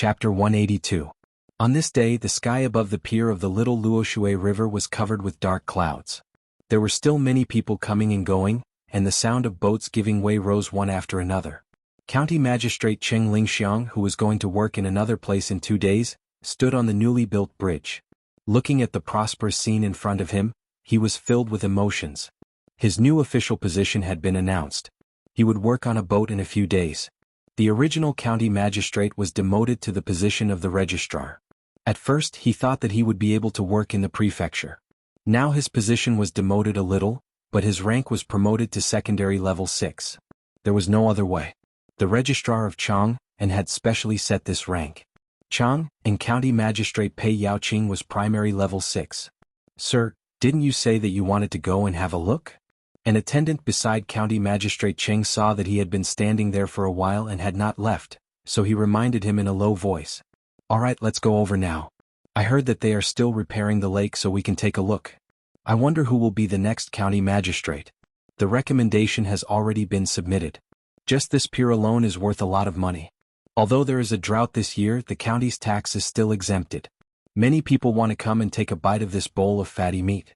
Chapter 182. On this day the sky above the pier of the little Luoshui River was covered with dark clouds. There were still many people coming and going, and the sound of boats giving way rose one after another. County Magistrate Cheng Lingxiang, who was going to work in another place in 2 days, stood on the newly built bridge. Looking at the prosperous scene in front of him, he was filled with emotions. His new official position had been announced. He would work on a boat in a few days. The original county magistrate was demoted to the position of the registrar. At first he thought that he would be able to work in the prefecture. Now his position was demoted a little, but his rank was promoted to secondary level 6. There was no other way. The registrar of Chang and had specially set this rank. Chang and county magistrate Pei Yaoqing was primary level 6. "Sir, didn't you say that you wanted to go and have a look?" An attendant beside County Magistrate Cheng saw that he had been standing there for a while and had not left, so he reminded him in a low voice. "All right, let's go over now. I heard that they are still repairing the lake so we can take a look. I wonder who will be the next county magistrate. The recommendation has already been submitted. Just this pier alone is worth a lot of money. Although there is a drought this year, the county's tax is still exempted. Many people want to come and take a bite of this bowl of fatty meat."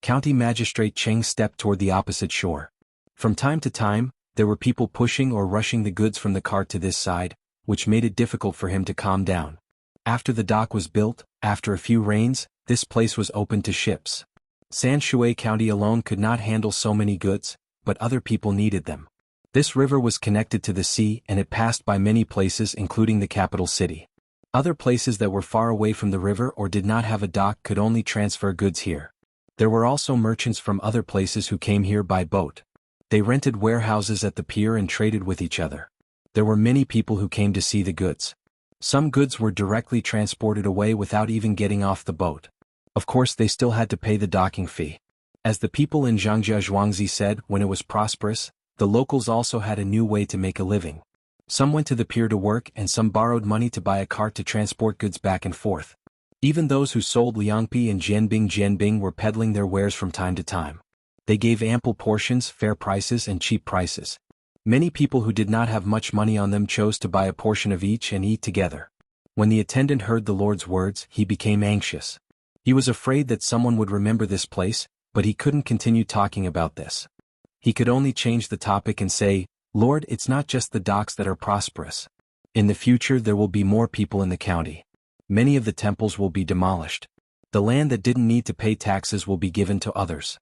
County Magistrate Cheng stepped toward the opposite shore. From time to time, there were people pushing or rushing the goods from the cart to this side, which made it difficult for him to calm down. After the dock was built, after a few rains, this place was open to ships. Sanshui County alone could not handle so many goods, but other people needed them. This river was connected to the sea and it passed by many places including the capital city. Other places that were far away from the river or did not have a dock could only transfer goods here. There were also merchants from other places who came here by boat. They rented warehouses at the pier and traded with each other. There were many people who came to see the goods. Some goods were directly transported away without even getting off the boat. Of course they still had to pay the docking fee. As the people in Zhuangzi said, when it was prosperous, the locals also had a new way to make a living. Some went to the pier to work and some borrowed money to buy a cart to transport goods back and forth. Even those who sold liangpi and jianbing were peddling their wares from time to time. They gave ample portions, fair prices and cheap prices. Many people who did not have much money on them chose to buy a portion of each and eat together. When the attendant heard the Lord's words, he became anxious. He was afraid that someone would remember this place, but he couldn't continue talking about this. He could only change the topic and say, "Lord, it's not just the docks that are prosperous. In the future there will be more people in the county. Many of the temples will be demolished. The land that didn't need to pay taxes will be given to others.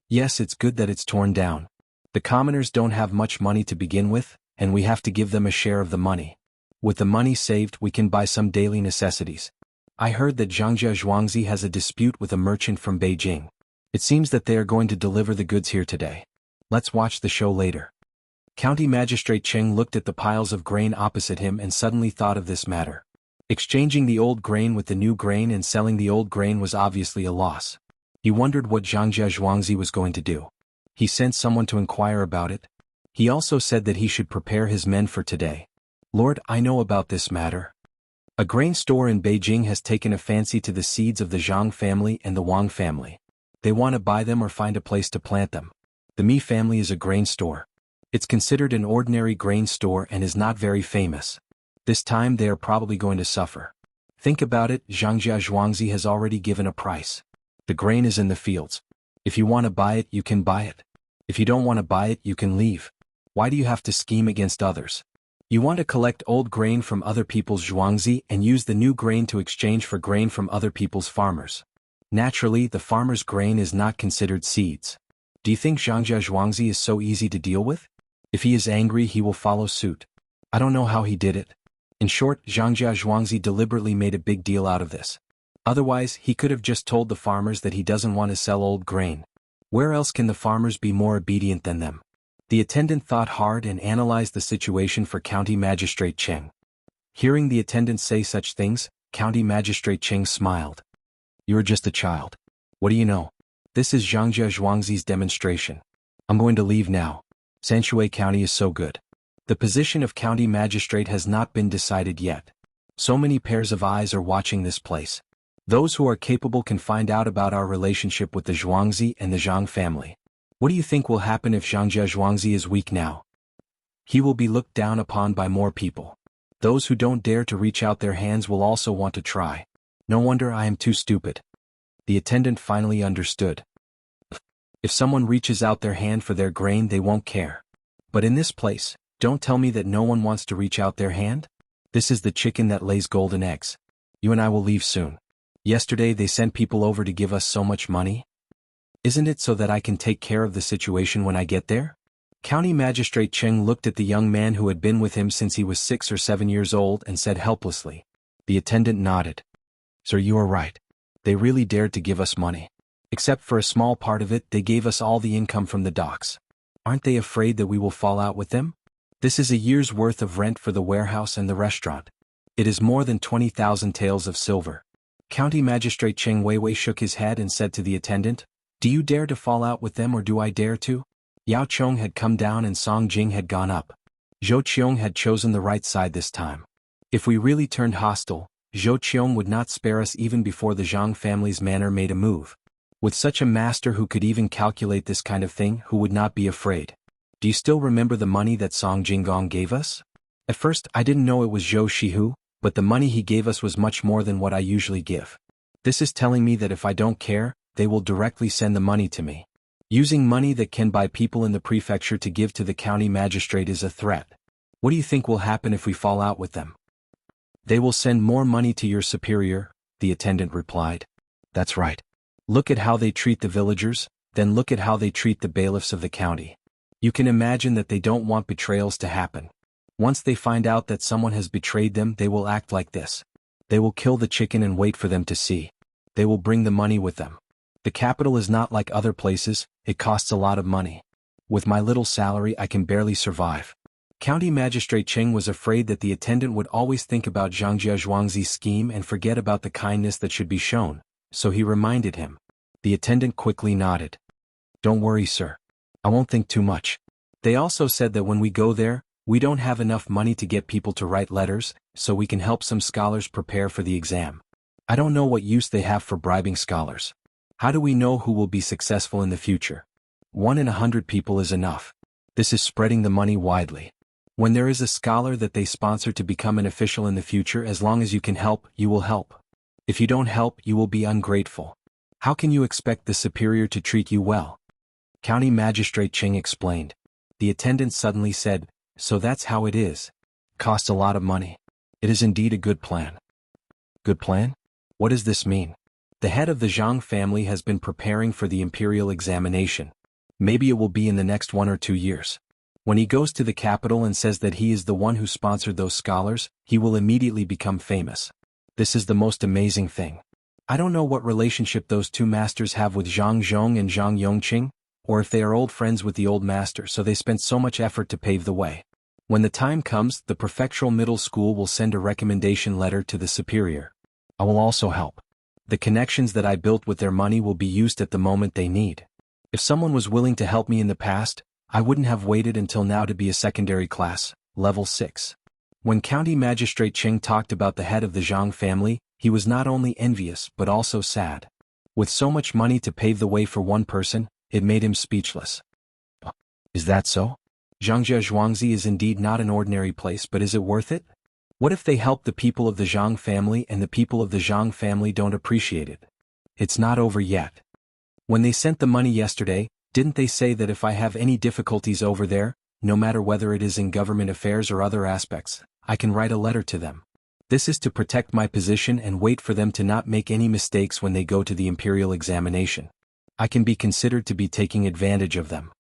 Yes, it's good that it's torn down. The commoners don't have much money to begin with, and we have to give them a share of the money. With the money saved we can buy some daily necessities. I heard that Zhuangzi has a dispute with a merchant from Beijing. It seems that they are going to deliver the goods here today. Let's watch the show later." County Magistrate Cheng looked at the piles of grain opposite him and suddenly thought of this matter. Exchanging the old grain with the new grain and selling the old grain was obviously a loss. He wondered what Zhuangzi was going to do. He sent someone to inquire about it. He also said that he should prepare his men for today. "Lord, I know about this matter. A grain store in Beijing has taken a fancy to the seeds of the Zhang family and the Wang family. They want to buy them or find a place to plant them. The Mi family is a grain store. It's considered an ordinary grain store and is not very famous. This time they are probably going to suffer. Think about it, Zhuangzi has already given a price. The grain is in the fields. If you want to buy it, you can buy it. If you don't want to buy it, you can leave. Why do you have to scheme against others? You want to collect old grain from other people's Zhuangzi and use the new grain to exchange for grain from other people's farmers. Naturally, the farmer's grain is not considered seeds. Do you think Zhuangzi is so easy to deal with? If he is angry, he will follow suit. I don't know how he did it. In short, Zhuangzi deliberately made a big deal out of this. Otherwise, he could have just told the farmers that he doesn't want to sell old grain. Where else can the farmers be more obedient than them?" The attendant thought hard and analyzed the situation for County Magistrate Cheng. Hearing the attendant say such things, County Magistrate Cheng smiled. "You're just a child. What do you know? This is Zhuangzi's demonstration. I'm going to leave now. Sanshui County is so good. The position of county magistrate has not been decided yet. So many pairs of eyes are watching this place. Those who are capable can find out about our relationship with the Zhuangzi and the Zhang family. What do you think will happen if Zhuangzi is weak now? He will be looked down upon by more people. Those who don't dare to reach out their hands will also want to try. No wonder I am too stupid. The attendant finally understood. If someone reaches out their hand for their grain, they won't care. But in this place, don't tell me that no one wants to reach out their hand? This is the chicken that lays golden eggs. You and I will leave soon. Yesterday they sent people over to give us so much money. Isn't it so that I can take care of the situation when I get there? County Magistrate Cheng looked at the young man who had been with him since he was 6 or 7 years old and said helplessly. The attendant nodded. Sir, you are right. They really dared to give us money. Except for a small part of it, they gave us all the income from the docks. Aren't they afraid that we will fall out with them? This is a year's worth of rent for the warehouse and the restaurant. It is more than 20,000 taels of silver. County Magistrate Cheng Weiwei shook his head and said to the attendant, Do you dare to fall out with them or do I dare to? Yao Chong had come down and Song Jing had gone up. Zhou Qiong had chosen the right side this time. If we really turned hostile, Zhou Qiong would not spare us even before the Zhang family's manor made a move. With such a master who could even calculate this kind of thing, who would not be afraid? Do you still remember the money that Song Jinggong gave us? At first I didn't know it was Zhou Shihu, but the money he gave us was much more than what I usually give. This is telling me that if I don't care, they will directly send the money to me. Using money that can buy people in the prefecture to give to the county magistrate is a threat. What do you think will happen if we fall out with them? They will send more money to your superior, the attendant replied. That's right. Look at how they treat the villagers, then look at how they treat the bailiffs of the county. You can imagine that they don't want betrayals to happen. Once they find out that someone has betrayed them, they will act like this. They will kill the chicken and wait for them to see. They will bring the money with them. The capital is not like other places, it costs a lot of money. With my little salary I can barely survive. County Magistrate Cheng was afraid that the attendant would always think about Zhang Zhuangzi's scheme and forget about the kindness that should be shown, so he reminded him. The attendant quickly nodded. Don't worry, sir. I won't think too much. They also said that when we go there, we don't have enough money to get people to write letters, so we can help some scholars prepare for the exam. I don't know what use they have for bribing scholars. How do we know who will be successful in the future? 1 in 100 people is enough. This is spreading the money widely. When there is a scholar that they sponsor to become an official in the future, as long as you can help, you will help. If you don't help, you will be ungrateful. How can you expect the superior to treat you well? County Magistrate Cheng explained. The attendant suddenly said, So that's how it is. Costs a lot of money. It is indeed a good plan. Good plan? What does this mean? The head of the Zhang family has been preparing for the imperial examination. Maybe it will be in the next 1 or 2 years. When he goes to the capital and says that he is the one who sponsored those scholars, he will immediately become famous. This is the most amazing thing. I don't know what relationship those two masters have with Zhang Zhong and Zhang Yongqing, or if they are old friends with the old master, so they spent so much effort to pave the way. When the time comes, the prefectural middle school will send a recommendation letter to the superior. I will also help. The connections that I built with their money will be used at the moment they need. If someone was willing to help me in the past, I wouldn't have waited until now to be a secondary class, level 6. When County Magistrate Cheng talked about the head of the Zhang family, he was not only envious but also sad. With so much money to pave the way for one person, it made him speechless. Is that so? Jianghu Zhuangzi is indeed not an ordinary place, but is it worth it? What if they help the people of the Zhang family and the people of the Zhang family don't appreciate it? It's not over yet. When they sent the money yesterday, didn't they say that if I have any difficulties over there, no matter whether it is in government affairs or other aspects, I can write a letter to them? This is to protect my position and wait for them to not make any mistakes when they go to the imperial examination. I can be considered to be taking advantage of them.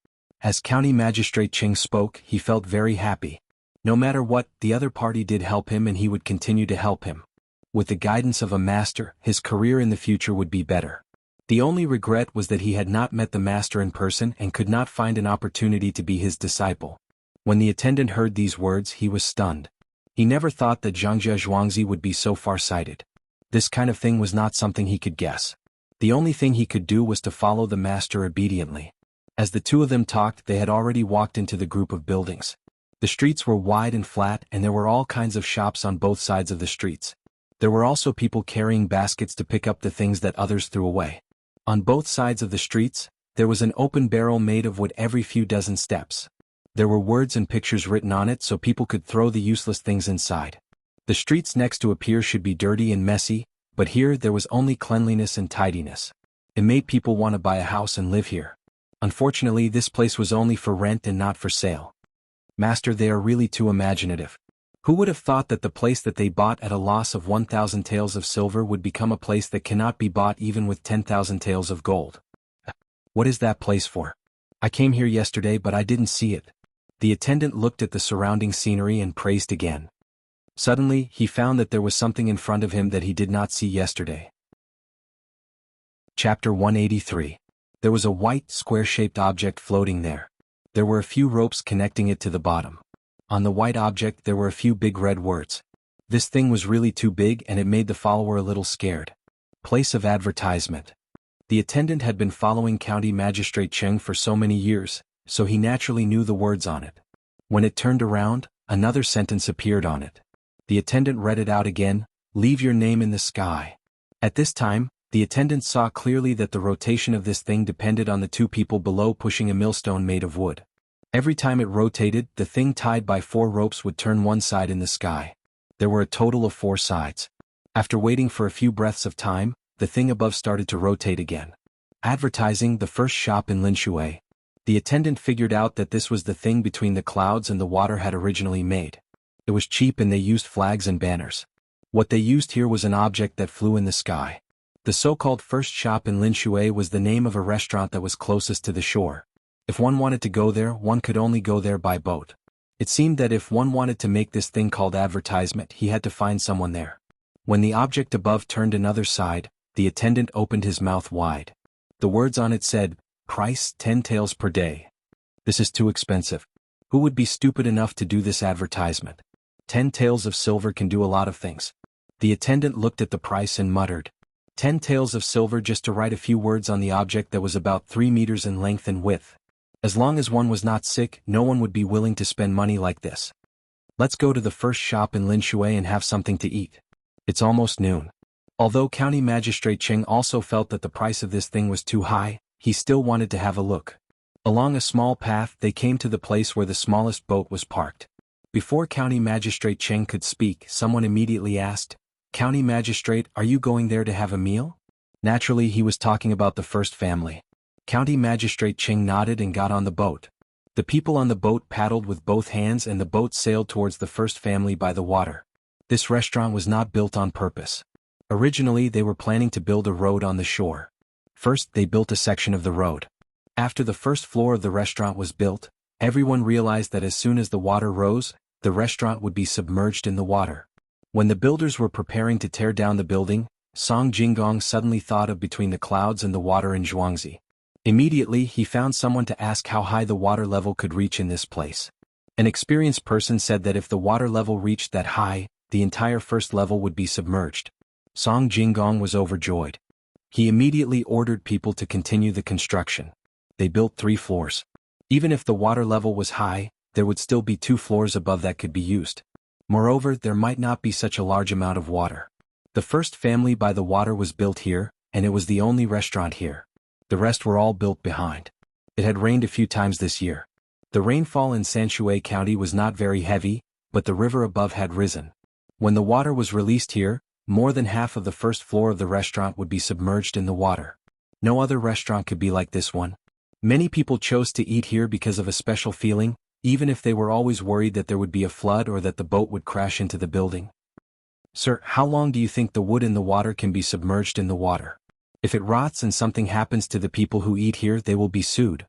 As County Magistrate Cheng spoke, he felt very happy. No matter what, the other party did help him and he would continue to help him. With the guidance of a master, his career in the future would be better. The only regret was that he had not met the master in person and could not find an opportunity to be his disciple. When the attendant heard these words, he was stunned. He never thought that Zhang Zhuangzi would be so far-sighted. This kind of thing was not something he could guess. The only thing he could do was to follow the master obediently. As the two of them talked, they had already walked into the group of buildings. The streets were wide and flat, and there were all kinds of shops on both sides of the streets. There were also people carrying baskets to pick up the things that others threw away. On both sides of the streets, there was an open barrel made of wood every few dozen steps. There were words and pictures written on it so people could throw the useless things inside. The streets next to a pier should be dirty and messy, but here there was only cleanliness and tidiness. It made people want to buy a house and live here. Unfortunately, this place was only for rent and not for sale. Master, they are really too imaginative. Who would have thought that the place that they bought at a loss of 1,000 taels of silver would become a place that cannot be bought even with 10,000 taels of gold? What is that place for? I came here yesterday but I didn't see it. The attendant looked at the surrounding scenery and praised again. Suddenly, he found that there was something in front of him that he did not see yesterday. Chapter 183. There was a white, square-shaped object floating there. There were a few ropes connecting it to the bottom. On the white object there were a few big red words. This thing was really too big and it made the follower a little scared. Place of advertisement. The attendant had been following County Magistrate Cheng for so many years, so he naturally knew the words on it. When it turned around, another sentence appeared on it. The attendant read it out again, "Leave your name in the sky." At this time, the attendant saw clearly that the rotation of this thing depended on the two people below pushing a millstone made of wood. Every time it rotated, the thing tied by 4 ropes would turn one side in the sky. There were a total of 4 sides. After waiting for a few breaths of time, the thing above started to rotate again. Advertising the first shop in Linshui. The attendant figured out that this was the thing between the clouds and the water had originally made. It was cheap and they used flags and banners. What they used here was an object that flew in the sky. The so-called first shop in Linshui was the name of a restaurant that was closest to the shore. If one wanted to go there, one could only go there by boat. It seemed that if one wanted to make this thing called advertisement, he had to find someone there. When the object above turned another side, the attendant opened his mouth wide. The words on it said, "Price 10 taels per day." This is too expensive. Who would be stupid enough to do this advertisement? 10 taels of silver can do a lot of things. The attendant looked at the price and muttered, 10 taels of silver just to write a few words on the object that was about 3 meters in length and width. As long as one was not sick, no one would be willing to spend money like this. Let's go to the first shop in Linshui and have something to eat. It's almost noon. Although County Magistrate Cheng also felt that the price of this thing was too high, he still wanted to have a look. Along a small path they came to the place where the smallest boat was parked. Before County Magistrate Cheng could speak, someone immediately asked, "County Magistrate, are you going there to have a meal?" Naturally, he was talking about the first family. County Magistrate Cheng nodded and got on the boat. The people on the boat paddled with both hands and the boat sailed towards the first family by the water. This restaurant was not built on purpose. Originally they were planning to build a road on the shore. First they built a section of the road. After the first floor of the restaurant was built, everyone realized that as soon as the water rose, the restaurant would be submerged in the water. When the builders were preparing to tear down the building, Song Jinggong suddenly thought of between the clouds and the water in Zhuangzi. Immediately he found someone to ask how high the water level could reach in this place. An experienced person said that if the water level reached that high, the entire first level would be submerged. Song Jinggong was overjoyed. He immediately ordered people to continue the construction. They built 3 floors. Even if the water level was high, there would still be 2 floors above that could be used. Moreover, there might not be such a large amount of water. The first family by the water was built here, and it was the only restaurant here. The rest were all built behind. It had rained a few times this year. The rainfall in Sanshui County was not very heavy, but the river above had risen. When the water was released here, more than half of the first floor of the restaurant would be submerged in the water. No other restaurant could be like this one. Many people chose to eat here because of a special feeling, even if they were always worried that there would be a flood or that the boat would crash into the building. "Sir, how long do you think the wood in the water can be submerged in the water? If it rots and something happens to the people who eat here, they will be sued."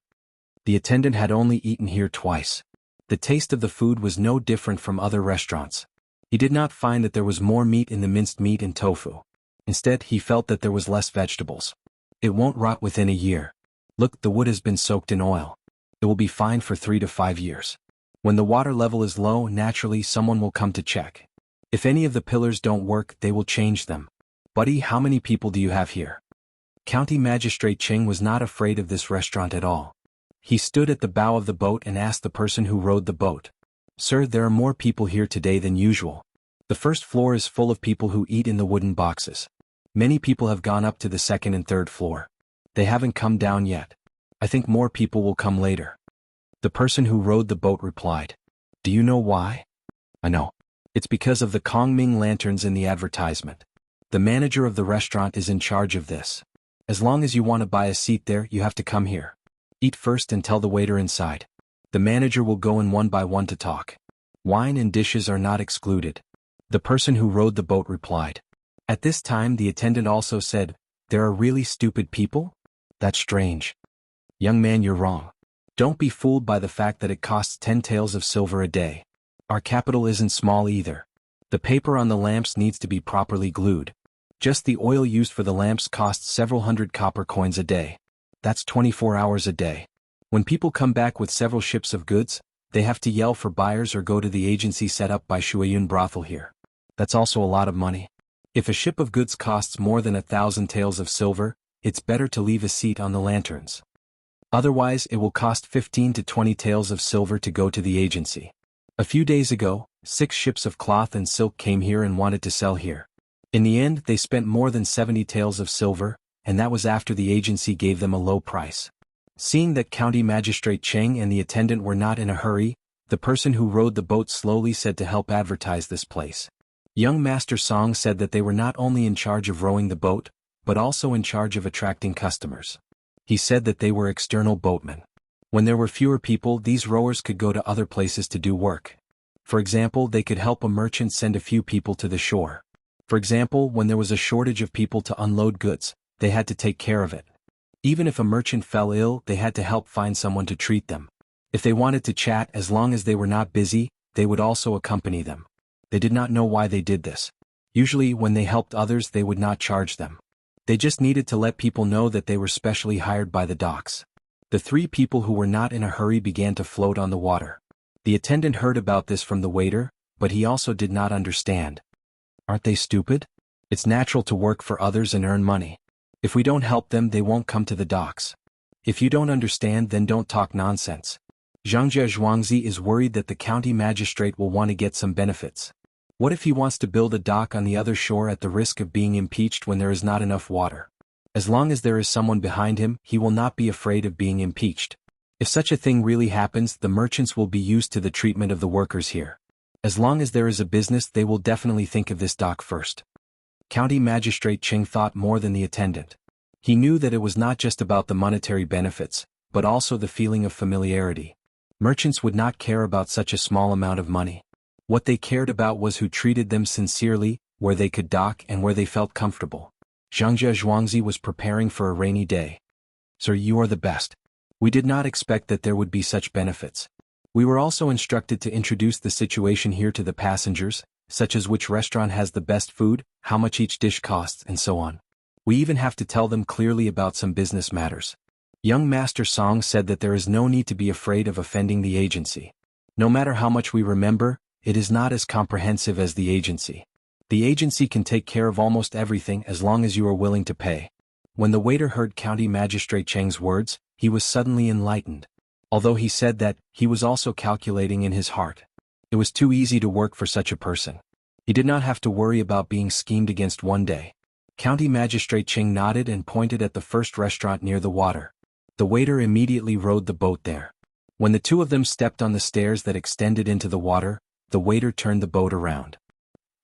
The attendant had only eaten here twice. The taste of the food was no different from other restaurants. He did not find that there was more meat in the minced meat and tofu. Instead, he felt that there was less vegetables. "It won't rot within a year. Look, the wood has been soaked in oil. It will be fine for 3 to 5 years. When the water level is low, naturally someone will come to check. If any of the pillars don't work, they will change them. Buddy, how many people do you have here?" County Magistrate Cheng was not afraid of this restaurant at all. He stood at the bow of the boat and asked the person who rowed the boat, "Sir, there are more people here today than usual. The first floor is full of people who eat in the wooden boxes. Many people have gone up to the second and third floor. They haven't come down yet. I think more people will come later." The person who rowed the boat replied, "Do you know why?" "I know. It's because of the Kongming lanterns in the advertisement. The manager of the restaurant is in charge of this. As long as you want to buy a seat there, you have to come here. Eat first and tell the waiter inside. The manager will go in one by one to talk. Wine and dishes are not excluded. The person who rowed the boat replied. At this time the attendant also said, "There are really stupid people? That's strange. Young man, you're wrong. Don't be fooled by the fact that it costs 10 taels of silver a day. Our capital isn't small either. The paper on the lamps needs to be properly glued. Just the oil used for the lamps costs several hundred copper coins a day. That's 24 hours a day. When people come back with several ships of goods, they have to yell for buyers or go to the agency set up by Shuayun brothel here. That's also a lot of money. If a ship of goods costs more than 1,000 taels of silver, it's better to leave a seat on the lanterns. Otherwise it will cost 15 to 20 taels of silver to go to the agency. A few days ago, 6 ships of cloth and silk came here and wanted to sell here. In the end they spent more than 70 taels of silver, and that was after the agency gave them a low price. Seeing that County Magistrate Cheng and the attendant were not in a hurry, the person who rowed the boat slowly said to help advertise this place. Young Master Song said that they were not only in charge of rowing the boat, but also in charge of attracting customers. He said that they were external boatmen. When there were fewer people, these rowers could go to other places to do work. For example, they could help a merchant send a few people to the shore. For example, when there was a shortage of people to unload goods, they had to take care of it. Even if a merchant fell ill, they had to help find someone to treat them. If they wanted to chat, as long as they were not busy, they would also accompany them. They did not know why they did this. Usually when they helped others they would not charge them. They just needed to let people know that they were specially hired by the docks. The 3 people who were not in a hurry began to float on the water. The attendant heard about this from the waiter, but he also did not understand. Aren't they stupid? It's natural to work for others and earn money. If we don't help them, they won't come to the docks. If you don't understand, then don't talk nonsense. Jianghu Zhuangzi is worried that the county magistrate will want to get some benefits. What if he wants to build a dock on the other shore at the risk of being impeached when there is not enough water? As long as there is someone behind him, he will not be afraid of being impeached. If such a thing really happens, the merchants will be used to the treatment of the workers here. As long as there is a business, they will definitely think of this dock first. County Magistrate Cheng thought more than the attendant. He knew that it was not just about the monetary benefits, but also the feeling of familiarity. Merchants would not care about such a small amount of money. What they cared about was who treated them sincerely, where they could dock and where they felt comfortable. Jianghu Zhuangzi was preparing for a rainy day. Sir, you are the best. We did not expect that there would be such benefits. We were also instructed to introduce the situation here to the passengers, such as which restaurant has the best food, how much each dish costs, and so on. We even have to tell them clearly about some business matters. Young Master Song said that there is no need to be afraid of offending the agency. No matter how much we remember, it is not as comprehensive as the agency. The agency can take care of almost everything as long as you are willing to pay. When the waiter heard County Magistrate Cheng's words, he was suddenly enlightened. Although he said that, he was also calculating in his heart. It was too easy to work for such a person. He did not have to worry about being schemed against one day. County Magistrate Cheng nodded and pointed at the first restaurant near the water. The waiter immediately rowed the boat there. When the 2 of them stepped on the stairs that extended into the water, the waiter turned the boat around.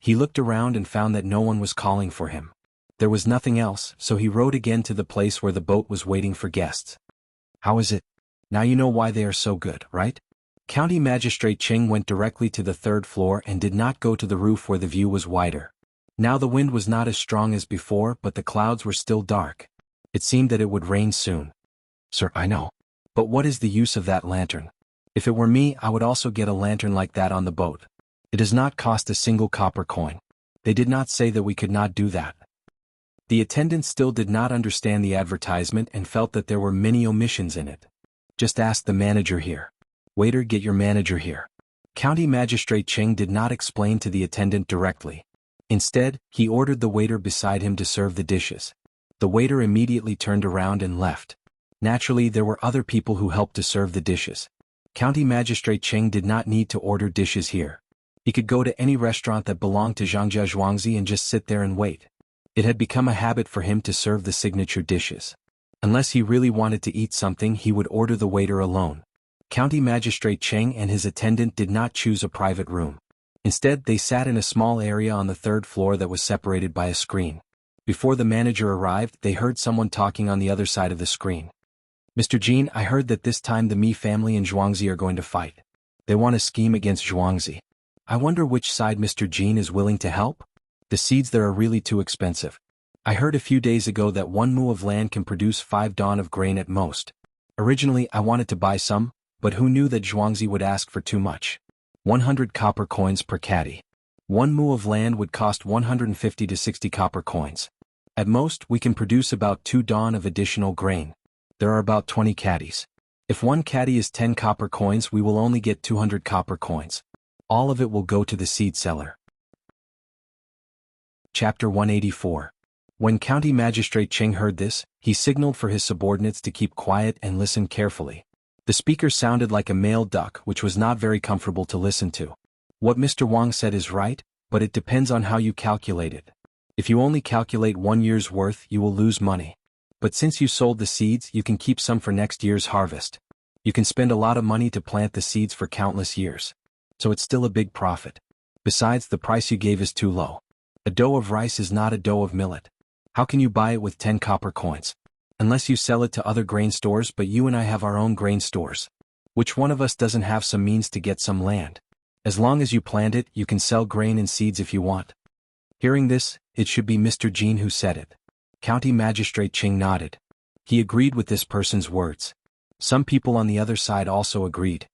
He looked around and found that no one was calling for him. There was nothing else, so he rowed again to the place where the boat was waiting for guests. How is it? Now you know why they are so good, right? County Magistrate Cheng went directly to the 3rd floor and did not go to the roof where the view was wider. Now the wind was not as strong as before, but the clouds were still dark. It seemed that it would rain soon. Sir, I know. But what is the use of that lantern? If it were me, I would also get a lantern like that on the boat. It does not cost a single copper coin. They did not say that we could not do that. The attendant still did not understand the advertisement and felt that there were many omissions in it. Just ask the manager here. Waiter, get your manager here. County Magistrate Cheng did not explain to the attendant directly. Instead, he ordered the waiter beside him to serve the dishes. The waiter immediately turned around and left. Naturally, there were other people who helped to serve the dishes. County Magistrate Cheng did not need to order dishes here. He could go to any restaurant that belonged to Jianghu Zhuangzi and just sit there and wait. It had become a habit for him to serve the signature dishes. Unless he really wanted to eat something, he would order the waiter alone. County Magistrate Cheng and his attendant did not choose a private room. Instead, they sat in a small area on the third floor that was separated by a screen. Before the manager arrived, they heard someone talking on the other side of the screen. "Mr. Jean, I heard that this time the Mi family and Zhuangzi are going to fight. They want to scheme against Zhuangzi. I wonder which side Mr. Jean is willing to help? The seeds there are really too expensive. I heard a few days ago that 1 mu of land can produce 5 dawn of grain at most. Originally I wanted to buy some, but who knew that Zhuangzi would ask for too much? 100 copper coins per caddy. 1 mu of land would cost 150 to 60 copper coins. At most, we can produce about 2 dawn of additional grain. There are about 20 caddies. If 1 caddy is 10 copper coins, we will only get 200 copper coins. All of it will go to the seed seller." Chapter 184. When County Magistrate Cheng heard this, he signaled for his subordinates to keep quiet and listen carefully. The speaker sounded like a male duck, which was not very comfortable to listen to. "What Mr. Wang said is right, but it depends on how you calculate it. If you only calculate 1 year's worth, you will lose money. But since you sold the seeds, you can keep some for next year's harvest. You can spend a lot of money to plant the seeds for countless years. So it's still a big profit. Besides, the price you gave is too low. A dough of rice is not a dough of millet. How can you buy it with 10 copper coins? Unless you sell it to other grain stores, but you and I have our own grain stores. Which one of us doesn't have some means to get some land? As long as you plant it, you can sell grain and seeds if you want." Hearing this, it should be Mr. Jean who said it. County Magistrate Cheng nodded. He agreed with this person's words. Some people on the other side also agreed.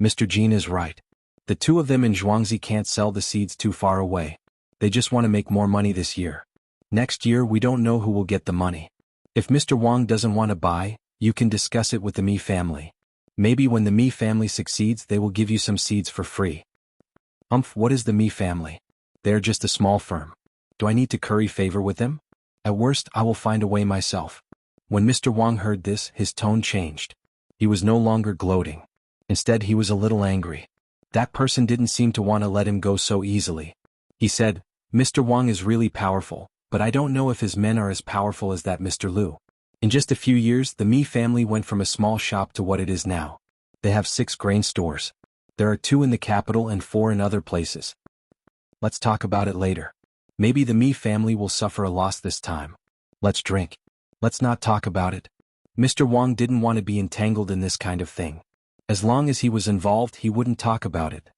Mr. Jean is right. The two of them in Zhuangzi can't sell the seeds too far away. They just want to make more money this year. Next year we don't know who will get the money. If Mr. Wang doesn't want to buy, you can discuss it with the Mi family. Maybe when the Mi family succeeds they will give you some seeds for free. What is the Mi family? They are just a small firm. Do I need to curry favor with them? At worst I will find a way myself. When Mr. Wang heard this, his tone changed. He was no longer gloating. Instead he was a little angry. That person didn't seem to want to let him go so easily. He said, "Mr. Wang is really powerful, but I don't know if his men are as powerful as that Mr. Liu." In just a few years the Mi family went from a small shop to what it is now. They have 6 grain stores. There are 2 in the capital and 4 in other places. Let's talk about it later. Maybe the Mi family will suffer a loss this time. Let's drink. Let's not talk about it. Mr. Wang didn't want to be entangled in this kind of thing. As long as he was involved, he wouldn't talk about it.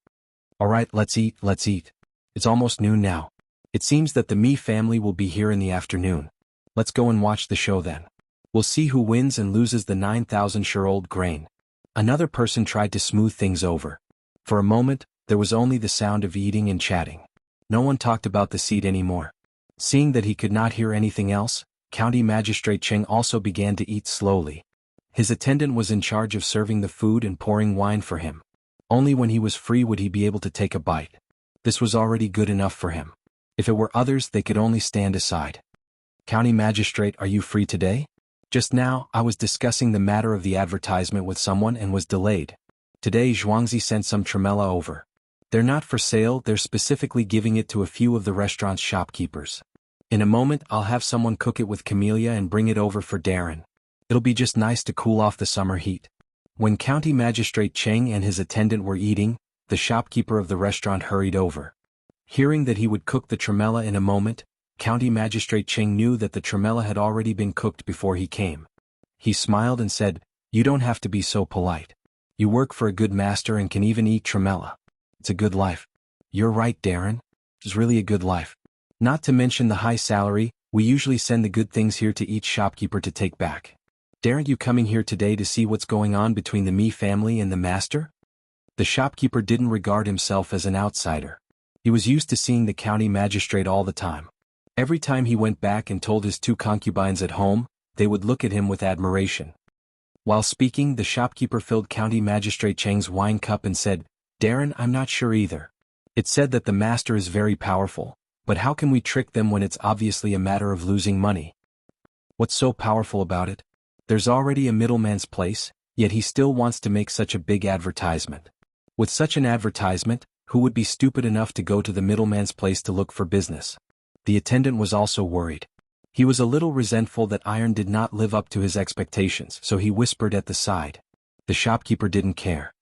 Alright, let's eat. It's almost noon now. It seems that the Mi family will be here in the afternoon. Let's go and watch the show then. We'll see who wins and loses the 9,000-year-old grain. Another person tried to smooth things over. For a moment, there was only the sound of eating and chatting. No one talked about the seed anymore. Seeing that he could not hear anything else, County Magistrate Cheng also began to eat slowly. His attendant was in charge of serving the food and pouring wine for him. Only when he was free would he be able to take a bite. This was already good enough for him. If it were others, they could only stand aside. "County Magistrate, are you free today? Just now, I was discussing the matter of the advertisement with someone and was delayed. Today Zhuangzi sent some tremella over. They're not for sale, they're specifically giving it to a few of the restaurant's shopkeepers. In a moment I'll have someone cook it with camellia and bring it over for Darren. It'll be just nice to cool off the summer heat." When County Magistrate Cheng and his attendant were eating, the shopkeeper of the restaurant hurried over. Hearing that he would cook the tremella in a moment, County Magistrate Cheng knew that the tremella had already been cooked before he came. He smiled and said, "You don't have to be so polite. You work for a good master and can even eat tremella. It's a good life." "You're right, Darren. It's really a good life. Not to mention the high salary, we usually send the good things here to each shopkeeper to take back. Daren't you coming here today to see what's going on between the Mi family and the master?" The shopkeeper didn't regard himself as an outsider. He was used to seeing the county magistrate all the time. Every time he went back and told his 2 concubines at home, they would look at him with admiration. While speaking, the shopkeeper filled County Magistrate Cheng's wine cup and said, "Darren, I'm not sure either. It's said that the master is very powerful, but how can we trick them when it's obviously a matter of losing money? What's so powerful about it? There's already a middleman's place, yet he still wants to make such a big advertisement. With such an advertisement, who would be stupid enough to go to the middleman's place to look for business?" The attendant was also worried. He was a little resentful that Iron did not live up to his expectations, so he whispered at the side. The shopkeeper didn't care.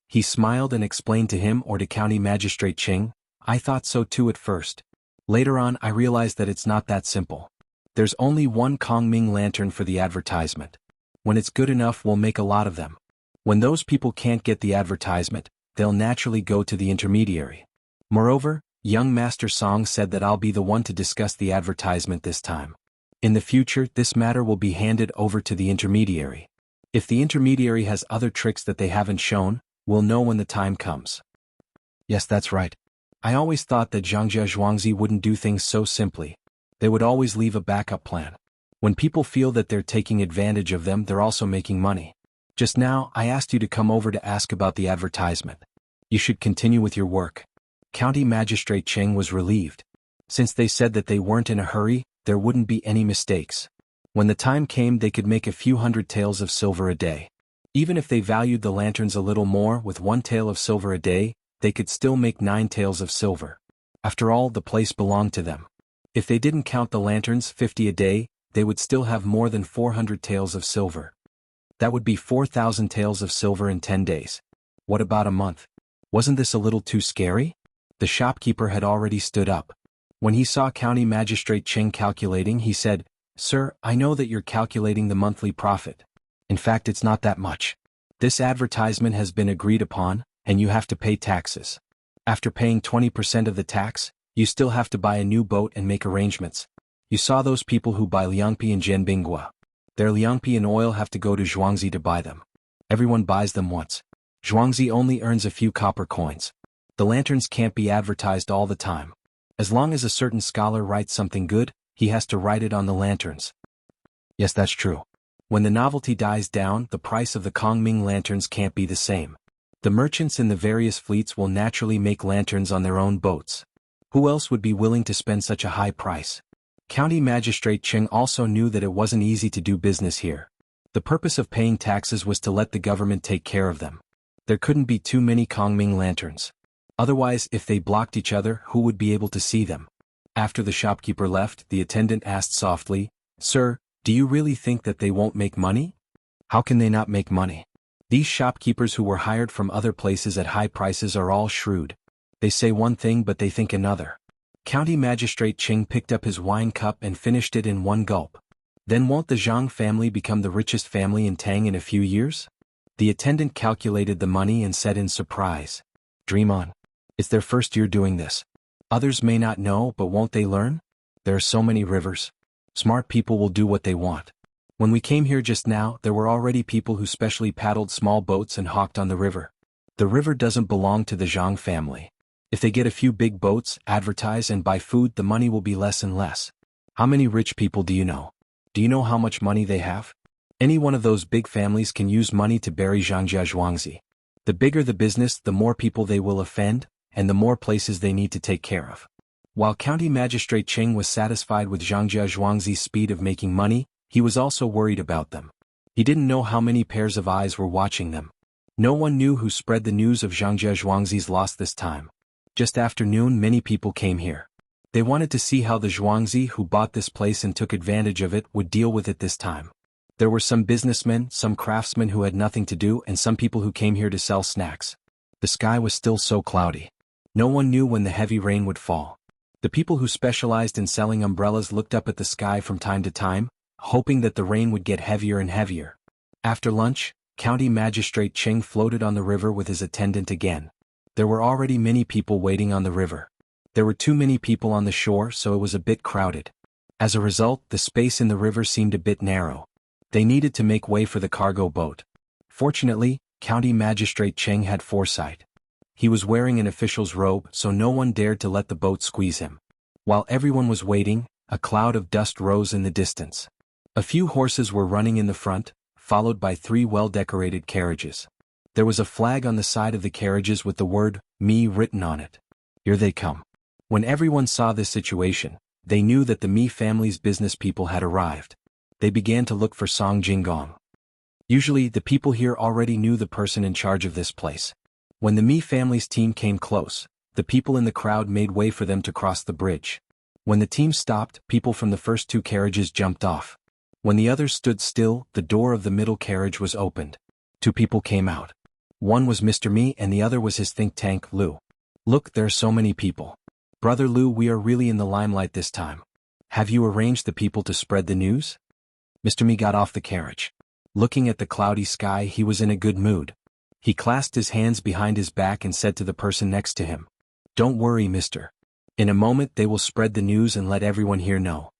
He smiled and explained to him or to County Magistrate Cheng, I thought so too at first. Later on I realized that it's not that simple. There's only one Kongming lantern for the advertisement. When it's good enough we'll make a lot of them. When those people can't get the advertisement, they'll naturally go to the intermediary. Moreover, young Master Song said that I'll be the one to discuss the advertisement this time. In the future this matter will be handed over to the intermediary. If the intermediary has other tricks that they haven't shown, we'll know when the time comes. Yes, that's right. I always thought that Jianghu Zhuangzi wouldn't do things so simply. They would always leave a backup plan. When people feel that they're taking advantage of them, they're also making money. Just now, I asked you to come over to ask about the advertisement. You should continue with your work. County Magistrate Cheng was relieved. Since they said that they weren't in a hurry, there wouldn't be any mistakes. When the time came they could make a few hundred taels of silver a day. Even if they valued the lanterns a little more, with 1 tael of silver a day, they could still make 9 taels of silver. After all, the place belonged to them. If they didn't count the lanterns 50 a day, they would still have more than 400 taels of silver. That would be 4,000 taels of silver in 10 days. What about a month? Wasn't this a little too scary? The shopkeeper had already stood up. When he saw County Magistrate Cheng calculating, he said, "Sir, I know that you're calculating the monthly profit. In fact, it's not that much. This advertisement has been agreed upon, and you have to pay taxes. After paying 20% of the tax, you still have to buy a new boat and make arrangements. You saw those people who buy liangpi and jianbingua. Their liangpi and oil have to go to Zhuangzi to buy them. Everyone buys them once. Zhuangzi only earns a few copper coins. The lanterns can't be advertised all the time. As long as a certain scholar writes something good, he has to write it on the lanterns." Yes, that's true. When the novelty dies down, the price of the Kongming lanterns can't be the same. The merchants in the various fleets will naturally make lanterns on their own boats. Who else would be willing to spend such a high price? County Magistrate Cheng also knew that it wasn't easy to do business here. The purpose of paying taxes was to let the government take care of them. There couldn't be too many Kongming lanterns. Otherwise, if they blocked each other, who would be able to see them? After the shopkeeper left, the attendant asked softly, "Sir, do you really think that they won't make money?" How can they not make money? These shopkeepers who were hired from other places at high prices are all shrewd. They say one thing but they think another. County Magistrate Cheng picked up his wine cup and finished it in one gulp. Then won't the Zhang family become the richest family in Tang in a few years? The attendant calculated the money and said in surprise, "Dream on. It's their first year doing this. Others may not know, but won't they learn? There are so many rivers. Smart people will do what they want. When we came here just now, there were already people who specially paddled small boats and hawked on the river. The river doesn't belong to the Zhang family. If they get a few big boats, advertise and buy food, the money will be less and less. How many rich people do you know? Do you know how much money they have? Any one of those big families can use money to bury Jianghu Zhuangzi. The bigger the business, the more people they will offend, and the more places they need to take care of." While County Magistrate Cheng was satisfied with Jianghu Zhuangzi's speed of making money, he was also worried about them. He didn't know how many pairs of eyes were watching them. No one knew who spread the news of Jianghu Zhuangzi's loss this time. Just after noon many people came here. They wanted to see how the Zhuangzi who bought this place and took advantage of it would deal with it this time. There were some businessmen, some craftsmen who had nothing to do, and some people who came here to sell snacks. The sky was still so cloudy. No one knew when the heavy rain would fall. The people who specialized in selling umbrellas looked up at the sky from time to time, hoping that the rain would get heavier and heavier. After lunch, County Magistrate Cheng floated on the river with his attendant again. There were already many people waiting on the river. There were too many people on the shore, so it was a bit crowded. As a result, the space in the river seemed a bit narrow. They needed to make way for the cargo boat. Fortunately, County Magistrate Cheng had foresight. He was wearing an official's robe, so no one dared to let the boat squeeze him. While everyone was waiting, a cloud of dust rose in the distance. A few horses were running in the front, followed by 3 well-decorated carriages. There was a flag on the side of the carriages with the word, "Me" written on it. Here they come. When everyone saw this situation, they knew that the Mi family's business people had arrived. They began to look for Song Jinggong. Usually, the people here already knew the person in charge of this place. When the Mi family's team came close, the people in the crowd made way for them to cross the bridge. When the team stopped, people from the first 2 carriages jumped off. When the others stood still, the door of the middle carriage was opened. 2 people came out. One was Mr. Mi and the other was his think tank, Lu. "Look, there are so many people. Brother Lu, we are really in the limelight this time. Have you arranged the people to spread the news? Mr. Mi got off the carriage. Looking at the cloudy sky, he was in a good mood. He clasped his hands behind his back and said to the person next to him, "Don't worry, mister. In a moment they will spread the news and let everyone here know."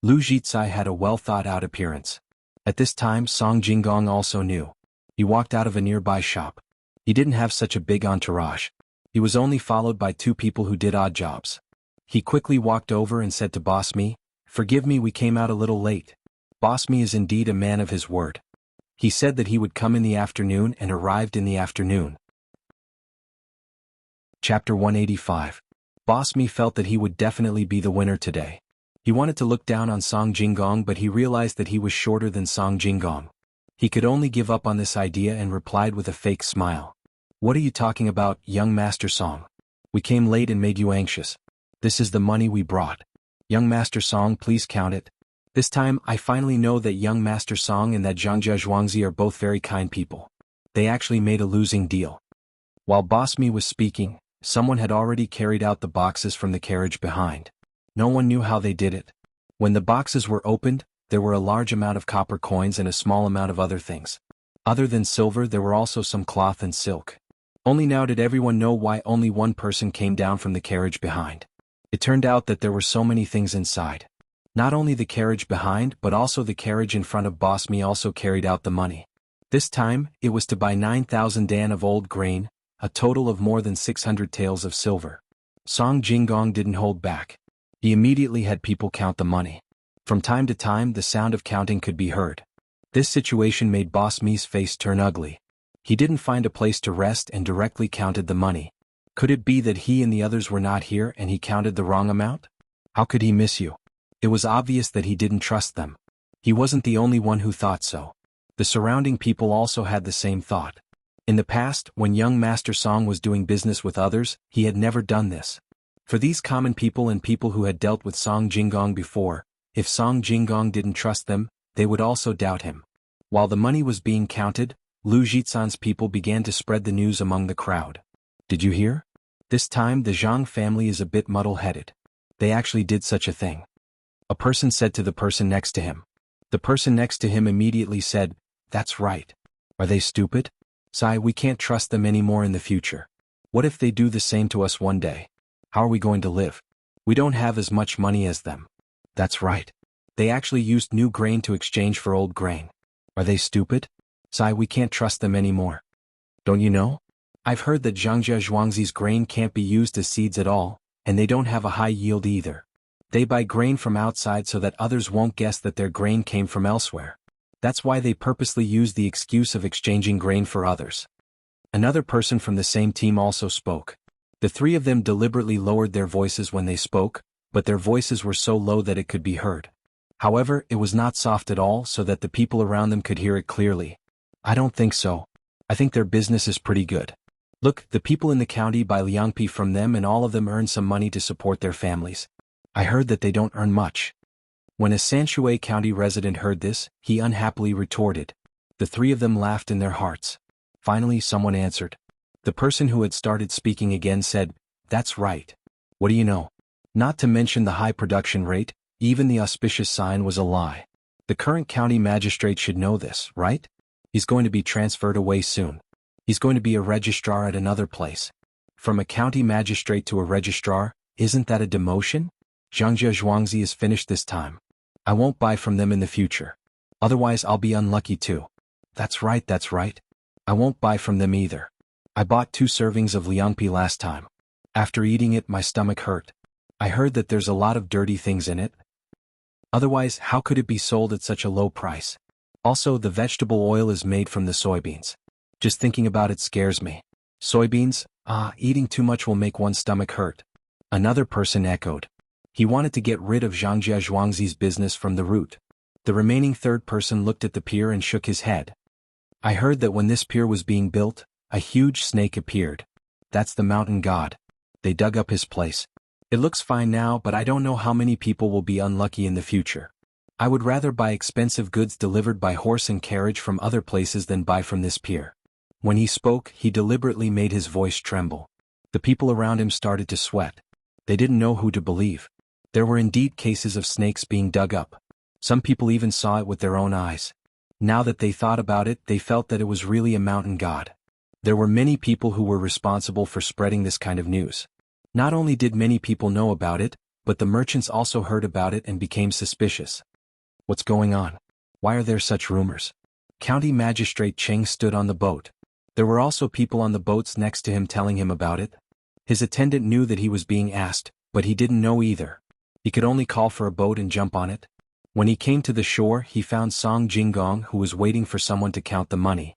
Lu Zhizai had a well-thought-out appearance. At this time Song Jinggong also knew. He walked out of a nearby shop. He didn't have such a big entourage. He was only followed by 2 people who did odd jobs. He quickly walked over and said to Boss Mi, "Forgive me, we came out a little late." Boss Mi is indeed a man of his word. He said that he would come in the afternoon and arrived in the afternoon. Chapter 185. Boss Mi felt that he would definitely be the winner today. He wanted to look down on Song Jinggong, but he realized that he was shorter than Song Jinggong. He could only give up on this idea and replied with a fake smile. "What are you talking about, young Master Song? We came late and made you anxious. This is the money we brought. Young Master Song, please count it." This time I finally know that young Master Song and that Jianghu Zhuangzi are both very kind people. They actually made a losing deal. While Boss Mi was speaking, someone had already carried out the boxes from the carriage behind. No one knew how they did it. When the boxes were opened, there were a large amount of copper coins and a small amount of other things. Other than silver, there were also some cloth and silk. Only now did everyone know why only one person came down from the carriage behind. It turned out that there were so many things inside. Not only the carriage behind but also the carriage in front of Boss Mi also carried out the money. This time, it was to buy 9,000 dan of old grain, a total of more than 600 taels of silver. Song Jinggong didn't hold back. He immediately had people count the money. From time to time the sound of counting could be heard. This situation made Boss Mi's face turn ugly. He didn't find a place to rest and directly counted the money. Could it be that he and the others were not here and he counted the wrong amount? How could he miss you? It was obvious that he didn't trust them. He wasn't the only one who thought so. The surrounding people also had the same thought. In the past, when young Master Song was doing business with others, he had never done this. For these common people and people who had dealt with Song Jinggong before, if Song Jinggong didn't trust them, they would also doubt him. While the money was being counted, Lu Zhizai's people began to spread the news among the crowd. "Did you hear? This time the Zhang family is a bit muddle-headed. They actually did such a thing." A person said to the person next to him. The person next to him immediately said, "That's right. Are they stupid? Sai, we can't trust them anymore in the future. What if they do the same to us one day? How are we going to live? We don't have as much money as them." "That's right. They actually used new grain to exchange for old grain. Are they stupid? Sai, we can't trust them anymore. Don't you know? I've heard that Jianghu Zhuangzi's grain can't be used as seeds at all, and they don't have a high yield either. They buy grain from outside so that others won't guess that their grain came from elsewhere. That's why they purposely use the excuse of exchanging grain for others." Another person from the same team also spoke. The 3 of them deliberately lowered their voices when they spoke, but their voices were so low that it could be heard. However, it was not soft at all so that the people around them could hear it clearly. "I don't think so. I think their business is pretty good. Look, the people in the county buy liangpi from them and all of them earn some money to support their families. I heard that they don't earn much." When a Sanshui County resident heard this, he unhappily retorted. The 3 of them laughed in their hearts. Finally someone answered. The person who had started speaking again said, "That's right. What do you know? Not to mention the high production rate, even the auspicious sign was a lie. The current county magistrate should know this, right? He's going to be transferred away soon. He's going to be a registrar at another place. From a county magistrate to a registrar, isn't that a demotion? Jianghu Zhuangzi is finished this time. I won't buy from them in the future. Otherwise I'll be unlucky too. That's right, that's right. I won't buy from them either. I bought 2 servings of liangpi last time. After eating it my stomach hurt. I heard that there's a lot of dirty things in it. Otherwise how could it be sold at such a low price? Also the vegetable oil is made from the soybeans. Just thinking about it scares me. Soybeans? Eating too much will make one's stomach hurt." Another person echoed. He wanted to get rid of Jianghu Zhuangzi's business from the root. The remaining 3rd person looked at the pier and shook his head. "I heard that when this pier was being built, a huge snake appeared. That's the mountain god. They dug up his place. It looks fine now, but I don't know how many people will be unlucky in the future. I would rather buy expensive goods delivered by horse and carriage from other places than buy from this pier." When he spoke, he deliberately made his voice tremble. The people around him started to sweat. They didn't know who to believe. There were indeed cases of snakes being dug up. Some people even saw it with their own eyes. Now that they thought about it, they felt that it was really a mountain god. There were many people who were responsible for spreading this kind of news. Not only did many people know about it, but the merchants also heard about it and became suspicious. What's going on? Why are there such rumors? County Magistrate Cheng stood on the boat. There were also people on the boats next to him telling him about it. His attendant knew that he was being asked, but he didn't know either. He could only call for a boat and jump on it. When he came to the shore, he found Song Jinggong, who was waiting for someone to count the money.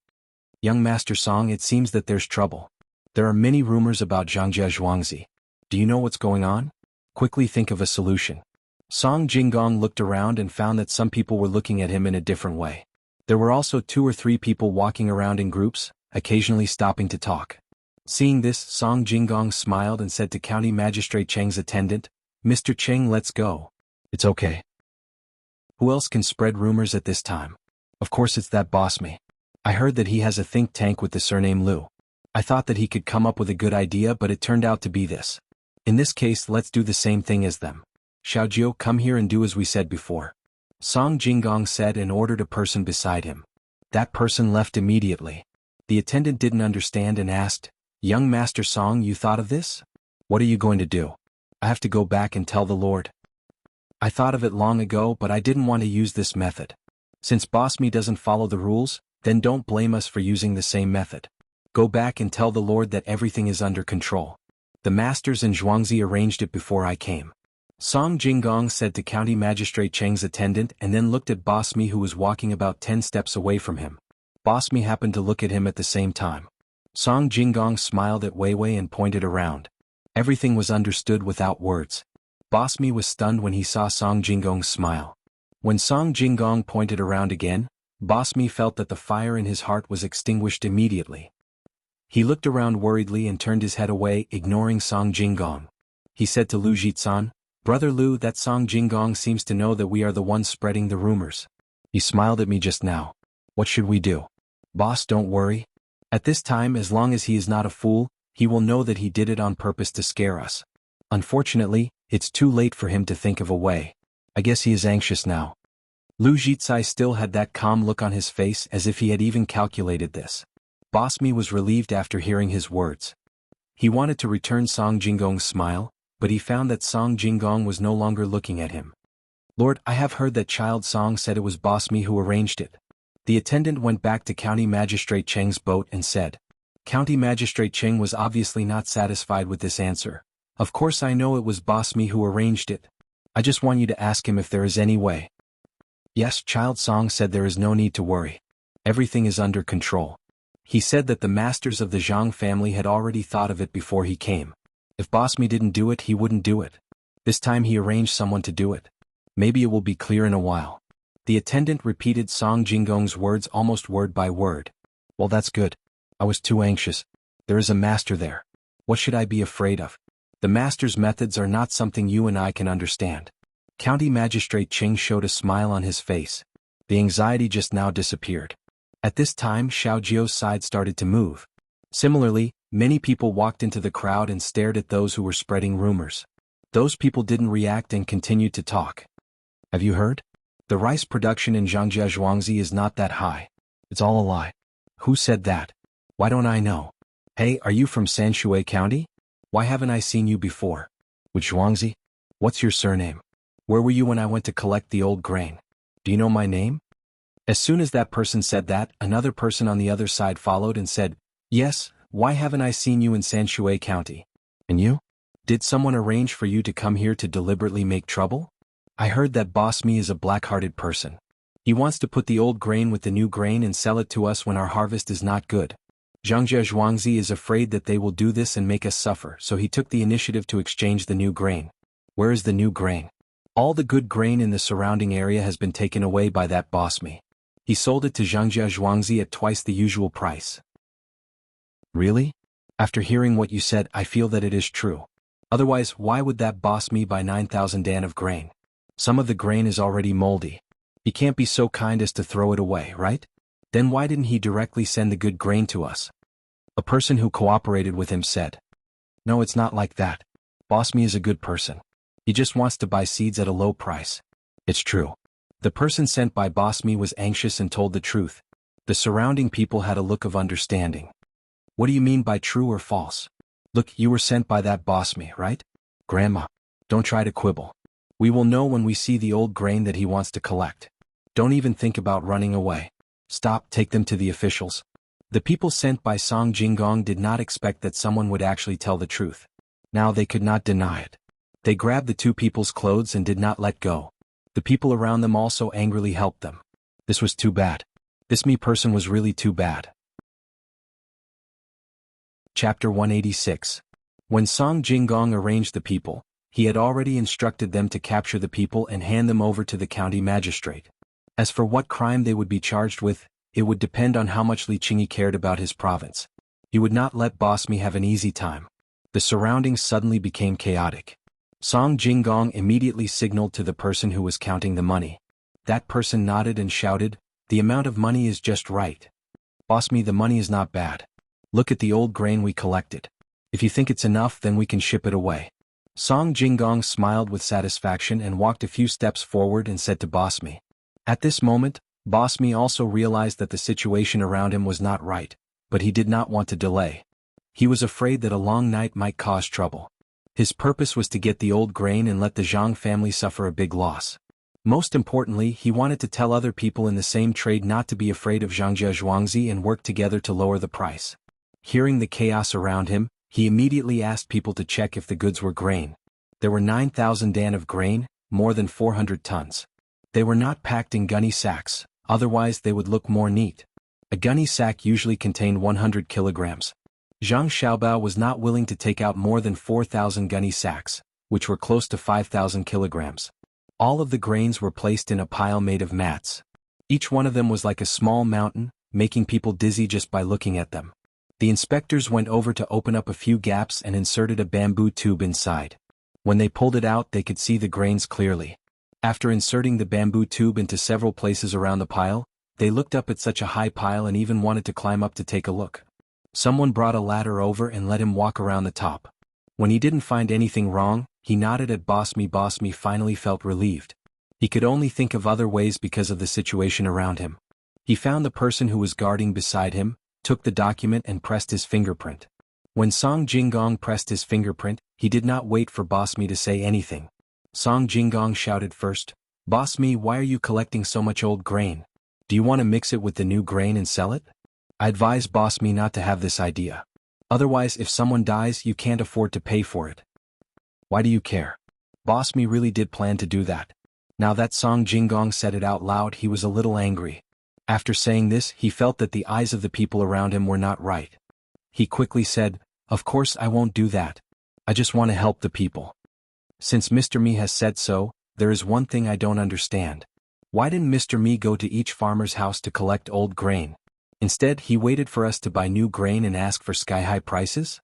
Young Master Song, it seems that there's trouble. There are many rumors about Jianghu. Do you know what's going on? Quickly think of a solution. Song Jinggong looked around and found that some people were looking at him in a different way. There were also 2 or 3 people walking around in groups, occasionally stopping to talk. Seeing this, Song Jinggong smiled and said to County Magistrate Cheng's attendant, "Mr. Cheng, let's go." "It's okay." Who else can spread rumors at this time? Of course it's that boss me. I heard that he has a think tank with the surname Lu. I thought that he could come up with a good idea, but it turned out to be this. In this case, let's do the same thing as them. Xiaojiu, come here and do as we said before. Song Jinggong said and ordered a person beside him. That person left immediately. The attendant didn't understand and asked, "Young Master Song, you thought of this? What are you going to do?" "I have to go back and tell the Lord. I thought of it long ago, but I didn't want to use this method. Since Boss Me doesn't follow the rules, then don't blame us for using the same method. Go back and tell the Lord that everything is under control. The masters in Zhuangzi arranged it before I came." Song Jinggong said to County Magistrate Cheng's attendant and then looked at Boss Me, who was walking about 10 steps away from him. Boss Me happened to look at him at the same time. Song Jinggong smiled at Wei Wei and pointed around. Everything was understood without words. Boss Me was stunned when he saw Song Jinggong's smile. When Song Jinggong pointed around again, Boss Me felt that the fire in his heart was extinguished immediately. He looked around worriedly and turned his head away, ignoring Song Jinggong. He said to Lu Jitsan, "Brother Lu, that Song Jinggong seems to know that we are the ones spreading the rumors. He smiled at me just now. What should we do?" "Boss, don't worry. At this time, as long as he is not a fool, he will know that he did it on purpose to scare us. Unfortunately, it's too late for him to think of a way. I guess he is anxious now." Lu Jitsai still had that calm look on his face, as if he had even calculated this. Boss Me was relieved after hearing his words. He wanted to return Song Jinggong's smile, but he found that Song Jinggong was no longer looking at him. "Lord, I have heard that Child Song said it was Boss Me who arranged it." The attendant went back to County Magistrate Cheng's boat and said. County Magistrate Cheng was obviously not satisfied with this answer. "Of course I know it was Boss Me who arranged it. I just want you to ask him if there is any way." Yes, Child Song said there is no need to worry. Everything is under control. He said that the masters of the Zhang family had already thought of it before he came. If Boss Me didn't do it, he wouldn't do it. This time he arranged someone to do it. Maybe it will be clear in a while. The attendant repeated Song Jinggong's words almost word by word. "Well, that's good. I was too anxious. There is a master there. What should I be afraid of? The master's methods are not something you and I can understand." County Magistrate Cheng showed a smile on his face. The anxiety just now disappeared. At this time, Xiaojio's side started to move. Similarly, many people walked into the crowd and stared at those who were spreading rumors. Those people didn't react and continued to talk. "Have you heard? The rice production in Zhuangzi is not that high. It's all a lie." "Who said that? Why don't I know? Hey, are you from Sanshui County? Why haven't I seen you before? With Zhuangzi? What's your surname? Where were you when I went to collect the old grain? Do you know my name?" As soon as that person said that, another person on the other side followed and said, "Yes, why haven't I seen you in Sanshui County? And you? Did someone arrange for you to come here to deliberately make trouble? I heard that Boss Me is a black-hearted person. He wants to put the old grain with the new grain and sell it to us when our harvest is not good. Zhuangzi is afraid that they will do this and make us suffer, so he took the initiative to exchange the new grain." "Where is the new grain?" "All the good grain in the surrounding area has been taken away by that Boss Me. He sold it to Zhuangzi at twice the usual price." "Really? After hearing what you said, I feel that it is true. Otherwise, why would that Boss Me buy 9,000 dan of grain? Some of the grain is already moldy. He can't be so kind as to throw it away, right? Then why didn't he directly send the good grain to us?" A person who cooperated with him said. "No, it's not like that. Boss Me is a good person. He just wants to buy seeds at a low price. It's true. The person sent by Boss Me was anxious and told the truth. The surrounding people had a look of understanding. What do you mean by true or false? Look, you were sent by that Boss Me, right? Grandma, don't try to quibble. We will know when we see the old grain that he wants to collect. Don't even think about running away. Stop, take them to the officials. The people sent by Song Jinggong did not expect that someone would actually tell the truth. Now they could not deny it. They grabbed the two people's clothes and did not let go. The people around them also angrily helped them. This was too bad. This me person was really too bad. Chapter 186. When Song Jinggong arranged the people, he had already instructed them to capture the people and hand them over to the county magistrate. As for what crime they would be charged with, it would depend on how much Li Qingyi cared about his province. He would not let Boss Me have an easy time. The surroundings suddenly became chaotic. Song Jinggong immediately signaled to the person who was counting the money. That person nodded and shouted, "The amount of money is just right. Boss Me, the money is not bad. Look at the old grain we collected. If you think it's enough, then we can ship it away." Song Jinggong smiled with satisfaction and walked a few steps forward and said to Boss Me. At this moment, Boss Me also realized that the situation around him was not right, but he did not want to delay. He was afraid that a long night might cause trouble. His purpose was to get the old grain and let the Zhang family suffer a big loss. Most importantly, he wanted to tell other people in the same trade not to be afraid of Zhangjia Zhuangzi and work together to lower the price. Hearing the chaos around him, he immediately asked people to check if the goods were grain. There were 9,000 dan of grain, more than 400 tons. They were not packed in gunny sacks, otherwise they would look more neat. A gunny sack usually contained 100 kilograms. Zhang Xiaobao was not willing to take out more than 4,000 gunny sacks, which were close to 5,000 kilograms. All of the grains were placed in a pile made of mats. Each one of them was like a small mountain, making people dizzy just by looking at them. The inspectors went over to open up a few gaps and inserted a bamboo tube inside. When they pulled it out, they could see the grains clearly. After inserting the bamboo tube into several places around the pile, they looked up at such a high pile and even wanted to climb up to take a look. Someone brought a ladder over and let him walk around the top. When he didn't find anything wrong, he nodded at Boss Me. Boss Me finally felt relieved. He could only think of other ways because of the situation around him. He found the person who was guarding beside him, took the document and pressed his fingerprint. When Song Jinggong pressed his fingerprint, he did not wait for Boss Me to say anything. Song Jinggong shouted first, "Boss Me, why are you collecting so much old grain? Do you want to mix it with the new grain and sell it? I advise Boss Me not to have this idea. Otherwise, if someone dies, you can't afford to pay for it." "Why do you care? Boss Me really did plan to do that." Now that Song Jinggong said it out loud, he was a little angry. After saying this, he felt that the eyes of the people around him were not right. He quickly said, "Of course I won't do that. I just want to help the people. Since Mr. Me has said so, there is one thing I don't understand. Why didn't Mr. Me go to each farmer's house to collect old grain? Instead, he waited for us to buy new grain and ask for sky-high prices?"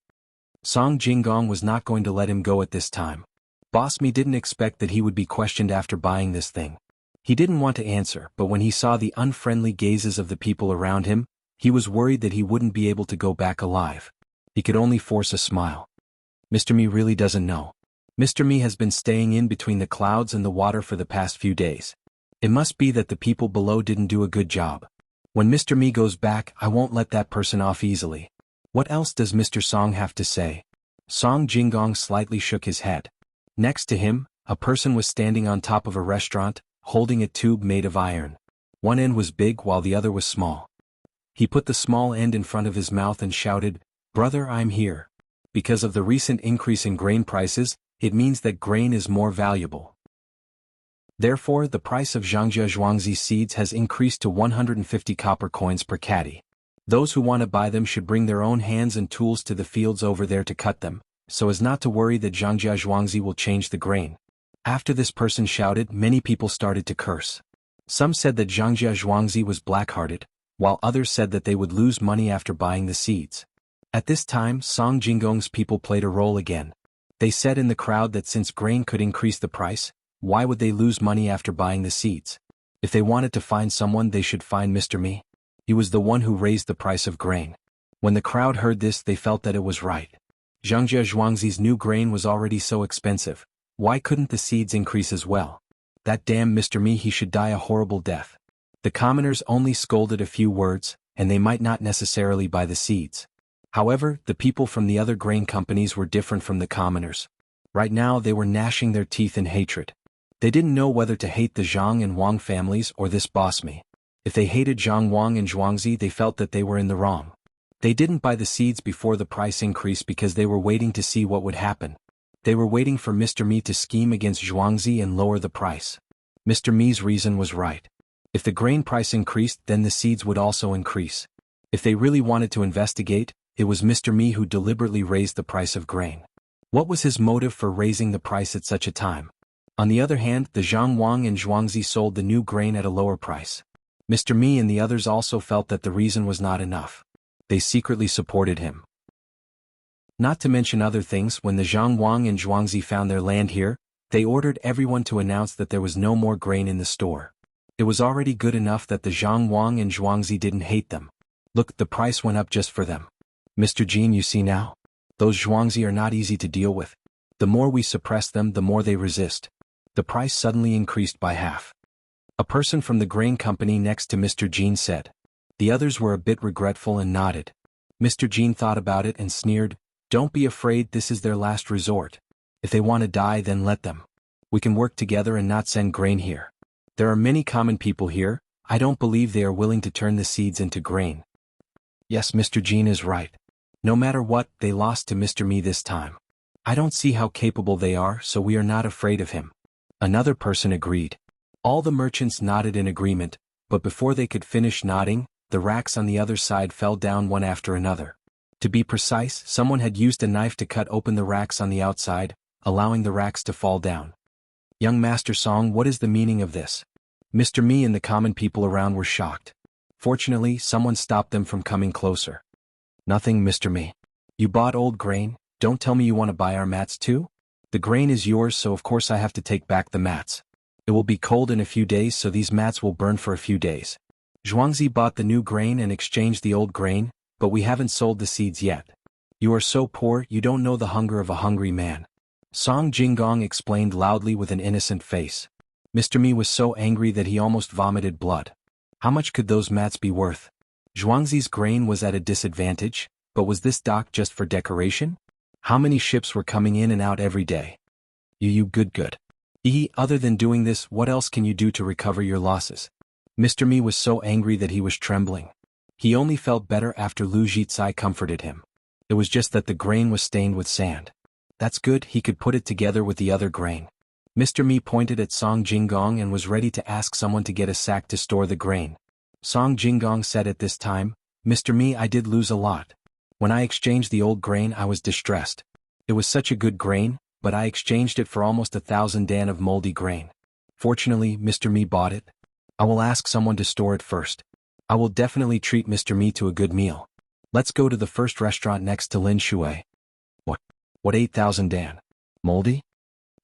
Song Jinggong was not going to let him go at this time. Boss Me didn't expect that he would be questioned after buying this thing. He didn't want to answer, but when he saw the unfriendly gazes of the people around him, he was worried that he wouldn't be able to go back alive. He could only force a smile. Mr. Me really doesn't know. Mr. Me has been staying in between the clouds and the water for the past few days. It must be that the people below didn't do a good job. When Mr. Me goes back, I won't let that person off easily. What else does Mr. Song have to say? Song Jinggong slightly shook his head. Next to him, a person was standing on top of a restaurant, holding a tube made of iron. One end was big while the other was small. He put the small end in front of his mouth and shouted, "Brother, I'm here. Because of the recent increase in grain prices, it means that grain is more valuable. Therefore, the price of Zhangjia Zhuangzi seeds has increased to 150 copper coins per caddy. Those who want to buy them should bring their own hands and tools to the fields over there to cut them, so as not to worry that Zhangjia Zhuangzi will change the grain." After this person shouted, many people started to curse. Some said that Zhangjia Zhuangzi was black-hearted, while others said that they would lose money after buying the seeds. At this time, Song Jinggong's people played a role again. They said in the crowd that since grain could increase the price, why would they lose money after buying the seeds? If they wanted to find someone, they should find Mr. Me. He was the one who raised the price of grain. When the crowd heard this, they felt that it was right. Jianghu Zhuangzi's new grain was already so expensive. Why couldn't the seeds increase as well? That damn Mr. Me, he should die a horrible death. The commoners only scolded a few words, and they might not necessarily buy the seeds. However, the people from the other grain companies were different from the commoners. Right now they were gnashing their teeth in hatred. They didn't know whether to hate the Zhang and Wang families or this boss me. If they hated Zhang Wang and Zhuangzi, they felt that they were in the wrong. They didn't buy the seeds before the price increase because they were waiting to see what would happen. They were waiting for Mr. Me to scheme against Zhuangzi and lower the price. Mr. Me's reason was right. If the grain price increased, then the seeds would also increase. If they really wanted to investigate, it was Mr. Me who deliberately raised the price of grain. What was his motive for raising the price at such a time? On the other hand, the Zhang Wang and Zhuangzi sold the new grain at a lower price. Mr. Me and the others also felt that the reason was not enough. They secretly supported him. Not to mention other things, when the Zhang Wang and Zhuangzi found their land here, they ordered everyone to announce that there was no more grain in the store. It was already good enough that the Zhang Wang and Zhuangzi didn't hate them. Look, the price went up just for them. Mr. Jean, you see now? Those Zhuangzi are not easy to deal with. The more we suppress them, the more they resist. The price suddenly increased by half. A person from the grain company next to Mr. Jean said. The others were a bit regretful and nodded. Mr. Jean thought about it and sneered, "Don't be afraid, this is their last resort. If they want to die, then let them. We can work together and not send grain here. There are many common people here. I don't believe they are willing to turn the seeds into grain." Yes, Mr. Jean is right. No matter what, they lost to Mr. Me this time. I don't see how capable they are, so we are not afraid of him. Another person agreed. All the merchants nodded in agreement, but before they could finish nodding, the racks on the other side fell down one after another. To be precise, someone had used a knife to cut open the racks on the outside, allowing the racks to fall down. Young Master Song, what is the meaning of this? Mr. Me and the common people around were shocked. Fortunately, someone stopped them from coming closer. Nothing, Mr. Me. You bought old grain, don't tell me you want to buy our mats too? The grain is yours, so of course I have to take back the mats. It will be cold in a few days, so these mats will burn for a few days. Zhuangzi bought the new grain and exchanged the old grain, but we haven't sold the seeds yet. You are so poor, you don't know the hunger of a hungry man. Song Jinggong explained loudly with an innocent face. Mr. Me was so angry that he almost vomited blood. How much could those mats be worth? Zhuangzi's grain was at a disadvantage, but was this dock just for decoration? How many ships were coming in and out every day? You good. Other than doing this, what else can you do to recover your losses? Mr. Me was so angry that he was trembling. He only felt better after Lu Zhitsai comforted him. It was just that the grain was stained with sand. That's good, he could put it together with the other grain. Mr. Me pointed at Song Jinggong and was ready to ask someone to get a sack to store the grain. Song Jinggong said at this time, Mr. Me, I did lose a lot. When I exchanged the old grain, I was distressed. It was such a good grain, but I exchanged it for almost 1,000 dan of moldy grain. Fortunately, Mr. Me bought it. I will ask someone to store it first. I will definitely treat Mr. Me to a good meal. Let's go to the first restaurant next to Lin Shui. What 8,000 dan? Moldy?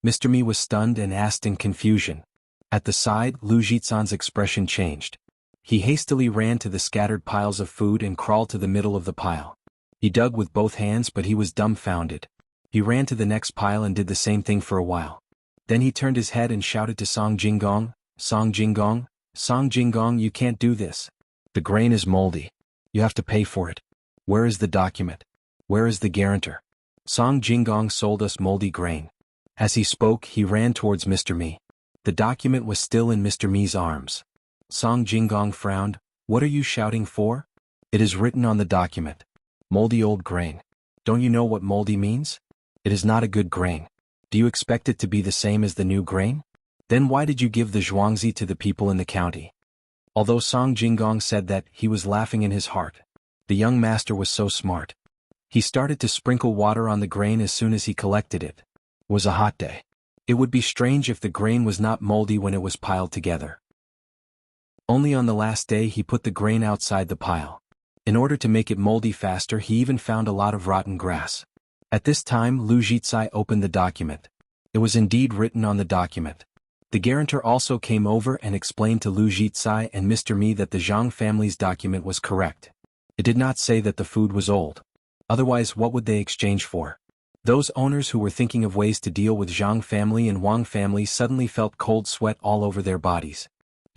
Mr. Me was stunned and asked in confusion. At the side, Lu Zhitsan's expression changed. He hastily ran to the scattered piles of food and crawled to the middle of the pile. He dug with both hands, but he was dumbfounded. He ran to the next pile and did the same thing for a while. Then he turned his head and shouted to Song Jinggong, Song Jinggong, Song Jinggong, you can't do this. The grain is moldy. You have to pay for it. Where is the document? Where is the guarantor? Song Jinggong sold us moldy grain. As he spoke, he ran towards Mr. Me. The document was still in Mr. Me's arms. Song Jinggong frowned. What are you shouting for? It is written on the document. Moldy old grain. Don't you know what moldy means? It is not a good grain. Do you expect it to be the same as the new grain? Then why did you give the Zhuangzi to the people in the county? Although Song Jinggong said that, he was laughing in his heart. The young master was so smart. He started to sprinkle water on the grain as soon as he collected it. It was a hot day. It would be strange if the grain was not moldy when it was piled together. Only on the last day he put the grain outside the pile. In order to make it moldy faster, he even found a lot of rotten grass. At this time, Lu Zhitsai opened the document. It was indeed written on the document. The guarantor also came over and explained to Lu Zhitsai and Mr. Me that the Zhang family's document was correct. It did not say that the food was old. Otherwise, what would they exchange for? Those owners who were thinking of ways to deal with Zhang family and Wang family suddenly felt cold sweat all over their bodies.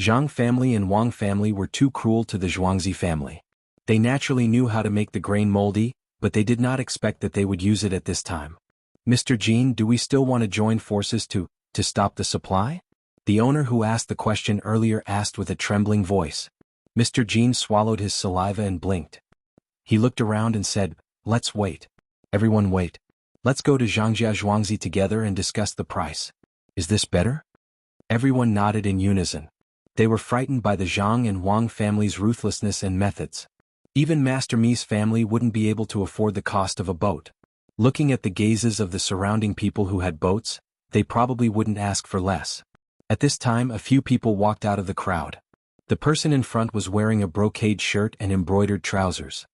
Zhang family and Wang family were too cruel to the Zhuangzi family. They naturally knew how to make the grain moldy, but they did not expect that they would use it at this time. Mr. Jean, do we still want to join forces to stop the supply? The owner who asked the question earlier asked with a trembling voice. Mr. Jean swallowed his saliva and blinked. He looked around and said, let's wait. Everyone wait. Let's go to Zhuangzi together and discuss the price. Is this better? Everyone nodded in unison. They were frightened by the Zhang and Wang families' ruthlessness and methods. Even Master Mi's family wouldn't be able to afford the cost of a boat. Looking at the gazes of the surrounding people who had boats, they probably wouldn't ask for less. At this time a few people walked out of the crowd. The person in front was wearing a brocade shirt and embroidered trousers.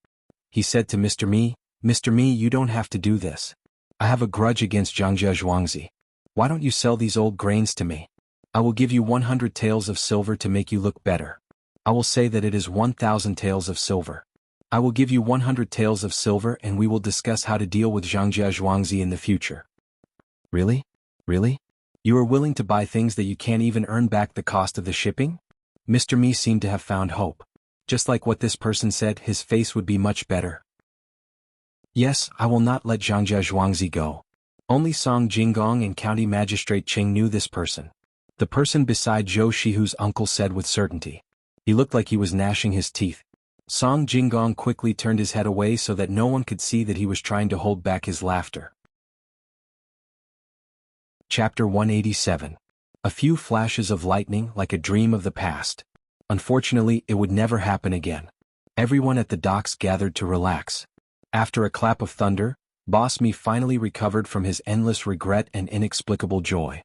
He said to Mr. Mi, you don't have to do this. I have a grudge against Zhuangzi. Why don't you sell these old grains to me? I will give you 100 taels of silver to make you look better. I will say that it is 1,000 taels of silver. I will give you 100 taels of silver and we will discuss how to deal with Zhuangzi in the future. Really? Really? You are willing to buy things that you can't even earn back the cost of the shipping? Mr. Mi seemed to have found hope. Just like what this person said, his face would be much better. Yes, I will not let Zhuangzi go. Only Song Jinggong and County Magistrate Qing knew this person. The person beside Zhou Shihu's uncle said with certainty. He looked like he was gnashing his teeth. Song Jinggong quickly turned his head away so that no one could see that he was trying to hold back his laughter. Chapter 187. A few flashes of lightning like a dream of the past. Unfortunately, it would never happen again. Everyone at the docks gathered to relax. After a clap of thunder, Boss Mi finally recovered from his endless regret and inexplicable joy.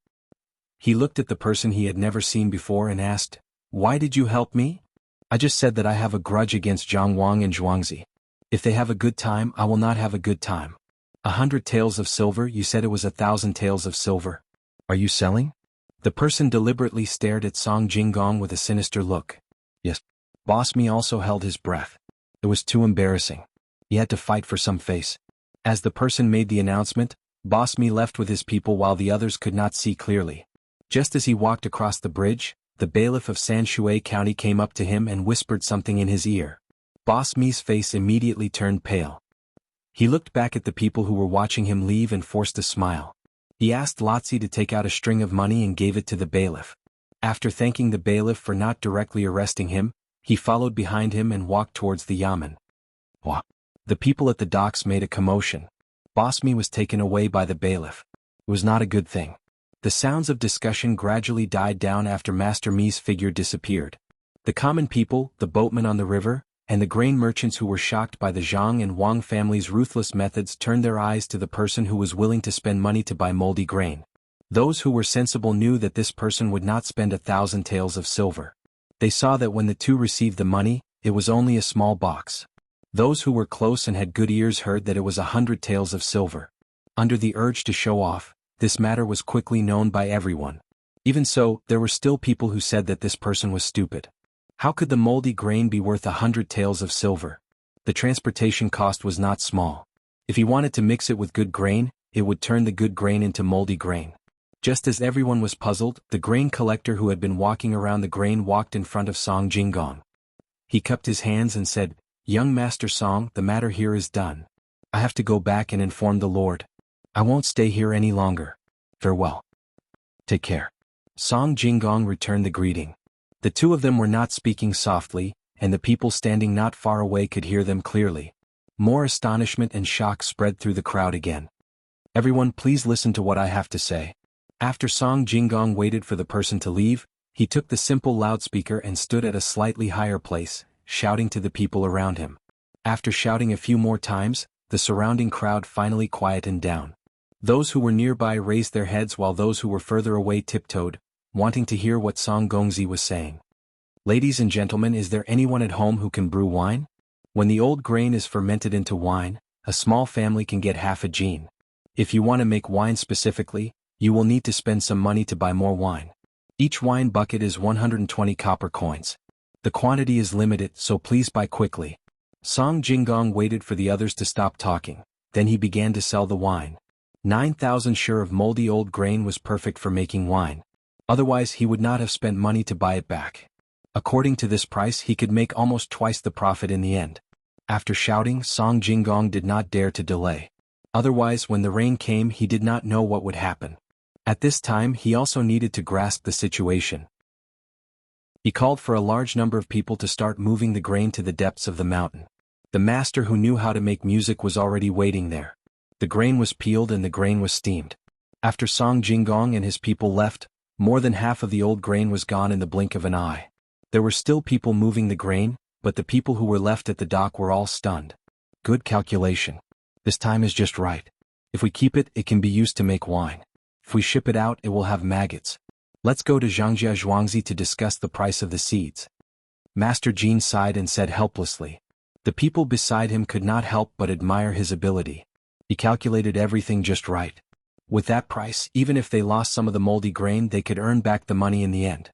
He looked at the person he had never seen before and asked, "Why did you help me?" "I just said that I have a grudge against Zhang Wang and Zhuangzi. If they have a good time, I will not have a good time." 100 taels of silver, you said it was 1,000 taels of silver. Are you selling? The person deliberately stared at Song Jinggong with a sinister look. Yes. Boss Mi also held his breath. It was too embarrassing. He had to fight for some face. As the person made the announcement, Boss Mi left with his people while the others could not see clearly. Just as he walked across the bridge, the bailiff of Sanshui County came up to him and whispered something in his ear. Boss Mi's face immediately turned pale. He looked back at the people who were watching him leave and forced a smile. He asked Lotzi to take out a string of money and gave it to the bailiff. After thanking the bailiff for not directly arresting him, he followed behind him and walked towards the yamen. What? The people at the docks made a commotion. Boss Mi was taken away by the bailiff. It was not a good thing. The sounds of discussion gradually died down after Master Mi's figure disappeared. The common people, the boatmen on the river, and the grain merchants who were shocked by the Zhang and Wang family's ruthless methods turned their eyes to the person who was willing to spend money to buy moldy grain. Those who were sensible knew that this person would not spend 1,000 taels of silver. They saw that when the two received the money, it was only a small box. Those who were close and had good ears heard that it was 100 taels of silver. Under the urge to show off, this matter was quickly known by everyone. Even so, there were still people who said that this person was stupid. How could the moldy grain be worth 100 taels of silver? The transportation cost was not small. If he wanted to mix it with good grain, it would turn the good grain into moldy grain. Just as everyone was puzzled, the grain collector who had been walking around the grain walked in front of Song Jinggong. He cupped his hands and said, "Young Master Song, the matter here is done. I have to go back and inform the Lord. I won't stay here any longer. Farewell. Take care." Song Jinggong returned the greeting. The two of them were not speaking softly, and the people standing not far away could hear them clearly. More astonishment and shock spread through the crowd again. "Everyone, please listen to what I have to say." After Song Jinggong waited for the person to leave, he took the simple loudspeaker and stood at a slightly higher place, shouting to the people around him. After shouting a few more times, the surrounding crowd finally quietened down. Those who were nearby raised their heads while those who were further away tiptoed, wanting to hear what Song Gongzi was saying. "Ladies and gentlemen, is there anyone at home who can brew wine? When the old grain is fermented into wine, a small family can get half a jin. If you want to make wine specifically, you will need to spend some money to buy more wine. Each wine bucket is 120 copper coins. The quantity is limited, so please buy quickly." Song Jinggong waited for the others to stop talking, then he began to sell the wine. 9,000 share of moldy old grain was perfect for making wine. Otherwise he would not have spent money to buy it back. According to this price he could make almost twice the profit in the end. After shouting, Song Jinggong did not dare to delay. Otherwise when the rain came he did not know what would happen. At this time he also needed to grasp the situation. He called for a large number of people to start moving the grain to the depths of the mountain. The master who knew how to make music was already waiting there. The grain was peeled and the grain was steamed. After Song Jinggong and his people left, more than half of the old grain was gone in the blink of an eye. There were still people moving the grain, but the people who were left at the dock were all stunned. Good calculation. This time is just right. If we keep it, it can be used to make wine. If we ship it out, it will have maggots. Let's go to Zhuangzi to discuss the price of the seeds. Master Jin sighed and said helplessly. The people beside him could not help but admire his ability. He calculated everything just right. With that price, even if they lost some of the moldy grain, they could earn back the money in the end.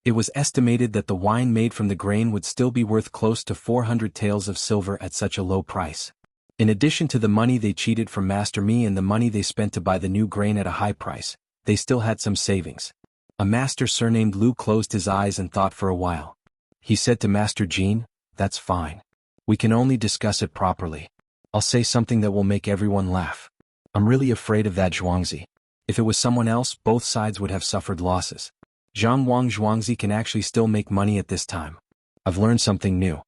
It was estimated that the wine made from the grain would still be worth close to 400 taels of silver at such a low price. In addition to the money they cheated from Master Mi and the money they spent to buy the new grain at a high price, they still had some savings. A master surnamed Lu closed his eyes and thought for a while. He said to Master Jin, "That's fine. We can only discuss it properly. I'll say something that will make everyone laugh. I'm really afraid of that Zhuangzi. If it was someone else, both sides would have suffered losses. Zhuangzi can actually still make money at this time. I've learned something new."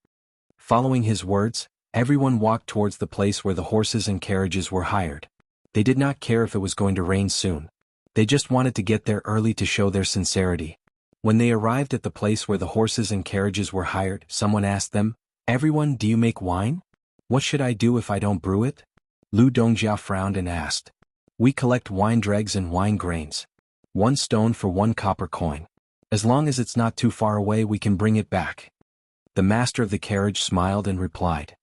Following his words, everyone walked towards the place where the horses and carriages were hired. They did not care if it was going to rain soon. They just wanted to get there early to show their sincerity. When they arrived at the place where the horses and carriages were hired, someone asked them, "Everyone, do you make wine? What should I do if I don't brew it?" Lu Dongjia frowned and asked. "We collect wine dregs and wine grains. 1 stone for 1 copper coin. As long as it's not too far away we can bring it back." The master of the carriage smiled and replied.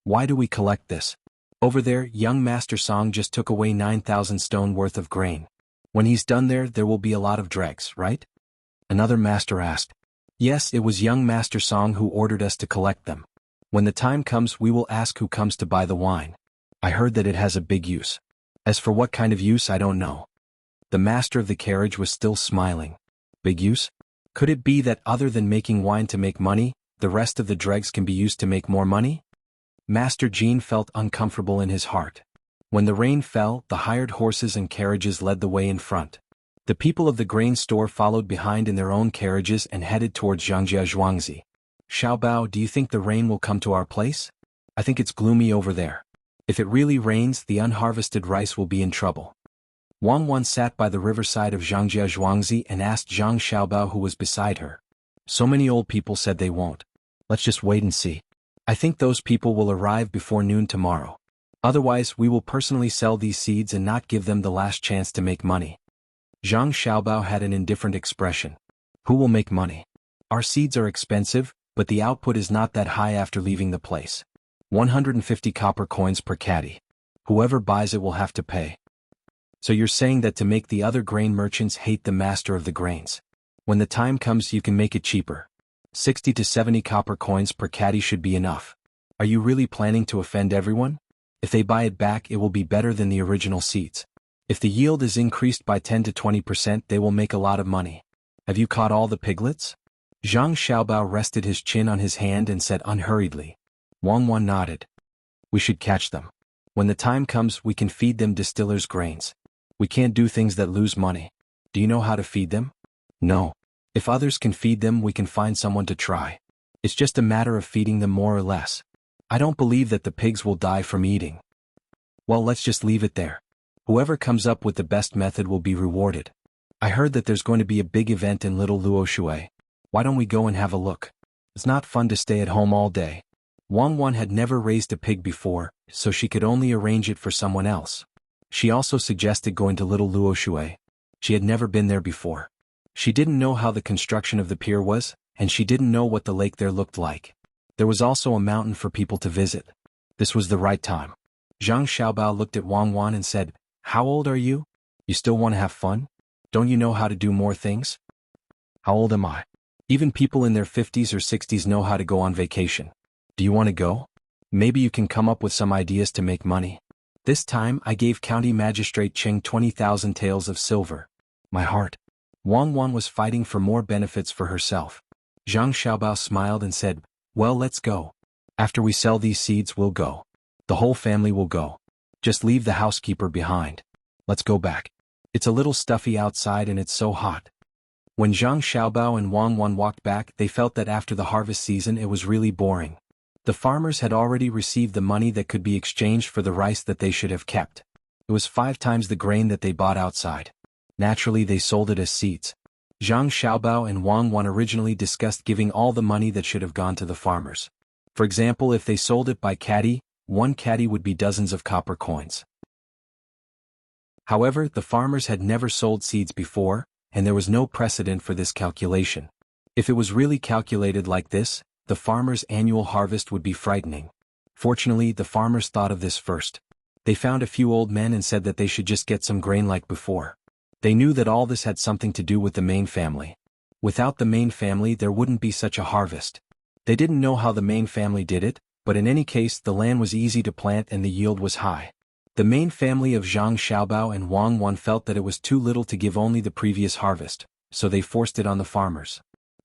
"Why do we collect this? Over there, young Master Song just took away 9,000 stone worth of grain. When he's done there will be a lot of dregs, right?" Another master asked. "Yes, it was young Master Song who ordered us to collect them. When the time comes we will ask who comes to buy the wine. I heard that it has a big use. As for what kind of use I don't know." The master of the carriage was still smiling. Big use? Could it be that other than making wine to make money, the rest of the dregs can be used to make more money? Master Jin felt uncomfortable in his heart. When the rain fell, the hired horses and carriages led the way in front. The people of the grain store followed behind in their own carriages and headed towards Zhuangzi. "Xiaobao, do you think the rain will come to our place? I think it's gloomy over there. If it really rains, the unharvested rice will be in trouble." Wang Wan sat by the riverside of Zhuangzi and asked Zhang Xiaobao who was beside her. "So many old people said they won't. Let's just wait and see. I think those people will arrive before noon tomorrow. Otherwise we will personally sell these seeds and not give them the last chance to make money." Zhang Xiaobao had an indifferent expression. "Who will make money? Our seeds are expensive, but the output is not that high after leaving the place. 150 copper coins per caddy. Whoever buys it will have to pay." "So you're saying that to make the other grain merchants hate the master of the grains. When the time comes you can make it cheaper. 60 to 70 copper coins per caddy should be enough. Are you really planning to offend everyone? If they buy it back it will be better than the original seeds. If the yield is increased by 10 to 20% they will make a lot of money. Have you caught all the piglets?" Zhang Xiaobao rested his chin on his hand and said unhurriedly. Wang Wan nodded. "We should catch them. When the time comes we can feed them distillers' grains. We can't do things that lose money. Do you know how to feed them?" "No. If others can feed them we can find someone to try. It's just a matter of feeding them more or less. I don't believe that the pigs will die from eating." "Well, let's just leave it there. Whoever comes up with the best method will be rewarded. I heard that there's going to be a big event in Little Luoshui. Why don't we go and have a look? It's not fun to stay at home all day." Wang Wan had never raised a pig before, so she could only arrange it for someone else. She also suggested going to Little Luoshui. She had never been there before. She didn't know how the construction of the pier was, and she didn't know what the lake there looked like. There was also a mountain for people to visit. This was the right time. Zhang Xiaobao looked at Wang Wan and said, "How old are you? You still want to have fun? Don't you know how to do more things?" "How old am I? Even people in their 50s or 60s know how to go on vacation. Do you want to go? Maybe you can come up with some ideas to make money." This time I gave County Magistrate Cheng 20,000 taels of silver. My heart. Wang Wan was fighting for more benefits for herself. Zhang Xiaobao smiled and said, well, let's go. After we sell these seeds, we'll go. The whole family will go. Just leave the housekeeper behind. Let's go back. It's a little stuffy outside and it's so hot. When Zhang Xiaobao and Wang Wan walked back, they felt that after the harvest season it was really boring. The farmers had already received the money that could be exchanged for the rice that they should have kept. It was 5 times the grain that they bought outside. Naturally, they sold it as seeds. Zhang Xiaobao and Wang Wan originally discussed giving all the money that should have gone to the farmers. For example, if they sold it by caddy, 1 caddy would be dozens of copper coins. However, the farmers had never sold seeds before, and there was no precedent for this calculation. If it was really calculated like this, the farmers' annual harvest would be frightening. Fortunately, the farmers thought of this first. They found a few old men and said that they should just get some grain like before. They knew that all this had something to do with the main family. Without the main family, there wouldn't be such a harvest. They didn't know how the main family did it, but in any case, the land was easy to plant and the yield was high. The main family of Zhang Xiaobao and Wang Wan felt that it was too little to give only the previous harvest, so they forced it on the farmers.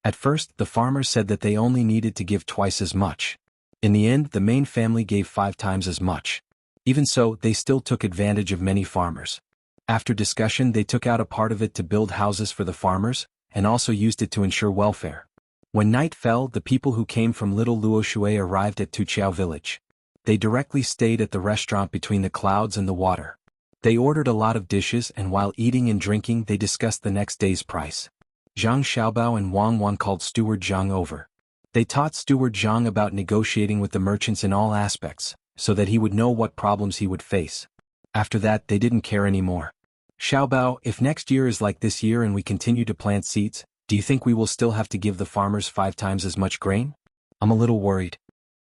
At first, the farmers said that they only needed to give twice as much. In the end, the main family gave 5 times as much. Even so, they still took advantage of many farmers. After discussion, they took out a part of it to build houses for the farmers, and also used it to ensure welfare. When night fell, the people who came from Little Luoshui arrived at Tuqiao village. They directly stayed at the restaurant between the clouds and the water. They ordered a lot of dishes, and while eating and drinking, they discussed the next day's price. Zhang Xiaobao and Wang Wan called Steward Jiang over. They taught Steward Jiang about negotiating with the merchants in all aspects, so that he would know what problems he would face. After that, they didn't care anymore. Xiaobao, if next year is like this year and we continue to plant seeds, do you think we will still have to give the farmers 5 times as much grain? I'm a little worried.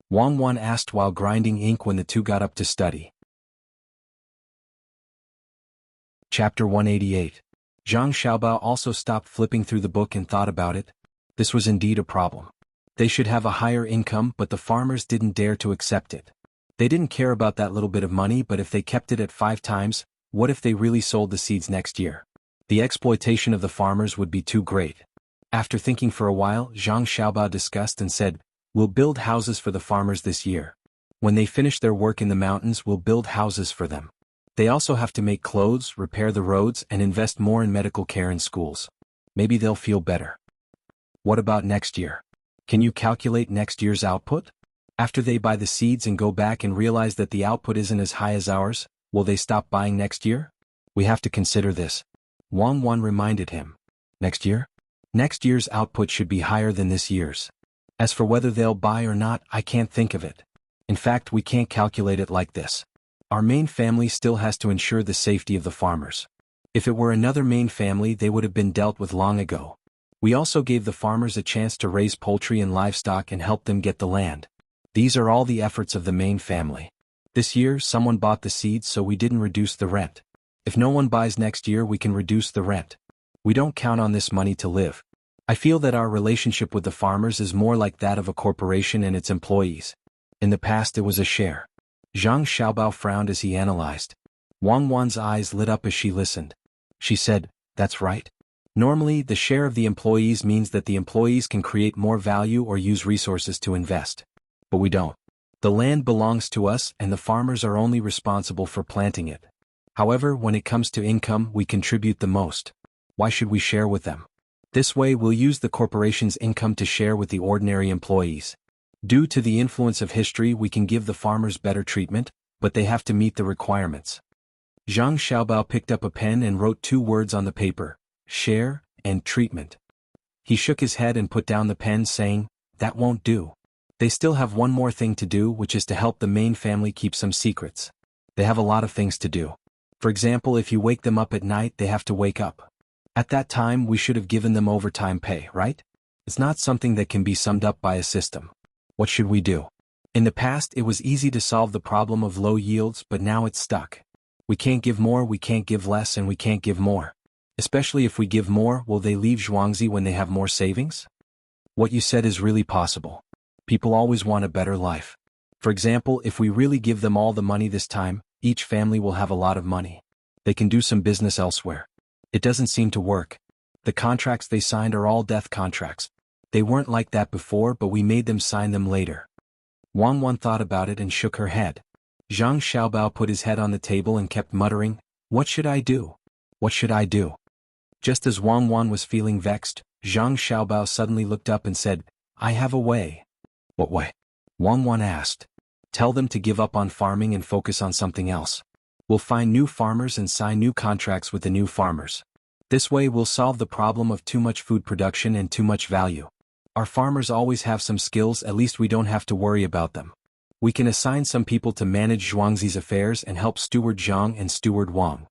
Wang Wan asked while grinding ink when the two got up to study. Chapter 188. Zhang Xiaobao also stopped flipping through the book and thought about it. This was indeed a problem. They should have a higher income, but the farmers didn't dare to accept it. They didn't care about that little bit of money, but if they kept it at 5 times, what if they really sold the seeds next year? The exploitation of the farmers would be too great. After thinking for a while, Zhang Xiaobao discussed and said, we'll build houses for the farmers this year. When they finish their work in the mountains, we'll build houses for them. They also have to make clothes, repair the roads, and invest more in medical care and schools. Maybe they'll feel better. What about next year? Can you calculate next year's output? After they buy the seeds and go back and realize that the output isn't as high as ours, will they stop buying next year? We have to consider this. Wang Wan reminded him. Next year? Next year's output should be higher than this year's. As for whether they'll buy or not, I can't think of it. In fact, we can't calculate it like this. Our main family still has to ensure the safety of the farmers. If it were another main family, they would have been dealt with long ago. We also gave the farmers a chance to raise poultry and livestock and help them get the land. These are all the efforts of the main family. This year, someone bought the seeds, so we didn't reduce the rent. If no one buys next year, we can reduce the rent. We don't count on this money to live. I feel that our relationship with the farmers is more like that of a corporation and its employees. In the past, it was a share. Zhang Xiaobao frowned as he analyzed. Wang Wan's eyes lit up as she listened. She said, that's right. Normally, the share of the employees means that the employees can create more value or use resources to invest. But we don't. The land belongs to us and the farmers are only responsible for planting it. However, when it comes to income, we contribute the most. Why should we share with them? This way, we'll use the corporation's income to share with the ordinary employees. Due to the influence of history, we can give the farmers better treatment, but they have to meet the requirements. Zhang Xiaobao picked up a pen and wrote 2 words on the paper, share and treatment. He shook his head and put down the pen, saying, that won't do. They still have one more thing to do, which is to help the main family keep some secrets. They have a lot of things to do. For example, if you wake them up at night, they have to wake up. At that time, we should have given them overtime pay, right? It's not something that can be summed up by a system. What should we do? In the past, it was easy to solve the problem of low yields, but now it's stuck. We can't give more, we can't give less, and we can't give more. Especially if we give more, will they leave Zhuangzi when they have more savings? What you said is really possible. People always want a better life. For example, if we really give them all the money this time, each family will have a lot of money. They can do some business elsewhere. It doesn't seem to work. The contracts they signed are all death contracts. They weren't like that before, but we made them sign them later. Wang Wan thought about it and shook her head. Zhang Xiaobao put his head on the table and kept muttering, "What should I do? What should I do?" Just as Wang Wan was feeling vexed, Zhang Xiaobao suddenly looked up and said, "I have a way." "What way?" Wang Wan asked. "Tell them to give up on farming and focus on something else. We'll find new farmers and sign new contracts with the new farmers. This way we'll solve the problem of too much food production and too much value. Our farmers always have some skills, at least we don't have to worry about them. We can assign some people to manage Zhuangzi's affairs and help Steward Zhang and Steward Wang.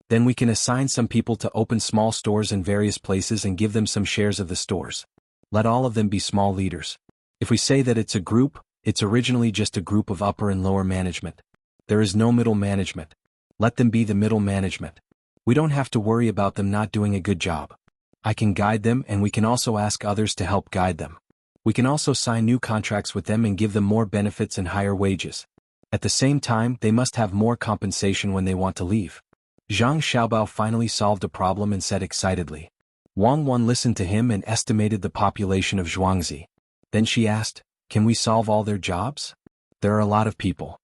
Then we can assign some people to open small stores in various places and give them some shares of the stores. Let all of them be small leaders. If we say that it's a group, it's originally just a group of upper and lower management. There is no middle management. Let them be the middle management. We don't have to worry about them not doing a good job. I can guide them, and we can also ask others to help guide them. We can also sign new contracts with them and give them more benefits and higher wages. At the same time, they must have more compensation when they want to leave." Zhang Xiaobao finally solved a problem and said excitedly. Wang Wan listened to him and estimated the population of Zhuangzi. Then she asked, "Can we solve all their jobs? There are a lot of people."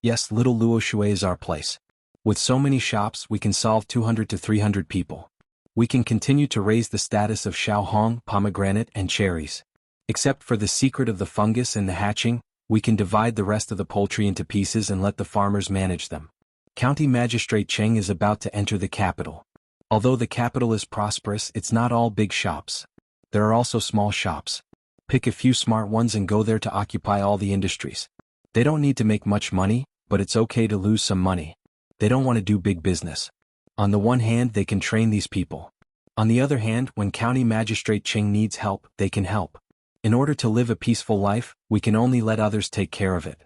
"Yes, Little Luoshui is our place. With so many shops, we can solve 200 to 300 people. We can continue to raise the status of Xiaohong, pomegranate, and cherries. Except for the secret of the fungus and the hatching, we can divide the rest of the poultry into pieces and let the farmers manage them." County Magistrate Cheng is about to enter the capital. Although the capital is prosperous, it's not all big shops. There are also small shops. Pick a few smart ones and go there to occupy all the industries. They don't need to make much money, but it's okay to lose some money. They don't want to do big business. On the one hand, they can train these people. On the other hand, when County Magistrate Cheng needs help, they can help. In order to live a peaceful life, we can only let others take care of it.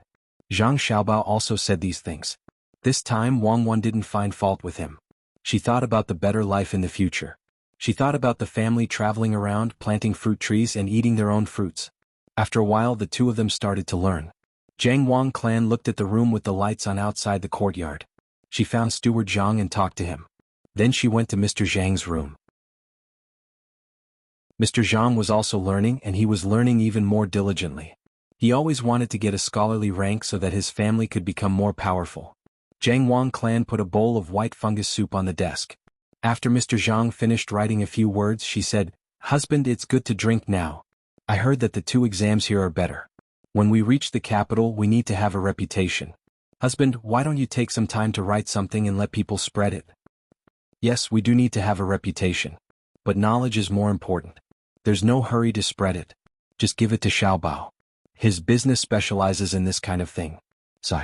Zhang Xiaobao also said these things. This time Wang Wan didn't find fault with him. She thought about the better life in the future. She thought about the family traveling around, planting fruit trees and eating their own fruits. After a while the two of them started to learn. Jiang Wang clan looked at the room with the lights on outside the courtyard. She found Steward Zhang and talked to him. Then she went to Mr. Zhang's room. Mr. Zhang was also learning, and he was learning even more diligently. He always wanted to get a scholarly rank so that his family could become more powerful. Jiang Wang clan put a bowl of white fungus soup on the desk. After Mr. Zhang finished writing a few words, she said, "Husband, it's good to drink now. I heard that the 2 exams here are better. When we reach the capital, we need to have a reputation. Husband, why don't you take some time to write something and let people spread it?" "Yes, we do need to have a reputation. But knowledge is more important. There's no hurry to spread it. Just give it to Xiaobao. His business specializes in this kind of thing. So,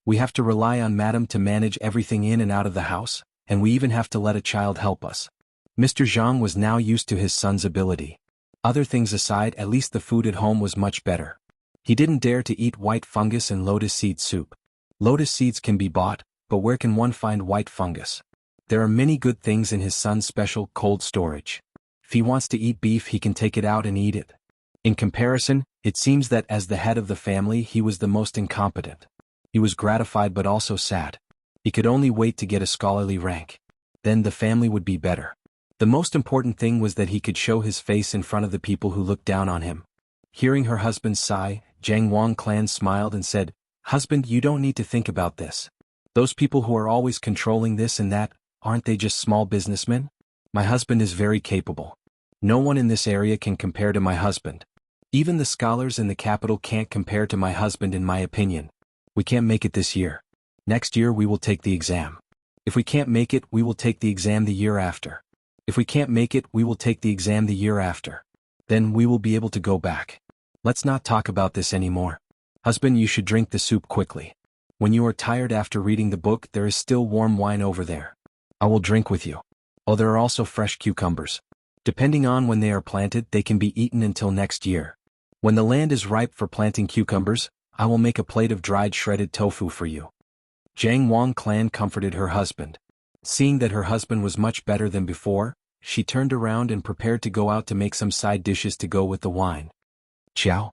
we have to rely on Madam to manage everything in and out of the house, and we even have to let a child help us." Mr. Zhang was now used to his son's ability. Other things aside, at least the food at home was much better. He didn't dare to eat white fungus and lotus seed soup. Lotus seeds can be bought, but where can one find white fungus? There are many good things in his son's special cold storage. If he wants to eat beef, he can take it out and eat it. In comparison, it seems that as the head of the family, he was the most incompetent. He was gratified but also sad. He could only wait to get a scholarly rank. Then the family would be better. The most important thing was that he could show his face in front of the people who looked down on him. Hearing her husband's sigh, Jiang Wang clan smiled and said, "Husband, you don't need to think about this. Those people who are always controlling this and that, aren't they just small businessmen? My husband is very capable. No one in this area can compare to my husband. Even the scholars in the capital can't compare to my husband in my opinion. We can't make it this year. Next year we will take the exam. If we can't make it, we will take the exam the year after. If we can't make it, we will take the exam the year after. Then we will be able to go back. Let's not talk about this anymore. Husband, you should drink the soup quickly. When you are tired after reading the book, there is still warm wine over there. I will drink with you. Oh, there are also fresh cucumbers. Depending on when they are planted, they can be eaten until next year. When the land is ripe for planting cucumbers, I will make a plate of dried shredded tofu for you." Jiang Wang clan comforted her husband. Seeing that her husband was much better than before, she turned around and prepared to go out to make some side dishes to go with the wine. "Qiao,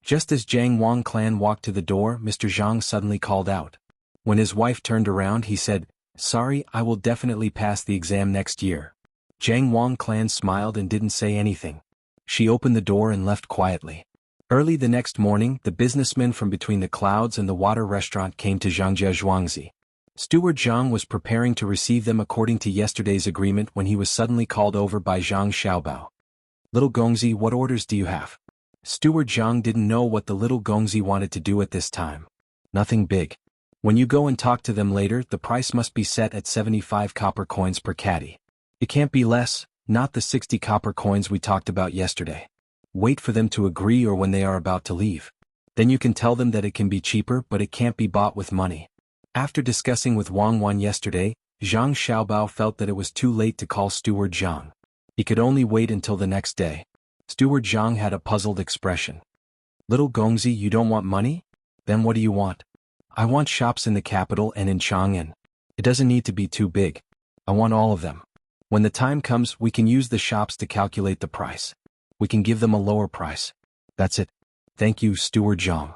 Just as Jiang Wang clan walked to the door, Mr. Zhang suddenly called out. When his wife turned around, he said, "Sorry, I will definitely pass the exam next year." Jiang Wang clan smiled and didn't say anything. She opened the door and left quietly. Early the next morning, the businessmen from between the clouds and the water restaurant came to Zhangjia Zhuangzi. Steward Zhang was preparing to receive them according to yesterday's agreement when he was suddenly called over by Zhang Xiaobao. "Little Gongzi, what orders do you have?" Steward Zhang didn't know what the little Gongzi wanted to do at this time. "Nothing big. When you go and talk to them later, the price must be set at 75 copper coins per caddy. It can't be less, not the 60 copper coins we talked about yesterday. Wait for them to agree or when they are about to leave. Then you can tell them that it can be cheaper but it can't be bought with money." After discussing with Wang Wan yesterday, Zhang Xiaobao felt that it was too late to call Steward Zhang. He could only wait until the next day. Steward Zhang had a puzzled expression. "Little Gongzi, you don't want money? Then what do you want?" "I want shops in the capital and in Chang'an. It doesn't need to be too big. I want all of them. When the time comes, we can use the shops to calculate the price. We can give them a lower price. That's it. Thank you, Steward Zhang."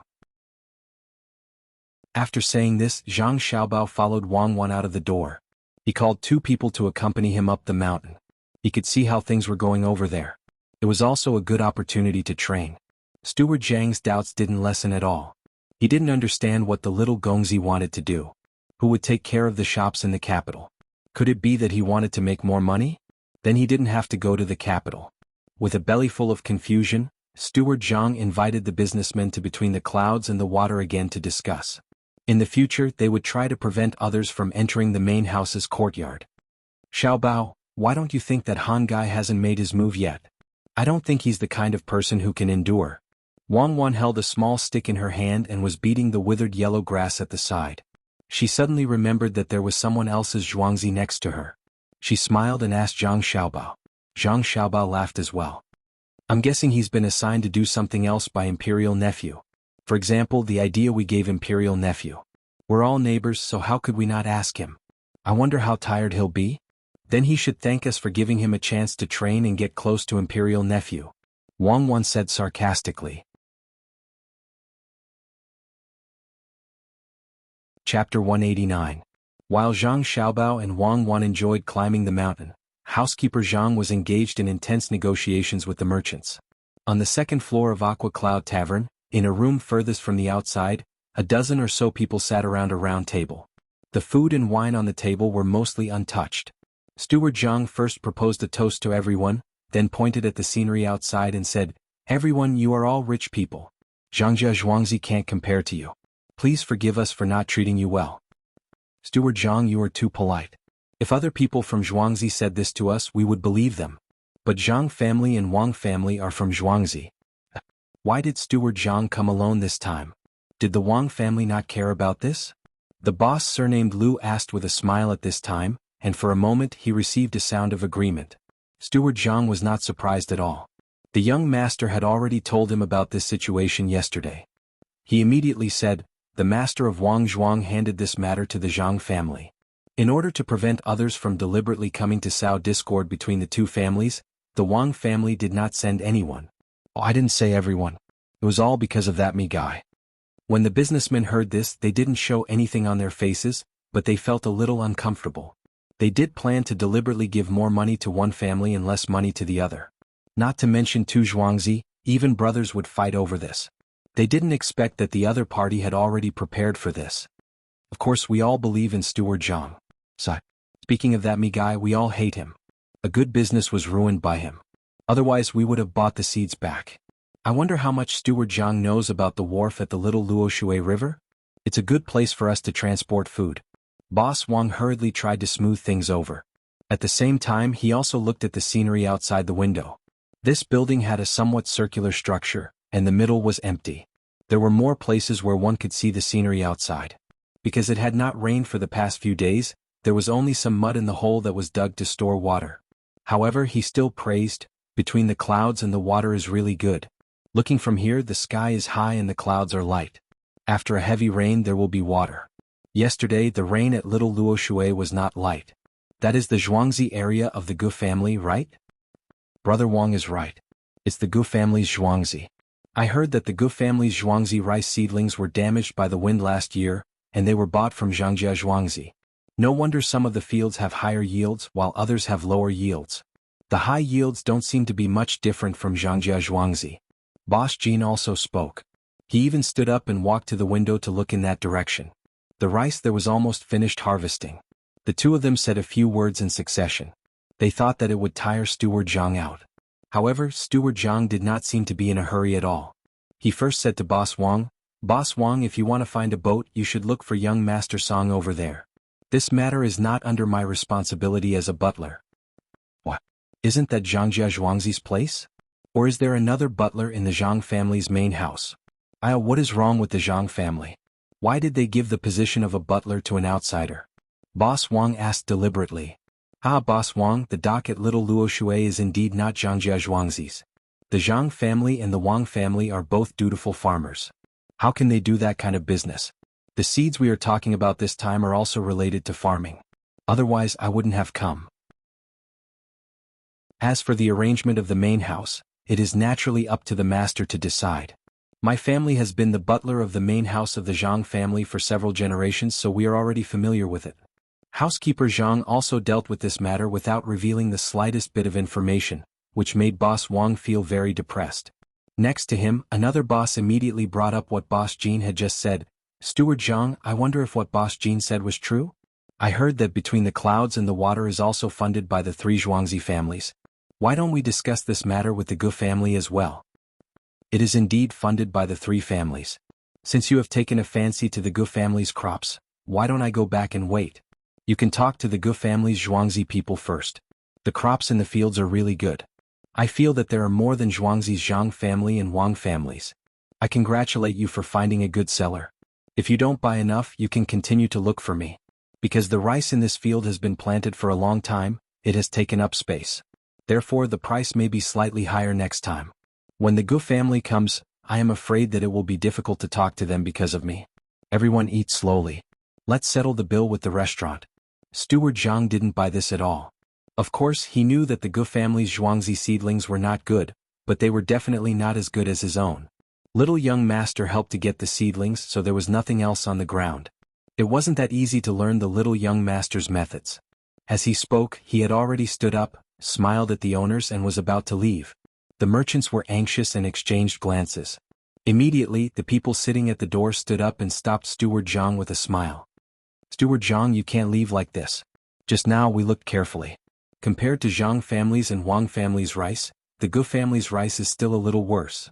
After saying this, Zhang Xiaobao followed Wang Wan out of the door. He called 2 people to accompany him up the mountain. He could see how things were going over there. It was also a good opportunity to train. Steward Zhang's doubts didn't lessen at all. He didn't understand what the little Gongzi wanted to do. Who would take care of the shops in the capital? Could it be that he wanted to make more money? Then he didn't have to go to the capital. With a belly full of confusion, Steward Zhang invited the businessmen to between the clouds and the water again to discuss. In the future, they would try to prevent others from entering the main house's courtyard. "Xiaobao, why don't you think that Han Guy hasn't made his move yet? I don't think he's the kind of person who can endure." Wang Wan held a small stick in her hand and was beating the withered yellow grass at the side. She suddenly remembered that there was someone else's Zhuangzi next to her. She smiled and asked Zhang Xiaobao. Zhang Xiaobao laughed as well. "I'm guessing he's been assigned to do something else by Imperial Nephew. For example, the idea we gave Imperial Nephew. We're all neighbors, so how could we not ask him? I wonder how tired he'll be? Then he should thank us for giving him a chance to train and get close to Imperial Nephew," Wang Wan said sarcastically. Chapter 189. While Zhang Xiaobao and Wang Wan enjoyed climbing the mountain, housekeeper Zhang was engaged in intense negotiations with the merchants. On the second floor of Aqua Cloud Tavern, in a room furthest from the outside, a dozen or so people sat around a round table. The food and wine on the table were mostly untouched. Steward Zhang first proposed a toast to everyone, then pointed at the scenery outside and said, "Everyone, you are all rich people. Zhangjia Zhuangzi can't compare to you. Please forgive us for not treating you well." "Steward Zhang, you are too polite. If other people from Zhuangzi said this to us, we would believe them. But Zhang family and Wang family are from Zhuangzi. Why did Steward Zhang come alone this time? Did the Wang family not care about this?" The boss surnamed Lu asked with a smile at this time, and for a moment he received a sound of agreement. Steward Zhang was not surprised at all. The young master had already told him about this situation yesterday. He immediately said, "The master of Wang Zhuang handed this matter to the Zhang family. In order to prevent others from deliberately coming to sow discord between the two families, the Wang family did not send anyone." "Oh, I didn't say everyone. It was all because of that me guy." When the businessmen heard this, they didn't show anything on their faces, but they felt a little uncomfortable. They did plan to deliberately give more money to one family and less money to the other. Not to mention two Zhuangzi, even brothers would fight over this. They didn't expect that the other party had already prepared for this. Of course, we all believe in Steward Zhang. So, speaking of that me guy, we all hate him. A good business was ruined by him. Otherwise we would have bought the seeds back. I wonder how much Steward Zhang knows about the wharf at the little Luoshui River? It's a good place for us to transport food. Boss Wang hurriedly tried to smooth things over. At the same time, he also looked at the scenery outside the window. This building had a somewhat circular structure, and the middle was empty. There were more places where one could see the scenery outside. Because it had not rained for the past few days, there was only some mud in the hole that was dug to store water. However, he still praised, "Between the clouds and the water is really good. Looking from here, the sky is high and the clouds are light. After a heavy rain there will be water. Yesterday the rain at Little Luoshui was not light. That is the Zhuangzi area of the Gu family, right?" "Brother Wang is right. It's the Gu family's Zhuangzi. I heard that the Gu family's Zhuangzi rice seedlings were damaged by the wind last year, and they were bought from Jianghu Zhuangzi. No wonder some of the fields have higher yields while others have lower yields. The high yields don't seem to be much different from Jianghu Zhuangzi. Boss Jean also spoke. He even stood up and walked to the window to look in that direction. The rice there was almost finished harvesting. The two of them said a few words in succession. They thought that it would tire Steward Jiang out. However, Steward Jiang did not seem to be in a hurry at all. He first said to Boss Wang, "Boss Wang, if you want to find a boat, you should look for young Master Song over there. This matter is not under my responsibility as a butler." "What? Isn't that Jianghu Zhuangzi's place? Or is there another butler in the Zhang family's main house?" What is wrong with the Zhang family? Why did they give the position of a butler to an outsider?" Boss Wang asked deliberately. Boss Wang, the dock at Little Luoshui is indeed not Jianghu Zhuangzi's. The Zhang family and the Wang family are both dutiful farmers. How can they do that kind of business? The seeds we are talking about this time are also related to farming. Otherwise I wouldn't have come. As for the arrangement of the main house, it is naturally up to the master to decide. My family has been the butler of the main house of the Zhang family for several generations, so we are already familiar with it. Housekeeper Zhang also dealt with this matter without revealing the slightest bit of information, which made Boss Wang feel very depressed. Next to him, another boss immediately brought up what Boss Jean had just said. "Steward Zhang, I wonder if what Boss Jean said was true? I heard that Between the Clouds and the Water is also funded by the three Zhuangzi families. Why don't we discuss this matter with the Gu family as well?" "It is indeed funded by the three families. Since you have taken a fancy to the Gu family's crops, why don't I go back and wait? You can talk to the Gu family's Zhuangzi people first. The crops in the fields are really good. I feel that there are more than Zhuangzi's Zhang family and Wang families. I congratulate you for finding a good seller. If you don't buy enough, you can continue to look for me. Because the rice in this field has been planted for a long time, it has taken up space. Therefore the price may be slightly higher next time. When the Gu family comes, I am afraid that it will be difficult to talk to them because of me. Everyone eat slowly. Let's settle the bill with the restaurant." Steward Jiang didn't buy this at all. Of course, he knew that the Gu family's Zhuangzi seedlings were not good, but they were definitely not as good as his own. Little young master helped to get the seedlings, so there was nothing else on the ground. It wasn't that easy to learn the little young master's methods. As he spoke, he had already stood up, smiled at the owners and was about to leave. The merchants were anxious and exchanged glances. Immediately, the people sitting at the door stood up and stopped Steward Jiang with a smile. "Steward Jiang, you can't leave like this. Just now we looked carefully. Compared to Zhang family's and Wang family's rice, the Gu family's rice is still a little worse.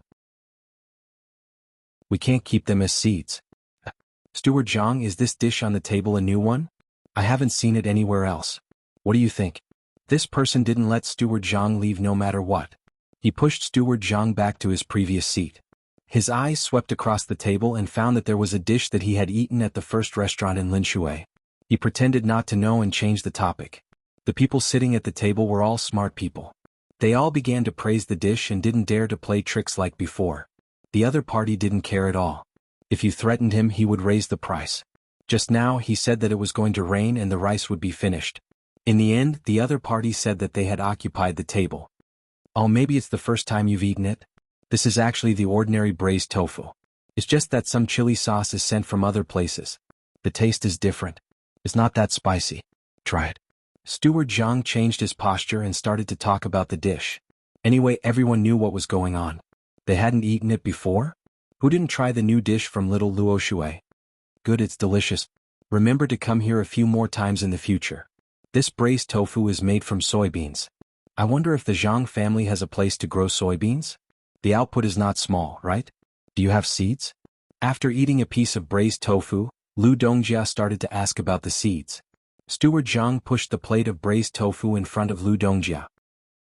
We can't keep them as seeds." "Steward Jiang, is this dish on the table a new one? I haven't seen it anywhere else. What do you think?" This person didn't let Steward Jiang leave no matter what. He pushed Steward Jiang back to his previous seat. His eyes swept across the table and found that there was a dish that he had eaten at the first restaurant in Linshui. He pretended not to know and changed the topic. The people sitting at the table were all smart people. They all began to praise the dish and didn't dare to play tricks like before. The other party didn't care at all. If you threatened him, he would raise the price. Just now he said that it was going to rain and the rice would be finished. In the end, the other party said that they had occupied the table. "Oh, maybe it's the first time you've eaten it? This is actually the ordinary braised tofu. It's just that some chili sauce is sent from other places. The taste is different. It's not that spicy. Try it." Steward Jiang changed his posture and started to talk about the dish. Anyway, everyone knew what was going on. They hadn't eaten it before? Who didn't try the new dish from Little Luoshui? Good, it's delicious. Remember to come here a few more times in the future. This braised tofu is made from soybeans. I wonder if the Zhang family has a place to grow soybeans? The output is not small, right? Do you have seeds? After eating a piece of braised tofu, Lu Dongjia started to ask about the seeds. Steward Jiang pushed the plate of braised tofu in front of Lu Dongjia.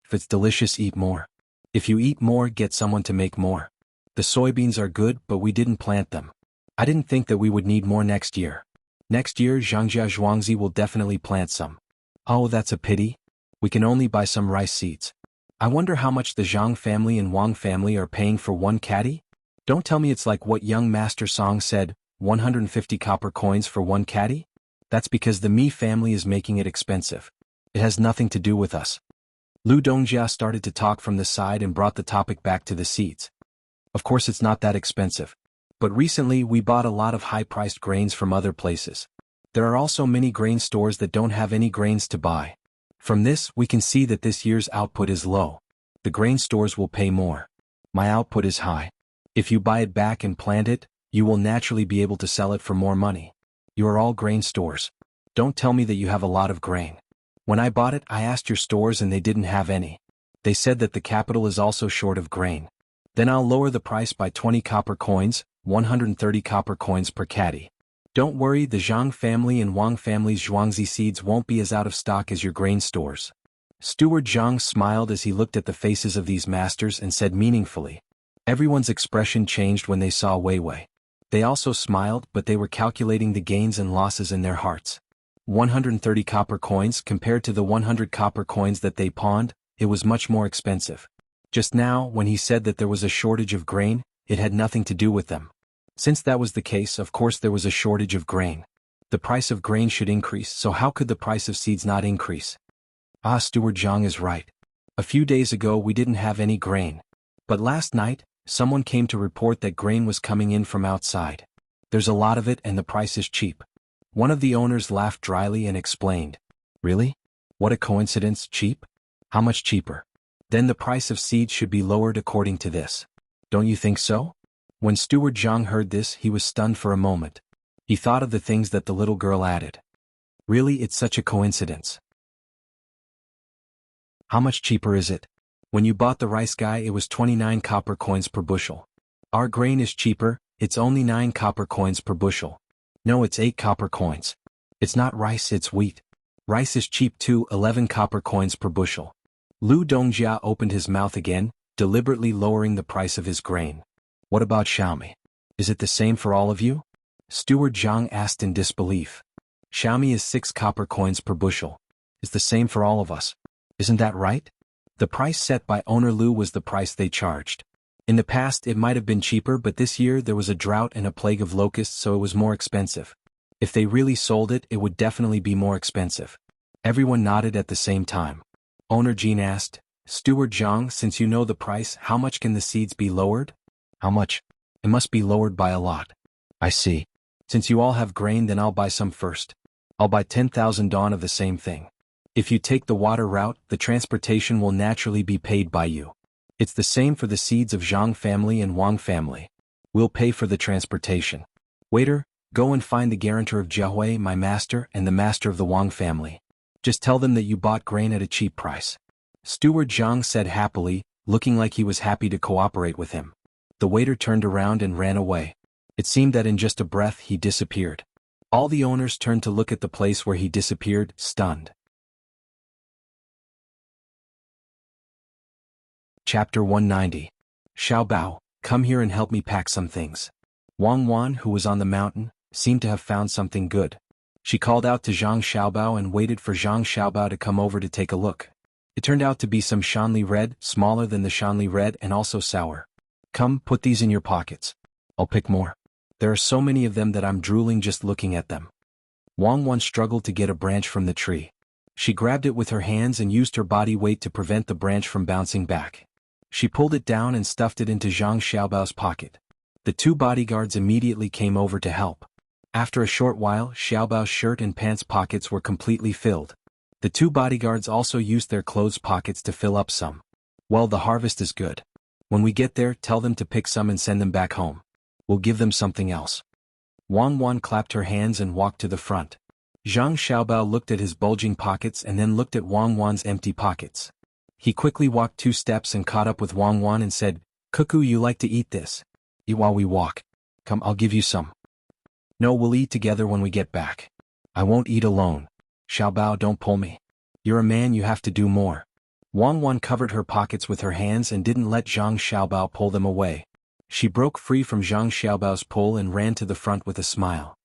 If it's delicious, eat more. If you eat more, get someone to make more. The soybeans are good, but we didn't plant them. I didn't think that we would need more next year. Next year, Jianghu Zhuangzi will definitely plant some. Oh, that's a pity. We can only buy some rice seeds. I wonder how much the Zhang family and Wang family are paying for one caddy? Don't tell me it's like what young Master Song said, 150 copper coins for one caddy? That's because the Mi family is making it expensive. It has nothing to do with us. Lu Dongjia started to talk from the side and brought the topic back to the seeds. Of course it's not that expensive. But recently we bought a lot of high-priced grains from other places. There are also many grain stores that don't have any grains to buy. From this, we can see that this year's output is low. The grain stores will pay more. My output is high. If you buy it back and plant it, you will naturally be able to sell it for more money. You are all grain stores. Don't tell me that you have a lot of grain. When I bought it, I asked your stores and they didn't have any. They said that the capital is also short of grain. Then I'll lower the price by 20 copper coins, 130 copper coins per caddy. Don't worry, the Zhang family and Wang family's Zhuangzi seeds won't be as out of stock as your grain stores. Steward Zhang smiled as he looked at the faces of these masters and said meaningfully. Everyone's expression changed when they saw Wei Wei. They also smiled, but they were calculating the gains and losses in their hearts. 130 copper coins compared to the 100 copper coins that they pawned, it was much more expensive. Just now, when he said that there was a shortage of grain, it had nothing to do with them. Since that was the case, of course there was a shortage of grain. The price of grain should increase, so how could the price of seeds not increase? Steward Zhang is right. A few days ago we didn't have any grain. But last night, someone came to report that grain was coming in from outside. There's a lot of it and the price is cheap. One of the owners laughed dryly and explained. Really? What a coincidence, cheap? How much cheaper? Then the price of seeds should be lowered according to this. Don't you think so? When Steward Zhang heard this, he was stunned for a moment. He thought of the things that the little girl added. Really, it's such a coincidence. How much cheaper is it? When you bought the rice guy, it was 29 copper coins per bushel. Our grain is cheaper, it's only 9 copper coins per bushel. No, it's 8 copper coins. It's not rice, it's wheat. Rice is cheap too, 11 copper coins per bushel. Lu Dongjia opened his mouth again, deliberately lowering the price of his grain. What about Xiaomi? Is it the same for all of you? Steward Zhang asked in disbelief. Xiaomi is 6 copper coins per bushel. Is the same for all of us. Isn't that right? The price set by owner Lu was the price they charged. In the past it might have been cheaper, but this year there was a drought and a plague of locusts, so it was more expensive. If they really sold it, it would definitely be more expensive. Everyone nodded at the same time. Owner Jean asked, Steward Zhang, since you know the price, how much can the seeds be lowered? How much? It must be lowered by a lot. I see. Since you all have grain, then I'll buy some first. I'll buy 10,000 dawn of the same thing. If you take the water route, the transportation will naturally be paid by you. It's the same for the seeds of Zhang family and Wang family. We'll pay for the transportation. Waiter, go and find the guarantor of Jianghu, my master, and the master of the Wang family. Just tell them that you bought grain at a cheap price. Steward Zhang said happily, looking like he was happy to cooperate with him. The waiter turned around and ran away. It seemed that in just a breath he disappeared. All the owners turned to look at the place where he disappeared, stunned. Chapter 190. Xiaobao, come here and help me pack some things. Wang Wan, who was on the mountain, seemed to have found something good. She called out to Zhang Xiaobao and waited for Zhang Xiaobao to come over to take a look. It turned out to be some Shanli red, smaller than the Shanli red and also sour. Come, put these in your pockets. I'll pick more. There are so many of them that I'm drooling just looking at them. Wang Wan struggled to get a branch from the tree. She grabbed it with her hands and used her body weight to prevent the branch from bouncing back. She pulled it down and stuffed it into Zhang Xiaobao's pocket. The 2 bodyguards immediately came over to help. After a short while, Xiaobao's shirt and pants pockets were completely filled. The 2 bodyguards also used their clothes pockets to fill up some. Well, the harvest is good. When we get there, tell them to pick some and send them back home. We'll give them something else. Wang Wan clapped her hands and walked to the front. Zhang Xiaobao looked at his bulging pockets and then looked at Wang Wan's empty pockets. He quickly walked 2 steps and caught up with Wang Wan and said, Cuckoo, you like to eat this? Eat while we walk. Come, I'll give you some. No, we'll eat together when we get back. I won't eat alone. Xiaobao, don't pull me. You're a man, you have to do more. Wang Wan covered her pockets with her hands and didn't let Zhang Xiaobao pull them away. She broke free from Zhang Xiaobao's pull and ran to the front with a smile.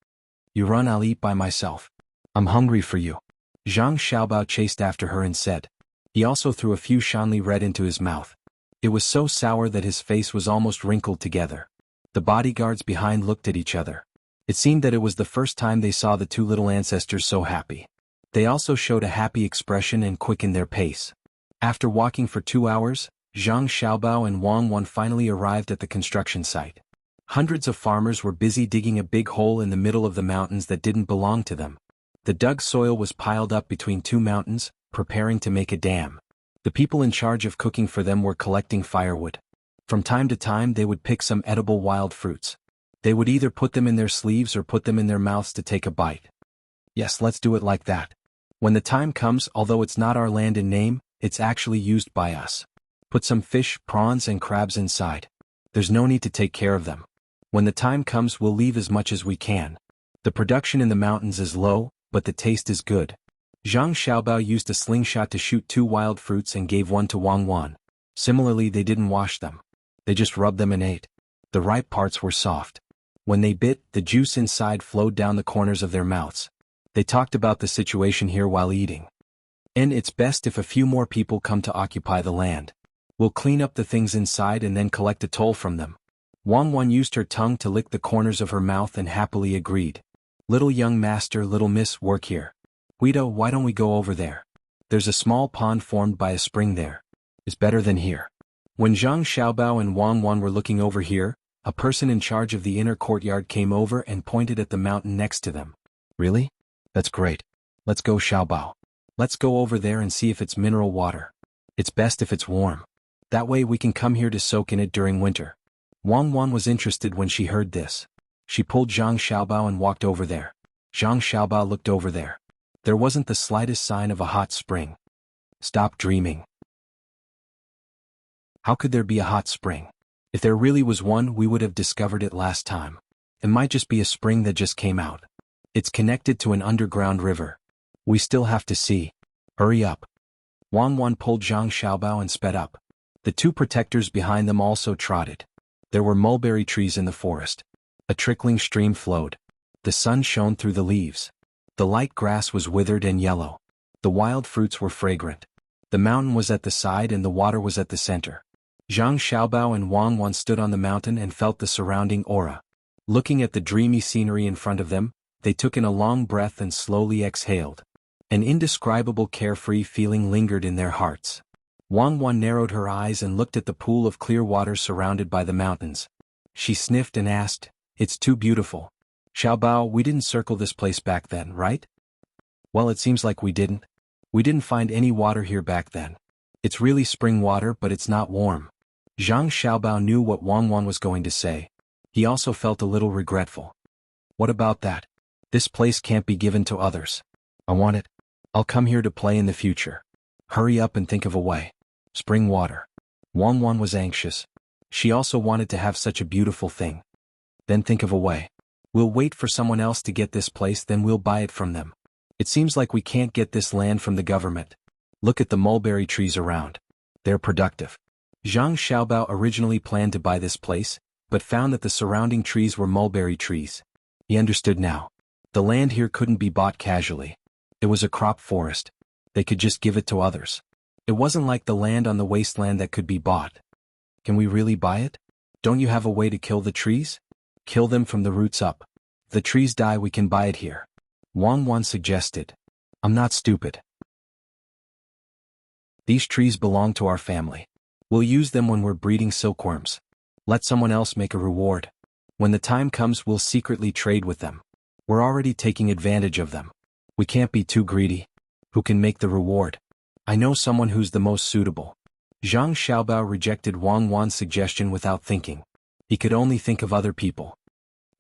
You run, I'll eat by myself. I'm hungry for you. Zhang Xiaobao chased after her and said. He also threw a few Shanli red into his mouth. It was so sour that his face was almost wrinkled together. The bodyguards behind looked at each other. It seemed that it was the first time they saw the 2 little ancestors so happy. They also showed a happy expression and quickened their pace. After walking for 2 hours, Zhang Xiaobao and Wang Wan finally arrived at the construction site. Hundreds of farmers were busy digging a big hole in the middle of the mountains that didn't belong to them. The dug soil was piled up between two mountains, preparing to make a dam. The people in charge of cooking for them were collecting firewood. From time to time they would pick some edible wild fruits. They would either put them in their sleeves or put them in their mouths to take a bite. Yes, let's do it like that. When the time comes, although it's not our land in name, it's actually used by us. Put some fish, prawns and crabs inside. There's no need to take care of them. When the time comes, we'll leave as much as we can. The production in the mountains is low, but the taste is good. Zhang Xiaobao used a slingshot to shoot 2 wild fruits and gave one to Wang Wan. Similarly, they didn't wash them. They just rubbed them and ate. The ripe parts were soft. When they bit, the juice inside flowed down the corners of their mouths. They talked about the situation here while eating. And it's best if a few more people come to occupy the land. We'll clean up the things inside and then collect a toll from them. Wang Wan used her tongue to lick the corners of her mouth and happily agreed. Little young master, little miss, work here. Guido, why don't we go over there? There's a small pond formed by a spring there. It's better than here. When Zhang Xiaobao and Wang Wan were looking over here, a person in charge of the inner courtyard came over and pointed at the mountain next to them. Really? That's great. Let's go, Xiaobao. Let's go over there and see if it's mineral water. It's best if it's warm. That way we can come here to soak in it during winter. Wang Wan was interested when she heard this. She pulled Zhang Xiaobao and walked over there. Zhang Xiaobao looked over there. There wasn't the slightest sign of a hot spring. Stop dreaming. How could there be a hot spring? If there really was one, we would have discovered it last time. It might just be a spring that just came out. It's connected to an underground river. We still have to see. Hurry up. Wang Wan pulled Zhang Xiaobao and sped up. The 2 protectors behind them also trotted. There were mulberry trees in the forest. A trickling stream flowed. The sun shone through the leaves. The light grass was withered and yellow. The wild fruits were fragrant. The mountain was at the side and the water was at the center. Zhang Xiaobao and Wang Wan stood on the mountain and felt the surrounding aura. Looking at the dreamy scenery in front of them, they took in a long breath and slowly exhaled. An indescribable carefree feeling lingered in their hearts. Wang Wan narrowed her eyes and looked at the pool of clear water surrounded by the mountains. She sniffed and asked, "It's too beautiful. Xiaobao, we didn't circle this place back then, right?" "Well, it seems like we didn't. We didn't find any water here back then. It's really spring water, but it's not warm." Zhang Xiaobao knew what Wang Wan was going to say. He also felt a little regretful. "What about that? This place can't be given to others. I want it. I'll come here to play in the future. Hurry up and think of a way." Spring water. Wang Wan was anxious. She also wanted to have such a beautiful thing. "Then think of a way. We'll wait for someone else to get this place, then we'll buy it from them. It seems like we can't get this land from the government. Look at the mulberry trees around. They're productive." Zhang Xiaobao originally planned to buy this place, but found that the surrounding trees were mulberry trees. He understood now. The land here couldn't be bought casually. It was a crop forest. They could just give it to others. It wasn't like the land on the wasteland that could be bought. "Can we really buy it? Don't you have a way to kill the trees? Kill them from the roots up. If the trees die, we can buy it here," Wang Wan suggested. "I'm not stupid. These trees belong to our family. We'll use them when we're breeding silkworms. Let someone else make a reward. When the time comes, we'll secretly trade with them. We're already taking advantage of them. We can't be too greedy. Who can make the reward? I know someone who's the most suitable." Zhang Xiaobao rejected Wang Wan's suggestion without thinking. He could only think of other people.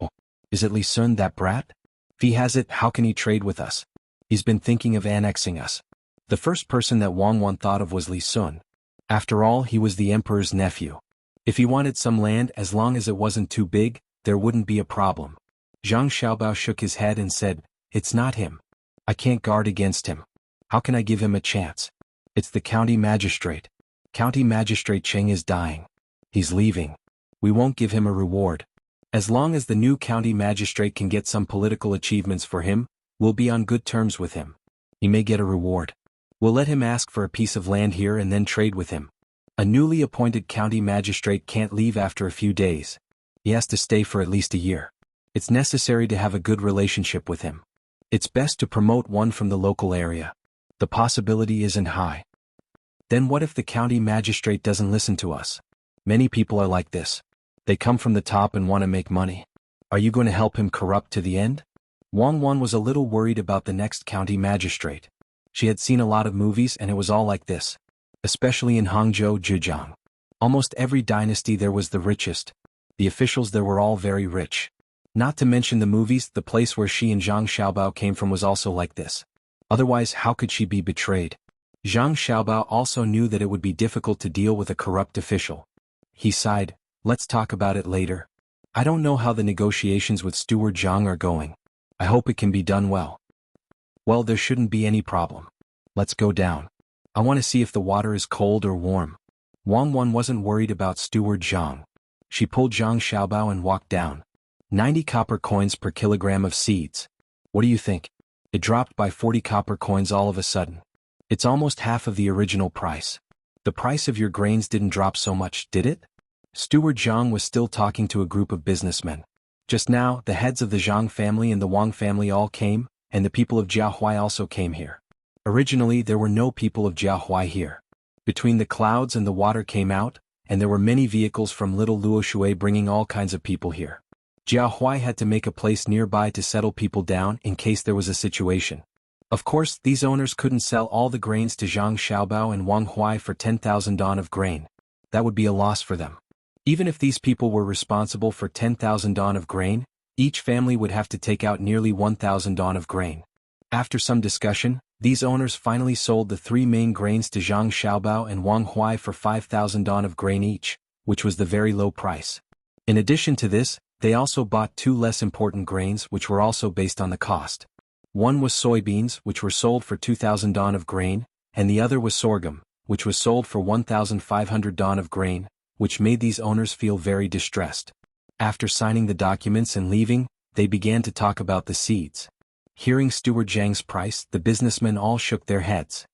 "Oh, is it Li Sun, that brat? If he has it, how can he trade with us? He's been thinking of annexing us." The first person that Wang Wan thought of was Li Sun. After all, he was the emperor's nephew. If he wanted some land, as long as it wasn't too big, there wouldn't be a problem. Zhang Xiaobao shook his head and said, "It's not him. I can't guard against him. How can I give him a chance? It's the county magistrate. County Magistrate Cheng is dying. He's leaving. We won't give him a reward. As long as the new county magistrate can get some political achievements for him, we'll be on good terms with him. He may get a reward. We'll let him ask for a piece of land here and then trade with him. A newly appointed county magistrate can't leave after a few days. He has to stay for at least a year. It's necessary to have a good relationship with him. It's best to promote one from the local area. The possibility isn't high." Then what if the county magistrate doesn't listen to us? Many people are like this. They come from the top and want to make money. Are you going to help him corrupt to the end? Wang Wan was a little worried about the next county magistrate. She had seen a lot of movies and it was all like this. Especially in Hangzhou, Zhejiang. Almost every dynasty there was the richest. The officials there were all very rich. Not to mention the movies, the place where she and Zhang Xiaobao came from was also like this. Otherwise, how could she be betrayed? Zhang Xiaobao also knew that it would be difficult to deal with a corrupt official. He sighed, let's talk about it later. I don't know how the negotiations with Steward Zhang are going. I hope it can be done well. Well, there shouldn't be any problem. Let's go down. I want to see if the water is cold or warm. Wang Wan wasn't worried about Steward Zhang. She pulled Zhang Xiaobao and walked down. 90 copper coins per kilogram of seeds. What do you think? It dropped by 40 copper coins all of a sudden. It's almost half of the original price. The price of your grains didn't drop so much, did it? Steward Zhang was still talking to a group of businessmen. Just now, the heads of the Zhang family and the Wang family all came, and the people of Jiahuai also came here. Originally, there were no people of Jiahuai here. Between the clouds and the water came out, and there were many vehicles from Little Luoshui bringing all kinds of people here. Jiahuai had to make a place nearby to settle people down in case there was a situation. Of course, these owners couldn't sell all the grains to Zhang Xiaobao and Wang Huai for 10,000 don of grain. That would be a loss for them. Even if these people were responsible for 10,000 don of grain, each family would have to take out nearly 1,000 don of grain. After some discussion, these owners finally sold the 3 main grains to Zhang Xiaobao and Wang Huai for 5,000 don of grain each, which was the very low price. In addition to this, they also bought 2 less important grains which were also based on the cost. One was soybeans, which were sold for 2,000 don of grain, and the other was sorghum, which was sold for 1,500 don of grain, which made these owners feel very distressed. After signing the documents and leaving, they began to talk about the seeds. Hearing Steward Zhang's price, the businessmen all shook their heads.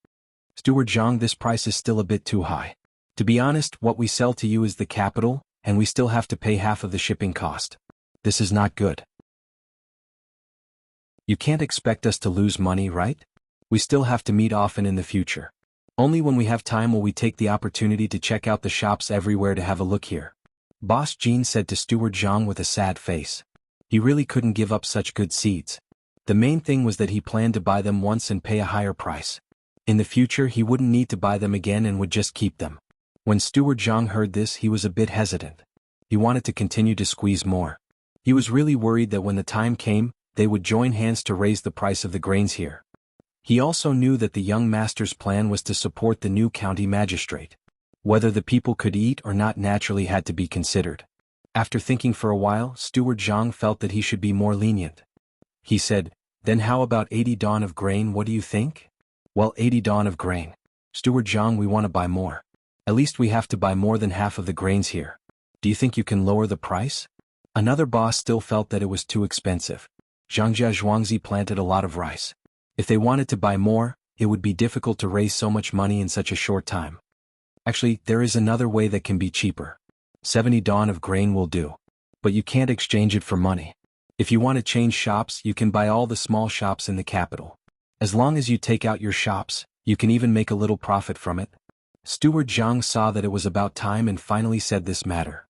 Steward Zhang, this price is still a bit too high. To be honest, what we sell to you is the capital, and we still have to pay half of the shipping cost. This is not good. You can't expect us to lose money, right? We still have to meet often in the future. Only when we have time will we take the opportunity to check out the shops everywhere to have a look here. Boss Jean said to Steward Zhang with a sad face. He really couldn't give up such good seeds. The main thing was that he planned to buy them once and pay a higher price. In the future he wouldn't need to buy them again and would just keep them. When Steward Zhang heard this, he was a bit hesitant. He wanted to continue to squeeze more. He was really worried that when the time came, they would join hands to raise the price of the grains here. He also knew that the young master's plan was to support the new county magistrate. Whether the people could eat or not naturally had to be considered. After thinking for a while, Steward Zhang felt that he should be more lenient. He said, "Then how about 80 don of grain, what do you think?" "Well, 80 don of grain. Steward Zhang, we want to buy more. At least we have to buy more than half of the grains here. Do you think you can lower the price?" Another boss still felt that it was too expensive. Zhangjia Zhuangzi planted a lot of rice. If they wanted to buy more, it would be difficult to raise so much money in such a short time. Actually, there is another way that can be cheaper. 70 don of grain will do. But you can't exchange it for money. If you want to change shops, you can buy all the small shops in the capital. As long as you take out your shops, you can even make a little profit from it. Steward Zhang saw that it was about time and finally said this matter.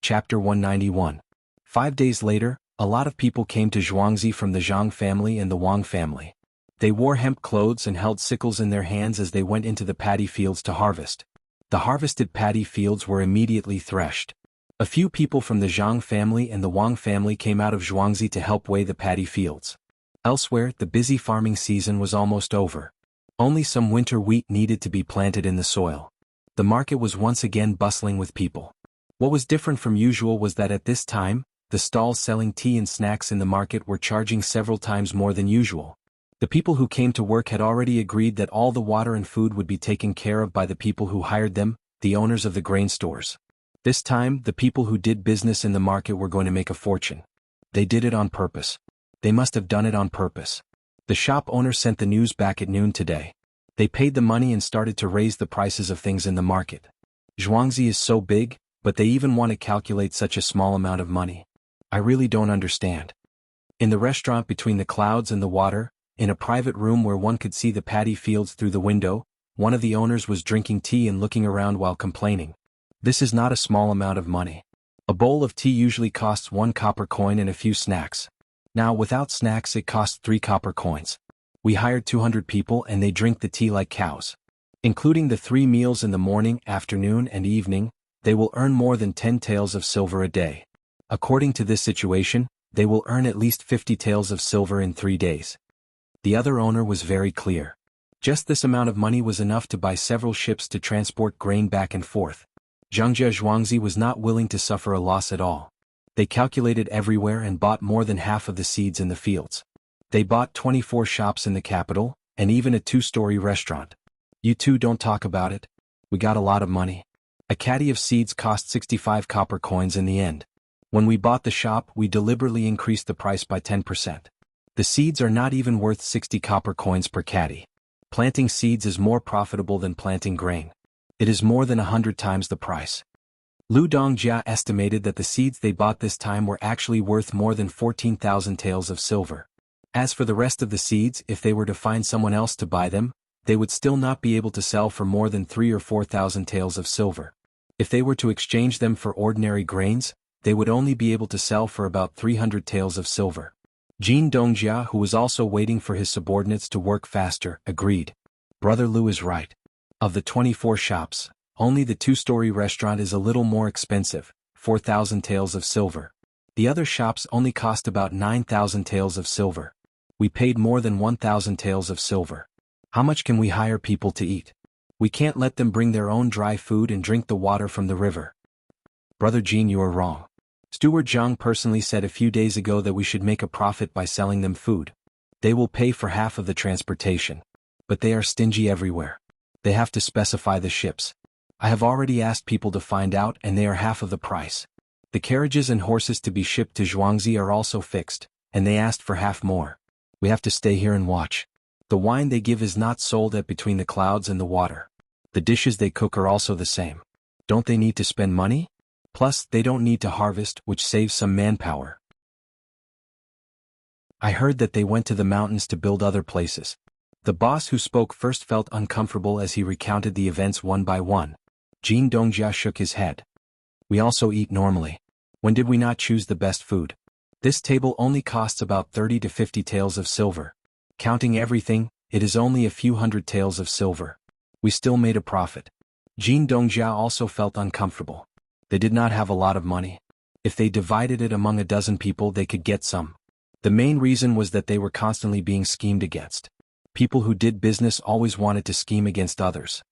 Chapter 191. 5 days later, a lot of people came to Zhuangzi from the Zhang family and the Wang family. They wore hemp clothes and held sickles in their hands as they went into the paddy fields to harvest. The harvested paddy fields were immediately threshed. A few people from the Zhang family and the Wang family came out of Zhuangzi to help weigh the paddy fields. Elsewhere, the busy farming season was almost over. Only some winter wheat needed to be planted in the soil. The market was once again bustling with people. What was different from usual was that at this time, the stalls selling tea and snacks in the market were charging several times more than usual. The people who came to work had already agreed that all the water and food would be taken care of by the people who hired them, the owners of the grain stores. This time, the people who did business in the market were going to make a fortune. They did it on purpose. They must have done it on purpose. The shop owner sent the news back at noon today. They paid the money and started to raise the prices of things in the market. Zhuangzi is so big, but they even want to calculate such a small amount of money. I really don't understand. In the restaurant between the clouds and the water, In a private room where one could see the paddy fields through the window, one of the owners was drinking tea and looking around while complaining. This is not a small amount of money. A bowl of tea usually costs 1 copper coin and a few snacks. Now without snacks it costs 3 copper coins. We hired 200 people and they drink the tea like cows. Including the 3 meals in the morning, afternoon and evening, they will earn more than 10 taels of silver a day. According to this situation, they will earn at least 50 taels of silver in 3 days. The other owner was very clear. Just this amount of money was enough to buy several ships to transport grain back and forth. Zhuangzi was not willing to suffer a loss at all. They calculated everywhere and bought more than half of the seeds in the fields. They bought 24 shops in the capital, and even a 2-story restaurant. You two don't talk about it. We got a lot of money. A caddy of seeds cost 65 copper coins in the end. When we bought the shop, we deliberately increased the price by 10%. The seeds are not even worth 60 copper coins per caddy. Planting seeds is more profitable than planting grain. It is more than 100 times the price. Lu Dongjia estimated that the seeds they bought this time were actually worth more than 14,000 taels of silver. As for the rest of the seeds, if they were to find someone else to buy them, they would still not be able to sell for more than 3 or 4,000 taels of silver. If they were to exchange them for ordinary grains, they would only be able to sell for about 300 taels of silver. Jin Dongjia, who was also waiting for his subordinates to work faster, agreed. Brother Lu is right. Of the 24 shops, only the 2-story restaurant is a little more expensive, 4,000 taels of silver. The other shops only cost about 9,000 taels of silver. We paid more than 1,000 taels of silver. How much can we hire people to eat? We can't let them bring their own dry food and drink the water from the river. Brother Jin, you are wrong. Steward Zhang personally said a few days ago that we should make a profit by selling them food. They will pay for half of the transportation. But they are stingy everywhere. They have to specify the ships. I have already asked people to find out and they are half of the price. The carriages and horses to be shipped to Zhuangzi are also fixed, and they asked for half more. We have to stay here and watch. The wine they give is not sold at between the clouds and the water. The dishes they cook are also the same. Don't they need to spend money? Plus, they don't need to harvest, which saves some manpower. I heard that they went to the mountains to build other places. The boss who spoke first felt uncomfortable as he recounted the events one by one. Jin Dongjia shook his head. We also eat normally. When did we not choose the best food? This table only costs about 30 to 50 taels of silver. Counting everything, it is only a few hundred taels of silver. We still made a profit. Jin Dongjia also felt uncomfortable. They did not have a lot of money. If they divided it among a dozen people they could get some. The main reason was that they were constantly being schemed against. People who did business always wanted to scheme against others.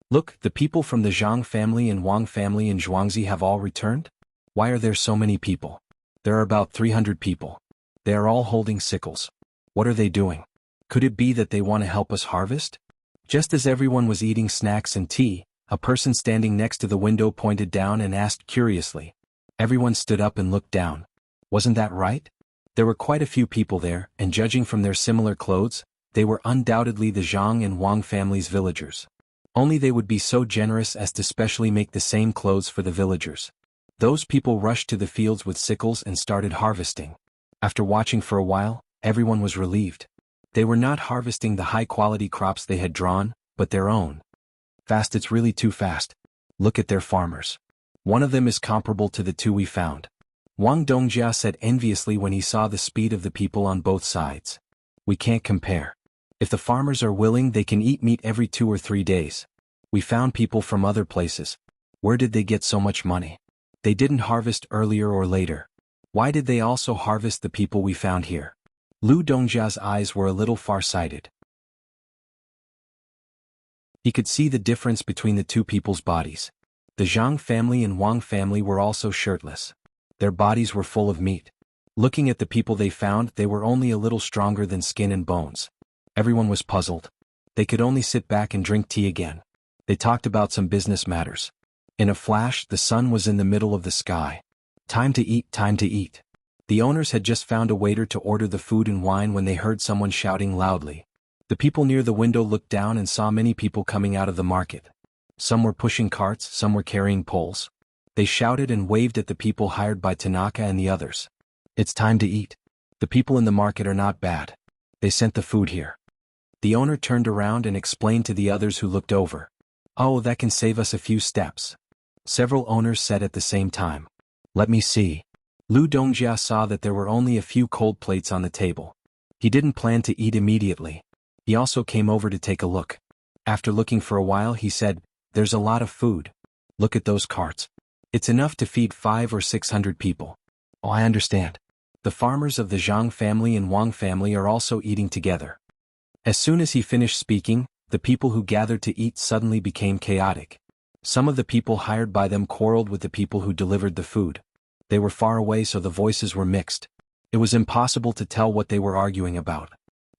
Look, the people from the Zhang family and Wang family in Zhuangzi have all returned? Why are there so many people? There are about 300 people. They are all holding sickles. What are they doing? Could it be that they want to help us harvest? Just as everyone was eating snacks and tea, a person standing next to the window pointed down and asked curiously. Everyone stood up and looked down. Wasn't that right? There were quite a few people there, and judging from their similar clothes, they were undoubtedly the Zhang and Wang families' villagers. Only they would be so generous as to specially make the same clothes for the villagers. Those people rushed to the fields with sickles and started harvesting. After watching for a while, everyone was relieved. They were not harvesting the high-quality crops they had drawn, but their own. Fast, it's really too fast. Look at their farmers. One of them is comparable to the 2 we found. Wang Dongjia said enviously when he saw the speed of the people on both sides. We can't compare. If the farmers are willing, they can eat meat every 2 or 3 days. We found people from other places. Where did they get so much money? They didn't harvest earlier or later. Why did they also harvest the people we found here? Lu Dongjia's eyes were a little far-sighted. He could see the difference between the 2 people's bodies. The Zhang family and Wang family were also shirtless. Their bodies were full of meat. Looking at the people they found, they were only a little stronger than skin and bones. Everyone was puzzled. They could only sit back and drink tea again. They talked about some business matters. In a flash, the sun was in the middle of the sky. Time to eat, time to eat. The owners had just found a waiter to order the food and wine when they heard someone shouting loudly. The people near the window looked down and saw many people coming out of the market. Some were pushing carts, some were carrying poles. They shouted and waved at the people hired by Tanaka and the others. It's time to eat. The people in the market are not bad. They sent the food here. The owner turned around and explained to the others who looked over. Oh, that can save us a few steps. Several owners said at the same time. Let me see. Lu Dongjia saw that there were only a few cold plates on the table. He didn't plan to eat immediately. He also came over to take a look. After looking for a while he said, there's a lot of food. Look at those carts. It's enough to feed 500 or 600 people. Oh, I understand. The farmers of the Zhang family and Wang family are also eating together. As soon as he finished speaking, the people who gathered to eat suddenly became chaotic. Some of the people hired by them quarreled with the people who delivered the food. They were far away so the voices were mixed. It was impossible to tell what they were arguing about.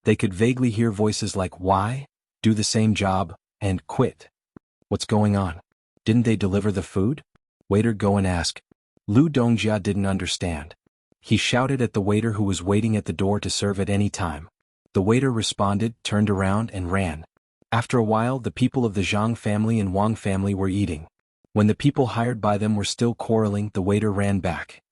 They could vaguely hear voices like why, do the same job, and quit. What's going on? Didn't they deliver the food? Waiter, go and ask. Lu Dongjia didn't understand. He shouted at the waiter who was waiting at the door to serve at any time. The waiter responded, turned around and ran. After a while the people of the Zhang family and Wang family were eating. When the people hired by them were still quarreling, the waiter ran back.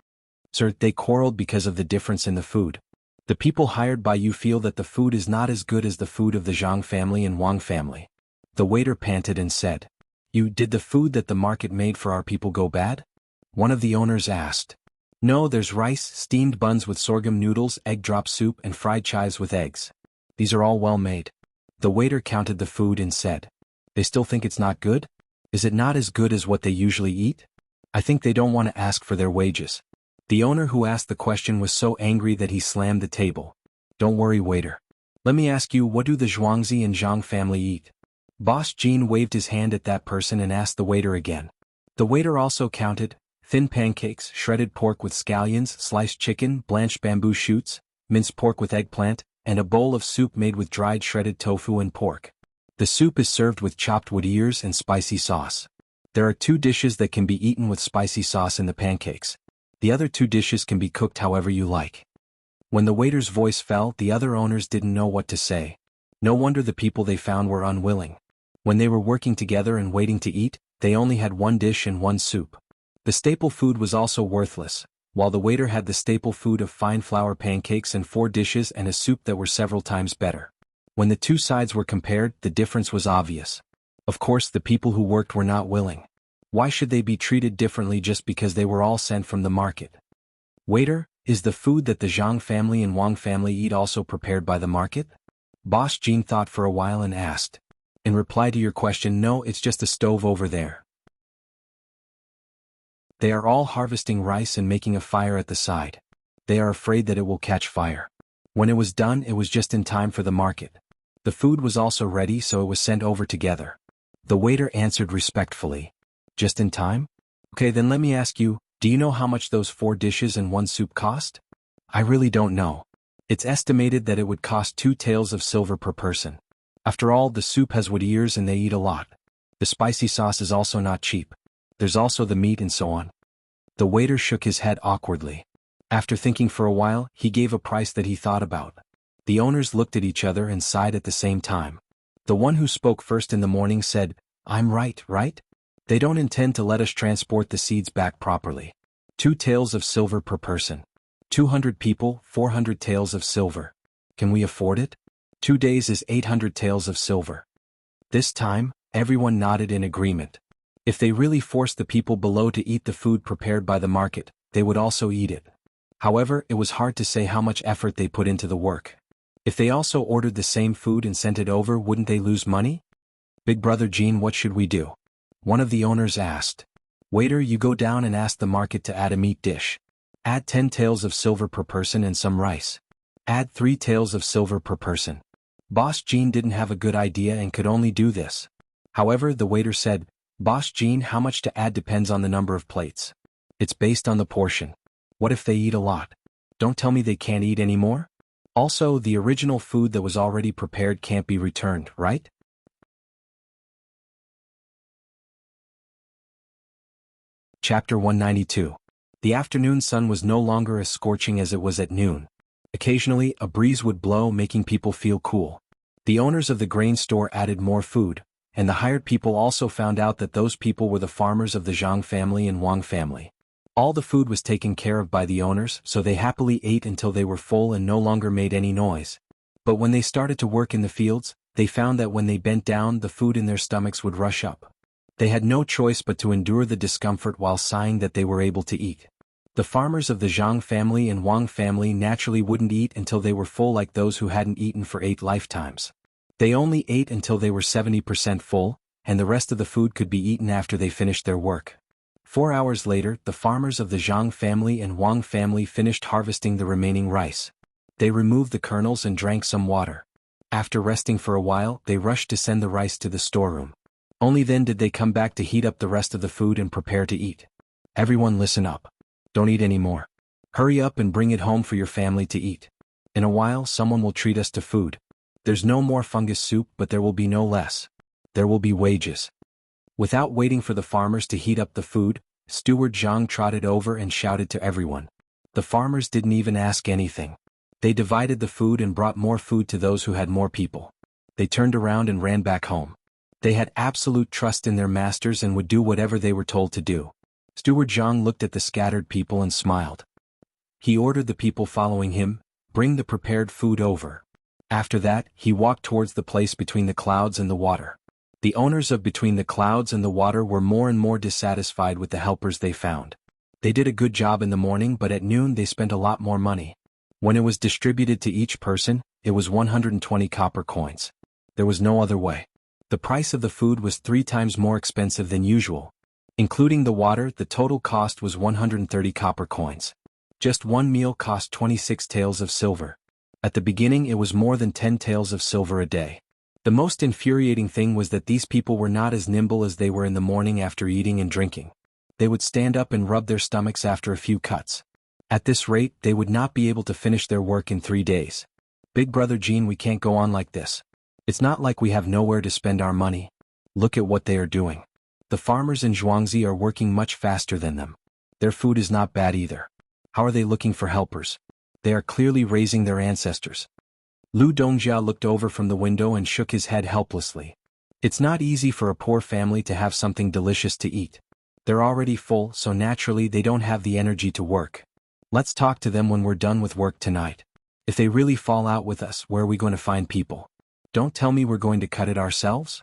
Sir, they quarreled because of the difference in the food. The people hired by you feel that the food is not as good as the food of the Zhang family and Wang family. The waiter panted and said, did the food that the market made for our people go bad? One of the owners asked. No, there's rice, steamed buns with sorghum noodles, egg drop soup and fried chives with eggs. These are all well made. The waiter counted the food and said, they still think it's not good? Is it not as good as what they usually eat? I think they don't want to ask for their wages. The owner who asked the question was so angry that he slammed the table. Don't worry, waiter. Let me ask you, what do the Zhuangzi and Zhang family eat? Boss Jean waved his hand at that person and asked the waiter again. The waiter also counted, thin pancakes, shredded pork with scallions, sliced chicken, blanched bamboo shoots, minced pork with eggplant, and a bowl of soup made with dried shredded tofu and pork. The soup is served with chopped wood ears and spicy sauce. There are 2 dishes that can be eaten with spicy sauce in the pancakes. The other 2 dishes can be cooked however you like. When the waiter's voice fell, the other owners didn't know what to say. No wonder the people they found were unwilling. When they were working together and waiting to eat, they only had 1 dish and 1 soup. The staple food was also worthless, while the waiter had the staple food of fine flour pancakes and 4 dishes and a soup that were several times better. When the 2 sides were compared, the difference was obvious. Of course, the people who worked were not willing. Why should they be treated differently just because they were all sent from the market? Waiter, is the food that the Zhang family and Wang family eat also prepared by the market? Boss Jean thought for a while and asked. In reply to your question, no, it's just a stove over there. They are all harvesting rice and making a fire at the side. They are afraid that it will catch fire. When it was done, it was just in time for the market. The food was also ready, so it was sent over together. The waiter answered respectfully. Just in time? Okay, then let me ask you, do you know how much those 4 dishes and 1 soup cost? I really don't know. It's estimated that it would cost 2 taels of silver per person. After all, the soup has wood ears and they eat a lot. The spicy sauce is also not cheap. There's also the meat and so on. The waiter shook his head awkwardly. After thinking for a while, he gave a price that he thought about. The owners looked at each other and sighed at the same time. The one who spoke first in the morning said, I'm right? They don't intend to let us transport the seeds back properly. 2 taels of silver per person. 200 people, 400 taels of silver. Can we afford it? 2 days is 800 taels of silver. This time, everyone nodded in agreement. If they really forced the people below to eat the food prepared by the market, they would also eat it. However, it was hard to say how much effort they put into the work. If they also ordered the same food and sent it over, wouldn't they lose money? Big Brother Jean, what should we do? One of the owners asked. Waiter, you go down and ask the market to add a meat dish. Add 10 taels of silver per person and some rice. Add 3 taels of silver per person. Boss Jean didn't have a good idea and could only do this. However, the waiter said, Boss Jean, how much to add depends on the number of plates. It's based on the portion. What if they eat a lot? Don't tell me they can't eat anymore? Also, the original food that was already prepared can't be returned, right? Chapter 192. The afternoon sun was no longer as scorching as it was at noon. Occasionally, a breeze would blow, making people feel cool. The owners of the grain store added more food, and the hired people also found out that those people were the farmers of the Zhang family and Wang family. All the food was taken care of by the owners, so they happily ate until they were full and no longer made any noise. But when they started to work in the fields, they found that when they bent down, the food in their stomachs would rush up. They had no choice but to endure the discomfort while sighing that they were able to eat. The farmers of the Jiang family and Wang family naturally wouldn't eat until they were full, like those who hadn't eaten for 8 lifetimes. They only ate until they were 70% full, and the rest of the food could be eaten after they finished their work. 4 hours later, the farmers of the Jiang family and Wang family finished harvesting the remaining rice. They removed the kernels and drank some water. After resting for a while, they rushed to send the rice to the storeroom. Only then did they come back to heat up the rest of the food and prepare to eat. Everyone listen up. Don't eat anymore. Hurry up and bring it home for your family to eat. In a while someone will treat us to food. There's no more fungus soup, but there will be no less. There will be wages. Without waiting for the farmers to heat up the food, Steward Jiang trotted over and shouted to everyone. The farmers didn't even ask anything. They divided the food and brought more food to those who had more people. They turned around and ran back home. They had absolute trust in their masters and would do whatever they were told to do. Steward Jiang looked at the scattered people and smiled. He ordered the people following him, "Bring the prepared food over." After that, he walked towards the place between the clouds and the water. The owners of Between the Clouds and the Water were more and more dissatisfied with the helpers they found. They did a good job in the morning, but at noon they spent a lot more money. When it was distributed to each person, it was 120 copper coins. There was no other way. The price of the food was 3 times more expensive than usual. Including the water, the total cost was 130 copper coins. Just one meal cost 26 taels of silver. At the beginning it was more than 10 taels of silver a day. The most infuriating thing was that these people were not as nimble as they were in the morning after eating and drinking. They would stand up and rub their stomachs after a few cuts. At this rate, they would not be able to finish their work in 3 days. "Big brother Jean, we can't go on like this. It's not like we have nowhere to spend our money. Look at what they are doing. The farmers in Zhuangzi are working much faster than them. Their food is not bad either. How are they looking for helpers? They are clearly raising their ancestors." Lu Dongjia looked over from the window and shook his head helplessly. It's not easy for a poor family to have something delicious to eat. They're already full, so naturally they don't have the energy to work. Let's talk to them when we're done with work tonight. If they really fall out with us, where are we going to find people? Don't tell me we're going to cut it ourselves?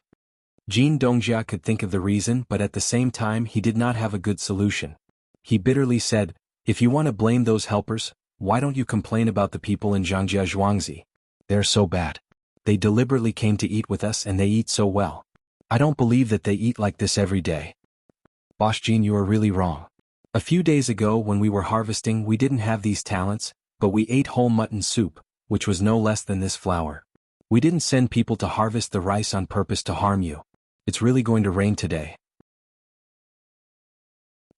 Jin Dongjia could think of the reason, but at the same time he did not have a good solution. He bitterly said, "If you want to blame those helpers, why don't you complain about the people in Jiangjia Zhuangzi? They're so bad. They deliberately came to eat with us and they eat so well. I don't believe that they eat like this every day." "Boss Jin, you are really wrong. A few days ago when we were harvesting we didn't have these talents, but we ate whole mutton soup, which was no less than this flour. We didn't send people to harvest the rice on purpose to harm you. It's really going to rain today.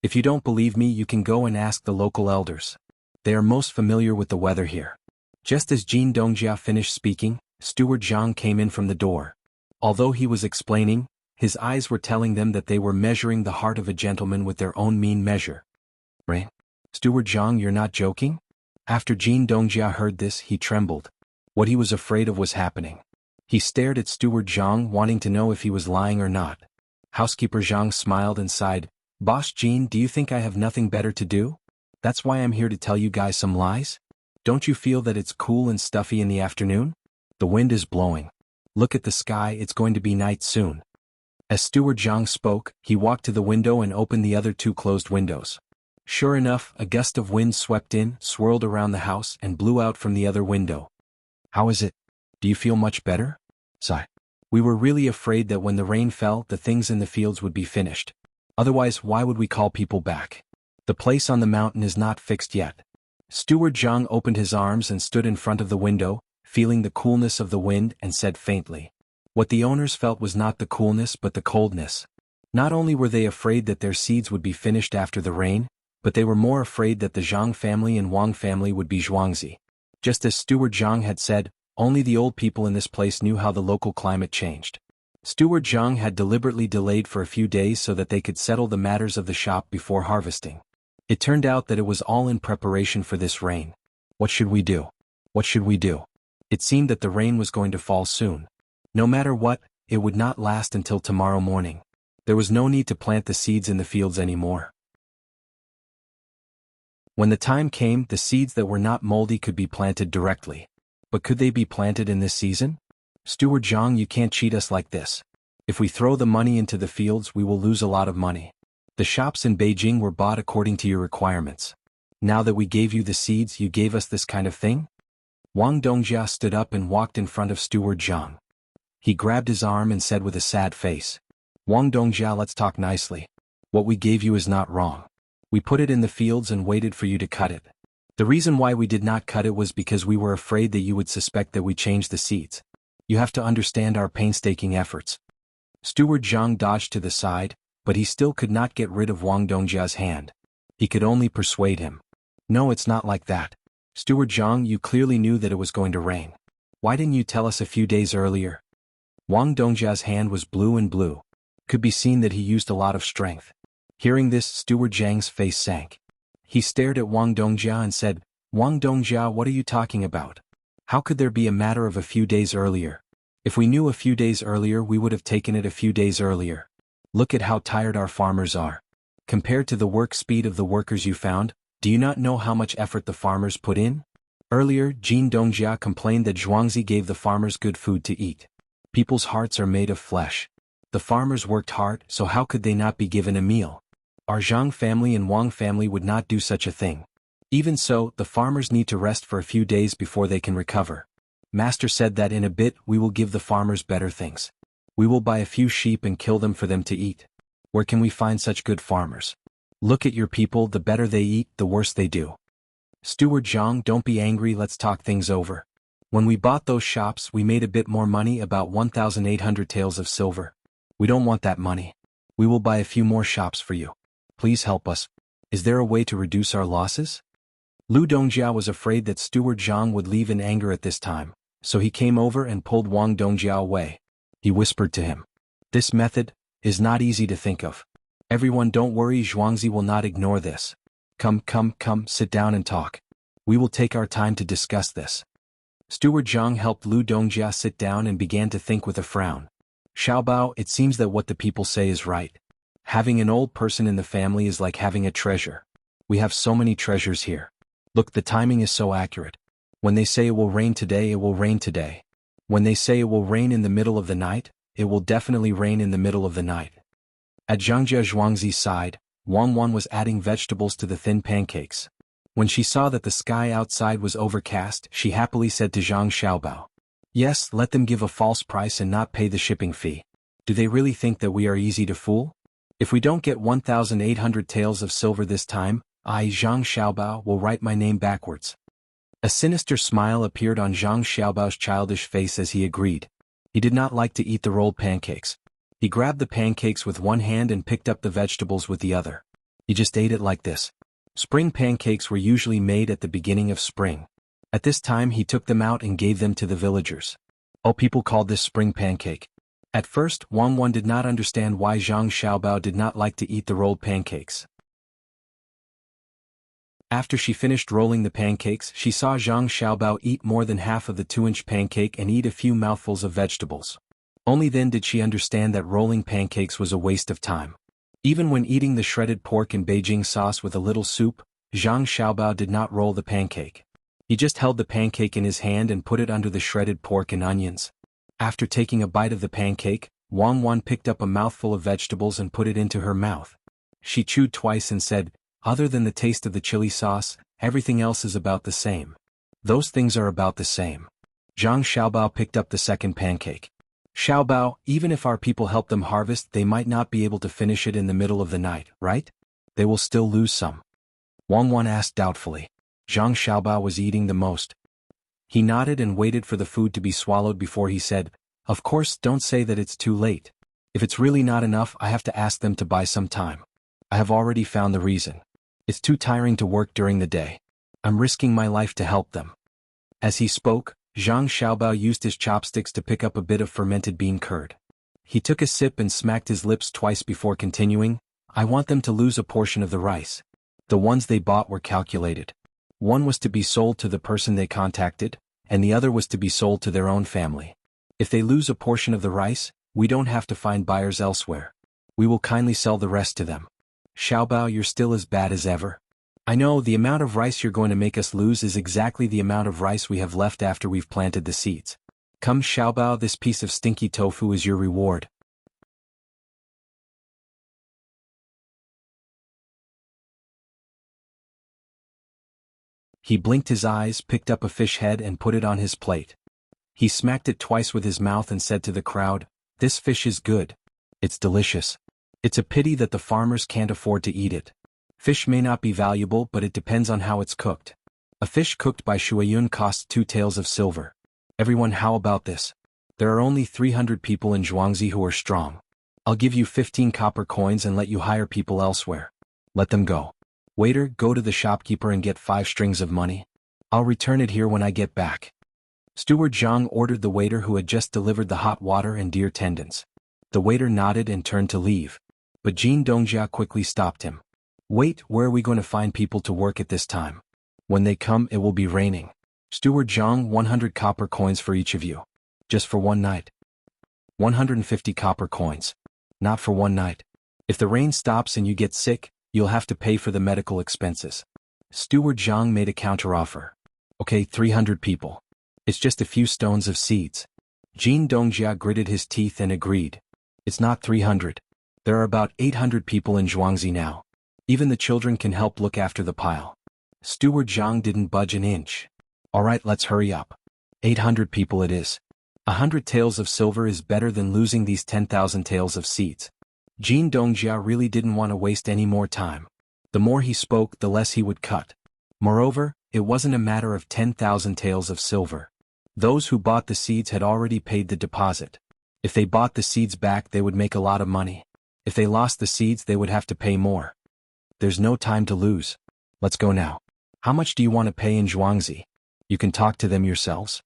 If you don't believe me, you can go and ask the local elders. They are most familiar with the weather here." Just as Jin Dongjia finished speaking, Steward Jiang came in from the door. Although he was explaining, his eyes were telling them that they were measuring the heart of a gentleman with their own mean measure. "Rain? Steward Jiang, you're not joking?" After Jin Dongjia heard this, he trembled. What he was afraid of was happening. He stared at Steward Jiang, wanting to know if he was lying or not. Housekeeper Jiang smiled and sighed. "Boss Jin, do you think I have nothing better to do? That's why I'm here to tell you guys some lies? Don't you feel that it's cool and stuffy in the afternoon? The wind is blowing. Look at the sky, it's going to be night soon." As Steward Jiang spoke, he walked to the window and opened the other 2 closed windows. Sure enough, a gust of wind swept in, swirled around the house, and blew out from the other window. "How is it? Do you feel much better?" "Sigh. We were really afraid that when the rain fell, the things in the fields would be finished. Otherwise, why would we call people back? The place on the mountain is not fixed yet." Steward Jiang opened his arms and stood in front of the window, feeling the coolness of the wind, and said faintly. What the owners felt was not the coolness but the coldness. Not only were they afraid that their seeds would be finished after the rain, but they were more afraid that the Zhang family and Wang family would be Zhuangzi. Just as Steward Jiang had said, only the old people in this place knew how the local climate changed. Steward Jiang had deliberately delayed for a few days so that they could settle the matters of the shop before harvesting. It turned out that it was all in preparation for this rain. What should we do? What should we do? It seemed that the rain was going to fall soon. No matter what, it would not last until tomorrow morning. There was no need to plant the seeds in the fields anymore. When the time came, the seeds that were not moldy could be planted directly. But could they be planted in this season? Steward Jiang, you can't cheat us like this. If we throw the money into the fields, we will lose a lot of money. The shops in Beijing were bought according to your requirements. Now that we gave you the seeds, you gave us this kind of thing? Wang Dongjia stood up and walked in front of Steward Jiang. He grabbed his arm and said with a sad face, Wang Dongjia, let's talk nicely. What we gave you is not wrong. We put it in the fields and waited for you to cut it. The reason why we did not cut it was because we were afraid that you would suspect that we changed the seeds. You have to understand our painstaking efforts. Steward Jiang dodged to the side, but he still could not get rid of Wang Dongjia's hand. He could only persuade him. No, it's not like that. Steward Jiang, you clearly knew that it was going to rain. Why didn't you tell us a few days earlier? Wang Dongjia's hand was blue and blue. Could be seen that he used a lot of strength. Hearing this, Steward Jiang's face sank. He stared at Wang Dongjia and said, Wang Dongjia, what are you talking about? How could there be a matter of a few days earlier? If we knew a few days earlier, we would have taken it a few days earlier. Look at how tired our farmers are. Compared to the work speed of the workers you found, do you not know how much effort the farmers put in? Earlier, Jin Dongjia complained that Zhuangzi gave the farmers good food to eat. People's hearts are made of flesh. The farmers worked hard, so how could they not be given a meal? Our Zhang family and Wang family would not do such a thing. Even so, the farmers need to rest for a few days before they can recover. Master said that in a bit we will give the farmers better things. We will buy a few sheep and kill them for them to eat. Where can we find such good farmers? Look at your people, the better they eat, the worse they do. Steward Jiang, don't be angry, let's talk things over. When we bought those shops, we made a bit more money, about 1,800 taels of silver. We don't want that money. We will buy a few more shops for you. Please help us. Is there a way to reduce our losses? Lu Dongjia was afraid that Steward Jiang would leave in anger at this time, so he came over and pulled Wang Dongjia away. He whispered to him, this method is not easy to think of. Everyone, don't worry, Zhuangzi will not ignore this. Come, sit down and talk. We will take our time to discuss this. Steward Jiang helped Lu Dongjia sit down and began to think with a frown. Xiaobao, it seems that what the people say is right. Having an old person in the family is like having a treasure. We have so many treasures here. Look, the timing is so accurate. When they say it will rain today, it will rain today. When they say it will rain in the middle of the night, it will definitely rain in the middle of the night. At Zhangjia Zhuangzi's side, Wang Wan was adding vegetables to the thin pancakes. When she saw that the sky outside was overcast, she happily said to Zhang Xiaobao, yes, let them give a false price and not pay the shipping fee. Do they really think that we are easy to fool? If we don't get 1,800 taels of silver this time, I, Zhang Xiaobao, will write my name backwards. A sinister smile appeared on Zhang Xiaobao's childish face as he agreed. He did not like to eat the rolled pancakes. He grabbed the pancakes with one hand and picked up the vegetables with the other. He just ate it like this. Spring pancakes were usually made at the beginning of spring. At this time he took them out and gave them to the villagers. Oh, people called this spring pancake. At first, Wang Wan did not understand why Zhang Xiaobao did not like to eat the rolled pancakes. After she finished rolling the pancakes, she saw Zhang Xiaobao eat more than half of the 2-inch pancake and eat a few mouthfuls of vegetables. Only then did she understand that rolling pancakes was a waste of time. Even when eating the shredded pork and Beijing sauce with a little soup, Zhang Xiaobao did not roll the pancake. He just held the pancake in his hand and put it under the shredded pork and onions. After taking a bite of the pancake, Wang Wan picked up a mouthful of vegetables and put it into her mouth. She chewed twice and said, other than the taste of the chili sauce, everything else is about the same. Those things are about the same. Zhang Xiaobao picked up the second pancake. Xiaobao, even if our people help them harvest, they might not be able to finish it in the middle of the night, right? They will still lose some. Wang Wan asked doubtfully. Zhang Xiaobao was eating the most. He nodded and waited for the food to be swallowed before he said, of course, don't say that it's too late. If it's really not enough, I have to ask them to buy some time. I have already found the reason. It's too tiring to work during the day. I'm risking my life to help them. As he spoke, Zhang Xiaobao used his chopsticks to pick up a bit of fermented bean curd. He took a sip and smacked his lips twice before continuing, I want them to lose a portion of the rice. The ones they bought were calculated. One was to be sold to the person they contacted, and the other was to be sold to their own family. If they lose a portion of the rice, we don't have to find buyers elsewhere. We will kindly sell the rest to them. Xiaobao, you're still as bad as ever. I know the amount of rice you're going to make us lose is exactly the amount of rice we have left after we've planted the seeds. Come Xiaobao, this piece of stinky tofu is your reward. He blinked his eyes, picked up a fish head and put it on his plate. He smacked it twice with his mouth and said to the crowd, "This fish is good. It's delicious. It's a pity that the farmers can't afford to eat it. Fish may not be valuable, but it depends on how it's cooked. A fish cooked by Shuayun costs 2 taels of silver. Everyone, how about this? There are only 300 people in Zhuangzi who are strong. I'll give you 15 copper coins and let you hire people elsewhere. Let them go. Waiter, go to the shopkeeper and get 5 strings of money. I'll return it here when I get back." Steward Zhang ordered the waiter who had just delivered the hot water and deer tendons. The waiter nodded and turned to leave. But Jin Dongjia quickly stopped him. "Wait, where are we going to find people to work at this time? When they come, it will be raining. Steward Zhang, 100 copper coins for each of you. Just for one night. 150 copper coins. Not for one night. If the rain stops and you get sick, you'll have to pay for the medical expenses." Steward Zhang made a counteroffer. "Okay, 300 people. It's just a few stones of seeds." Jin Dongjia gritted his teeth and agreed. "It's not 300. There are about 800 people in Zhuangzi now. Even the children can help look after the pile." Steward Zhang didn't budge an inch. "All right, let's hurry up. 800 people it is. 100 taels of silver is better than losing these 10,000 taels of seeds." Jin Dongjia really didn't want to waste any more time. The more he spoke, the less he would cut. Moreover, it wasn't a matter of 10,000 taels of silver. Those who bought the seeds had already paid the deposit. If they bought the seeds back, they would make a lot of money. If they lost the seeds, they would have to pay more. There's no time to lose. Let's go now. How much do you want to pay in Zhuangzi? You can talk to them yourselves.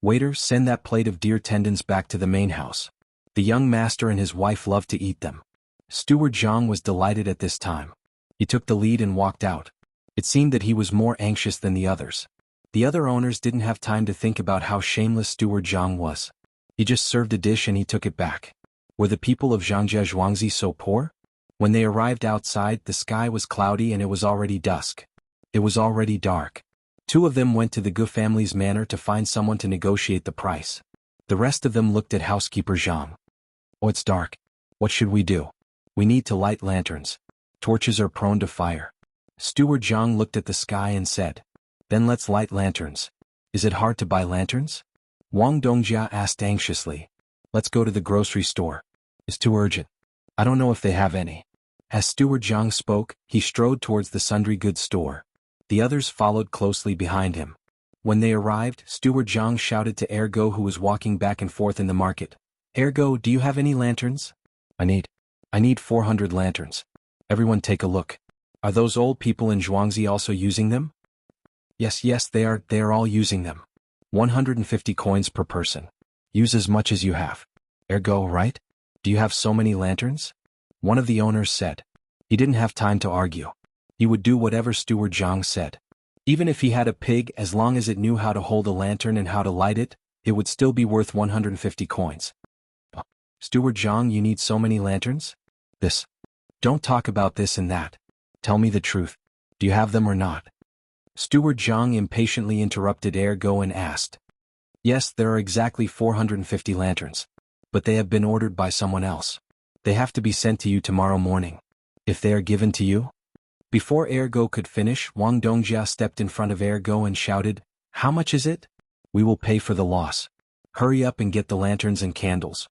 Waiter, send that plate of deer tendons back to the main house. The young master and his wife love to eat them. Steward Zhang was delighted at this time. He took the lead and walked out. It seemed that he was more anxious than the others. The other owners didn't have time to think about how shameless Steward Zhang was. He just served a dish and he took it back. Were the people of Zhangjia Zhuangzi so poor? When they arrived outside, the sky was cloudy and it was already dusk. It was already dark. 2 of them went to the Gu family's manor to find someone to negotiate the price. The rest of them looked at housekeeper Zhang. "Oh, it's dark. What should we do? We need to light lanterns. Torches are prone to fire." Steward Zhang looked at the sky and said, "Then let's light lanterns. Is it hard to buy lanterns?" Wang Dongjia asked anxiously. "Let's go to the grocery store. It's too urgent. I don't know if they have any." As Steward Zhang spoke, he strode towards the sundry goods store. The others followed closely behind him. When they arrived, Steward Zhang shouted to Ergo, who was walking back and forth in the market. "Ergo, do you have any lanterns?" I need 400 lanterns. Everyone take a look. Are those old people in Zhuangzi also using them?" Yes, they are all using them. 150 coins per person. Use as much as you have. Ergo, right? Do you have so many lanterns? One of the owners said. He didn't have time to argue. He would do whatever Steward Zhang said. Even if he had a pig, as long as it knew how to hold a lantern and how to light it, it would still be worth 150 coins. "Steward Zhang, you need so many lanterns?" "This. Don't talk about this and that. Tell me the truth. Do you have them or not?" Steward Zhang impatiently interrupted Ergo and asked. "Yes, there are exactly 450 lanterns. But they have been ordered by someone else. They have to be sent to you tomorrow morning. If they are given to you?" Before Ergo could finish, Wang Dongjia stepped in front of Ergo and shouted, "How much is it?" "We will pay for the loss. Hurry up and get the lanterns and candles."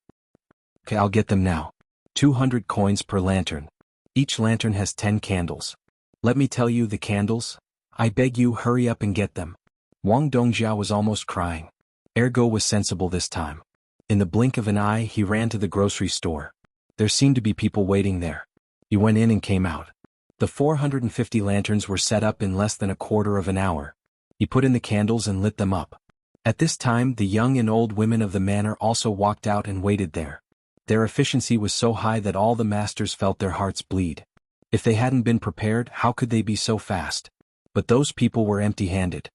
"Okay, I'll get them now. 200 coins per lantern. Each lantern has 10 candles. Let me tell you the candles. I beg you, hurry up and get them." Wang Dongjia was almost crying. Ergo was sensible this time. In the blink of an eye, he ran to the grocery store. There seemed to be people waiting there. He went in and came out. The 450 lanterns were set up in less than a quarter of an hour. He put in the candles and lit them up. At this time, the young and old women of the manor also walked out and waited there. Their efficiency was so high that all the masters felt their hearts bleed. If they hadn't been prepared, how could they be so fast? But those people were empty-handed.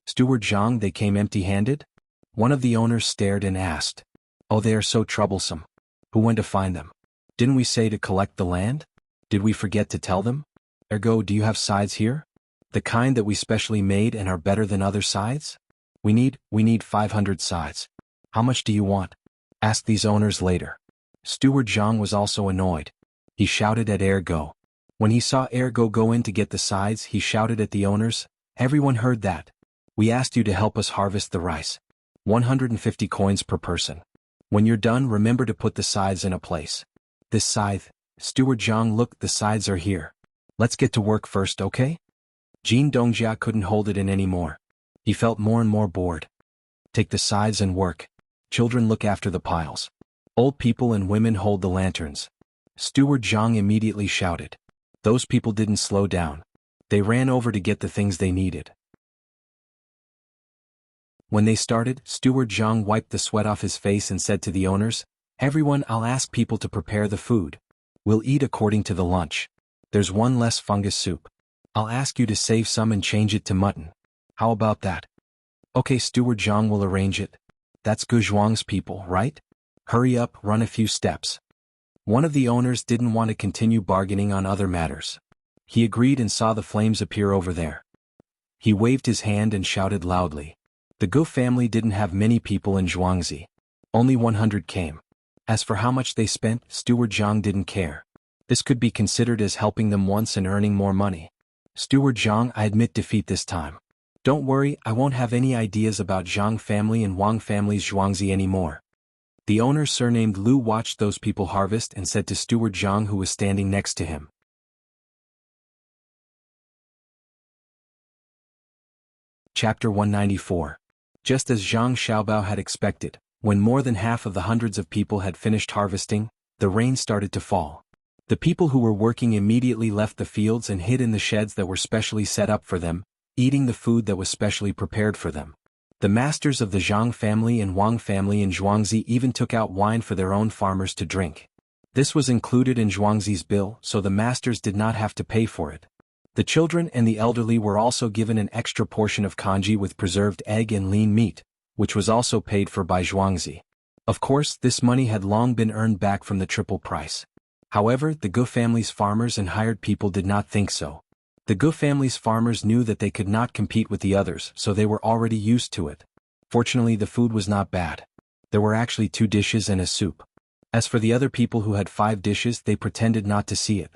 "Steward Zhang, they came empty-handed?" One of the owners stared and asked. "Oh, they are so troublesome. Who went to find them? Didn't we say to collect the land?" Did we forget to tell them? Ergo, do you have sides here? The kind that we specially made and are better than other sides? We need 500 sides. How much do you want? Ask these owners later. Steward Jiang was also annoyed. He shouted at Ergo. When he saw Ergo go in to get the sides, he shouted at the owners, "Everyone heard that. We asked you to help us harvest the rice. 150 coins per person. When you're done, remember to put the sides in a place." This scythe, Steward Jiang, look, the sides are here. Let's get to work first, okay? Jin Dongjia couldn't hold it in anymore. He felt more and more bored. Take the sides and work. Children, look after the piles. Old people and women hold the lanterns. Steward Jiang immediately shouted. Those people didn't slow down. They ran over to get the things they needed. When they started, Steward Jiang wiped the sweat off his face and said to the owners, "Everyone, I'll ask people to prepare the food. We'll eat according to the lunch. There's one less fungus soup. I'll ask you to save some and change it to mutton. How about that?" "Okay, Steward Jiang will arrange it. That's Guzhuang's people, right? Hurry up, run a few steps." One of the owners didn't want to continue bargaining on other matters. He agreed and saw the flames appear over there. He waved his hand and shouted loudly. The Gu family didn't have many people in Zhuangzi. Only 100 came. As for how much they spent, Steward Jiang didn't care. This could be considered as helping them once and earning more money. "Steward Jiang, I admit defeat this time. Don't worry, I won't have any ideas about Jiang family and Wang family's Zhuangzi anymore." The owner surnamed Lu watched those people harvest and said to Steward Jiang, who was standing next to him. Chapter 194. Just as Zhang Xiaobao had expected, when more than half of the hundreds of people had finished harvesting, the rain started to fall. The people who were working immediately left the fields and hid in the sheds that were specially set up for them, eating the food that was specially prepared for them. The masters of the Zhang family and Wang family in Zhuangzi even took out wine for their own farmers to drink. This was included in Zhuangzi's bill, so the masters did not have to pay for it. The children and the elderly were also given an extra portion of congee with preserved egg and lean meat, which was also paid for by Zhuangzi. Of course, this money had long been earned back from the triple price. However, the Gu family's farmers and hired people did not think so. The Gu family's farmers knew that they could not compete with the others, so they were already used to it. Fortunately, the food was not bad. There were actually 2 dishes and a soup. As for the other people who had 5 dishes, they pretended not to see it.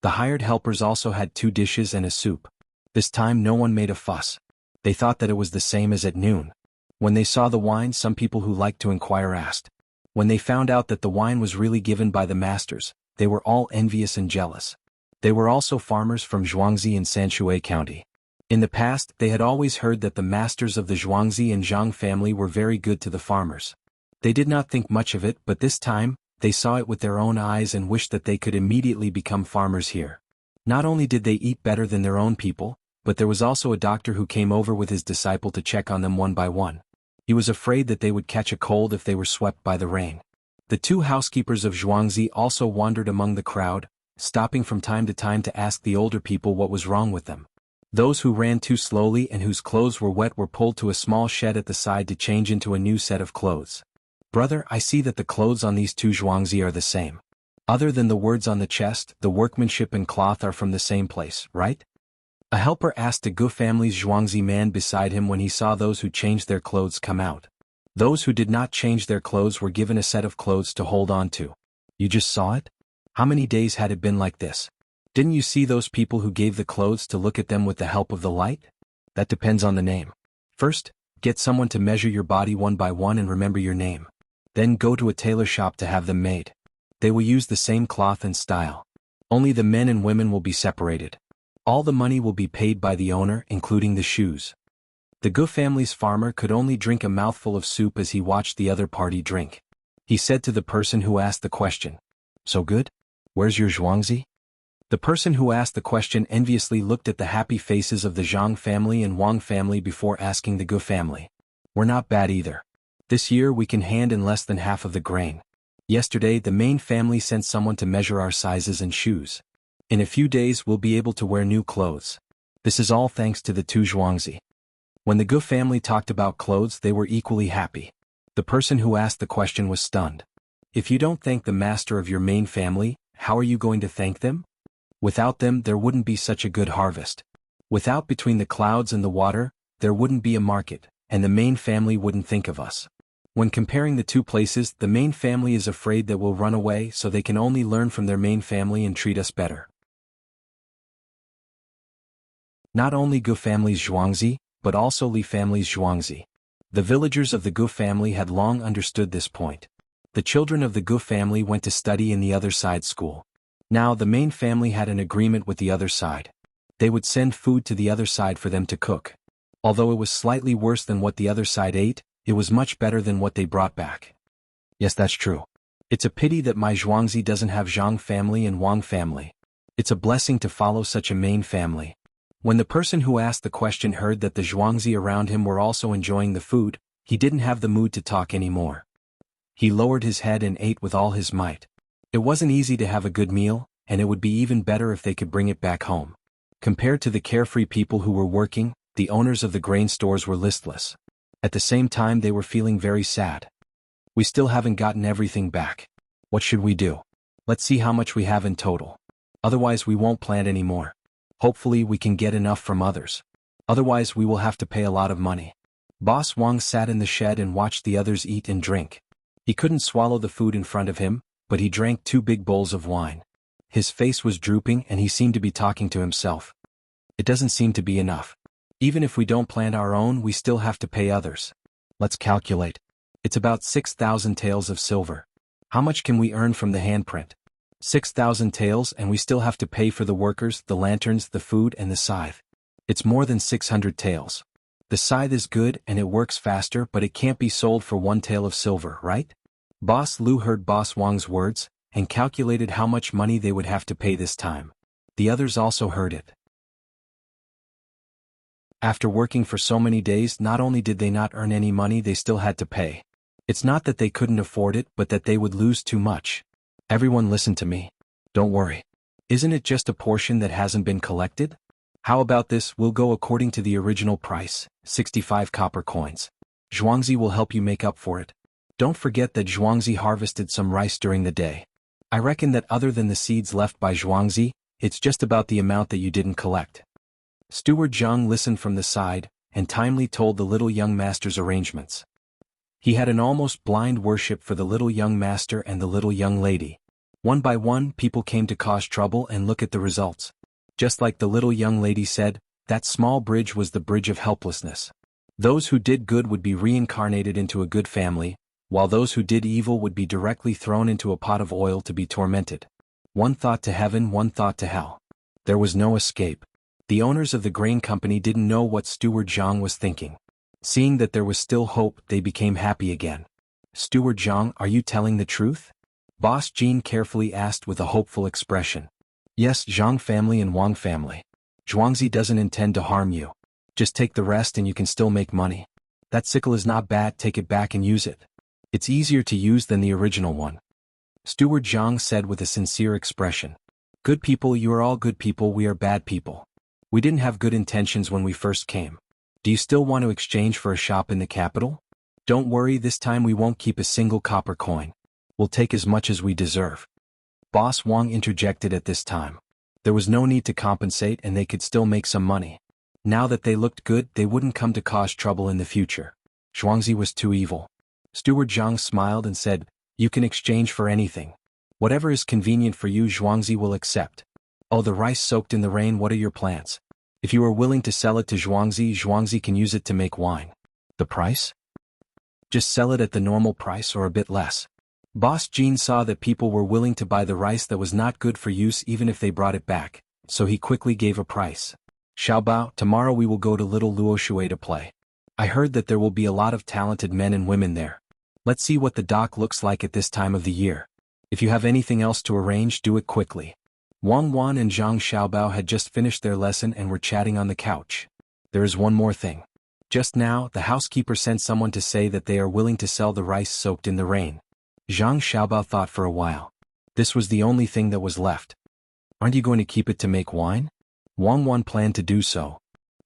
The hired helpers also had 2 dishes and a soup. This time no one made a fuss. They thought that it was the same as at noon. When they saw the wine, some people who liked to inquire asked. When they found out that the wine was really given by the masters, they were all envious and jealous. They were also farmers from Zhuangzi and Sanshui County. In the past, they had always heard that the masters of the Zhuangzi and Zhang family were very good to the farmers. They did not think much of it, but this time, they saw it with their own eyes and wished that they could immediately become farmers here. Not only did they eat better than their own people, but there was also a doctor who came over with his disciple to check on them one by one. He was afraid that they would catch a cold if they were swept by the rain. The 2 housekeepers of Zhuangzi also wandered among the crowd, stopping from time to time to ask the older people what was wrong with them. Those who ran too slowly and whose clothes were wet were pulled to a small shed at the side to change into a new set of clothes. "Brother, I see that the clothes on these 2 Zhuangzi are the same. Other than the words on the chest, the workmanship and cloth are from the same place, right?" A helper asked a Gu family's Zhuangzi man beside him when he saw those who changed their clothes come out. Those who did not change their clothes were given a set of clothes to hold on to. "You just saw it? How many days had it been like this? Didn't you see those people who gave the clothes to look at them with the help of the light? That depends on the name. First, get someone to measure your body one by one and remember your name. Then go to a tailor shop to have them made. They will use the same cloth and style. Only the men and women will be separated. All the money will be paid by the owner, including the shoes." The Gu family's farmer could only drink a mouthful of soup as he watched the other party drink. He said to the person who asked the question, "So good? Where's your Zhuangzi?" The person who asked the question enviously looked at the happy faces of the Zhang family and Wang family before asking the Gu family. "We're not bad either. This year we can hand in less than half of the grain. Yesterday the main family sent someone to measure our sizes and shoes. In a few days we'll be able to wear new clothes. This is all thanks to the 2 Zhuangzi." When the Gu family talked about clothes, they were equally happy. The person who asked the question was stunned. "If you don't thank the master of your main family, how are you going to thank them?" Without them there wouldn't be such a good harvest. Without between the clouds and the water, there wouldn't be a market, and the main family wouldn't think of us. When comparing the two places, the main family is afraid that we'll run away, so they can only learn from their main family and treat us better. Not only Gu family's Zhuangzi, but also Li family's Zhuangzi. The villagers of the Gu family had long understood this point. The children of the Gu family went to study in the other side school. Now the main family had an agreement with the other side. They would send food to the other side for them to cook. Although it was slightly worse than what the other side ate, it was much better than what they brought back. Yes, that's true. It's a pity that my Zhuangzi doesn't have Zhang family and Wang family. It's a blessing to follow such a main family. When the person who asked the question heard that the Zhuangzi around him were also enjoying the food, he didn't have the mood to talk anymore. He lowered his head and ate with all his might. It wasn't easy to have a good meal, and it would be even better if they could bring it back home. Compared to the carefree people who were working, the owners of the grain stores were listless. At the same time they were feeling very sad. We still haven't gotten everything back. What should we do? Let's see how much we have in total. Otherwise we won't plant anymore. Hopefully we can get enough from others. Otherwise we will have to pay a lot of money. Boss Wang sat in the shed and watched the others eat and drink. He couldn't swallow the food in front of him, but he drank 2 big bowls of wine. His face was drooping and he seemed to be talking to himself. It doesn't seem to be enough. Even if we don't plant our own, we still have to pay others. Let's calculate. It's about 6,000 taels of silver. How much can we earn from the handprint? 6,000 taels, and we still have to pay for the workers, the lanterns, the food, and the scythe. It's more than 600 taels. The scythe is good and it works faster, but it can't be sold for 1 tael of silver, right? Boss Lu heard Boss Wang's words, and calculated how much money they would have to pay this time. The others also heard it. After working for so many days, not only did they not earn any money, they still had to pay. It's not that they couldn't afford it, but that they would lose too much. Everyone listen to me. Don't worry. Isn't it just a portion that hasn't been collected? How about this? We'll go according to the original price, 65 copper coins. Zhuangzi will help you make up for it. Don't forget that Zhuangzi harvested some rice during the day. I reckon that other than the seeds left by Zhuangzi, it's just about the amount that you didn't collect. Steward Jiang listened from the side, and timely told the little young master's arrangements. He had an almost blind worship for the little young master and the little young lady. One by one, people came to cause trouble, and look at the results. Just like the little young lady said, that small bridge was the bridge of helplessness. Those who did good would be reincarnated into a good family, while those who did evil would be directly thrown into a pot of oil to be tormented. One thought to heaven, one thought to hell. There was no escape. The owners of the grain company didn't know what Steward Jiang was thinking. Seeing that there was still hope, they became happy again. Steward Jiang, are you telling the truth? Boss Jean carefully asked with a hopeful expression. Yes, Zhang family and Wang family. Zhuangzi doesn't intend to harm you. Just take the rest and you can still make money. That sickle is not bad, take it back and use it. It's easier to use than the original one. Steward Jiang said with a sincere expression. Good people, you are all good people, we are bad people. We didn't have good intentions when we first came. Do you still want to exchange for a shop in the capital? Don't worry, this time we won't keep a single copper coin. We'll take as much as we deserve. Boss Wang interjected at this time. There was no need to compensate and they could still make some money. Now that they looked good, they wouldn't come to cause trouble in the future. Zhuangzi was too evil. Steward Jiang smiled and said, you can exchange for anything. Whatever is convenient for you, Zhuangzi will accept. Oh, the rice soaked in the rain, what are your plans? If you are willing to sell it to Zhuangzi, Zhuangzi can use it to make wine. The price? Just sell it at the normal price or a bit less. Boss Jean saw that people were willing to buy the rice that was not good for use even if they brought it back, so he quickly gave a price. Xiaobao, tomorrow we will go to Little Luoshui to play. I heard that there will be a lot of talented men and women there. Let's see what the dock looks like at this time of the year. If you have anything else to arrange, do it quickly. Wang Wan and Zhang Xiaobao had just finished their lesson and were chatting on the couch. There is one more thing. Just now, the housekeeper sent someone to say that they are willing to sell the rice soaked in the rain. Zhang Xiaobao thought for a while. This was the only thing that was left. Aren't you going to keep it to make wine? Wang Wan planned to do so.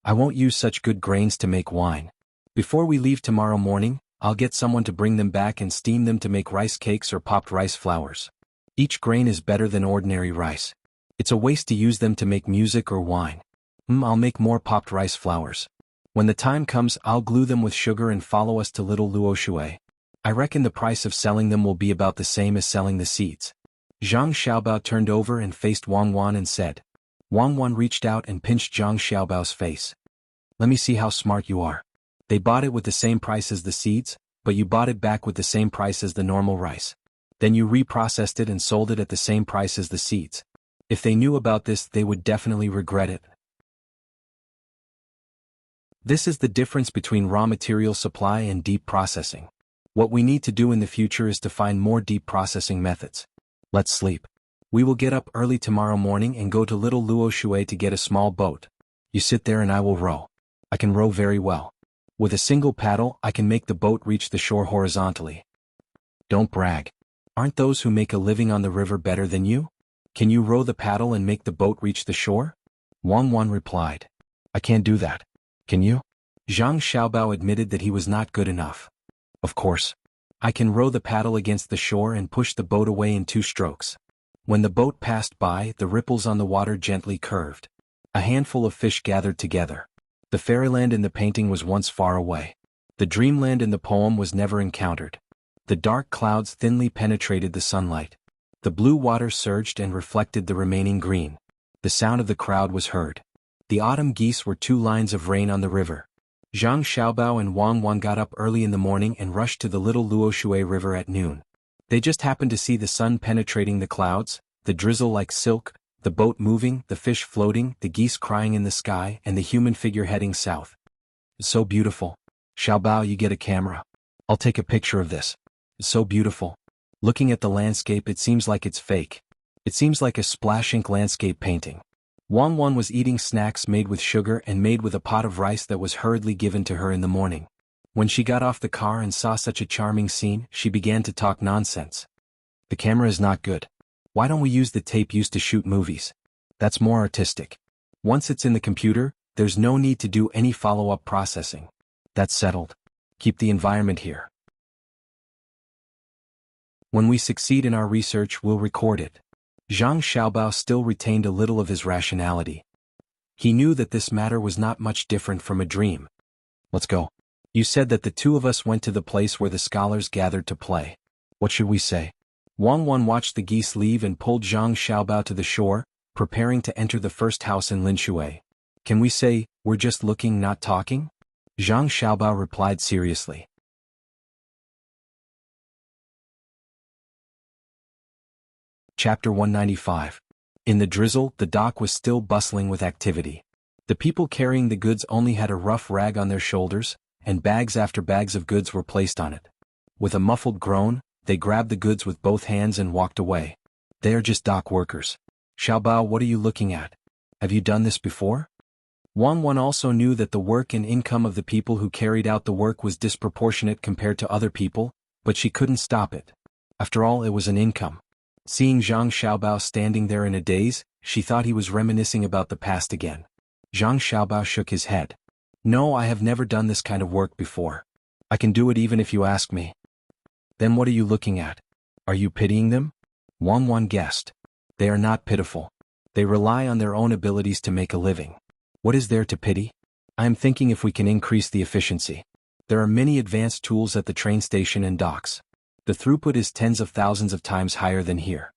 I won't use such good grains to make wine. Before we leave tomorrow morning, I'll get someone to bring them back and steam them to make rice cakes or popped rice flowers. Each grain is better than ordinary rice. It's a waste to use them to make music or wine. I'll make more popped rice flowers. When the time comes, I'll glue them with sugar and follow us to little Luoshui. I reckon the price of selling them will be about the same as selling the seeds. Zhang Xiaobao turned over and faced Wang Wan and said. Wang Wan reached out and pinched Zhang Xiaobao's face. Let me see how smart you are. They bought it with the same price as the seeds, but you bought it back with the same price as the normal rice. Then you reprocessed it and sold it at the same price as the seeds. If they knew about this, they would definitely regret it. This is the difference between raw material supply and deep processing. What we need to do in the future is to find more deep processing methods. Let's sleep. We will get up early tomorrow morning and go to little Luoshui to get a small boat. You sit there and I will row. I can row very well. With a single paddle, I can make the boat reach the shore horizontally. Don't brag. Aren't those who make a living on the river better than you? Can you row the paddle and make the boat reach the shore? Wang Wan replied. I can't do that. Can you? Zhang Xiaobao admitted that he was not good enough. Of course. I can row the paddle against the shore and push the boat away in 2 strokes. When the boat passed by, the ripples on the water gently curved. A handful of fish gathered together. The fairyland in the painting was once far away. The dreamland in the poem was never encountered. The dark clouds thinly penetrated the sunlight. The blue water surged and reflected the remaining green. The sound of the crowd was heard. The autumn geese were 2 lines of rain on the river. Zhang Xiaobao and Wang Wan got up early in the morning and rushed to the little Luoshui River at noon. They just happened to see the sun penetrating the clouds, the drizzle like silk, the boat moving, the fish floating, the geese crying in the sky, and the human figure heading south. So beautiful. Xiaobao, you get a camera. I'll take a picture of this. So beautiful. Looking at the landscape, it seems like it's fake. It seems like a splash ink landscape painting. Wang Wan was eating snacks made with sugar and made with a pot of rice that was hurriedly given to her in the morning. When she got off the car and saw such a charming scene, she began to talk nonsense. The camera is not good. Why don't we use the tape used to shoot movies? That's more artistic. Once it's in the computer, there's no need to do any follow-up processing. That's settled. Keep the environment here. When we succeed in our research, we'll record it. Zhang Xiaobao still retained a little of his rationality. He knew that this matter was not much different from a dream. Let's go. You said that the 2 of us went to the place where the scholars gathered to play. What should we say? Wang Wan watched the geese leave and pulled Zhang Xiaobao to the shore, preparing to enter the first house in Linshui. Can we say, we're just looking, not talking? Zhang Xiaobao replied seriously. Chapter 195. In the drizzle, the dock was still bustling with activity. The people carrying the goods only had a rough rag on their shoulders, and bags after bags of goods were placed on it. With a muffled groan, they grabbed the goods with both hands and walked away. They are just dock workers. Xiaobao, what are you looking at? Have you done this before? Wang Wan also knew that the work and income of the people who carried out the work was disproportionate compared to other people, but she couldn't stop it. After all, it was an income. Seeing Zhang Xiaobao standing there in a daze, she thought he was reminiscing about the past again. Zhang Xiaobao shook his head. No, I have never done this kind of work before. I can do it even if you ask me. Then what are you looking at? Are you pitying them? Wang Wan guessed. They are not pitiful. They rely on their own abilities to make a living. What is there to pity? I am thinking if we can increase the efficiency. There are many advanced tools at the train station and docks. The throughput is tens of thousands of times higher than here.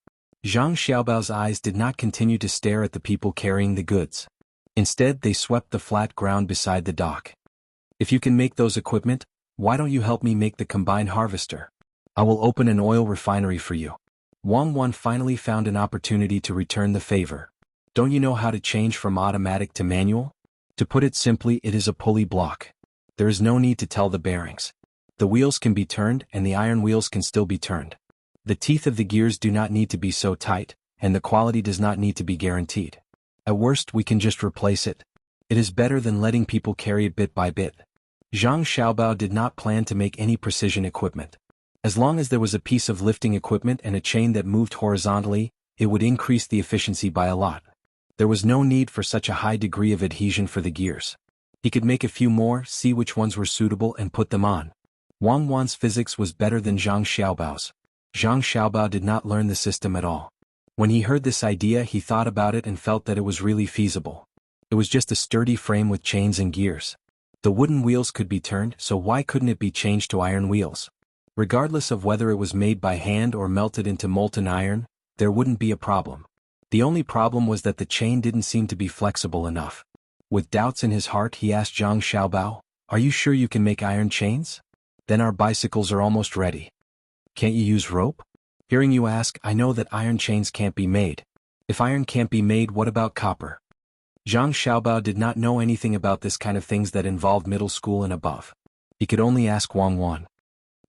Zhang Xiaobao's eyes did not continue to stare at the people carrying the goods. Instead, they swept the flat ground beside the dock. If you can make those equipment, why don't you help me make the combined harvester? I will open an oil refinery for you. Wang Wan finally found an opportunity to return the favor. Don't you know how to change from automatic to manual? To put it simply, it is a pulley block. There is no need to tell the bearings. The wheels can be turned and the iron wheels can still be turned. The teeth of the gears do not need to be so tight, and the quality does not need to be guaranteed. At worst, we can just replace it. It is better than letting people carry it bit by bit. Zhang Xiaobao did not plan to make any precision equipment. As long as there was a piece of lifting equipment and a chain that moved horizontally, it would increase the efficiency by a lot. There was no need for such a high degree of adhesion for the gears. He could make a few more, see which ones were suitable and put them on. Wang Wan's physics was better than Zhang Xiaobao's. Zhang Xiaobao did not learn the system at all. When he heard this idea, he thought about it and felt that it was really feasible. It was just a sturdy frame with chains and gears. The wooden wheels could be turned, so why couldn't it be changed to iron wheels? Regardless of whether it was made by hand or melted into molten iron, there wouldn't be a problem. The only problem was that the chain didn't seem to be flexible enough. With doubts in his heart, he asked Zhang Xiaobao, "Are you sure you can make iron chains? Then our bicycles are almost ready. Can't you use rope?" Hearing you ask, I know that iron chains can't be made. If iron can't be made, what about copper? Zhang Xiaobao did not know anything about this kind of things that involved middle school and above. He could only ask Wang Wan.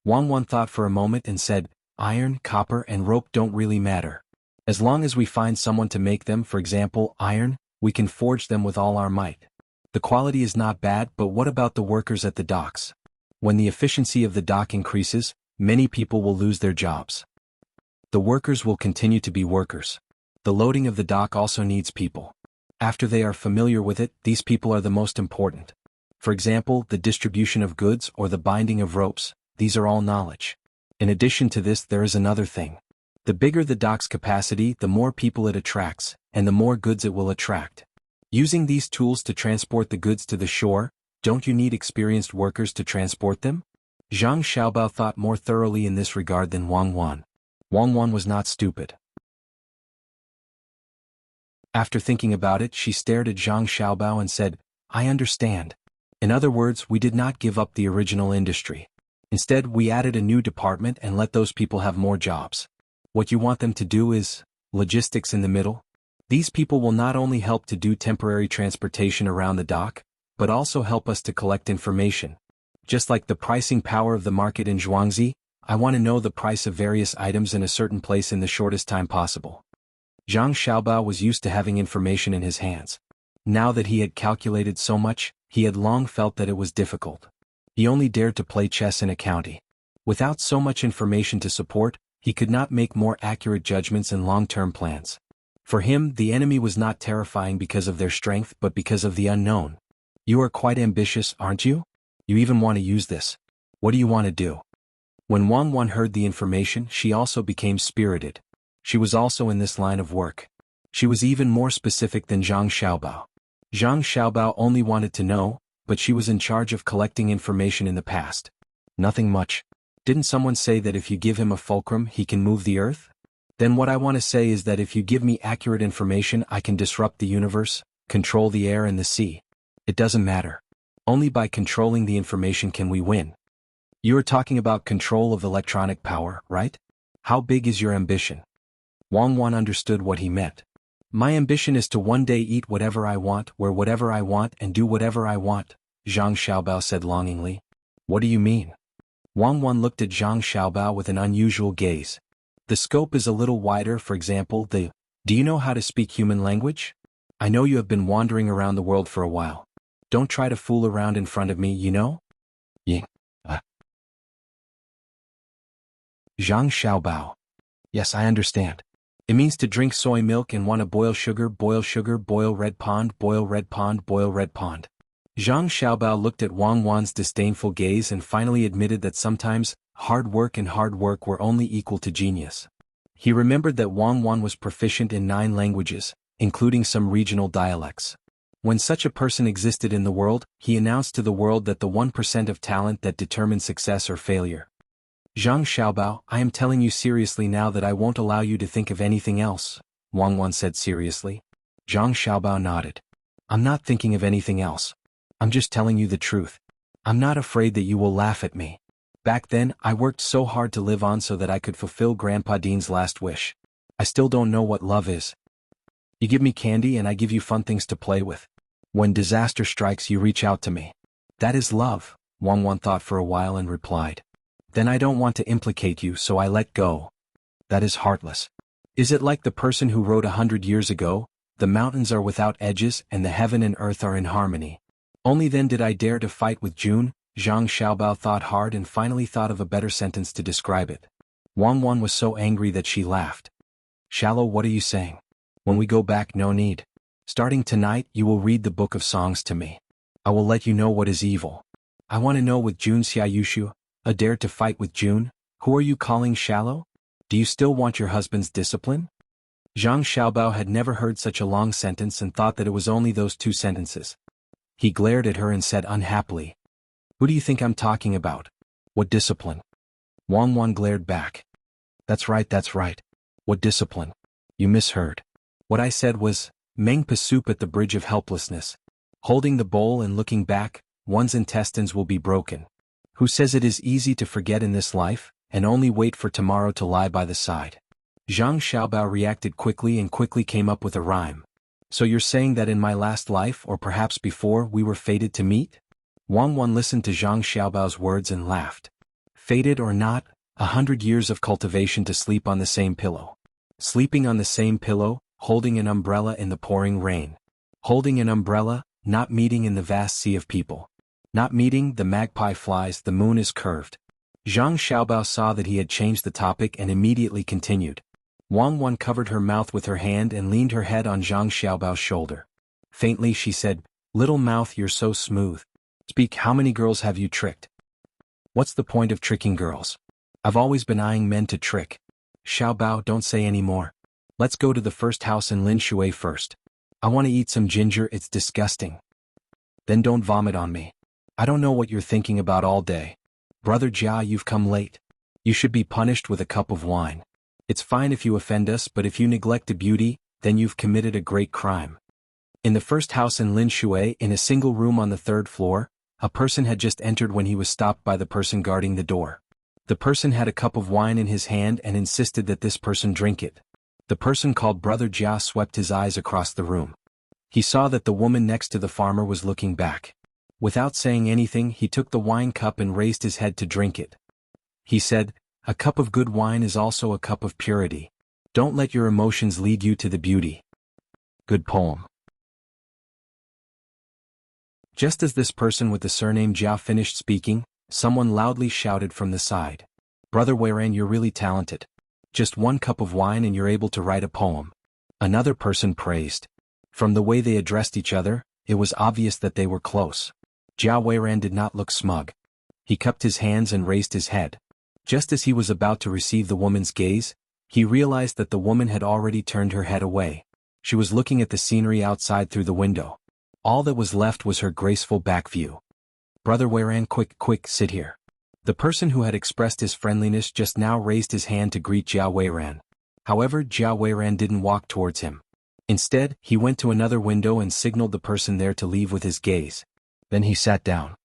Wang Wan thought for a moment and said, "Iron, copper, and rope don't really matter. As long as we find someone to make them, for example, iron, we can forge them with all our might. The quality is not bad, but what about the workers at the docks? When the efficiency of the dock increases, many people will lose their jobs. The workers will continue to be workers. The loading of the dock also needs people. After they are familiar with it, these people are the most important. For example, the distribution of goods or the binding of ropes, these are all knowledge. In addition to this, there is another thing. The bigger the dock's capacity, the more people it attracts, and the more goods it will attract. Using these tools to transport the goods to the shore, don't you need experienced workers to transport them? Zhang Xiaobao thought more thoroughly in this regard than Wang Wan. Wang Wan was not stupid. After thinking about it, she stared at Zhang Xiaobao and said, "I understand. In other words, we did not give up the original industry. Instead, we added a new department and let those people have more jobs. What you want them to do is logistics in the middle. These people will not only help to do temporary transportation around the dock, but also help us to collect information. Just like the pricing power of the market in Zhuangzi, I want to know the price of various items in a certain place in the shortest time possible." Zhang Xiaobao was used to having information in his hands. Now that he had calculated so much, he had long felt that it was difficult. He only dared to play chess in a county. Without so much information to support, he could not make more accurate judgments and long-term plans. For him, the enemy was not terrifying because of their strength but because of the unknown. "You are quite ambitious, aren't you? You even want to use this. What do you want to do?" When Wang Wan heard the information, she also became spirited. She was also in this line of work. She was even more specific than Zhang Xiaobao. Zhang Xiaobao only wanted to know, but she was in charge of collecting information in the past. Nothing much. Didn't someone say that if you give him a fulcrum, he can move the earth? Then what I want to say is that if you give me accurate information, I can disrupt the universe, control the air and the sea. It doesn't matter. Only by controlling the information can we win. You are talking about control of electronic power, right? How big is your ambition? Wang Wan understood what he meant. "My ambition is to one day eat whatever I want, wear whatever I want, and do whatever I want," Zhang Xiaobao said longingly. "What do you mean?" Wang Wan looked at Zhang Xiaobao with an unusual gaze. "The scope is a little wider, for example, do you know how to speak human language? I know you have been wandering around the world for a while. Don't try to fool around in front of me, you know?" Ying. Zhang Xiaobao. "Yes, I understand. It means to drink soy milk and want to boil sugar, boil red pond, boil red pond, boil red pond." Zhang Xiaobao looked at Wang Wan's disdainful gaze and finally admitted that sometimes, hard work and hard work were only equal to genius. He remembered that Wang Wan was proficient in 9 languages, including some regional dialects. When such a person existed in the world, he announced to the world that the 1% of talent that determines success or failure. "Zhang Xiaobao, I am telling you seriously now that I won't allow you to think of anything else," Wang Wan said seriously. Zhang Xiaobao nodded. "I'm not thinking of anything else. I'm just telling you the truth. I'm not afraid that you will laugh at me. Back then, I worked so hard to live on so that I could fulfill Grandpa Dean's last wish. I still don't know what love is. You give me candy and I give you fun things to play with. When disaster strikes, you reach out to me. That is love," Wang Wan thought for a while and replied. "Then I don't want to implicate you, so I let go. That is heartless. Is it like the person who wrote 100 years ago, 'The mountains are without edges and the heaven and earth are in harmony'? Only then did I dare to fight with June." Zhang Xiaobao thought hard and finally thought of a better sentence to describe it. Wang Wan was so angry that she laughed. "Shallow, what are you saying? When we go back, no need. Starting tonight, you will read the book of songs to me. I will let you know what is evil. I want to know with June Xiayushu, a dare to fight with June. Who are you calling shallow? Do you still want your husband's discipline?" Zhang Xiaobao had never heard such a long sentence and thought that it was only those 2 sentences. He glared at her and said unhappily, "Who do you think I'm talking about? What discipline?" Wang Wan glared back. That's right. What discipline? You misheard. What I said was, Meng Pa soup at the bridge of helplessness. Holding the bowl and looking back, one's intestines will be broken. Who says it is easy to forget in this life, and only wait for tomorrow to lie by the side? Zhang Xiaobao reacted quickly and quickly came up with a rhyme. So you're saying that in my last life or perhaps before we were fated to meet? Wang Wan listened to Zhang Xiaobao's words and laughed. Fated or not, 100 years of cultivation to sleep on the same pillow. Sleeping on the same pillow, holding an umbrella in the pouring rain. Holding an umbrella, not meeting in the vast sea of people. Not meeting, the magpie flies, the moon is curved. Zhang Xiaobao saw that he had changed the topic and immediately continued. Wang Wan covered her mouth with her hand and leaned her head on Zhang Xiaobao's shoulder. Faintly she said, "Little mouth, you're so smooth. Speak, how many girls have you tricked?" "What's the point of tricking girls? I've always been eyeing men to trick." "Xiaobao, don't say any more. Let's go to the first house in Linshui first. I want to eat some ginger, it's disgusting." "Then don't vomit on me. I don't know what you're thinking about all day. Brother Jia, you've come late. You should be punished with a cup of wine. It's fine if you offend us, but if you neglect a beauty, then you've committed a great crime." In the first house in Linshui, in a single room on the 3rd floor, a person had just entered when he was stopped by the person guarding the door. The person had a cup of wine in his hand and insisted that this person drink it. The person called Brother Jia swept his eyes across the room. He saw that the woman next to the farmer was looking back. Without saying anything, he took the wine cup and raised his head to drink it. He said, "A cup of good wine is also a cup of purity. Don't let your emotions lead you to the beauty." Good poem. Just as this person with the surname Jia finished speaking, someone loudly shouted from the side, "Brother Weiran, you're really talented. Just 1 cup of wine and you're able to write a poem." Another person praised. From the way they addressed each other, it was obvious that they were close. Jia Weiran did not look smug. He cupped his hands and raised his head. Just as he was about to receive the woman's gaze, he realized that the woman had already turned her head away. She was looking at the scenery outside through the window. All that was left was her graceful back view. "Brother Weiran, quick, sit here." The person who had expressed his friendliness just now raised his hand to greet Jia Weiran. However, Jia Weiran didn't walk towards him. Instead, he went to another window and signaled the person there to leave with his gaze. Then he sat down.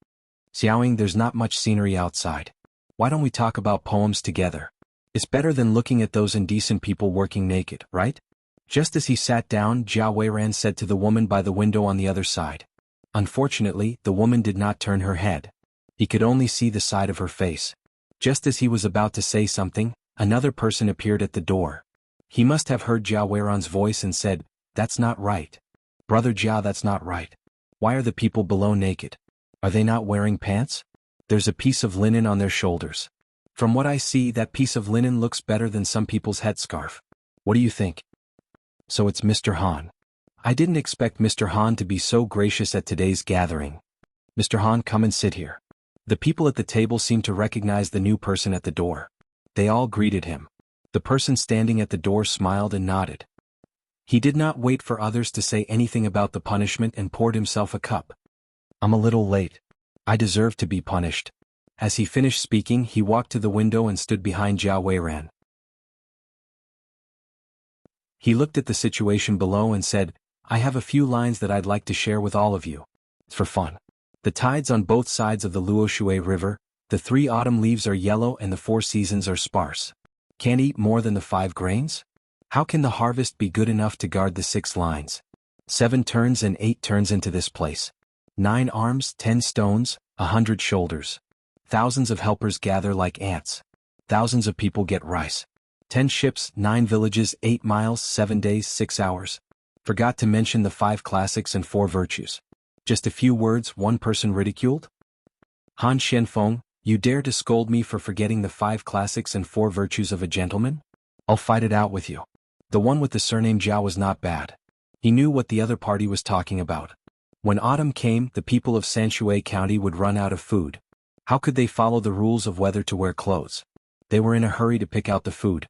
"Xiaoying, there's not much scenery outside. Why don't we talk about poems together? It's better than looking at those indecent people working naked, right?" Just as he sat down, Jia Weiran said to the woman by the window on the other side. Unfortunately, the woman did not turn her head. He could only see the side of her face. Just as he was about to say something, another person appeared at the door. He must have heard Jia Weiran's voice and said, "That's not right. Brother Jia, that's not right. Why are the people below naked? Are they not wearing pants? There's a piece of linen on their shoulders. From what I see, that piece of linen looks better than some people's headscarf. What do you think?" "So it's Mr. Han. I didn't expect Mr. Han to be so gracious at today's gathering. Mr. Han, come and sit here." The people at the table seemed to recognize the new person at the door. They all greeted him. The person standing at the door smiled and nodded. He did not wait for others to say anything about the punishment and poured himself a cup. "I'm a little late. I deserve to be punished." As he finished speaking, he walked to the window and stood behind Jia Weiran. He looked at the situation below and said, "I have a few lines that I'd like to share with all of you. It's for fun. The tides on both sides of the Luoshui River, the 3 autumn leaves are yellow and the 4 seasons are sparse. Can't eat more than the 5 grains? How can the harvest be good enough to guard the 6 lines? 7 turns and 8 turns into this place. 9 arms, 10 stones, 100 shoulders. Thousands of helpers gather like ants. Thousands of people get rice. 10 ships, 9 villages, 8 miles, 7 days, 6 hours. Forgot to mention the 5 classics and 4 virtues. Just a few words, one person ridiculed? Han Shenfeng, you dare to scold me for forgetting the 5 classics and 4 virtues of a gentleman? I'll fight it out with you." The one with the surname Zhao was not bad. He knew what the other party was talking about. When autumn came, the people of Sanshui County would run out of food. How could they follow the rules of whether to wear clothes? They were in a hurry to pick out the food.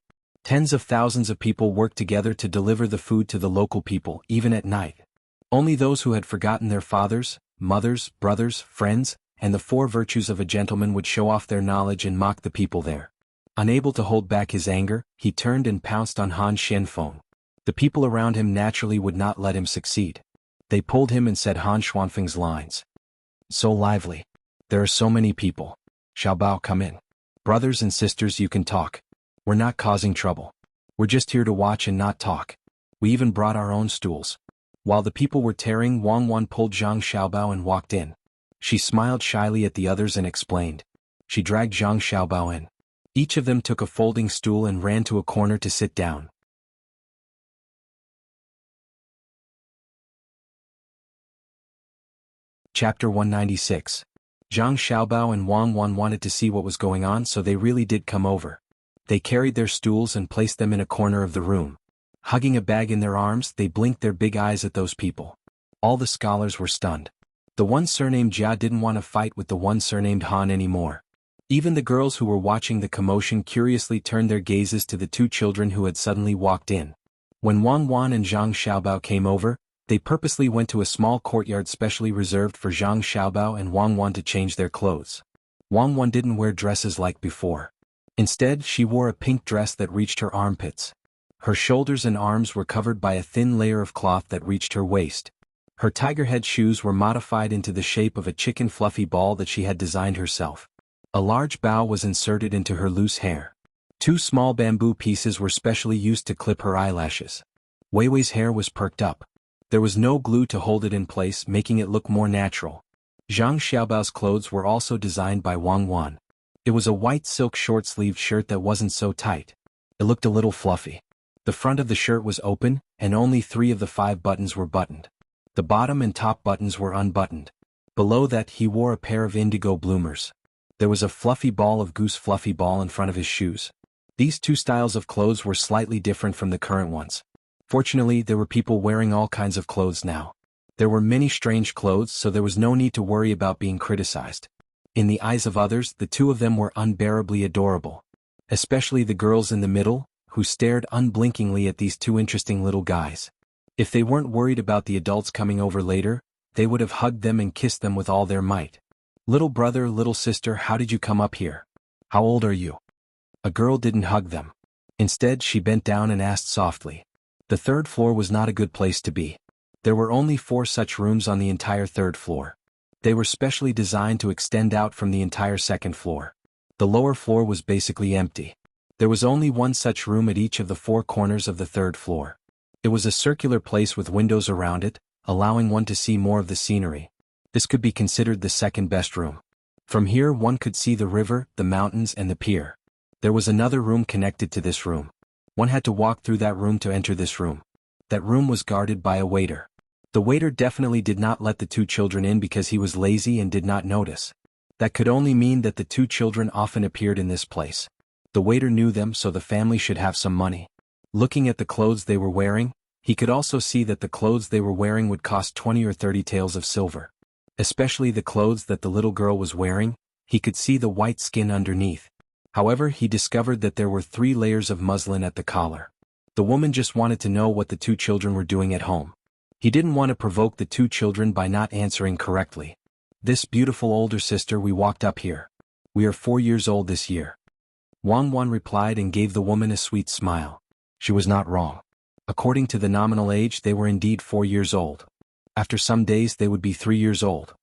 Tens of thousands of people worked together to deliver the food to the local people, even at night. Only those who had forgotten their fathers, mothers, brothers, friends, and the four virtues of a gentleman would show off their knowledge and mock the people there. Unable to hold back his anger, he turned and pounced on Han Xianfeng. The people around him naturally would not let him succeed. They pulled him and said Han Xuanfeng's lines. So lively. There are so many people. Xiao Bao, come in. Brothers and sisters, you can talk. We're not causing trouble. We're just here to watch and not talk. We even brought our own stools. While the people were tearing, Wang Wan pulled Zhang Xiaobao and walked in. She smiled shyly at the others and explained. She dragged Zhang Xiaobao in. Each of them took a folding stool and ran to a corner to sit down. Chapter 196. Zhang Xiaobao and Wang Wan wanted to see what was going on, so they really did come over. They carried their stools and placed them in a corner of the room. Hugging a bag in their arms, they blinked their big eyes at those people. All the scholars were stunned. The one surnamed Jia didn't want to fight with the one surnamed Han anymore. Even the girls who were watching the commotion curiously turned their gazes to the two children who had suddenly walked in. When Wang Wan and Zhang Xiaobao came over, they purposely went to a small courtyard specially reserved for Zhang Xiaobao and Wang Wan to change their clothes. Wang Wan didn't wear dresses like before. Instead, she wore a pink dress that reached her armpits. Her shoulders and arms were covered by a thin layer of cloth that reached her waist. Her tiger head shoes were modified into the shape of a chicken fluffy ball that she had designed herself. A large bow was inserted into her loose hair. Two small bamboo pieces were specially used to clip her eyelashes. Weiwei's hair was perked up. There was no glue to hold it in place, making it look more natural. Zhang Xiaobao's clothes were also designed by Wang Wan. It was a white silk short-sleeved shirt that wasn't so tight. It looked a little fluffy. The front of the shirt was open, and only 3 of the 5 buttons were buttoned. The bottom and top buttons were unbuttoned. Below that, he wore a pair of indigo bloomers. There was a fluffy ball of goose fluffy ball in front of his shoes. These two styles of clothes were slightly different from the current ones. Fortunately, there were people wearing all kinds of clothes now. There were many strange clothes, so there was no need to worry about being criticized. In the eyes of others, the two of them were unbearably adorable. Especially the girls in the middle, who stared unblinkingly at these two interesting little guys. If they weren't worried about the adults coming over later, they would have hugged them and kissed them with all their might. Little brother, little sister, how did you come up here? How old are you? A girl didn't hug them. Instead, she bent down and asked softly. The 3rd floor was not a good place to be. There were only 4 such rooms on the entire 3rd floor. They were specially designed to extend out from the entire 2nd floor. The lower floor was basically empty. There was only one such room at each of the 4 corners of the 3rd floor. It was a circular place with windows around it, allowing one to see more of the scenery. This could be considered the 2nd best room. From here one could see the river, the mountains, and the pier. There was another room connected to this room. One had to walk through that room to enter this room. That room was guarded by a waiter. The waiter definitely did not let the 2 children in because he was lazy and did not notice. That could only mean that the 2 children often appeared in this place. The waiter knew them, so the family should have some money. Looking at the clothes they were wearing, he could also see that the clothes they were wearing would cost 20 or 30 taels of silver. Especially the clothes that the little girl was wearing, he could see the white skin underneath. However, he discovered that there were 3 layers of muslin at the collar. The woman just wanted to know what the 2 children were doing at home. He didn't want to provoke the 2 children by not answering correctly. This beautiful older sister, we walked up here. We are 4 years old this year. Wang Wan replied and gave the woman a sweet smile. She was not wrong. According to the nominal age, they were indeed 4 years old. After some days they would be 3 years old.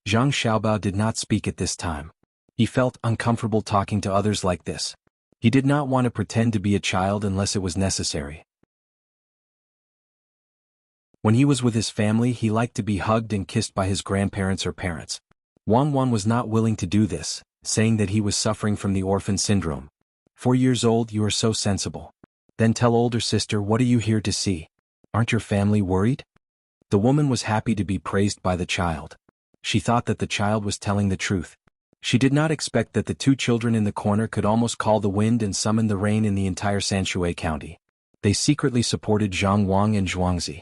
Zhang Xiaobao did not speak at this time. He felt uncomfortable talking to others like this. He did not want to pretend to be a child unless it was necessary. When he was with his family, he liked to be hugged and kissed by his grandparents or parents. Wang Wan was not willing to do this, saying that he was suffering from the orphan syndrome. 4 years old, you are so sensible. Then tell older sister, what are you here to see? Aren't your family worried? The woman was happy to be praised by the child. She thought that the child was telling the truth. She did not expect that the 2 children in the corner could almost call the wind and summon the rain in the entire Sanshui County. They secretly supported Zhang Wang and Zhuangzi.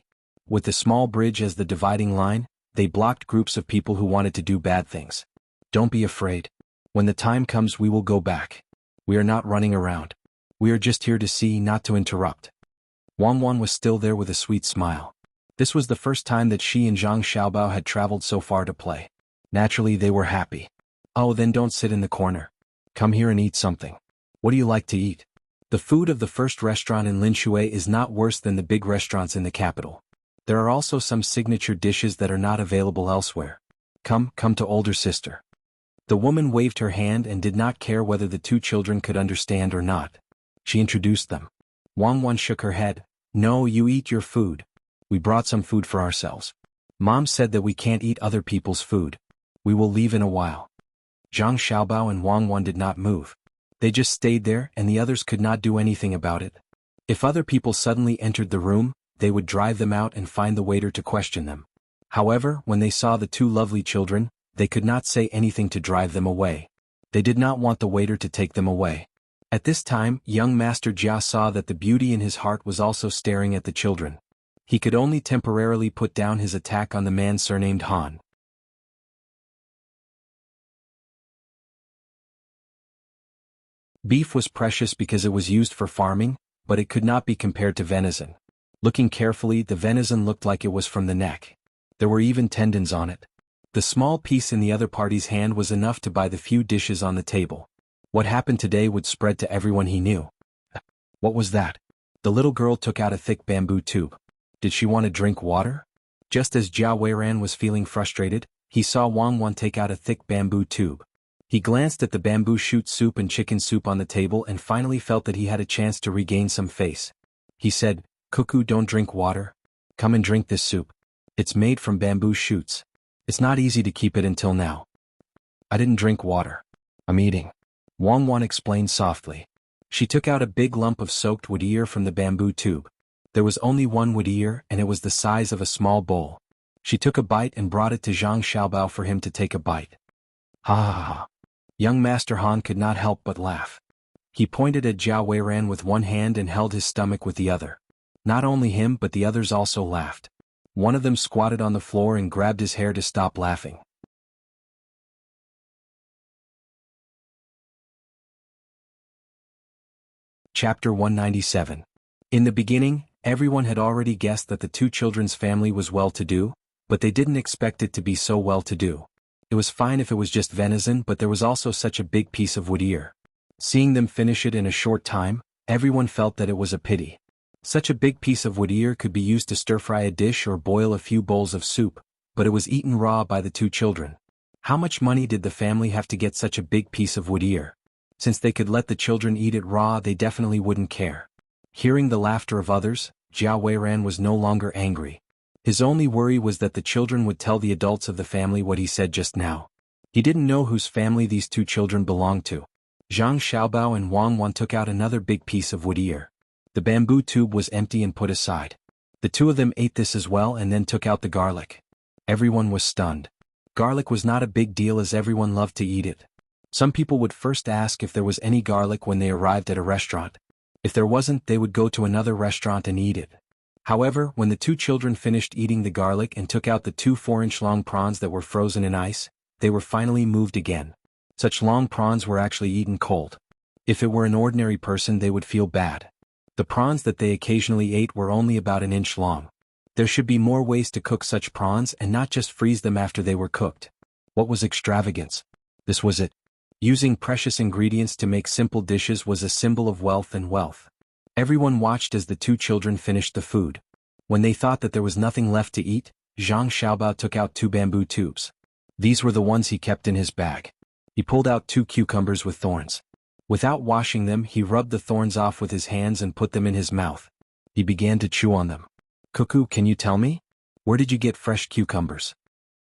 With the small bridge as the dividing line, they blocked groups of people who wanted to do bad things. Don't be afraid. When the time comes, we will go back. We are not running around. We are just here to see, not to interrupt. Wang Wan was still there with a sweet smile. This was the first time that she and Zhang Xiaobao had traveled so far to play. Naturally, they were happy. Oh, then don't sit in the corner. Come here and eat something. What do you like to eat? The food of the first restaurant in Linshui is not worse than the big restaurants in the capital. There are also some signature dishes that are not available elsewhere. Come to older sister. The woman waved her hand and did not care whether the two children could understand or not. She introduced them. Wang Wan shook her head. No, you eat your food. We brought some food for ourselves. Mom said that we can't eat other people's food. We will leave in a while. Zhang Xiaobao and Wang Wan did not move. They just stayed there and the others could not do anything about it. If other people suddenly entered the room, they would drive them out and find the waiter to question them. However, when they saw the two lovely children, they could not say anything to drive them away. They did not want the waiter to take them away. At this time, young Master Jia saw that the beauty in his heart was also staring at the children. He could only temporarily put down his attack on the man surnamed Han. Beef was precious because it was used for farming, but it could not be compared to venison. Looking carefully, the venison looked like it was from the neck. There were even tendons on it. The small piece in the other party's hand was enough to buy the few dishes on the table. What happened today would spread to everyone he knew. What was that? The little girl took out a thick bamboo tube. Did she want to drink water? Just as Jia Weiran was feeling frustrated, he saw Wang Wan take out a thick bamboo tube. He glanced at the bamboo shoot soup and chicken soup on the table and finally felt that he had a chance to regain some face. He said, Cuckoo, don't drink water. Come and drink this soup. It's made from bamboo shoots. It's not easy to keep it until now. I didn't drink water. I'm eating. Wang Wan explained softly. She took out a big lump of soaked wood ear from the bamboo tube. There was only one wood ear and it was the size of a small bowl. She took a bite and brought it to Zhang Xiaobao for him to take a bite. Ha ha ha. Young Master Han could not help but laugh. He pointed at Jia Weiran with one hand and held his stomach with the other. Not only him but the others also laughed. One of them squatted on the floor and grabbed his hair to stop laughing. Chapter 197. In the beginning, everyone had already guessed that the two children's family was well-to-do, but they didn't expect it to be so well-to-do. It was fine if it was just venison, but there was also such a big piece of wood ear. Seeing them finish it in a short time, everyone felt that it was a pity. Such a big piece of wood ear could be used to stir-fry a dish or boil a few bowls of soup, but it was eaten raw by the two children. How much money did the family have to get such a big piece of wood ear? Since they could let the children eat it raw, they definitely wouldn't care. Hearing the laughter of others, Jia Weiran was no longer angry. His only worry was that the children would tell the adults of the family what he said just now. He didn't know whose family these two children belonged to. Zhang Xiaobao and Wang Wan took out another big piece of wood ear. The bamboo tube was empty and put aside. The two of them ate this as well and then took out the garlic. Everyone was stunned. Garlic was not a big deal as everyone loved to eat it. Some people would first ask if there was any garlic when they arrived at a restaurant. If there wasn't, they would go to another restaurant and eat it. However, when the two children finished eating the garlic and took out the 2 4-inch long prawns that were frozen in ice, they were finally moved again. Such long prawns were actually eaten cold. If it were an ordinary person, they would feel bad. The prawns that they occasionally ate were only about an inch long. There should be more ways to cook such prawns and not just freeze them after they were cooked. What was extravagance? This was it. Using precious ingredients to make simple dishes was a symbol of wealth and wealth. Everyone watched as the two children finished the food. When they thought that there was nothing left to eat, Zhang Xiaobao took out 2 bamboo tubes. These were the ones he kept in his bag. He pulled out 2 cucumbers with thorns. Without washing them, he rubbed the thorns off with his hands and put them in his mouth. He began to chew on them. Cuckoo, can you tell me? Where did you get fresh cucumbers?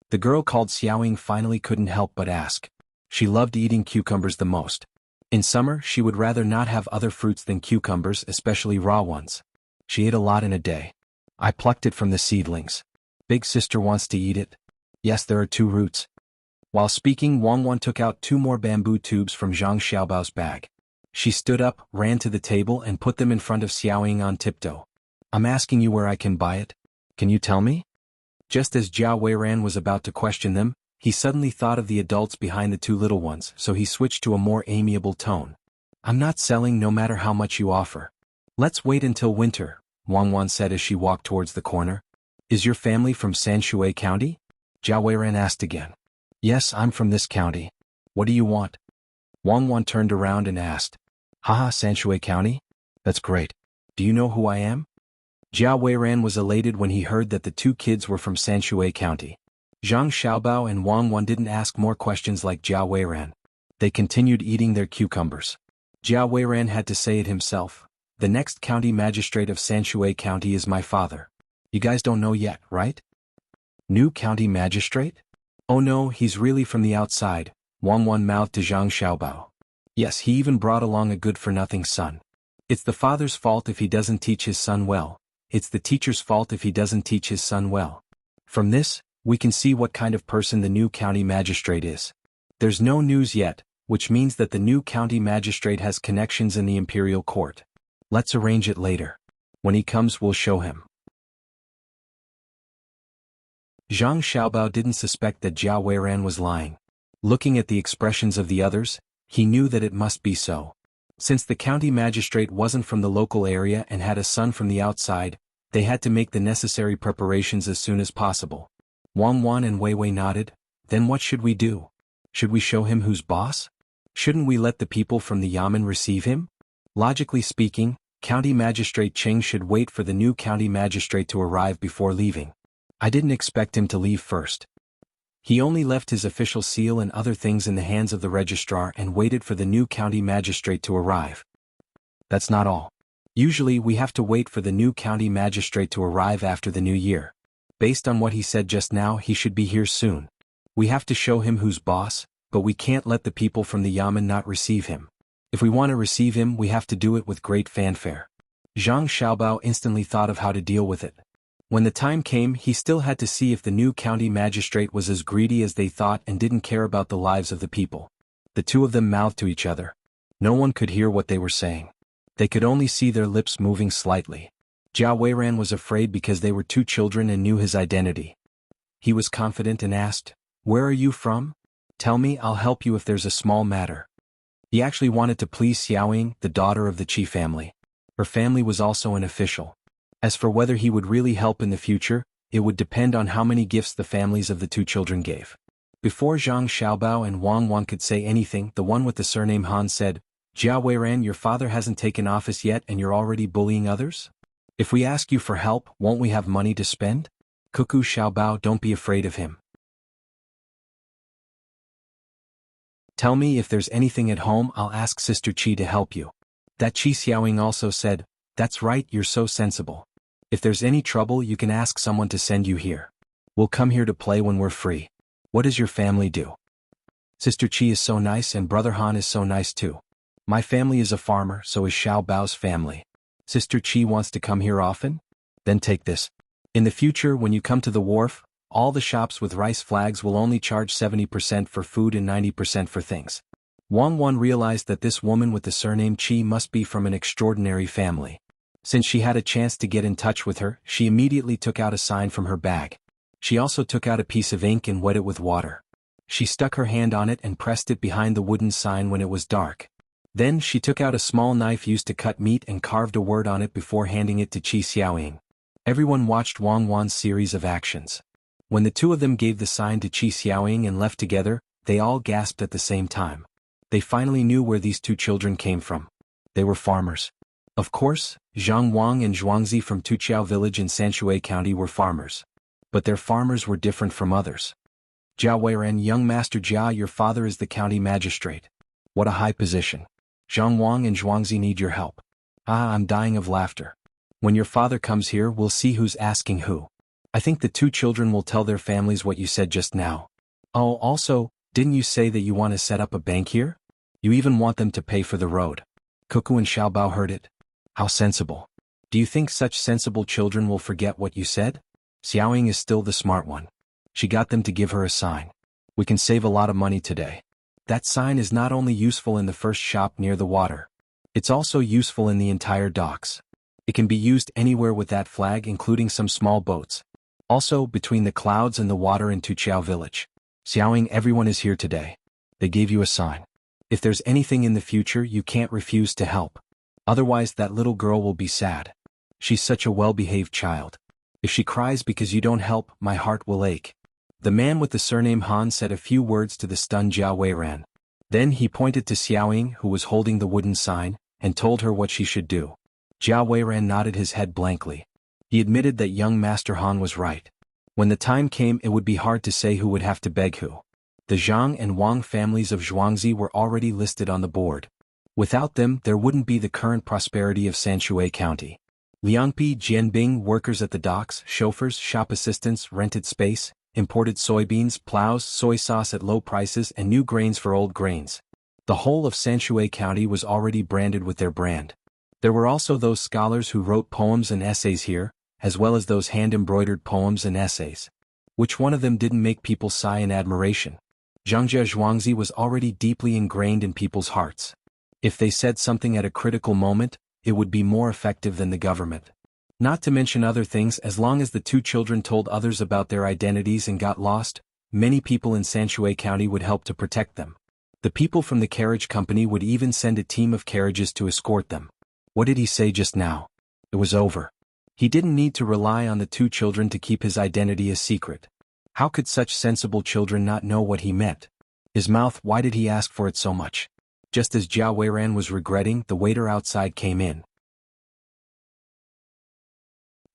The girl called Xiaoying finally couldn't help but ask. She loved eating cucumbers the most. In summer, she would rather not have other fruits than cucumbers, especially raw ones. She ate a lot in a day. I plucked it from the seedlings. Big sister wants to eat it. Yes, there are 2 roots. While speaking, Wang Wan took out 2 more bamboo tubes from Zhang Xiaobao's bag. She stood up, ran to the table and put them in front of Xiaoying on tiptoe. I'm asking you where I can buy it. Can you tell me? Just as Jia Weiran was about to question them, he suddenly thought of the adults behind the 2 little ones, so he switched to a more amiable tone. I'm not selling no matter how much you offer. Let's wait until winter, Wang Wan said as she walked towards the corner. Is your family from Sanshui County? Jia Weiran asked again. Yes, I'm from this county. What do you want? Wang Wan turned around and asked. Haha, Sanshui County? That's great. Do you know who I am? Jia Weiran was elated when he heard that the two kids were from Sanshui County. Zhang Xiaobao and Wang Wan didn't ask more questions like Jia Weiran. They continued eating their cucumbers. Jia Weiran had to say it himself. The next county magistrate of Sanshui County is my father. You guys don't know yet, right? New county magistrate? Oh no, he's really from the outside, Wang Wan mouthed to Zhang Xiaobao. Yes, he even brought along a good-for-nothing son. It's the father's fault if he doesn't teach his son well. It's the teacher's fault if he doesn't teach his son well. From this, we can see what kind of person the new county magistrate is. There's no news yet, which means that the new county magistrate has connections in the imperial court. Let's arrange it later. When he comes, we'll show him. Zhang Xiaobao didn't suspect that Jia Weiran was lying. Looking at the expressions of the others, he knew that it must be so. Since the county magistrate wasn't from the local area and had a son from the outside, they had to make the necessary preparations as soon as possible. Wang Wan and Wei Wei nodded. Then what should we do? Should we show him who's boss? Shouldn't we let the people from the Yamen receive him? Logically speaking, County Magistrate Cheng should wait for the new county magistrate to arrive before leaving. I didn't expect him to leave first. He only left his official seal and other things in the hands of the registrar and waited for the new county magistrate to arrive. That's not all. Usually we have to wait for the new county magistrate to arrive after the new year. Based on what he said just now, he should be here soon. We have to show him who's boss, but we can't let the people from the Yamen not receive him. If we want to receive him, we have to do it with great fanfare. Zhang Xiaobao instantly thought of how to deal with it. When the time came, he still had to see if the new county magistrate was as greedy as they thought and didn't care about the lives of the people. The two of them mouthed to each other. No one could hear what they were saying. They could only see their lips moving slightly. Jia Weiran was afraid because they were two children and knew his identity. He was confident and asked, "Where are you from? Tell me, I'll help you if there's a small matter." He actually wanted to please Xiaoying, the daughter of the Qi family. Her family was also an official. As for whether he would really help in the future, it would depend on how many gifts the families of the two children gave. Before Zhang Xiaobao and Wang Wan could say anything, the one with the surname Han said, "Jia Weiran, your father hasn't taken office yet and you're already bullying others? If we ask you for help, won't we have money to spend? Cuckoo Xiaobao, don't be afraid of him. Tell me if there's anything at home, I'll ask Sister Qi to help you." That Qi Xiaoying also said, "That's right, you're so sensible. If there's any trouble, you can ask someone to send you here. We'll come here to play when we're free. What does your family do?" Sister Qi is so nice and Brother Han is so nice too. My family is a farmer, so is Xiao Bao's family. Sister Qi wants to come here often? Then take this. In the future, when you come to the wharf, all the shops with rice flags will only charge 70% for food and 90% for things. Wang Wan realized that this woman with the surname Qi must be from an extraordinary family. Since she had a chance to get in touch with her, she immediately took out a sign from her bag. She also took out a piece of ink and wet it with water. She stuck her hand on it and pressed it behind the wooden sign when it was dark. Then she took out a small knife used to cut meat and carved a word on it before handing it to Qi Xiaoying. Everyone watched Wang Wan's series of actions. When the two of them gave the sign to Qi Xiaoying and left together, they all gasped at the same time. They finally knew where these two children came from. They were farmers. Of course, Zhang Wang and Zhuangzi from Tuqiao village in Sanshui County were farmers. But their farmers were different from others. Jia Weiran, young Master Jia, your father is the county magistrate. What a high position. Zhang Wang and Zhuangzi need your help. Ah, I'm dying of laughter. When your father comes here, we'll see who's asking who. I think the two children will tell their families what you said just now. Oh, also, didn't you say that you want to set up a bank here? You even want them to pay for the road. Cuckoo and Xiaobao heard it. How sensible. Do you think such sensible children will forget what you said? Xiaoying is still the smart one. She got them to give her a sign. We can save a lot of money today. That sign is not only useful in the first shop near the water. It's also useful in the entire docks. It can be used anywhere with that flag, including some small boats. Also, between the clouds and the water in Tuqiao village. Xiaoying, everyone is here today. They gave you a sign. If there's anything in the future you can't refuse to help. Otherwise that little girl will be sad. She's such a well-behaved child. If she cries because you don't help, my heart will ache. The man with the surname Han said a few words to the stunned Jiao Weiran. Then he pointed to Xiaoying, who was holding the wooden sign, and told her what she should do. Jiao Weiran nodded his head blankly. He admitted that young Master Han was right. When the time came, it would be hard to say who would have to beg who. The Zhang and Wang families of Zhuangzi were already listed on the board. Without them, there wouldn't be the current prosperity of Sanshui County. Liangpi, Jianbing, workers at the docks, chauffeurs, shop assistants, rented space, imported soybeans, plows, soy sauce at low prices, and new grains for old grains. The whole of Sanshui County was already branded with their brand. There were also those scholars who wrote poems and essays here, as well as those hand-embroidered poems and essays. Which one of them didn't make people sigh in admiration? Zhangjia Zhuangzi was already deeply ingrained in people's hearts. If they said something at a critical moment, it would be more effective than the government. Not to mention other things, as long as the two children told others about their identities and got lost, many people in Sanshui County would help to protect them. The people from the carriage company would even send a team of carriages to escort them. What did he say just now? It was over. He didn't need to rely on the two children to keep his identity a secret. How could such sensible children not know what he meant? His mouth, why did he ask for it so much? Just as Jiao Weiran was regretting, the waiter outside came in.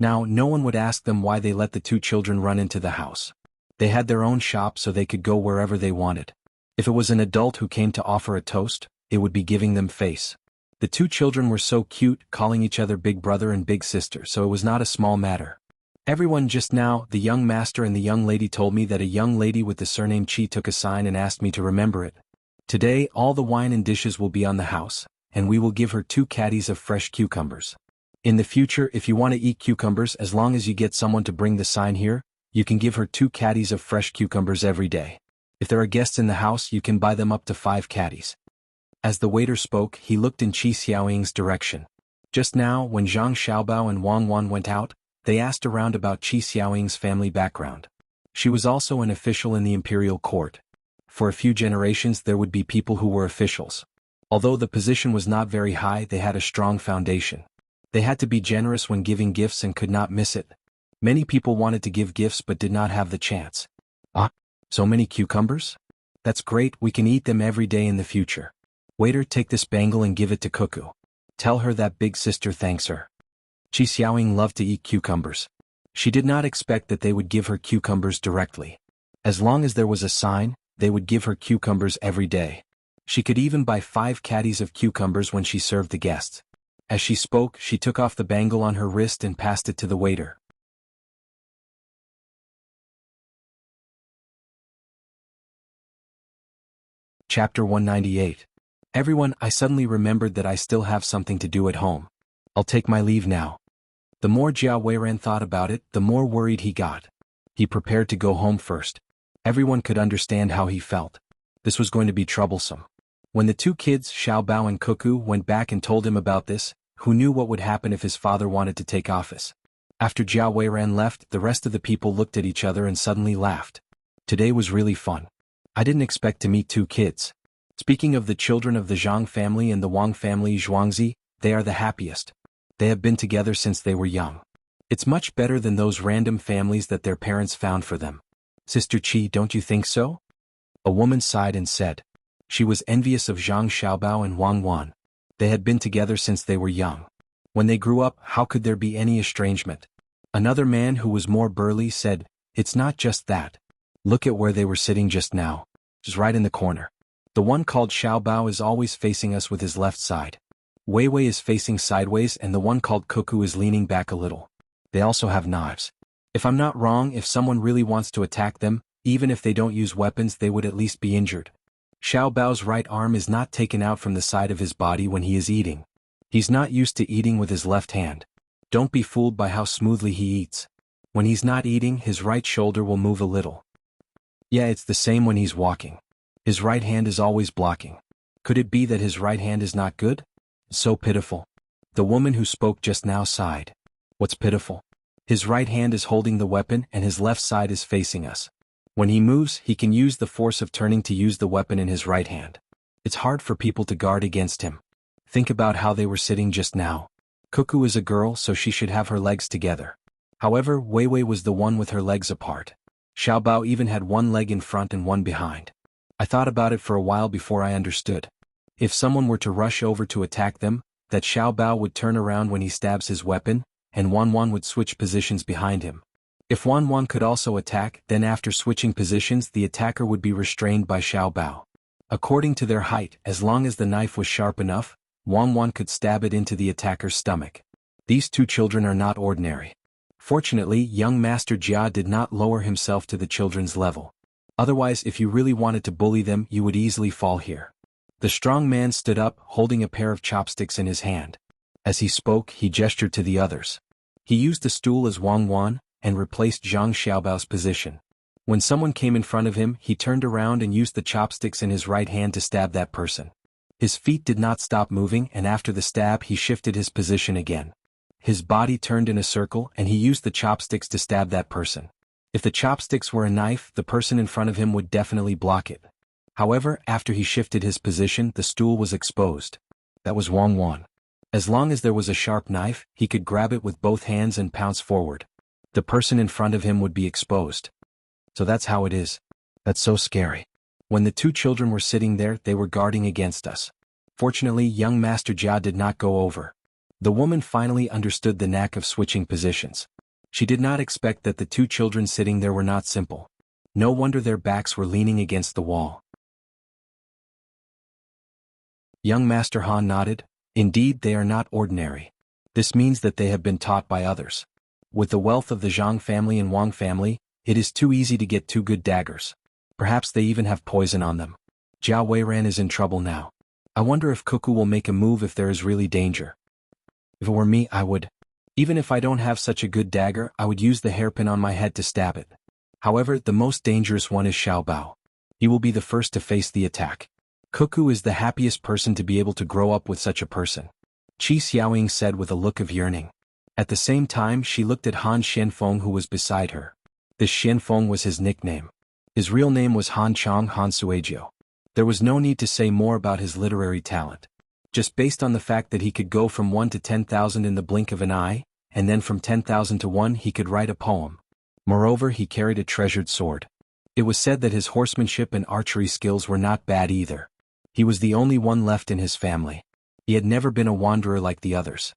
Now, no one would ask them why they let the two children run into the house. They had their own shop so they could go wherever they wanted. If it was an adult who came to offer a toast, it would be giving them face. The two children were so cute, calling each other big brother and big sister, so it was not a small matter. Everyone just now, the young master and the young lady told me that a young lady with the surname Qi took a sign and asked me to remember it. Today, all the wine and dishes will be on the house, and we will give her 2 caddies of fresh cucumbers. In the future, if you want to eat cucumbers, as long as you get someone to bring the sign here, you can give her 2 caddies of fresh cucumbers every day. If there are guests in the house, you can buy them up to 5 caddies. As the waiter spoke, he looked in Qi Xiaoying's direction. Just now, when Zhang Xiaobao and Wang Wan went out, they asked around about Qi Xiaoying's family background. She was also an official in the imperial court. For a few generations there would be people who were officials. Although the position was not very high, they had a strong foundation. They had to be generous when giving gifts and could not miss it. Many people wanted to give gifts but did not have the chance. Ah, so many cucumbers? That's great, we can eat them every day in the future. Waiter, take this bangle and give it to Cuckoo. Tell her that big sister thanks her. Qi Xiaoying loved to eat cucumbers. She did not expect that they would give her cucumbers directly. As long as there was a sign, they would give her cucumbers every day. She could even buy 5 caddies of cucumbers when she served the guests. As she spoke, she took off the bangle on her wrist and passed it to the waiter. Chapter 198. Everyone, I suddenly remembered that I still have something to do at home. I'll take my leave now. The more Jiao Weiran thought about it, the more worried he got. He prepared to go home first. Everyone could understand how he felt. This was going to be troublesome. When the 2 kids, Xiao Bao and Cuckoo, went back and told him about this, who knew what would happen if his father wanted to take office? After Jiao Weiran left, the rest of the people looked at each other and suddenly laughed. Today was really fun. I didn't expect to meet 2 kids. Speaking of the children of the Zhang family and the Wang family Zhuangzi, they are the happiest. They have been together since they were young. It's much better than those random families that their parents found for them. Sister Qi, don't you think so? A woman sighed and said. She was envious of Zhang Xiaobao and Wang Wan. They had been together since they were young. When they grew up, how could there be any estrangement? Another man who was more burly said, it's not just that. Look at where they were sitting just now. Just right in the corner. The one called Xiaobao is always facing us with his left side. Wei Wei is facing sideways and the one called Cuckoo is leaning back a little. They also have knives. If I'm not wrong, if someone really wants to attack them, even if they don't use weapons, they would at least be injured. Xiao Bao's right arm is not taken out from the side of his body when he is eating. He's not used to eating with his left hand. Don't be fooled by how smoothly he eats. When he's not eating, his right shoulder will move a little. Yeah, it's the same when he's walking. His right hand is always blocking. Could it be that his right hand is not good? So pitiful. The woman who spoke just now sighed. What's pitiful? His right hand is holding the weapon and his left side is facing us. When he moves, he can use the force of turning to use the weapon in his right hand. It's hard for people to guard against him. Think about how they were sitting just now. Cuckoo is a girl, so she should have her legs together. However, Wei Wei was the one with her legs apart. Xiao Bao even had one leg in front and one behind. I thought about it for a while before I understood. If someone were to rush over to attack them, that Xiao Bao would turn around when he stabs his weapon, and Wan Wan would switch positions behind him. If Wan Wan could also attack, then after switching positions the attacker would be restrained by Xiao Bao. According to their height, as long as the knife was sharp enough, Wan Wan could stab it into the attacker's stomach. These two children are not ordinary. Fortunately, young Master Jia did not lower himself to the children's level. Otherwise, if you really wanted to bully them, you would easily fall here. The strong man stood up, holding a pair of chopsticks in his hand. As he spoke, he gestured to the others. He used the stool as Wang Wan, and replaced Zhang Xiaobao's position. When someone came in front of him, he turned around and used the chopsticks in his right hand to stab that person. His feet did not stop moving, and after the stab he shifted his position again. His body turned in a circle, and he used the chopsticks to stab that person. If the chopsticks were a knife, the person in front of him would definitely block it. However, after he shifted his position, the stool was exposed. That was Wang Wan. As long as there was a sharp knife, he could grab it with both hands and pounce forward. The person in front of him would be exposed. So that's how it is. That's so scary. When the two children were sitting there, they were guarding against us. Fortunately, young Master Jia did not go over. The woman finally understood the knack of switching positions. She did not expect that the two children sitting there were not simple. No wonder their backs were leaning against the wall. Young Master Han nodded. Indeed, they are not ordinary. This means that they have been taught by others. With the wealth of the Zhang family and Wang family, it is too easy to get two good daggers. Perhaps they even have poison on them. Jia Weiran is in trouble now. I wonder if Cuckoo will make a move if there is really danger. If it were me, I would. Even if I don't have such a good dagger, I would use the hairpin on my head to stab it. However, the most dangerous one is Xiao Bao. He will be the first to face the attack. Cuckoo is the happiest person to be able to grow up with such a person. Qi Xiaoying said with a look of yearning. At the same time, she looked at Han Xianfeng, who was beside her. This Xianfeng was his nickname. His real name was Han Chong Han Suejiu. There was no need to say more about his literary talent. Just based on the fact that he could go from 1 to 10,000 in the blink of an eye, and then from 10,000 to 1 he could write a poem. Moreover, he carried a treasured sword. It was said that his horsemanship and archery skills were not bad either. He was the only one left in his family. He had never been a wanderer like the others.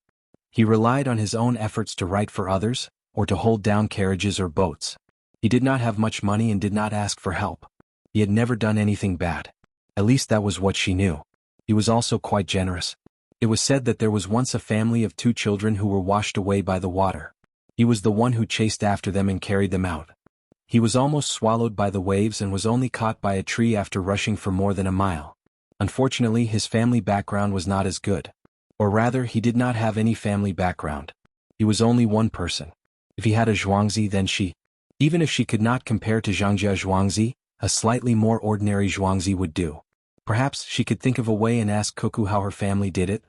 He relied on his own efforts to write for others, or to hold down carriages or boats. He did not have much money and did not ask for help. He had never done anything bad. At least that was what she knew. He was also quite generous. It was said that there was once a family of 2 children who were washed away by the water. He was the one who chased after them and carried them out. He was almost swallowed by the waves and was only caught by a tree after rushing for more than a mile. Unfortunately, his family background was not as good. Or rather, he did not have any family background. He was only one person. If he had a Zhuangzi, then she. Even if she could not compare to Zhangjia Zhuangzi, a slightly more ordinary Zhuangzi would do. Perhaps she could think of a way and ask Cuckoo how her family did it.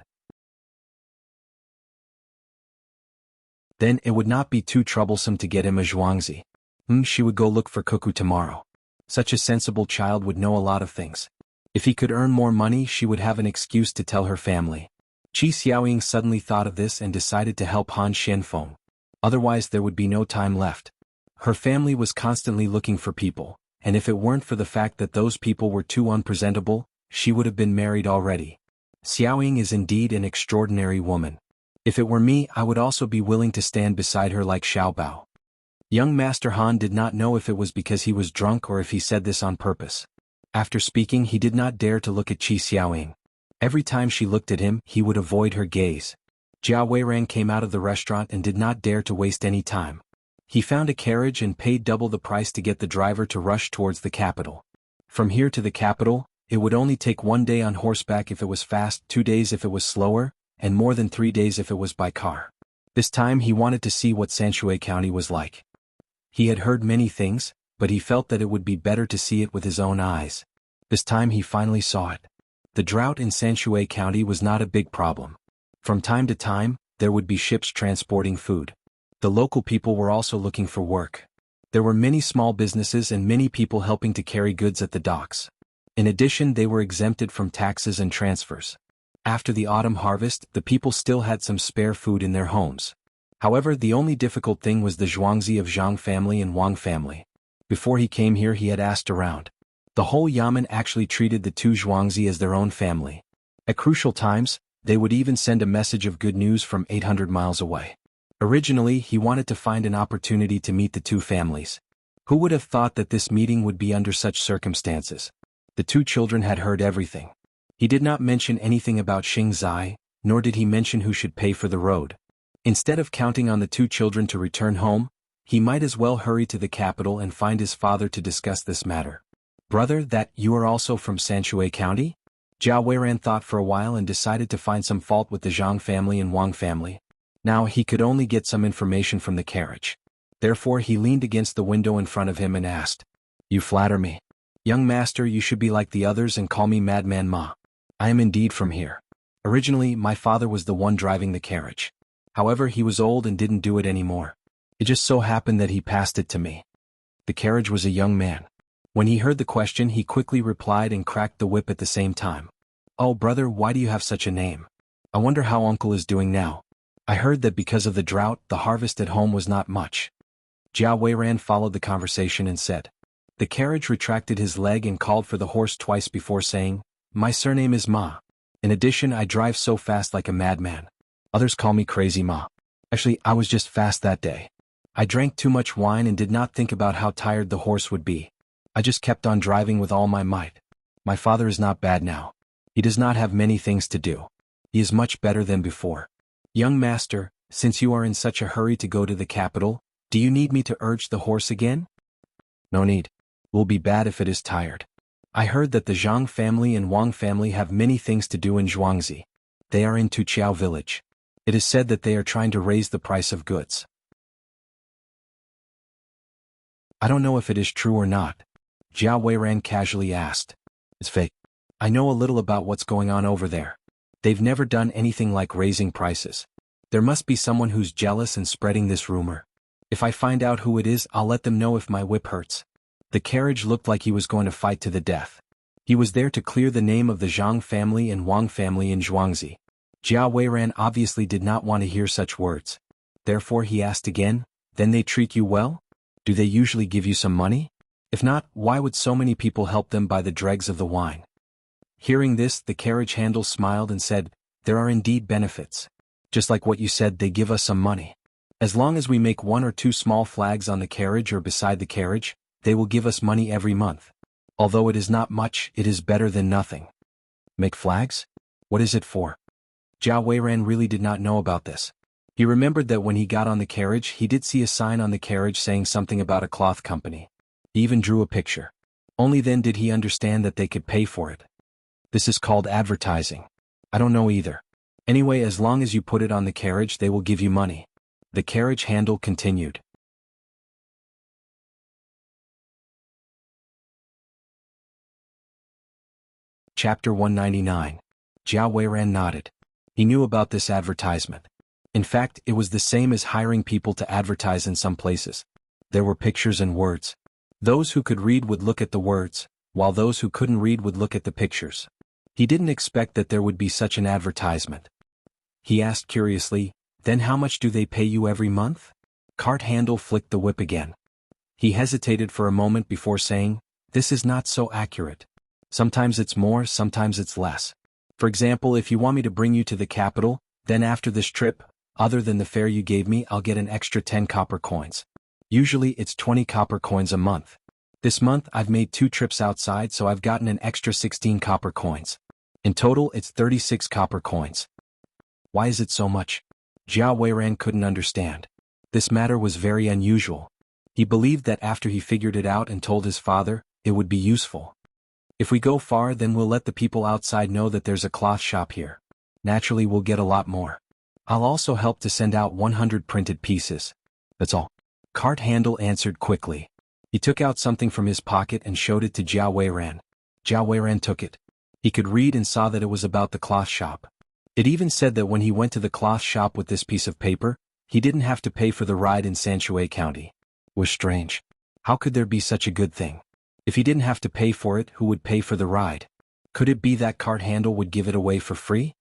Then it would not be too troublesome to get him a Zhuangzi. She would go look for Cuckoo tomorrow. Such a sensible child would know a lot of things. If he could earn more money, she would have an excuse to tell her family. Qi Xiaoying suddenly thought of this and decided to help Han Xianfeng. Otherwise there would be no time left. Her family was constantly looking for people, and if it weren't for the fact that those people were too unpresentable, she would have been married already. Xiaoying is indeed an extraordinary woman. If it were me, I would also be willing to stand beside her like Xiao Bao. Young Master Han did not know if it was because he was drunk or if he said this on purpose. After speaking, he did not dare to look at Qi Xiaoying. Every time she looked at him, he would avoid her gaze. Jia Weirang came out of the restaurant and did not dare to waste any time. He found a carriage and paid double the price to get the driver to rush towards the capital. From here to the capital, it would only take 1 day on horseback if it was fast, 2 days if it was slower, and more than 3 days if it was by car. This time he wanted to see what Sanshui County was like. He had heard many things, but he felt that it would be better to see it with his own eyes. This time he finally saw it. The drought in Sanshui County was not a big problem. From time to time, there would be ships transporting food. The local people were also looking for work. There were many small businesses and many people helping to carry goods at the docks. In addition, they were exempted from taxes and transfers. After the autumn harvest, the people still had some spare food in their homes. However, the only difficult thing was the Zhuangzi of Zhang family and Wang family. Before he came here, he had asked around. The whole Yamen actually treated the two Zhuangzi as their own family. At crucial times, they would even send a message of good news from 800 miles away. Originally, he wanted to find an opportunity to meet the two families. Who would have thought that this meeting would be under such circumstances? The two children had heard everything. He did not mention anything about Xing Zai, nor did he mention who should pay for the road. Instead of counting on the two children to return home, he might as well hurry to the capital and find his father to discuss this matter. Brother, that you are also from Sanshui County? Jiao Weiran thought for a while and decided to find some fault with the Zhang family and Wang family. Now he could only get some information from the carriage. Therefore he leaned against the window in front of him and asked, "You flatter me. Young master, you should be like the others and call me Madman Ma. I am indeed from here. Originally, my father was the one driving the carriage. However, he was old and didn't do it anymore. It just so happened that he passed it to me." The carriage was a young man. When he heard the question, he quickly replied and cracked the whip at the same time. "Oh brother, why do you have such a name? I wonder how uncle is doing now. I heard that because of the drought, the harvest at home was not much." Jiao Weiran followed the conversation and said. The carriage retracted his leg and called for the horse twice before saying, "My surname is Ma. In addition, I drive so fast like a madman. Others call me Crazy Ma. Actually, I was just fast that day. I drank too much wine and did not think about how tired the horse would be. I just kept on driving with all my might. My father is not bad now. He does not have many things to do. He is much better than before. Young master, since you are in such a hurry to go to the capital, do you need me to urge the horse again?" "No need. It will be bad if it is tired. I heard that the Zhang family and Wang family have many things to do in Zhuangzi. They are in Tuqiao village. It is said that they are trying to raise the price of goods. I don't know if it is true or not." Jiao Weiran casually asked. "It's fake. I know a little about what's going on over there. They've never done anything like raising prices. There must be someone who's jealous and spreading this rumor. If I find out who it is, I'll let them know if my whip hurts." The carriage looked like he was going to fight to the death. He was there to clear the name of the Zhang family and Wang family in Zhuangzi. Jiao Weiran obviously did not want to hear such words. Therefore he asked again, "Then they treat you well? Do they usually give you some money? If not, why would so many people help them buy the dregs of the wine?" Hearing this, the carriage handle smiled and said, "There are indeed benefits. Just like what you said, they give us some money. As long as we make 1 or 2 small flags on the carriage or beside the carriage, they will give us money every month. Although it is not much, it is better than nothing." "Make flags? What is it for?" Jiao Weiran really did not know about this. He remembered that when he got on the carriage, he did see a sign on the carriage saying something about a cloth company. He even drew a picture. Only then did he understand that they could pay for it. "This is called advertising. I don't know either. Anyway, as long as you put it on the carriage, they will give you money." The carriage handle continued. Chapter 199. Jiao Weiran nodded. He knew about this advertisement. In fact, it was the same as hiring people to advertise in some places. There were pictures and words. Those who could read would look at the words, while those who couldn't read would look at the pictures. He didn't expect that there would be such an advertisement. He asked curiously, "Then how much do they pay you every month?" Cart handle flicked the whip again. He hesitated for a moment before saying, "This is not so accurate. Sometimes it's more, sometimes it's less. For example, if you want me to bring you to the capital, then after this trip, other than the fare you gave me, I'll get an extra 10 copper coins. Usually it's 20 copper coins a month. This month I've made 2 trips outside, so I've gotten an extra 16 copper coins. In total, it's 36 copper coins." "Why is it so much?" Jiao Weiran couldn't understand. This matter was very unusual. He believed that after he figured it out and told his father, it would be useful. "If we go far, then we'll let the people outside know that there's a cloth shop here. Naturally, we'll get a lot more. I'll also help to send out 100 printed pieces. That's all." Cart handle answered quickly. He took out something from his pocket and showed it to Jiao Weiran. Jiao Weiran took it. He could read and saw that it was about the cloth shop. It even said that when he went to the cloth shop with this piece of paper, he didn't have to pay for the ride in Sanshui County. It was strange. How could there be such a good thing? If he didn't have to pay for it, who would pay for the ride? Could it be that cart handle would give it away for free?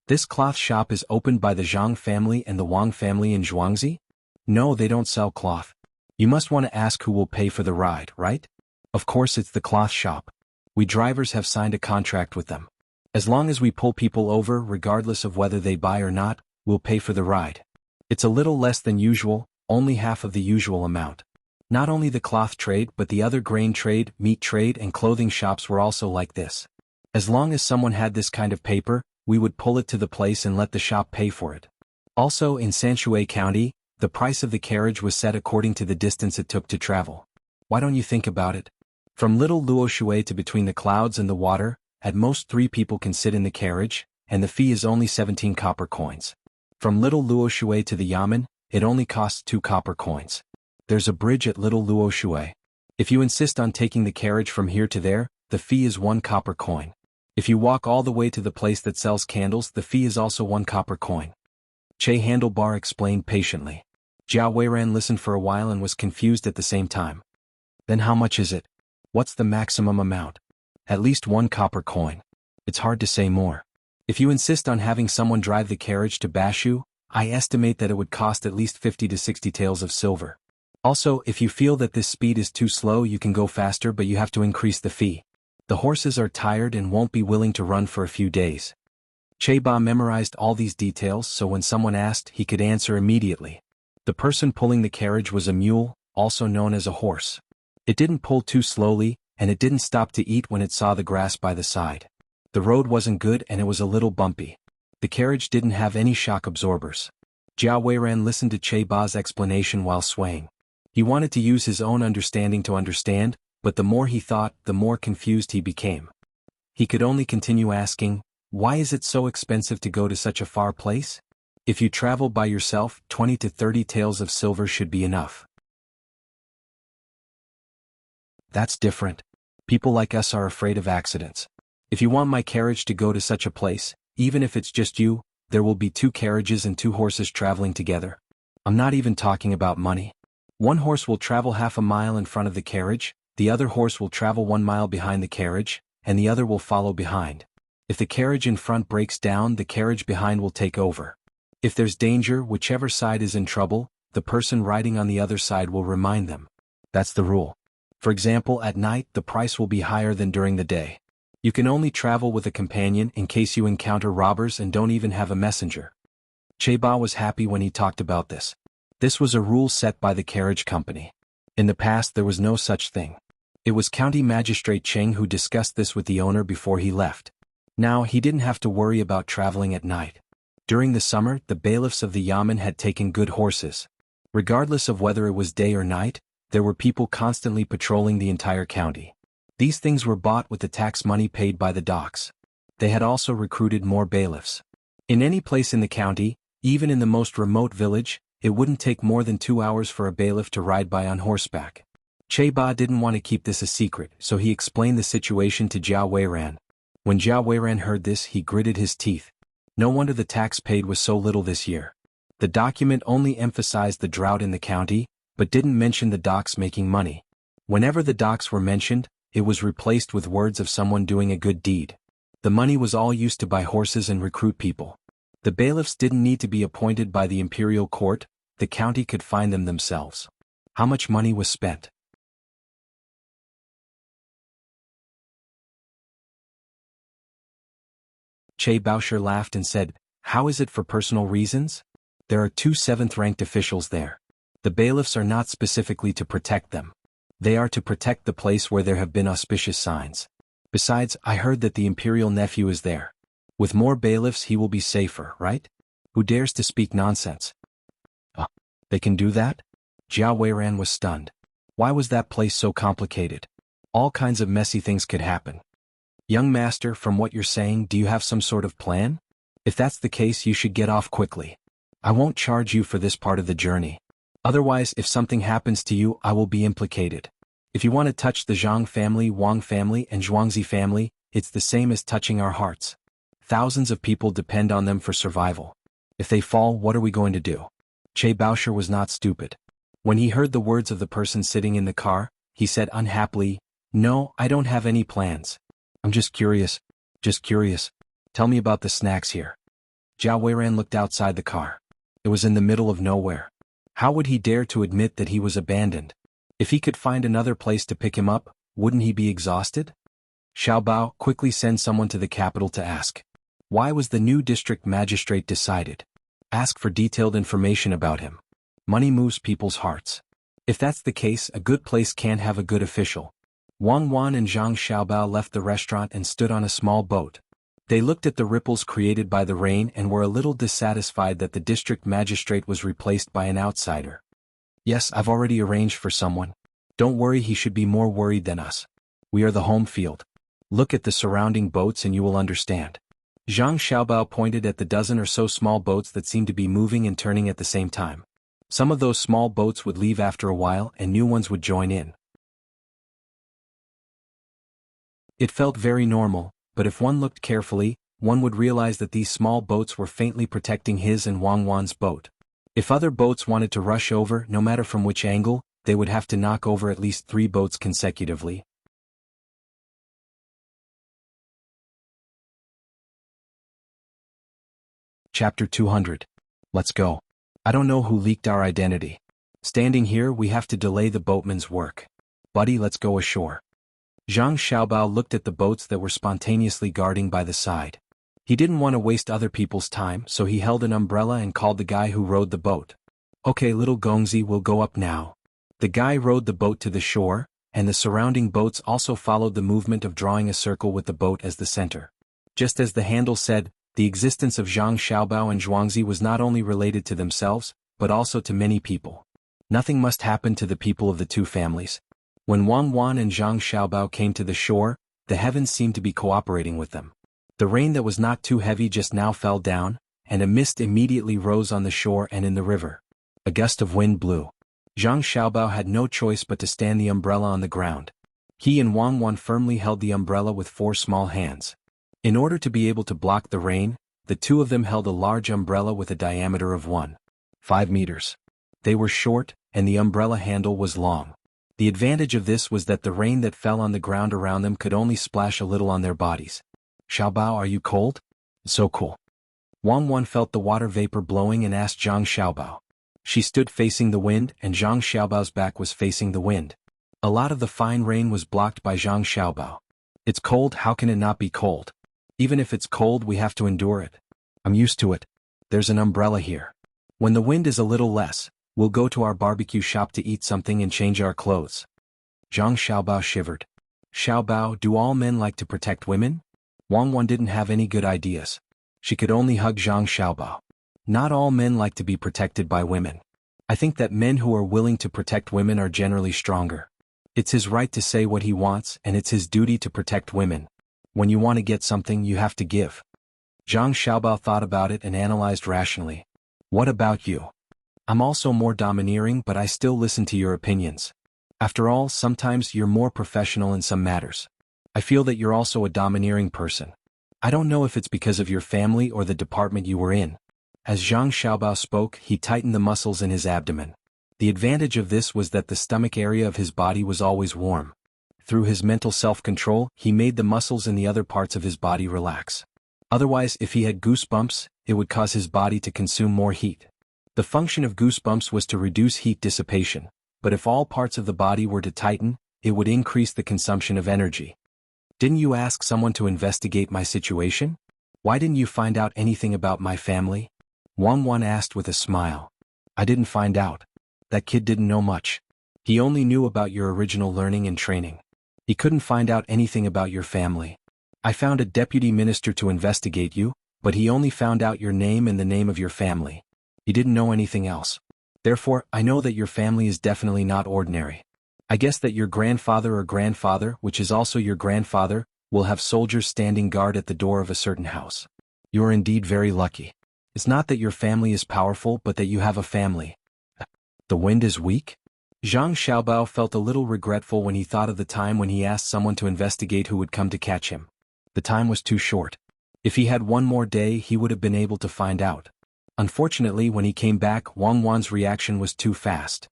This cloth shop is opened by the Zhang family and the Wang family in Zhuangzi? No, they don't sell cloth. You must want to ask who will pay for the ride, right? Of course it's the cloth shop. We drivers have signed a contract with them. As long as we pull people over, regardless of whether they buy or not, we'll pay for the ride. It's a little less than usual, only half of the usual amount. Not only the cloth trade but the other grain trade, meat trade and clothing shops were also like this. As long as someone had this kind of paper, we would pull it to the place and let the shop pay for it. Also in Sanshui County, the price of the carriage was set according to the distance it took to travel. Why don't you think about it? From Little Luoshui to between the clouds and the water, at most 3 people can sit in the carriage, and the fee is only 17 copper coins. From Little Luoshui to the Yamen, it only costs 2 copper coins. There's a bridge at Little Luoshui. If you insist on taking the carriage from here to there, the fee is 1 copper coin. If you walk all the way to the place that sells candles, the fee is also 1 copper coin. Che Handlebar explained patiently. Jiao Weiran listened for a while and was confused at the same time. Then how much is it? What's the maximum amount? At least 1 copper coin. It's hard to say more. If you insist on having someone drive the carriage to Bashu, I estimate that it would cost at least 50 to 60 taels of silver. Also, if you feel that this speed is too slow, you can go faster, but you have to increase the fee. The horses are tired and won't be willing to run for a few days. Che Ba memorized all these details, so when someone asked, he could answer immediately. The person pulling the carriage was a mule, also known as a horse. It didn't pull too slowly, and it didn't stop to eat when it saw the grass by the side. The road wasn't good and it was a little bumpy. The carriage didn't have any shock absorbers. Jiao Weiran listened to Che Ba's explanation while swaying. He wanted to use his own understanding to understand, but the more he thought, the more confused he became. He could only continue asking, why is it so expensive to go to such a far place? If you travel by yourself, 20 to 30 taels of silver should be enough. That's different. People like us are afraid of accidents. If you want my carriage to go to such a place, even if it's just you, there will be 2 carriages and 2 horses traveling together. I'm not even talking about money. One horse will travel half a mile in front of the carriage, the other horse will travel 1 mile behind the carriage, and the other will follow behind. If the carriage in front breaks down, the carriage behind will take over. If there's danger, whichever side is in trouble, the person riding on the other side will remind them. That's the rule. For example, at night, the price will be higher than during the day. You can only travel with a companion in case you encounter robbers and don't even have a messenger. Che Ba was happy when he talked about this. This was a rule set by the carriage company. In the past there was no such thing. It was County Magistrate Cheng who discussed this with the owner before he left. Now he didn't have to worry about traveling at night. During the summer, the bailiffs of the Yamen had taken good horses. Regardless of whether it was day or night, there were people constantly patrolling the entire county. These things were bought with the tax money paid by the docks. They had also recruited more bailiffs. In any place in the county, even in the most remote village, it wouldn't take more than 2 hours for a bailiff to ride by on horseback. Che Ba didn't want to keep this a secret, so he explained the situation to Jiao Weiran. When Jiao Weiran heard this, he gritted his teeth. No wonder the tax paid was so little this year. The document only emphasized the drought in the county, but didn't mention the docks making money. Whenever the docks were mentioned, it was replaced with words of someone doing a good deed. The money was all used to buy horses and recruit people. The bailiffs didn't need to be appointed by the imperial court, the county could find them themselves. How much money was spent? Che Baosher laughed and said, how is it for personal reasons? There are 2 7th-ranked officials there. The bailiffs are not specifically to protect them. They are to protect the place where there have been auspicious signs. Besides, I heard that the imperial nephew is there. With more bailiffs he will be safer, right? Who dares to speak nonsense? They can do that? Jiao Weiran was stunned. Why was that place so complicated? All kinds of messy things could happen. Young master, from what you're saying, do you have some sort of plan? If that's the case, you should get off quickly. I won't charge you for this part of the journey. Otherwise, if something happens to you, I will be implicated. If you want to touch the Zhang family, Wang family, and Zhuangzi family, it's the same as touching our hearts. Thousands of people depend on them for survival. If they fall, what are we going to do? Che Baosher was not stupid. When he heard the words of the person sitting in the car, he said unhappily, No, I don't have any plans. I'm just curious. Just curious. Tell me about the snacks here. Zhao Weiran looked outside the car. It was in the middle of nowhere. How would he dare to admit that he was abandoned? If he could find another place to pick him up, wouldn't he be exhausted? Xiaobao, quickly send someone to the capital to ask. Why was the new district magistrate decided? Ask for detailed information about him. Money moves people's hearts. If that's the case, a good place can't have a good official. Wang Wan and Zhang Xiaobao left the restaurant and stood on a small boat. They looked at the ripples created by the rain and were a little dissatisfied that the district magistrate was replaced by an outsider. Yes, I've already arranged for someone. Don't worry, he should be more worried than us. We are the home field. Look at the surrounding boats and you will understand. Zhang Xiaobao pointed at the dozen or so small boats that seemed to be moving and turning at the same time. Some of those small boats would leave after a while and new ones would join in. It felt very normal, but if one looked carefully, one would realize that these small boats were faintly protecting his and Wang Wan's boat. If other boats wanted to rush over, no matter from which angle, they would have to knock over at least 3 boats consecutively. Chapter 200. Let's go. I don't know who leaked our identity. Standing here, we have to delay the boatman's work. Buddy, let's go ashore. Zhang Xiaobao looked at the boats that were spontaneously guarding by the side. He didn't want to waste other people's time, so he held an umbrella and called the guy who rowed the boat. Okay, little Gongzi, we'll go up now. The guy rowed the boat to the shore, and the surrounding boats also followed the movement of drawing a circle with the boat as the center. Just as the handle said, the existence of Zhang Xiaobao and Zhuangzi was not only related to themselves, but also to many people. Nothing must happen to the people of the two families. When Wang Wan and Zhang Xiaobao came to the shore, the heavens seemed to be cooperating with them. The rain that was not too heavy just now fell down, and a mist immediately rose on the shore and in the river. A gust of wind blew. Zhang Xiaobao had no choice but to stand the umbrella on the ground. He and Wang Wan firmly held the umbrella with 4 small hands. In order to be able to block the rain, the two of them held a large umbrella with a diameter of 1.5 meters. They were short, and the umbrella handle was long. The advantage of this was that the rain that fell on the ground around them could only splash a little on their bodies. Xiaobao, are you cold? So cool. Wang Wan felt the water vapor blowing and asked Zhang Xiaobao. She stood facing the wind, and Zhang Xiaobao's back was facing the wind. A lot of the fine rain was blocked by Zhang Xiaobao. It's cold, how can it not be cold? Even if it's cold, we have to endure it. I'm used to it. There's an umbrella here. When the wind is a little less, we'll go to our barbecue shop to eat something and change our clothes. Zhang Xiaobao shivered. Xiaobao, do all men like to protect women? Wang Wan didn't have any good ideas. She could only hug Zhang Xiaobao. Not all men like to be protected by women. I think that men who are willing to protect women are generally stronger. It's his right to say what he wants, and it's his duty to protect women. When you want to get something, you have to give. Zhang Xiaobao thought about it and analyzed rationally. What about you? I'm also more domineering, but I still listen to your opinions. After all, sometimes you're more professional in some matters. I feel that you're also a domineering person. I don't know if it's because of your family or the department you were in. As Zhang Xiaobao spoke, he tightened the muscles in his abdomen. The advantage of this was that the stomach area of his body was always warm. Through his mental self-control, he made the muscles in the other parts of his body relax. Otherwise, if he had goosebumps, it would cause his body to consume more heat. The function of goosebumps was to reduce heat dissipation, but if all parts of the body were to tighten, it would increase the consumption of energy. Didn't you ask someone to investigate my situation? Why didn't you find out anything about my family? Wang Wan asked with a smile. I didn't find out. That kid didn't know much. He only knew about your original learning and training. He couldn't find out anything about your family. I found a deputy minister to investigate you, but he only found out your name and the name of your family. He didn't know anything else. Therefore, I know that your family is definitely not ordinary. I guess that your grandfather or grandfather, which is also your grandfather, will have soldiers standing guard at the door of a certain house. You are indeed very lucky. It's not that your family is powerful, but that you have a family. The wind is weak? Zhang Xiaobao felt a little regretful when he thought of the time when he asked someone to investigate who would come to catch him. The time was too short. If he had one more day, he would have been able to find out. Unfortunately, when he came back, Wang Wan's reaction was too fast.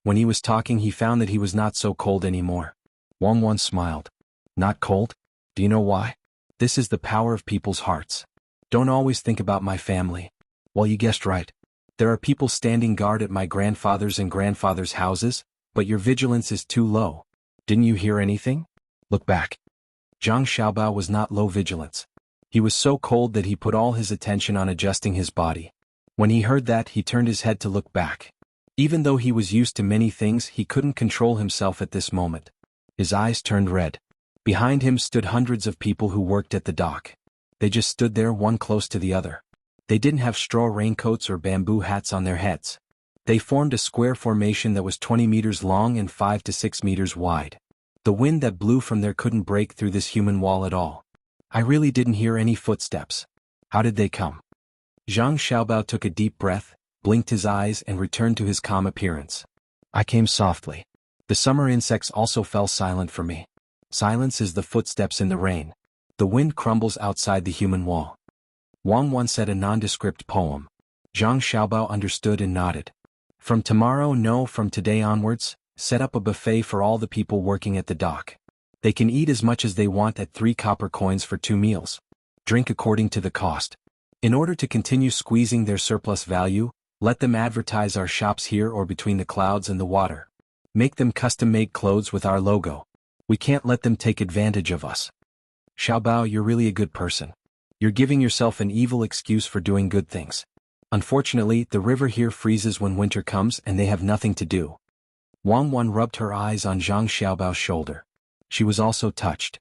When he was talking, he found that he was not so cold anymore. Wang smiled. Not cold? Do you know why? This is the power of people's hearts. Don't always think about my family. Well, you guessed right. There are people standing guard at my grandfather's and grandfather's houses, but your vigilance is too low. Didn't you hear anything? Look back. Zhang Xiaobao was not low vigilance. He was so cold that he put all his attention on adjusting his body. When he heard that, he turned his head to look back. Even though he was used to many things, he couldn't control himself at this moment. His eyes turned red. Behind him stood hundreds of people who worked at the dock. They just stood there, one close to the other. They didn't have straw raincoats or bamboo hats on their heads. They formed a square formation that was 20 meters long and 5 to 6 meters wide. The wind that blew from there couldn't break through this human wall at all. I really didn't hear any footsteps. How did they come? Zhang Xiaobao took a deep breath, blinked his eyes and returned to his calm appearance. I came softly. The summer insects also fell silent for me. Silence is the footsteps in the rain. The wind crumbles outside the human wall. Wang said a nondescript poem. Zhang Xiaobao understood and nodded. From tomorrow, no, from today onwards, set up a buffet for all the people working at the dock. They can eat as much as they want at 3 copper coins for 2 meals. Drink according to the cost. In order to continue squeezing their surplus value, let them advertise our shops here or between the clouds and the water. Make them custom-made clothes with our logo. We can't let them take advantage of us. Xiaobao, you're really a good person. You're giving yourself an evil excuse for doing good things. Unfortunately, the river here freezes when winter comes and they have nothing to do. Wang rubbed her eyes on Zhang Xiaobao's shoulder. She was also touched.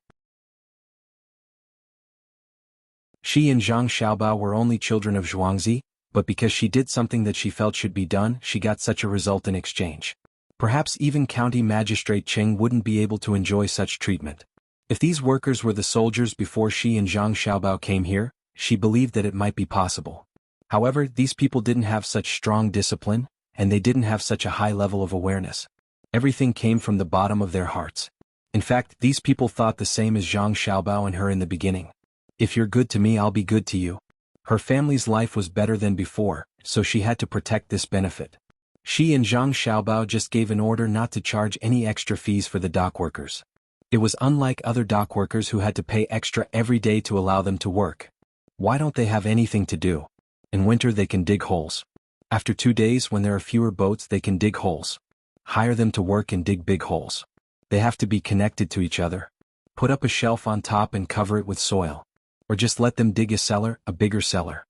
She and Zhang Xiaobao were only children of Zhuangzi, but because she did something that she felt should be done, she got such a result in exchange. Perhaps even County Magistrate Cheng wouldn't be able to enjoy such treatment. If these workers were the soldiers before she and Zhang Xiaobao came here, she believed that it might be possible. However, these people didn't have such strong discipline, and they didn't have such a high level of awareness. Everything came from the bottom of their hearts. In fact, these people thought the same as Zhang Xiaobao and her in the beginning. If you're good to me, I'll be good to you. Her family's life was better than before, so she had to protect this benefit. She and Zhang Xiaobao just gave an order not to charge any extra fees for the dock workers. It was unlike other dock workers who had to pay extra every day to allow them to work. Why don't they have anything to do? In winter they can dig holes. After 2 days, when there are fewer boats, they can dig holes. Hire them to work and dig big holes. They have to be connected to each other. Put up a shelf on top and cover it with soil. Or just let them dig a cellar, a bigger cellar.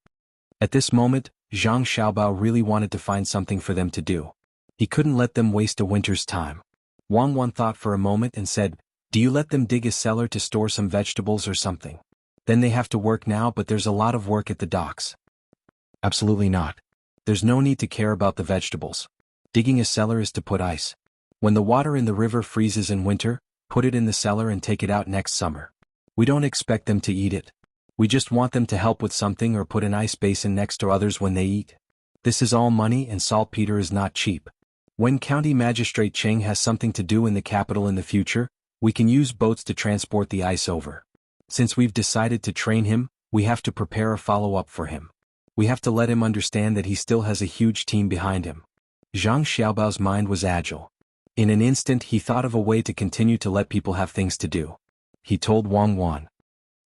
At this moment, Zhang Xiaobao really wanted to find something for them to do. He couldn't let them waste a winter's time. Wang thought for a moment and said, "Do you let them dig a cellar to store some vegetables or something? Then they have to work now, but there's a lot of work at the docks." Absolutely not. There's no need to care about the vegetables. Digging a cellar is to put ice. When the water in the river freezes in winter, put it in the cellar and take it out next summer. We don't expect them to eat it. We just want them to help with something or put an ice basin next to others when they eat. This is all money, and saltpeter is not cheap. When County Magistrate Cheng has something to do in the capital in the future, we can use boats to transport the ice over. Since we've decided to train him, we have to prepare a follow-up for him. We have to let him understand that he still has a huge team behind him. Zhang Xiaobao's mind was agile. In an instant he thought of a way to continue to let people have things to do. He told Wang.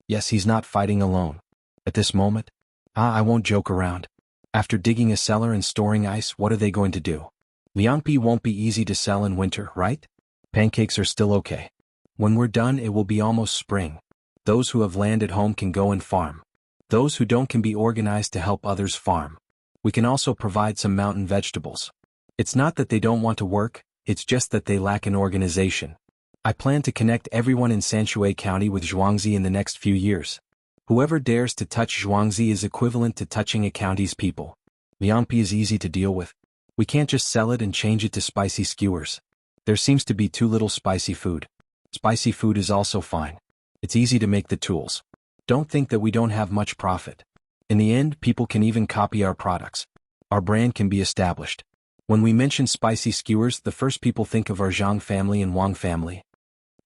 Yes, he's not fighting alone. At this moment? I won't joke around. After digging a cellar and storing ice, what are they going to do? Liangpi won't be easy to sell in winter, right? Pancakes are still okay. When we're done, it will be almost spring. Those who have land at home can go and farm. Those who don't can be organized to help others farm. We can also provide some mountain vegetables. It's not that they don't want to work, it's just that they lack an organization. I plan to connect everyone in Sanshui County with Zhuangzi in the next few years. Whoever dares to touch Zhuangzi is equivalent to touching a county's people. Liangpi is easy to deal with. We can't just sell it and change it to spicy skewers. There seems to be too little spicy food. Spicy food is also fine. It's easy to make the tools. Don't think that we don't have much profit. In the end, people can even copy our products. Our brand can be established. When we mention spicy skewers, the first people think of our Zhang family and Wang family.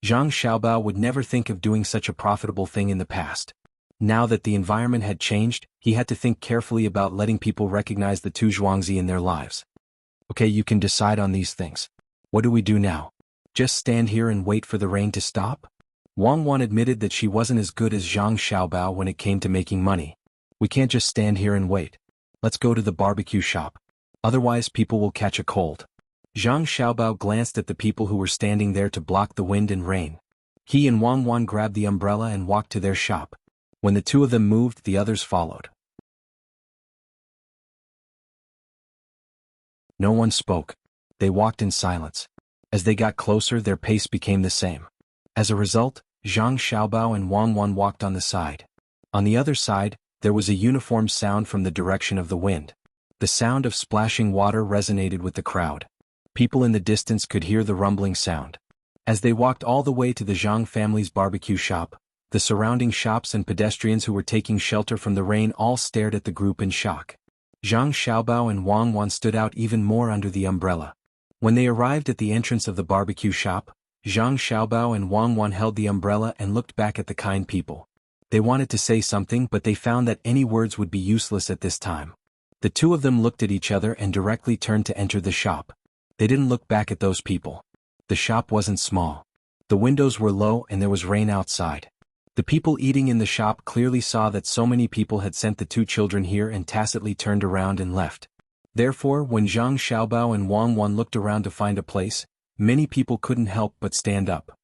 Zhang Xiaobao would never think of doing such a profitable thing in the past. Now that the environment had changed, he had to think carefully about letting people recognize the two Zhuangzi in their lives. Okay, you can decide on these things. What do we do now? Just stand here and wait for the rain to stop? Wang Wan admitted that she wasn't as good as Zhang Xiaobao when it came to making money. We can't just stand here and wait. Let's go to the barbecue shop. Otherwise people will catch a cold. Zhang Xiaobao glanced at the people who were standing there to block the wind and rain. He and Wang Wan grabbed the umbrella and walked to their shop. When the two of them moved, the others followed. No one spoke. They walked in silence. As they got closer, their pace became the same. As a result, Zhang Xiaobao and Wang Wan walked on the side. On the other side, there was a uniform sound from the direction of the wind. The sound of splashing water resonated with the crowd. People in the distance could hear the rumbling sound. As they walked all the way to the Zhang family's barbecue shop, the surrounding shops and pedestrians who were taking shelter from the rain all stared at the group in shock. Zhang Xiaobao and Wang Wan stood out even more under the umbrella. When they arrived at the entrance of the barbecue shop, Zhang Xiaobao and Wang Wan held the umbrella and looked back at the kind people. They wanted to say something, but they found that any words would be useless at this time. The two of them looked at each other and directly turned to enter the shop. They didn't look back at those people. The shop wasn't small. The windows were low and there was rain outside. The people eating in the shop clearly saw that so many people had sent the two children here and tacitly turned around and left. Therefore, when Zhang Xiaobao and Wang Wan looked around to find a place, many people couldn't help but stand up.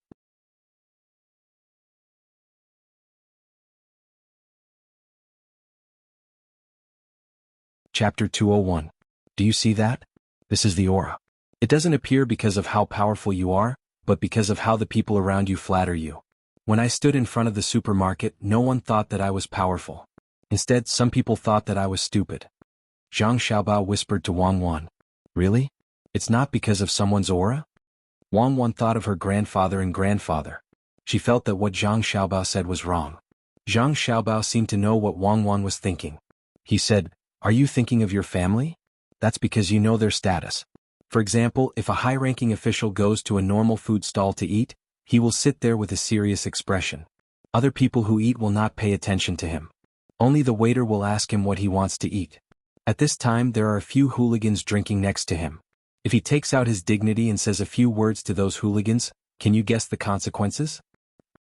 Chapter 201. Do you see that? This is the aura. It doesn't appear because of how powerful you are, but because of how the people around you flatter you. When I stood in front of the supermarket, no one thought that I was powerful. Instead, some people thought that I was stupid. Zhang Xiaobao whispered to Wang Wan. Really? It's not because of someone's aura? Wang Wan thought of her grandfather and grandfather. She felt that what Zhang Xiaobao said was wrong. Zhang Xiaobao seemed to know what Wang Wan was thinking. He said, "Are you thinking of your family? That's because you know their status. For example, if a high-ranking official goes to a normal food stall to eat, he will sit there with a serious expression. Other people who eat will not pay attention to him. Only the waiter will ask him what he wants to eat. At this time there are a few hooligans drinking next to him. If he takes out his dignity and says a few words to those hooligans, can you guess the consequences?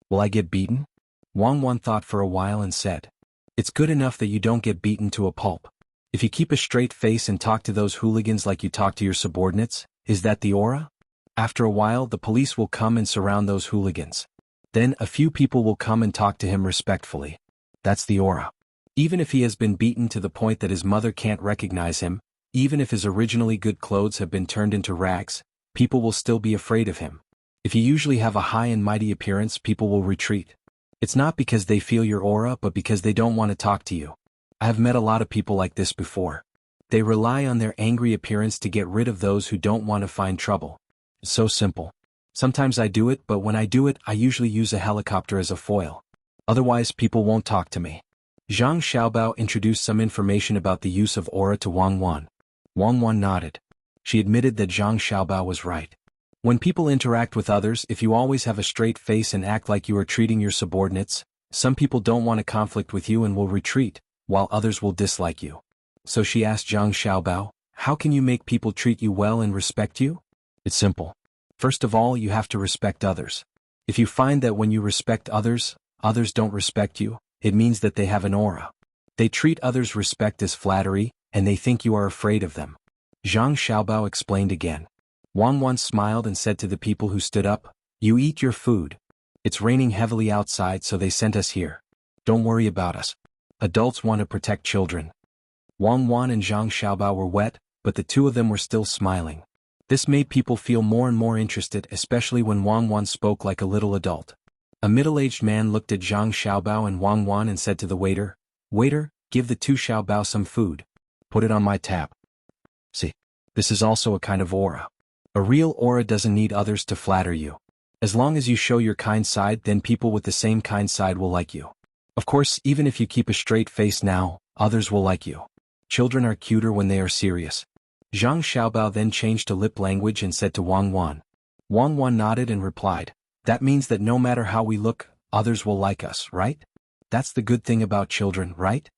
Will I get beaten?" Wang Wan thought for a while and said, "It's good enough that you don't get beaten to a pulp. If you keep a straight face and talk to those hooligans like you talk to your subordinates, is that the aura? After a while the police will come and surround those hooligans. Then a few people will come and talk to him respectfully. That's the aura. Even if he has been beaten to the point that his mother can't recognize him, even if his originally good clothes have been turned into rags, people will still be afraid of him. If you usually have a high and mighty appearance, people will retreat. It's not because they feel your aura, but because they don't want to talk to you. I have met a lot of people like this before. They rely on their angry appearance to get rid of those who don't want to find trouble. It's so simple. Sometimes I do it, but when I do it, I usually use a helicopter as a foil. Otherwise, people won't talk to me." Zhang Xiaobao introduced some information about the use of aura to Wang Wan. Wang Wan nodded. She admitted that Zhang Xiaobao was right. When people interact with others, if you always have a straight face and act like you are treating your subordinates, some people don't want a conflict with you and will retreat, while others will dislike you. So she asked Zhang Xiaobao, "How can you make people treat you well and respect you?" It's simple. First of all, you have to respect others. If you find that when you respect others, others don't respect you, it means that they have an aura. They treat others' respect as flattery, and they think you are afraid of them. Zhang Xiaobao explained again. Wang Wan smiled and said to the people who stood up, "You eat your food. It's raining heavily outside, so they sent us here. Don't worry about us. Adults want to protect children." Wang Wan and Zhang Xiaobao were wet, but the two of them were still smiling. This made people feel more and more interested, especially when Wang Wan spoke like a little adult. A middle-aged man looked at Zhang Xiaobao and Wang Wan and said to the waiter, "Waiter, give the two Xiaobao some food. Put it on my tab." See, this is also a kind of aura. A real aura doesn't need others to flatter you. As long as you show your kind side, then people with the same kind side will like you. Of course, even if you keep a straight face now, others will like you. Children are cuter when they are serious. Zhang Xiaobao then changed to lip language and said to Wang Wan. Wang Wan nodded and replied, "That means that no matter how we look, others will like us, right? That's the good thing about children, right?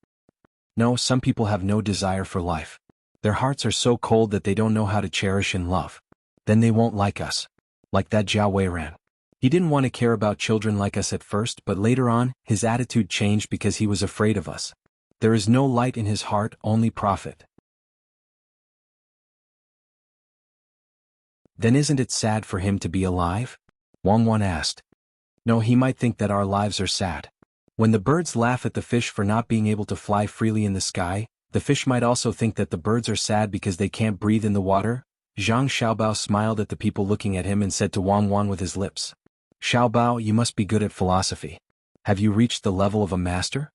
No, some people have no desire for life. Their hearts are so cold that they don't know how to cherish and love. Then they won't like us. Like that Jiao Weiran. He didn't want to care about children like us at first, but later on, his attitude changed because he was afraid of us. There is no light in his heart, only profit. Then isn't it sad for him to be alive? Wang Wan asked. No, he might think that our lives are sad. When the birds laugh at the fish for not being able to fly freely in the sky, the fish might also think that the birds are sad because they can't breathe in the water. Zhang Xiaobao smiled at the people looking at him and said to Wang Wan with his lips. Xiaobao, you must be good at philosophy. Have you reached the level of a master?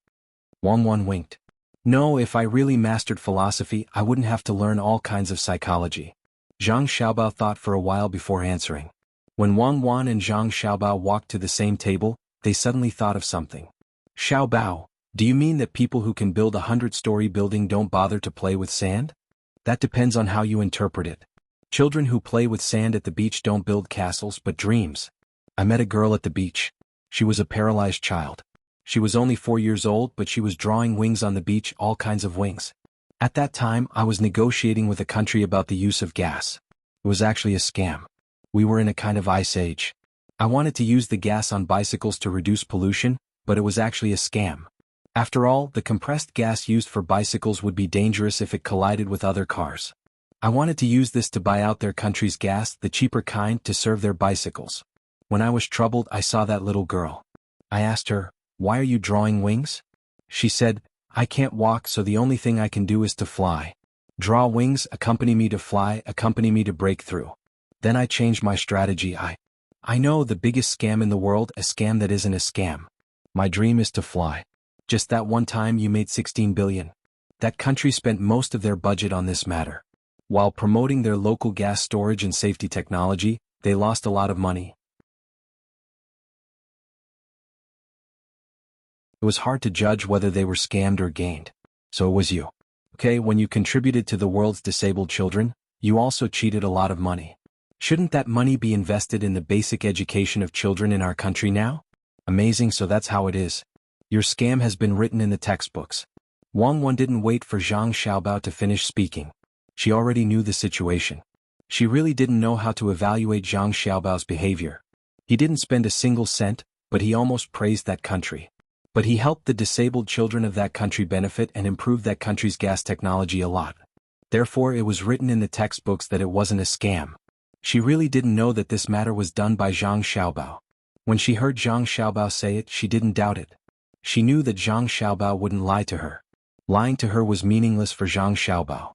Wang Wan winked. No, if I really mastered philosophy, I wouldn't have to learn all kinds of psychology. Zhang Xiaobao thought for a while before answering. When Wang Wan and Zhang Xiaobao walked to the same table, they suddenly thought of something. Xiaobao, do you mean that people who can build 100-story building don't bother to play with sand? That depends on how you interpret it. Children who play with sand at the beach don't build castles but dreams. I met a girl at the beach. She was a paralyzed child. She was only 4 years old, but she was drawing wings on the beach, all kinds of wings. At that time, I was negotiating with a country about the use of gas. It was actually a scam. We were in a kind of ice age. I wanted to use the gas on bicycles to reduce pollution, but it was actually a scam. After all, the compressed gas used for bicycles would be dangerous if it collided with other cars. I wanted to use this to buy out their country's gas, the cheaper kind, to serve their bicycles. When I was troubled, I saw that little girl. I asked her, "Why are you drawing wings?" She said, "I can't walk, so the only thing I can do is to fly. Draw wings, accompany me to fly, accompany me to break through." Then I changed my strategy. I know the biggest scam in the world, a scam that isn't a scam. My dream is to fly. Just that one time you made 16 billion. That country spent most of their budget on this matter. While promoting their local gas storage and safety technology, they lost a lot of money. It was hard to judge whether they were scammed or gained. So it was you. Okay, when you contributed to the world's disabled children, you also cheated a lot of money. Shouldn't that money be invested in the basic education of children in our country now? Amazing, so that's how it is. Your scam has been written in the textbooks. Wang Wan didn't wait for Zhang Xiaobao to finish speaking. She already knew the situation. She really didn't know how to evaluate Zhang Xiaobao's behavior. He didn't spend a single cent, but he almost praised that country. But he helped the disabled children of that country benefit and improved that country's gas technology a lot. Therefore, it was written in the textbooks that it wasn't a scam. She really didn't know that this matter was done by Zhang Xiaobao. When she heard Zhang Xiaobao say it, she didn't doubt it. She knew that Zhang Xiaobao wouldn't lie to her. Lying to her was meaningless for Zhang Xiaobao.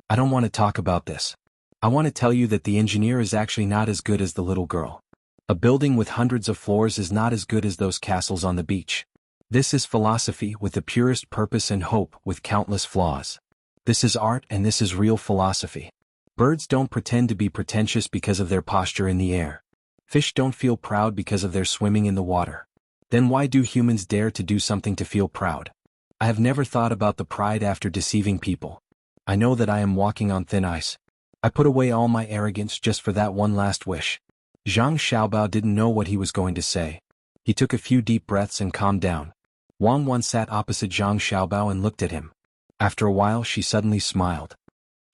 I don't want to talk about this. I want to tell you that the engineer is actually not as good as the little girl. A building with hundreds of floors is not as good as those castles on the beach. This is philosophy with the purest purpose and hope with countless flaws. This is art and this is real philosophy. Birds don't pretend to be pretentious because of their posture in the air. Fish don't feel proud because of their swimming in the water. Then why do humans dare to do something to feel proud? I have never thought about the pride after deceiving people. I know that I am walking on thin ice. I put away all my arrogance just for that one last wish. Zhang Xiaobao didn't know what he was going to say. He took a few deep breaths and calmed down. Wang Wan sat opposite Zhang Xiaobao and looked at him. After a while, she suddenly smiled.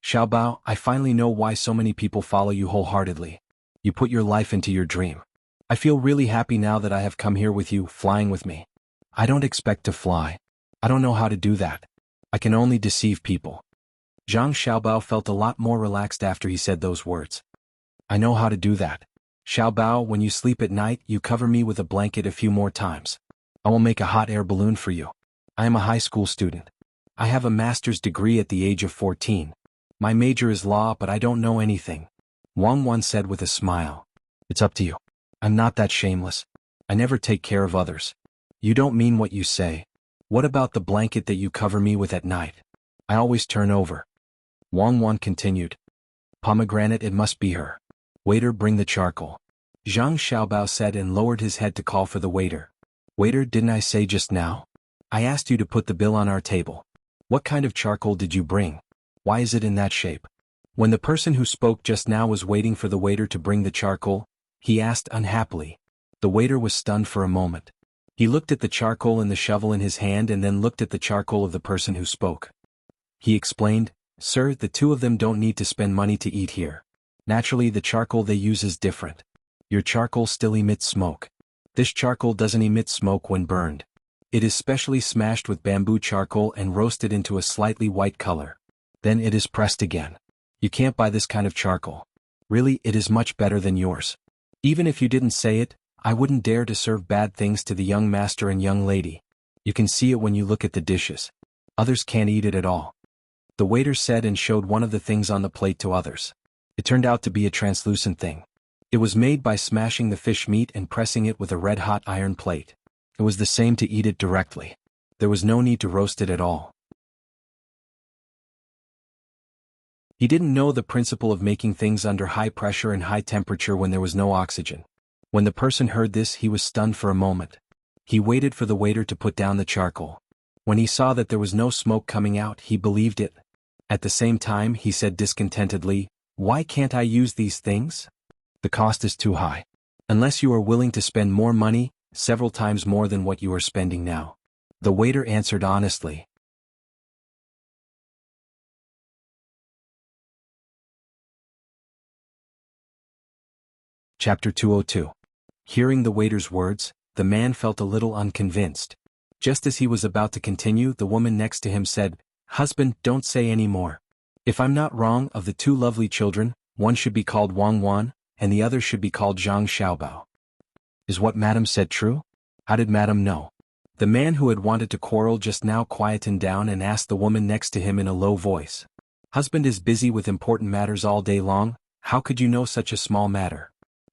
Xiaobao, I finally know why so many people follow you wholeheartedly. You put your life into your dream. I feel really happy now that I have come here with you, flying with me. I don't expect to fly. I don't know how to do that. I can only deceive people. Zhang Xiaobao felt a lot more relaxed after he said those words. I know how to do that. Xiaobao, when you sleep at night, you cover me with a blanket a few more times. I will make a hot air balloon for you. I am a high school student. I have a master's degree at the age of 14. My major is law, but I don't know anything. Wang Wan said with a smile. It's up to you. I'm not that shameless. I never take care of others. You don't mean what you say. What about the blanket that you cover me with at night? I always turn over. Wang Wan continued. Pomegranate, it must be her. Waiter, bring the charcoal. Zhang Xiaobao said and lowered his head to call for the waiter. Waiter, didn't I say just now? I asked you to put the bill on our table. What kind of charcoal did you bring? Why is it in that shape? When the person who spoke just now was waiting for the waiter to bring the charcoal, he asked unhappily. The waiter was stunned for a moment. He looked at the charcoal and the shovel in his hand and then looked at the charcoal of the person who spoke. He explained, "Sir, the two of them don't need to spend money to eat here. Naturally, the charcoal they use is different. Your charcoal still emits smoke. This charcoal doesn't emit smoke when burned. It is specially smashed with bamboo charcoal and roasted into a slightly white color. Then it is pressed again. You can't buy this kind of charcoal. Really, it is much better than yours. Even if you didn't say it, I wouldn't dare to serve bad things to the young master and young lady. You can see it when you look at the dishes. Others can't eat it at all." The waiter said and showed one of the things on the plate to others. It turned out to be a translucent thing. It was made by smashing the fish meat and pressing it with a red-hot iron plate. It was the same to eat it directly. There was no need to roast it at all. He didn't know the principle of making things under high pressure and high temperature when there was no oxygen. When the person heard this, he was stunned for a moment. He waited for the waiter to put down the charcoal. When he saw that there was no smoke coming out, he believed it. At the same time, he said discontentedly, "Why can't I use these things? The cost is too high. Unless you are willing to spend more money, several times more than what you are spending now." The waiter answered honestly. Chapter 202. Hearing the waiter's words, the man felt a little unconvinced. Just as he was about to continue, the woman next to him said, "Husband, don't say any more. If I'm not wrong, of the two lovely children, one should be called Wang Wan, and the other should be called Zhang Xiaobao." Is what Madame said true? How did Madame know? The man who had wanted to quarrel just now quietened down and asked the woman next to him in a low voice. "Husband is busy with important matters all day long, how could you know such a small matter?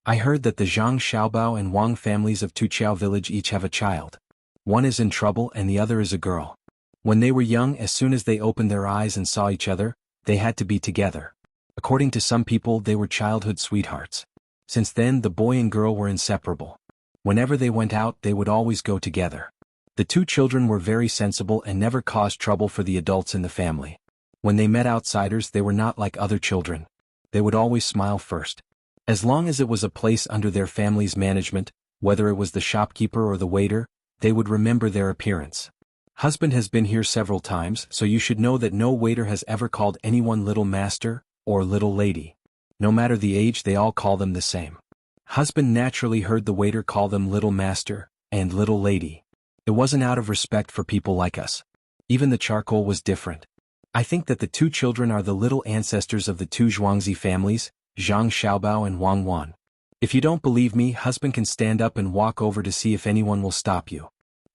I heard that the Zhang Xiaobao and Wang families of Tuqiao village each have a child. One is in trouble and the other is a girl. When they were young, as soon as they opened their eyes and saw each other, they had to be together. According to some people, they were childhood sweethearts. Since then, the boy and girl were inseparable. Whenever they went out, they would always go together. The two children were very sensible and never caused trouble for the adults in the family. When they met outsiders, they were not like other children. They would always smile first. As long as it was a place under their family's management, whether it was the shopkeeper or the waiter, they would remember their appearance. Husband has been here several times, so you should know that no waiter has ever called anyone little master or little lady. No matter the age, they all call them the same. Husband naturally heard the waiter call them little master and little lady. It wasn't out of respect for people like us. Even the charcoal was different. I think that the two children are the little ancestors of the two Zhuangzi families, Zhang Xiaobao and Wang Wan. If you don't believe me, husband can stand up and walk over to see if anyone will stop you."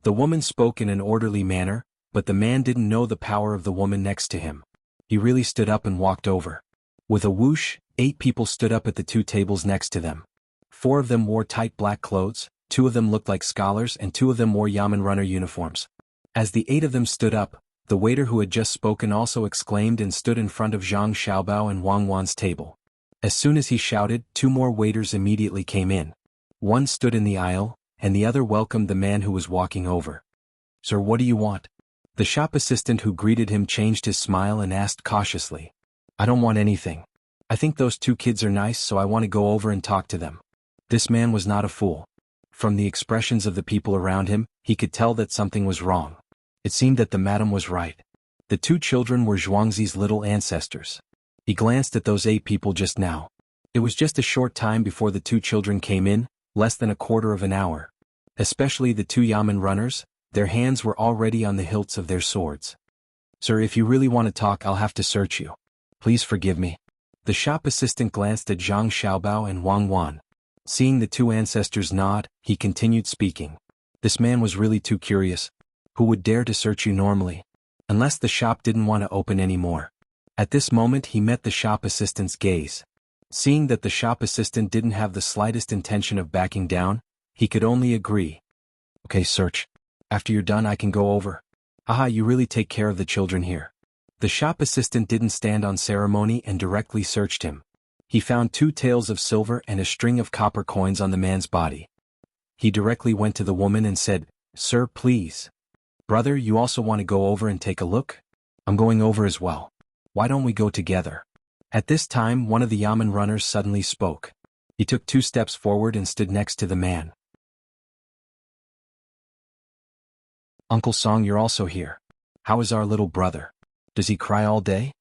The woman spoke in an orderly manner, but the man didn't know the power of the woman next to him. He really stood up and walked over. With a whoosh, 8 people stood up at the 2 tables next to them. 4 of them wore tight black clothes, 2 of them looked like scholars and 2 of them wore yamen runner uniforms. As the 8 of them stood up, the waiter who had just spoken also exclaimed and stood in front of Zhang Xiaobao and Wang Wan's table. As soon as he shouted, 2 more waiters immediately came in. One stood in the aisle, and the other welcomed the man who was walking over. "Sir, what do you want?" The shop assistant who greeted him changed his smile and asked cautiously. "I don't want anything. I think those 2 kids are nice, so I want to go over and talk to them." This man was not a fool. From the expressions of the people around him, he could tell that something was wrong. It seemed that the madam was right. The 2 children were Zhuangzi's little ancestors. He glanced at those 8 people just now. It was just a short time before the 2 children came in, less than a quarter of an hour. Especially the 2 yamen runners, their hands were already on the hilts of their swords. "Sir, if you really want to talk, I'll have to search you. Please forgive me." The shop assistant glanced at Zhang Xiaobao and Wang Wan. Seeing the 2 ancestors nod, he continued speaking. This man was really too curious. Who would dare to search you normally? Unless the shop didn't want to open any more. At this moment he met the shop assistant's gaze. Seeing that the shop assistant didn't have the slightest intention of backing down, he could only agree. "Okay, search. After you're done I can go over." "Aha, you really take care of the children here." The shop assistant didn't stand on ceremony and directly searched him. He found 2 taels of silver and a string of copper coins on the man's body. He directly went to the woman and said, "Sir, please. Brother, you also want to go over and take a look? I'm going over as well. Why don't we go together?" At this time one of the yamen runners suddenly spoke. He took 2 steps forward and stood next to the man. "Uncle Song, you're also here. How is our little brother? Does he cry all day?"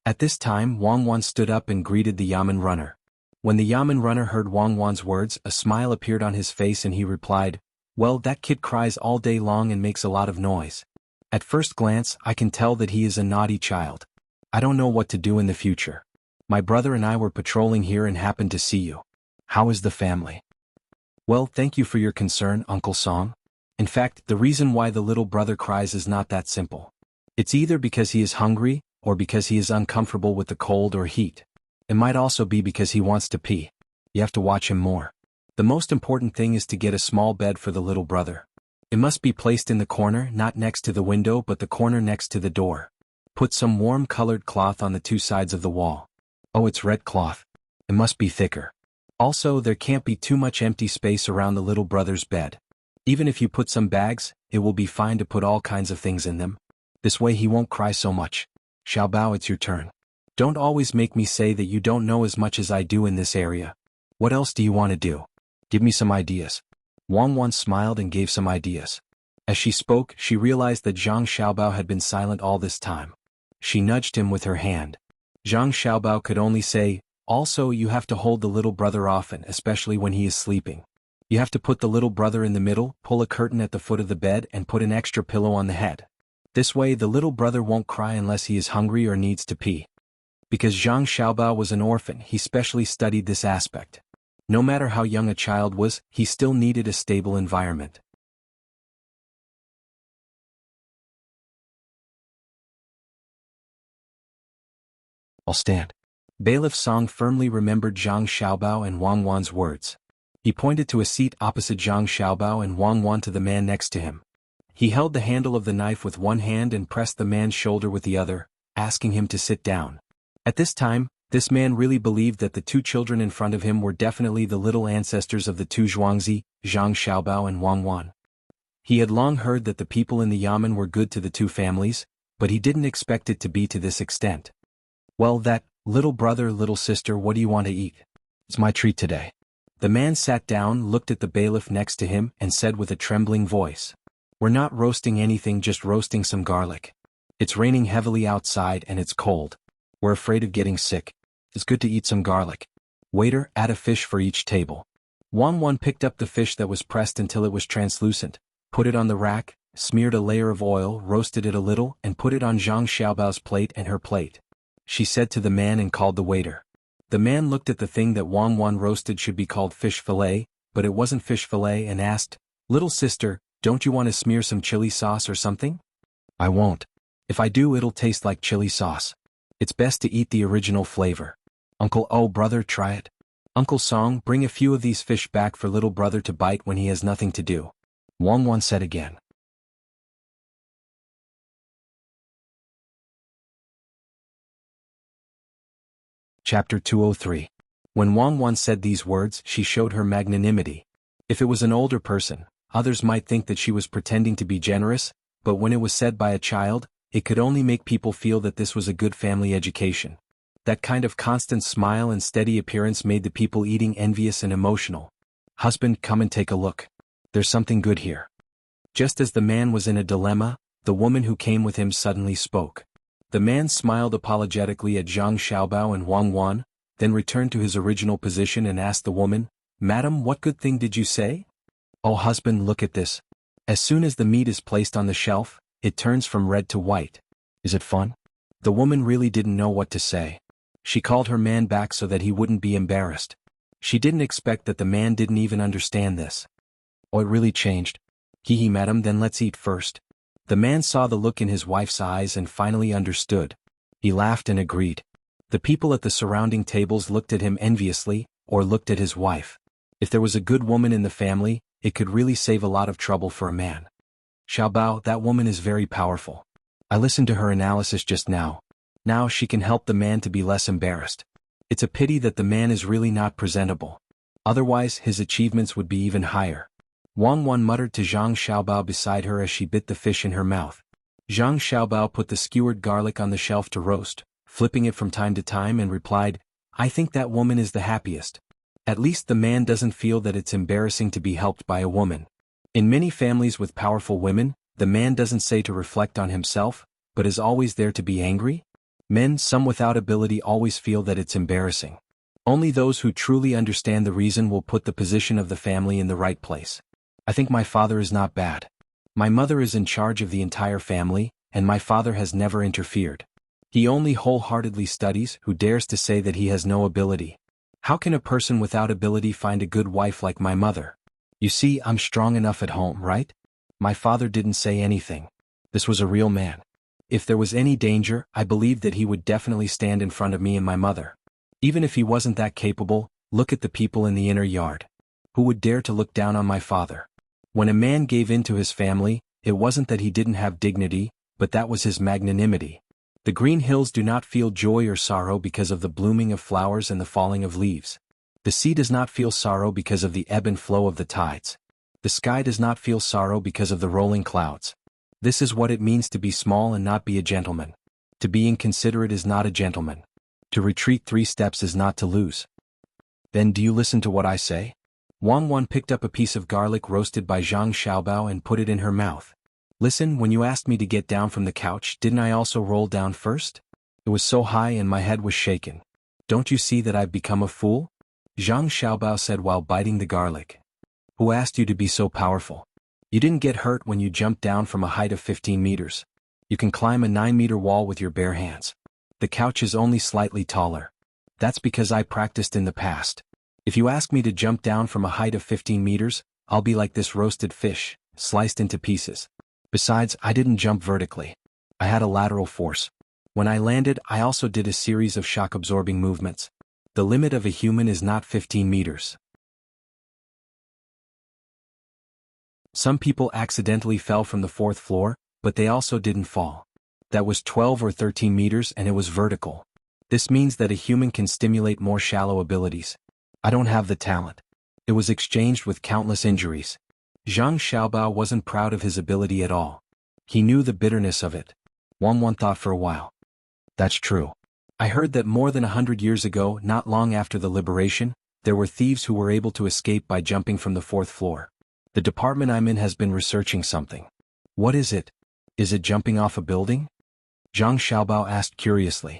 At this time Wang Wan stood up and greeted the Yamen runner. When the Yamen runner heard Wang Wan's words, a smile appeared on his face and he replied, "Well, that kid cries all day long and makes a lot of noise. At first glance, I can tell that he is a naughty child. I don't know what to do in the future. My brother and I were patrolling here and happened to see you. How is the family?" "Well, thank you for your concern, Uncle Song. In fact, the reason why the little brother cries is not that simple. It's either because he is hungry, or because he is uncomfortable with the cold or heat. It might also be because he wants to pee. You have to watch him more. The most important thing is to get a small bed for the little brother. It must be placed in the corner, not next to the window but the corner next to the door. Put some warm colored cloth on the two sides of the wall. Oh, it's red cloth. It must be thicker. Also, there can't be too much empty space around the little brother's bed. Even if you put some bags, it will be fine to put all kinds of things in them. This way he won't cry so much. Xiaobao, it's your turn. Don't always make me say that you don't know as much as I do in this area. What else do you want to do? Give me some ideas." Wang Wan smiled and gave some ideas. As she spoke, she realized that Zhang Xiaobao had been silent all this time. She nudged him with her hand. Zhang Xiaobao could only say, "Also, you have to hold the little brother often, especially when he is sleeping. You have to put the little brother in the middle, pull a curtain at the foot of the bed and put an extra pillow on the head. This way the little brother won't cry unless he is hungry or needs to pee." Because Zhang Xiaobao was an orphan, he specially studied this aspect. No matter how young a child was, he still needed a stable environment. "I'll stand." Bailiff Song firmly remembered Zhang Xiaobao and Wang Wan's words. He pointed to a seat opposite Zhang Xiaobao and Wang Wan to the man next to him. He held the handle of the knife with one hand and pressed the man's shoulder with the other, asking him to sit down. At this time, this man really believed that the two children in front of him were definitely the little ancestors of the two Zhuangzi, Zhang Xiaobao and Wang Wan. He had long heard that the people in the Yamen were good to the two families, but he didn't expect it to be to this extent. "Well, that, little brother, little sister, what do you want to eat? It's my treat today." The man sat down, looked at the bailiff next to him, and said with a trembling voice, "We're not roasting anything, just roasting some garlic. It's raining heavily outside and it's cold. We're afraid of getting sick. It's good to eat some garlic. Waiter, add a fish for each table." Wang Wan picked up the fish that was pressed until it was translucent, put it on the rack, smeared a layer of oil, roasted it a little, and put it on Zhang Xiaobao's plate and her plate. She said to the man and called the waiter. The man looked at the thing that Wang Wan roasted should be called fish fillet, but it wasn't fish fillet, and asked, "Little sister, don't you want to smear some chili sauce or something?" "I won't. If I do, it'll taste like chili sauce. It's best to eat the original flavor." "Uncle, oh brother, try it. Uncle Song, bring a few of these fish back for little brother to bite when he has nothing to do," Wang Wan said again. Chapter 203. When Wang Wan said these words, she showed her magnanimity. If it was an older person, others might think that she was pretending to be generous, but when it was said by a child, it could only make people feel that this was a good family education. That kind of constant smile and steady appearance made the people eating envious and emotional. "Husband, come and take a look. There's something good here." Just as the man was in a dilemma, the woman who came with him suddenly spoke. The man smiled apologetically at Zhang Xiaobao and Wang Wan, then returned to his original position and asked the woman, "Madam, what good thing did you say?" "Oh husband, look at this. As soon as the meat is placed on the shelf, it turns from red to white. Is it fun?" The woman really didn't know what to say. She called her man back so that he wouldn't be embarrassed. She didn't expect that the man didn't even understand this. "Oh, it really changed. Hee madam, then let's eat first." The man saw the look in his wife's eyes and finally understood. He laughed and agreed. The people at the surrounding tables looked at him enviously, or looked at his wife. If there was a good woman in the family, it could really save a lot of trouble for a man. "Xiaobao, that woman is very powerful. I listened to her analysis just now. Now she can help the man to be less embarrassed. It's a pity that the man is really not presentable. Otherwise his achievements would be even higher." Wang Wan muttered to Zhang Xiaobao beside her as she bit the fish in her mouth. Zhang Xiaobao put the skewered garlic on the shelf to roast, flipping it from time to time, and replied, "I think that woman is the happiest. At least the man doesn't feel that it's embarrassing to be helped by a woman." In many families with powerful women, the man doesn't say to reflect on himself, but is always there to be angry. Men, some without ability, always feel that it's embarrassing. Only those who truly understand the reason will put the position of the family in the right place. I think my father is not bad. My mother is in charge of the entire family, and my father has never interfered. He only wholeheartedly studies. Who dares to say that he has no ability? How can a person without ability find a good wife like my mother? You see, I'm strong enough at home, right? My father didn't say anything. This was a real man. If there was any danger, I believed that he would definitely stand in front of me and my mother. Even if he wasn't that capable, look at the people in the inner yard. Who would dare to look down on my father? When a man gave in to his family, it wasn't that he didn't have dignity, but that was his magnanimity. The green hills do not feel joy or sorrow because of the blooming of flowers and the falling of leaves. The sea does not feel sorrow because of the ebb and flow of the tides. The sky does not feel sorrow because of the rolling clouds. This is what it means to be small and not be a gentleman. To be inconsiderate is not a gentleman. To retreat 3 steps is not to lose. Then do you listen to what I say? Wang Wan picked up a piece of garlic roasted by Zhang Xiaobao and put it in her mouth. Listen, when you asked me to get down from the couch, didn't I also roll down first? It was so high and my head was shaken. Don't you see that I've become a fool? Zhang Xiaobao said while biting the garlic. Who asked you to be so powerful? You didn't get hurt when you jumped down from a height of 15 meters. You can climb a 9-meter wall with your bare hands. The couch is only slightly taller. That's because I practiced in the past. If you ask me to jump down from a height of 15 meters, I'll be like this roasted fish, sliced into pieces. Besides, I didn't jump vertically. I had a lateral force. When I landed, I also did a series of shock-absorbing movements. The limit of a human is not 15 meters. Some people accidentally fell from the 4th floor, but they also didn't fall. That was 12 or 13 meters and it was vertical. This means that a human can stimulate more shallow abilities. I don't have the talent. It was exchanged with countless injuries. Zhang Xiaobao wasn't proud of his ability at all. He knew the bitterness of it. Wang Wan thought for a while. That's true. I heard that more than 100 years ago, not long after the liberation, there were thieves who were able to escape by jumping from the 4th floor. The department I'm in has been researching something. What is it? Is it jumping off a building? Zhang Xiaobao asked curiously.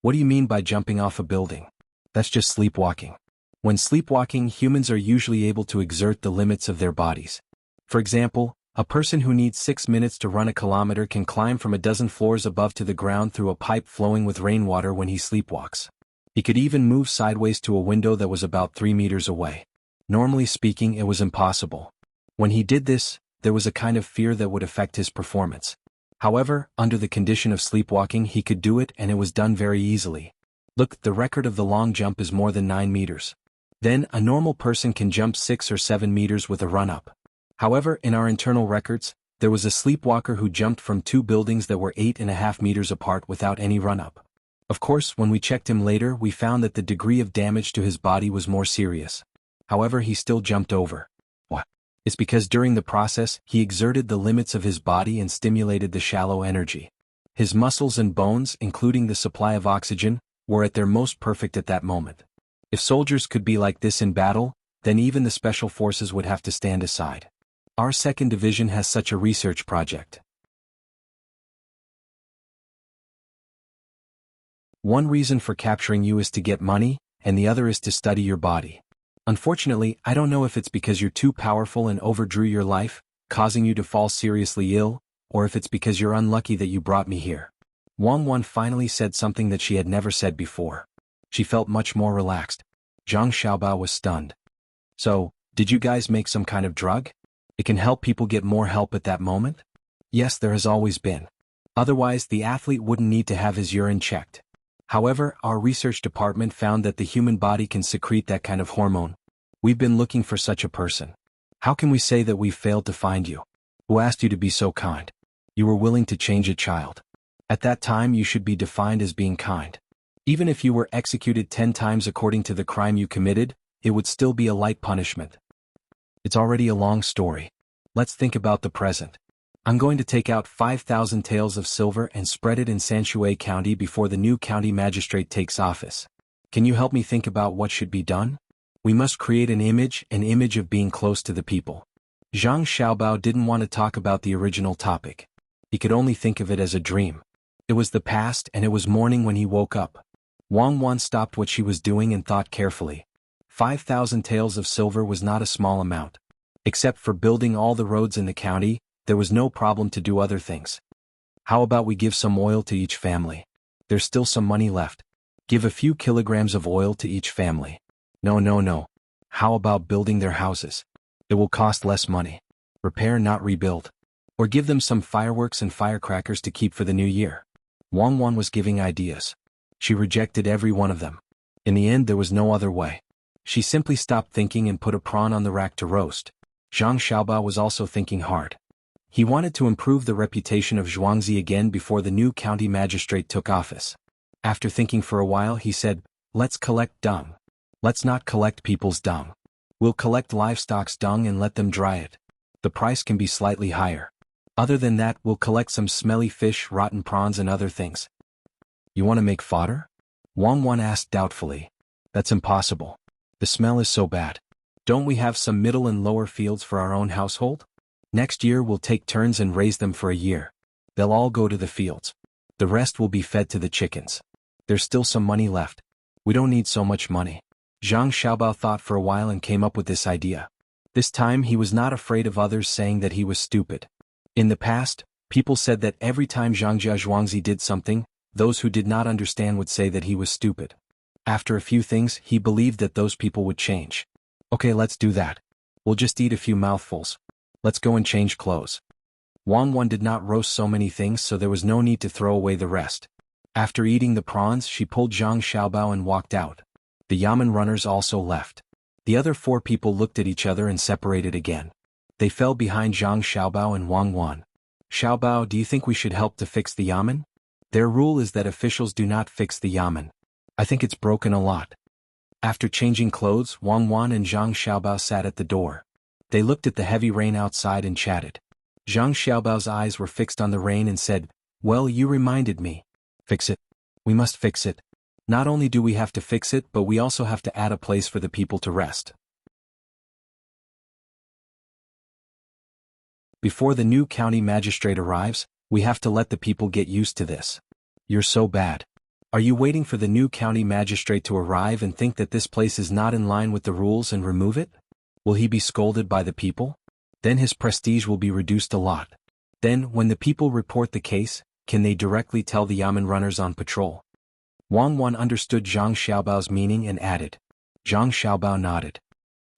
What do you mean by jumping off a building? That's just sleepwalking. When sleepwalking, humans are usually able to exert the limits of their bodies. For example, a person who needs 6 minutes to run a kilometer can climb from a dozen floors above to the ground through a pipe flowing with rainwater when he sleepwalks. He could even move sideways to a window that was about 3 meters away. Normally speaking, it was impossible. When he did this, there was a kind of fear that would affect his performance. However, under the condition of sleepwalking, he could do it and it was done very easily. Look, the record of the long jump is more than 9 meters. Then, a normal person can jump 6 or 7 meters with a run-up. However, in our internal records, there was a sleepwalker who jumped from 2 buildings that were 8.5 meters apart without any run-up. Of course, when we checked him later, we found that the degree of damage to his body was more serious. However, he still jumped over. What? It's because during the process, he exerted the limits of his body and stimulated the shallow energy. His muscles and bones, including the supply of oxygen, were at their most perfect at that moment. If soldiers could be like this in battle, then even the special forces would have to stand aside. Our 2nd Division has such a research project. One reason for capturing you is to get money, and the other is to study your body. Unfortunately, I don't know if it's because you're too powerful and overdrew your life, causing you to fall seriously ill, or if it's because you're unlucky that you brought me here. Wang Wan finally said something that she had never said before. She felt much more relaxed. Zhang Xiaobao was stunned. So, did you guys make some kind of drug? It can help people get more help at that moment? Yes, there has always been. Otherwise, the athlete wouldn't need to have his urine checked. However, our research department found that the human body can secrete that kind of hormone. We've been looking for such a person. How can we say that we've failed to find you? Who asked you to be so kind? You were willing to change a child. At that time, you should be defined as being kind. Even if you were executed 10 times according to the crime you committed, it would still be a light punishment. It's already a long story. Let's think about the present. I'm going to take out 5,000 taels of silver and spread it in Sanshui County before the new county magistrate takes office. Can you help me think about what should be done? We must create an image of being close to the people. Zhang Xiaobao didn't want to talk about the original topic. He could only think of it as a dream. It was the past and it was morning when he woke up. Wang Wan stopped what she was doing and thought carefully. 5,000 taels of silver was not a small amount. Except for building all the roads in the county, there was no problem to do other things. How about we give some oil to each family? There's still some money left. Give a few kilograms of oil to each family. No. How about building their houses? It will cost less money. Repair, not rebuild. Or give them some fireworks and firecrackers to keep for the new year. Wang Wan was giving ideas. She rejected every one of them. In the end, there was no other way. She simply stopped thinking and put a prawn on the rack to roast. Zhang Xiaobao was also thinking hard. He wanted to improve the reputation of Zhuangzi again before the new county magistrate took office. After thinking for a while, he said, "Let's collect dung. Let's not collect people's dung. We'll collect livestock's dung and let them dry it. The price can be slightly higher. Other than that, we'll collect some smelly fish, rotten prawns and other things." "You want to make fodder?" Wang Wan asked doubtfully. "That's impossible. The smell is so bad. Don't we have some middle and lower fields for our own household? Next year we'll take turns and raise them for a year. They'll all go to the fields. The rest will be fed to the chickens. There's still some money left. We don't need so much money." Zhang Xiaobao thought for a while and came up with this idea. This time he was not afraid of others saying that he was stupid. In the past, people said that every time Zhangjia Zhuangzi did something, those who did not understand would say that he was stupid. After a few things, he believed that those people would change. "Okay, let's do that. We'll just eat a few mouthfuls. Let's go and change clothes." Wang Wan did not roast so many things, so there was no need to throw away the rest. After eating the prawns, she pulled Zhang Xiaobao and walked out. The yamen runners also left. The other 4 people looked at each other and separated again. They fell behind Zhang Xiaobao and Wang Wan. "Xiaobao, do you think we should help to fix the yamen? Their rule is that officials do not fix the yamen. I think it's broken a lot." After changing clothes, Wang Wan and Zhang Xiaobao sat at the door. They looked at the heavy rain outside and chatted. Zhang Xiaobao's eyes were fixed on the rain and said, "Well, you reminded me. Fix it. We must fix it. Not only do we have to fix it, but we also have to add a place for the people to rest." Before the new county magistrate arrives, we have to let the people get used to this. You're so bad. Are you waiting for the new county magistrate to arrive and think that this place is not in line with the rules and remove it? Will he be scolded by the people? Then his prestige will be reduced a lot. Then, when the people report the case, can they directly tell the yamen runners on patrol? Wang Wan understood Zhang Xiaobao's meaning and added. Zhang Xiaobao nodded.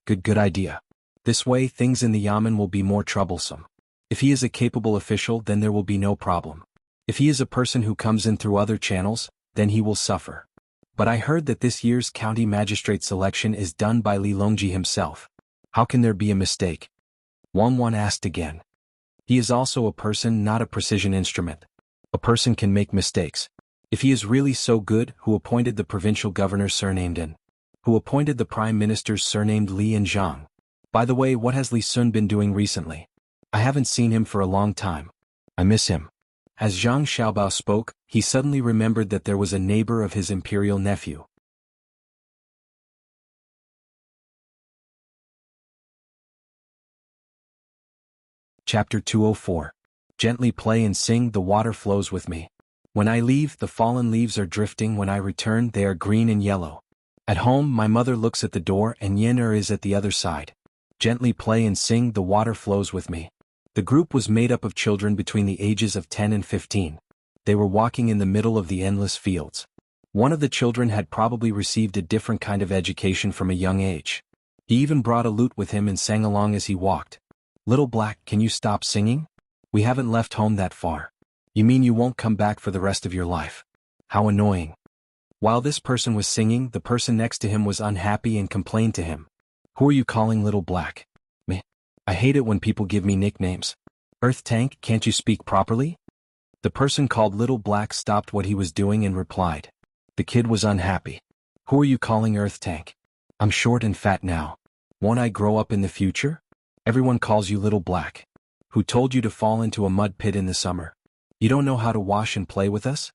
Good idea. This way things in the yamen will be more troublesome. If he is a capable official, then there will be no problem. If he is a person who comes in through other channels, then he will suffer. But I heard that this year's county magistrate selection is done by Li Longji himself. How can there be a mistake? Wang Wan asked again. He is also a person, not a precision instrument. A person can make mistakes. If he is really so good, who appointed the provincial governor surnamed In? Who appointed the prime ministers surnamed Li and Zhang? By the way, what has Li Sun been doing recently? I haven't seen him for a long time. I miss him. As Zhang Xiaobao spoke, he suddenly remembered that there was a neighbor of his imperial nephew. Chapter 204. Gently play and sing, the water flows with me. When I leave, the fallen leaves are drifting. When I return, they are green and yellow. At home, my mother looks at the door and Yen is at the other side. Gently play and sing, the water flows with me. The group was made up of children between the ages of 10 and 15. They were walking in the middle of the endless fields. One of the children had probably received a different kind of education from a young age. He even brought a lute with him and sang along as he walked. Little Black, can you stop singing? We haven't left home that far. You mean you won't come back for the rest of your life? How annoying. While this person was singing, the person next to him was unhappy and complained to him. Who are you calling Little Black? Me. I hate it when people give me nicknames. Earth Tank, can't you speak properly? The person called Little Black stopped what he was doing and replied. The kid was unhappy. Who are you calling Earth Tank? I'm short and fat now. Won't I grow up in the future? Everyone calls you Little Black. Who told you to fall into a mud pit in the summer? You don't know how to wash and play with us?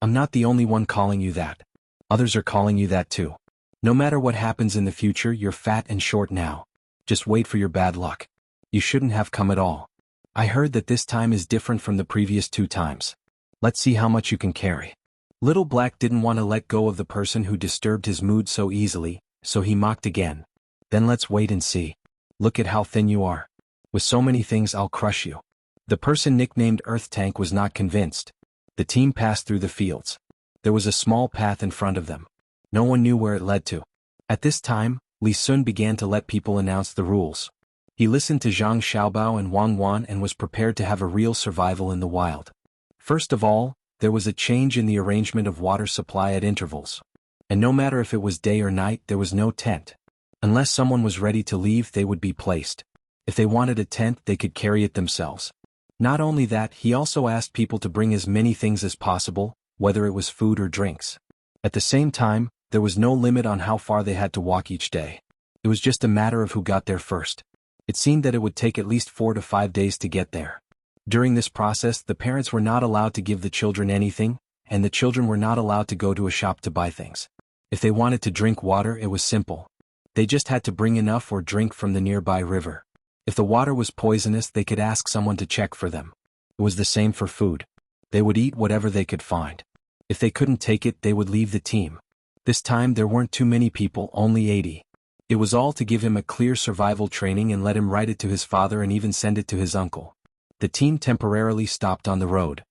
I'm not the only one calling you that. Others are calling you that too. No matter what happens in the future, you're fat and short now. Just wait for your bad luck. You shouldn't have come at all. I heard that this time is different from the previous 2 times. Let's see how much you can carry. Little Black didn't want to let go of the person who disturbed his mood so easily, so he mocked again. Then let's wait and see. Look at how thin you are. With so many things I'll crush you. The person nicknamed Earth Tank was not convinced. The team passed through the fields. There was a small path in front of them. No one knew where it led to. At this time, Li Sun began to let people announce the rules. He listened to Zhang Xiaobao and Wang Wan and was prepared to have a real survival in the wild. First of all, there was a change in the arrangement of water supply at intervals. And no matter if it was day or night, there was no tent. Unless someone was ready to leave, they would be placed. If they wanted a tent, they could carry it themselves. Not only that, he also asked people to bring as many things as possible, whether it was food or drinks. At the same time, there was no limit on how far they had to walk each day. It was just a matter of who got there first. It seemed that it would take at least 4 to 5 days to get there. During this process, the parents were not allowed to give the children anything, and the children were not allowed to go to a shop to buy things. If they wanted to drink water, it was simple. They just had to bring enough or drink from the nearby river. If the water was poisonous, they could ask someone to check for them. It was the same for food. They would eat whatever they could find. If they couldn't take it, they would leave the team. This time there weren't too many people, only 80. It was all to give him a clear survival training and let him write it to his father and even send it to his uncle. The team temporarily stopped on the road.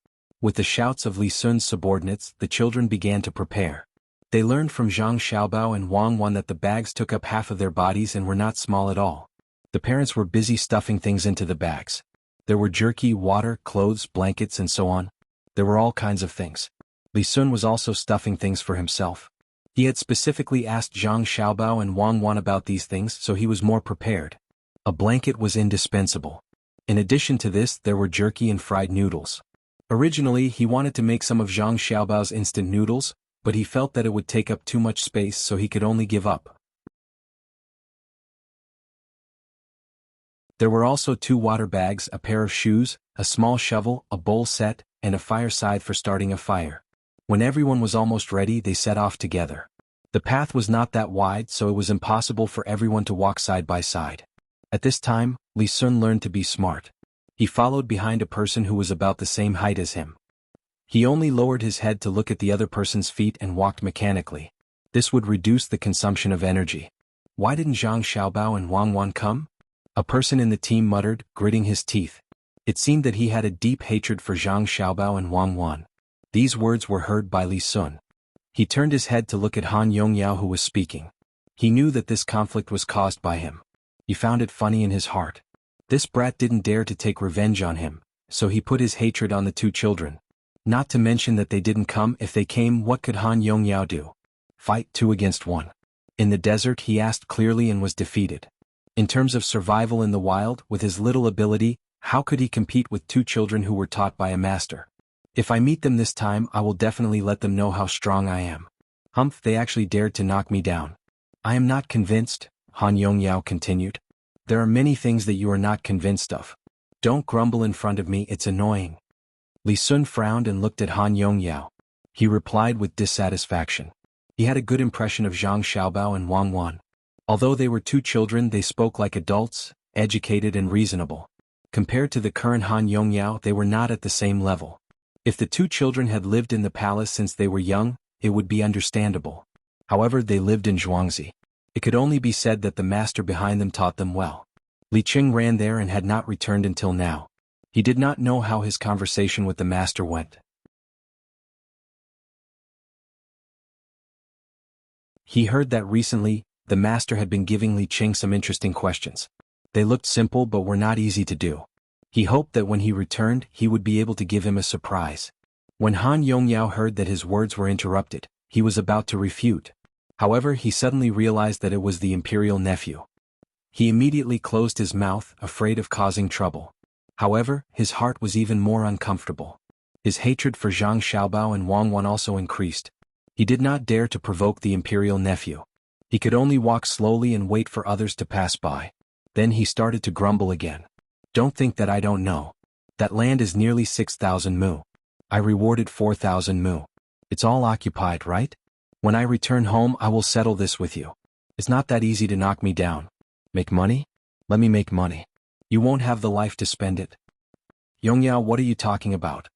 With the shouts of Li Sun's subordinates, the children began to prepare. They learned from Zhang Xiaobao and Wang Wan that the bags took up half of their bodies and were not small at all. The parents were busy stuffing things into the bags. There were jerky, water, clothes, blankets, and so on. There were all kinds of things. Li Sun was also stuffing things for himself. He had specifically asked Zhang Xiaobao and Wang Wan about these things, so he was more prepared. A blanket was indispensable. In addition to this, there were jerky and fried noodles. Originally, he wanted to make some of Zhang Xiaobao's instant noodles, but he felt that it would take up too much space, so he could only give up. There were also 2 water bags, a pair of shoes, a small shovel, a bowl set, and a fireside for starting a fire. When everyone was almost ready, they set off together. The path was not that wide, so it was impossible for everyone to walk side by side. At this time, Li Sun learned to be smart. He followed behind a person who was about the same height as him. He only lowered his head to look at the other person's feet and walked mechanically. This would reduce the consumption of energy. Why didn't Zhang Xiaobao and Wang Wan come? A person in the team muttered, gritting his teeth. It seemed that he had a deep hatred for Zhang Xiaobao and Wang Wan. These words were heard by Li Sun. He turned his head to look at Han Yongyao, who was speaking. He knew that this conflict was caused by him. He found it funny in his heart. This brat didn't dare to take revenge on him, so he put his hatred on the 2 children. Not to mention that they didn't come. If they came, what could Han Yongyao do? Fight 2 against 1. In the desert, he asked clearly and was defeated. In terms of survival in the wild, with his little ability, how could he compete with 2 children who were taught by a master? If I meet them this time, I will definitely let them know how strong I am. Humph, they actually dared to knock me down. I am not convinced, Han Yongyao continued. There are many things that you are not convinced of. Don't grumble in front of me, it's annoying. Li Sun frowned and looked at Han Yongyao. He replied with dissatisfaction. He had a good impression of Zhang Xiaobao and Wang Wan. Although they were 2 children, they spoke like adults, educated and reasonable. Compared to the current Han Yongyao, they were not at the same level. If the 2 children had lived in the palace since they were young, it would be understandable. However, they lived in Jianghu. It could only be said that the master behind them taught them well. Li Qing ran there and had not returned until now. He did not know how his conversation with the master went. He heard that recently, the master had been giving Li Qing some interesting questions. They looked simple but were not easy to do. He hoped that when he returned, he would be able to give him a surprise. When Han Yongyao heard that his words were interrupted, he was about to refute. However, he suddenly realized that it was the imperial nephew. He immediately closed his mouth, afraid of causing trouble. However, his heart was even more uncomfortable. His hatred for Zhang Xiaobao and Wang Wan also increased. He did not dare to provoke the imperial nephew. He could only walk slowly and wait for others to pass by. Then he started to grumble again. Don't think that I don't know. That land is nearly 6,000 mu. I rewarded 4,000 mu. It's all occupied, right? When I return home, I will settle this with you. It's not that easy to knock me down. Make money? Let me make money. You won't have the life to spend it. Yongyao, what are you talking about?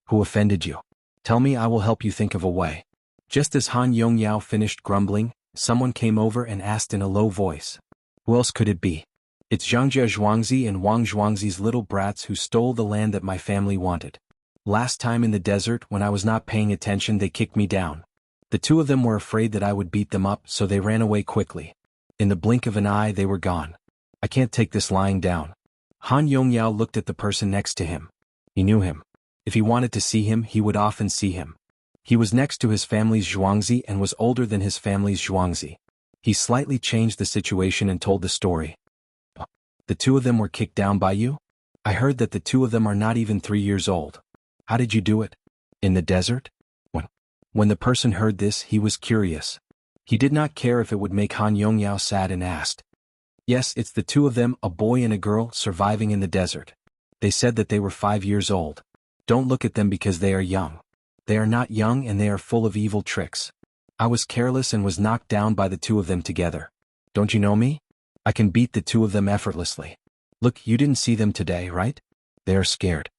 Who offended you? Tell me, I will help you think of a way. Just as Han Yongyao finished grumbling, someone came over and asked in a low voice. Who else could it be? It's Zhangjia Zhuangzi and Wang Zhuangzi's little brats who stole the land that my family wanted. Last time in the desert, when I was not paying attention, they kicked me down. The two of them were afraid that I would beat them up, so they ran away quickly. In the blink of an eye, they were gone. I can't take this lying down. Han Yongyao looked at the person next to him. He knew him. If he wanted to see him, he would often see him. He was next to his family's Zhuangzi and was older than his family's Zhuangzi. He slightly changed the situation and told the story. The two of them were kicked down by you? I heard that the two of them are not even 3 years old. How did you do it? In the desert? When the person heard this, he was curious. He did not care if it would make Han Yongyao sad and asked. Yes, it's the two of them, a boy and a girl, surviving in the desert. They said that they were 5 years old. Don't look at them because they are young. They are not young and they are full of evil tricks. I was careless and was knocked down by the two of them together. Don't you know me? I can beat the two of them effortlessly. Look, you didn't see them today, right? They are scared.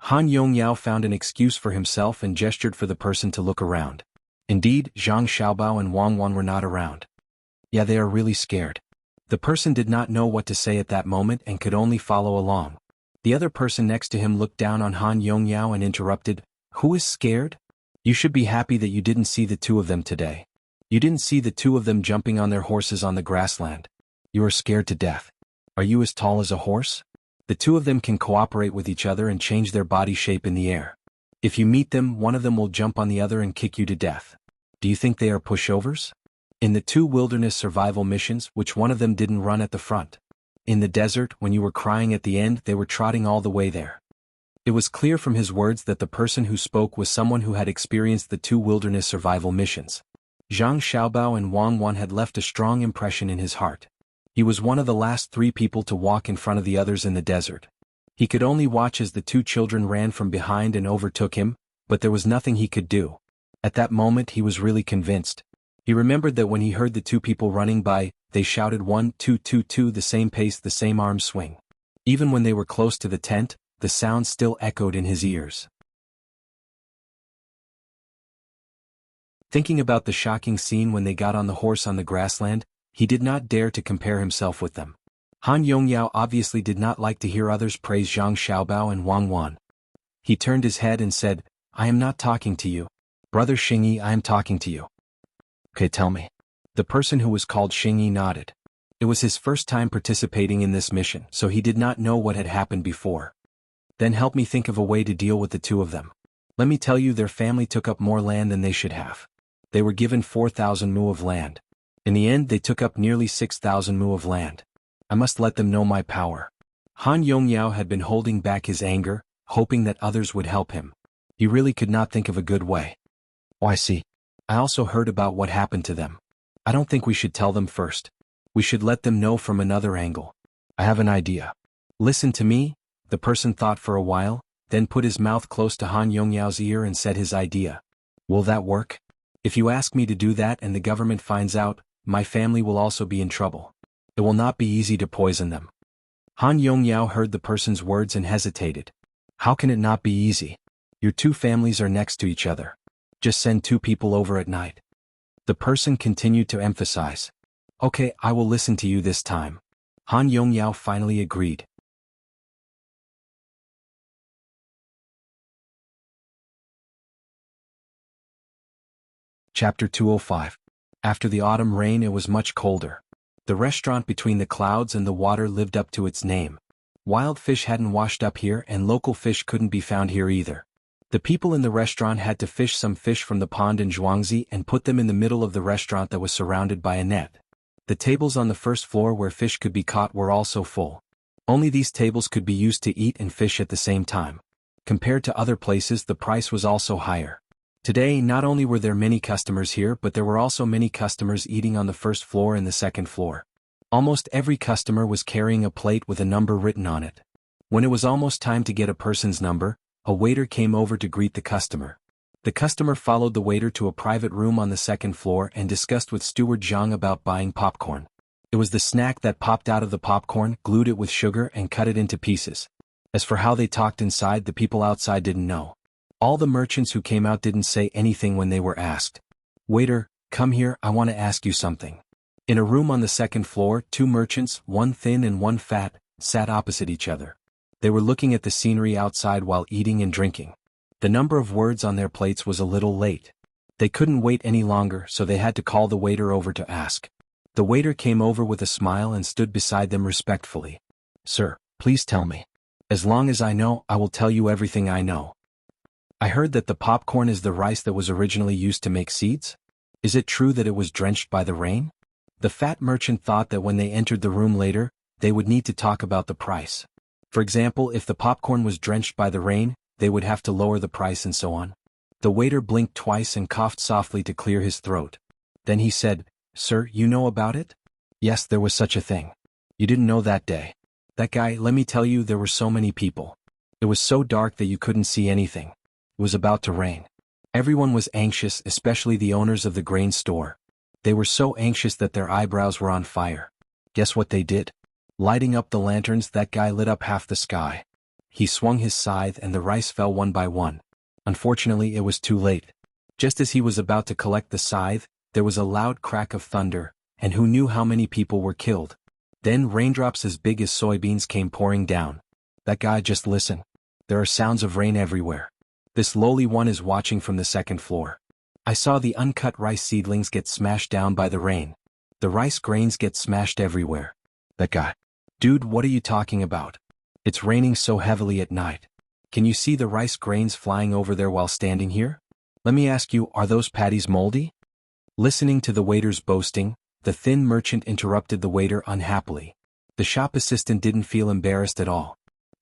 Han Yongyao found an excuse for himself and gestured for the person to look around. Indeed, Zhang Xiaobao and Wang Wan were not around. Yeah, they are really scared. The person did not know what to say at that moment and could only follow along. The other person next to him looked down on Han Yongyao and interrupted. Who is scared? You should be happy that you didn't see the two of them today. You didn't see the two of them jumping on their horses on the grassland. You are scared to death. Are you as tall as a horse? The two of them can cooperate with each other and change their body shape in the air. If you meet them, one of them will jump on the other and kick you to death. Do you think they are pushovers? In the 2 wilderness survival missions, which one of them didn't run at the front? In the desert, when you were crying at the end, they were trotting all the way there. It was clear from his words that the person who spoke was someone who had experienced the 2 wilderness survival missions. Zhang Xiaobao and Wang Wan had left a strong impression in his heart. He was one of the last 3 people to walk in front of the others in the desert. He could only watch as the 2 children ran from behind and overtook him, but there was nothing he could do. At that moment he was really convinced. He remembered that when he heard the 2 people running by, they shouted 1, 2, 2, 2, the same pace, the same arm swing. Even when they were close to the tent, the sound still echoed in his ears. Thinking about the shocking scene when they got on the horse on the grassland, he did not dare to compare himself with them. Han Yongyao obviously did not like to hear others praise Zhang Xiaobao and Wang Wan. He turned his head and said, I am not talking to you. Brother Xingyi, I am talking to you. Okay, tell me. The person who was called Xingyi nodded. It was his first time participating in this mission, so he did not know what had happened before. Then help me think of a way to deal with the 2 of them. Let me tell you, their family took up more land than they should have. They were given 4,000 mu of land. In the end, they took up nearly 6,000 mu of land. I must let them know my power. Han Yongyao had been holding back his anger, hoping that others would help him. He really could not think of a good way. Oh, I see. I also heard about what happened to them. I don't think we should tell them first. We should let them know from another angle. I have an idea. Listen to me. The person thought for a while, then put his mouth close to Han Yongyao's ear and said his idea. Will that work? If you ask me to do that and the government finds out, my family will also be in trouble. It will not be easy to poison them. Han Yongyao heard the person's words and hesitated. How can it not be easy? Your 2 families are next to each other. Just send 2 people over at night. The person continued to emphasize. Okay, I will listen to you this time. Han Yongyao finally agreed. Chapter 205. After the autumn rain, it was much colder. The restaurant between the clouds and the water lived up to its name. Wild fish hadn't washed up here and local fish couldn't be found here either. The people in the restaurant had to fish some fish from the pond in Zhuangzi and put them in the middle of the restaurant that was surrounded by a net. The tables on the first floor where fish could be caught were also full. Only these tables could be used to eat and fish at the same time. Compared to other places, the price was also higher. Today, not only were there many customers here, but there were also many customers eating on the first floor and the second floor. Almost every customer was carrying a plate with a number written on it. When it was almost time to get a person's number, a waiter came over to greet the customer. The customer followed the waiter to a private room on the second floor and discussed with Steward Zhang about buying popcorn. It was the snack that popped out of the popcorn, glued it with sugar and cut it into pieces. As for how they talked inside, the people outside didn't know. All the merchants who came out didn't say anything when they were asked. "Waiter, come here, I want to ask you something." In a room on the second floor, two merchants, one thin and one fat, sat opposite each other. They were looking at the scenery outside while eating and drinking. The number of words on their plates was a little late. They couldn't wait any longer, so they had to call the waiter over to ask. The waiter came over with a smile and stood beside them respectfully. "Sir, please tell me. As long as I know, I will tell you everything I know. I heard that the popcorn is the rice that was originally used to make seeds? Is it true that it was drenched by the rain?" The fat merchant thought that when they entered the room later, they would need to talk about the price. For example, if the popcorn was drenched by the rain, they would have to lower the price and so on. The waiter blinked twice and coughed softly to clear his throat. Then he said, "Sir, you know about it?" "Yes, there was such a thing." "You didn't know that day?" "That guy, let me tell you, there were so many people. It was so dark that you couldn't see anything. It was about to rain. Everyone was anxious, especially the owners of the grain store. They were so anxious that their eyebrows were on fire. Guess what they did? Lighting up the lanterns, that guy lit up half the sky. He swung his scythe and the rice fell one by one. Unfortunately, it was too late. Just as he was about to collect the scythe, there was a loud crack of thunder, and who knew how many people were killed? Then raindrops as big as soybeans came pouring down. That guy, just listen. There are sounds of rain everywhere. This lowly one is watching from the second floor. I saw the uncut rice seedlings get smashed down by the rain. The rice grains get smashed everywhere. That guy. Dude, what are you talking about? It's raining so heavily at night. Can you see the rice grains flying over there while standing here? Let me ask you, are those patties moldy? Listening to the waiter's boasting, the thin merchant interrupted the waiter unhappily. The shop assistant didn't feel embarrassed at all.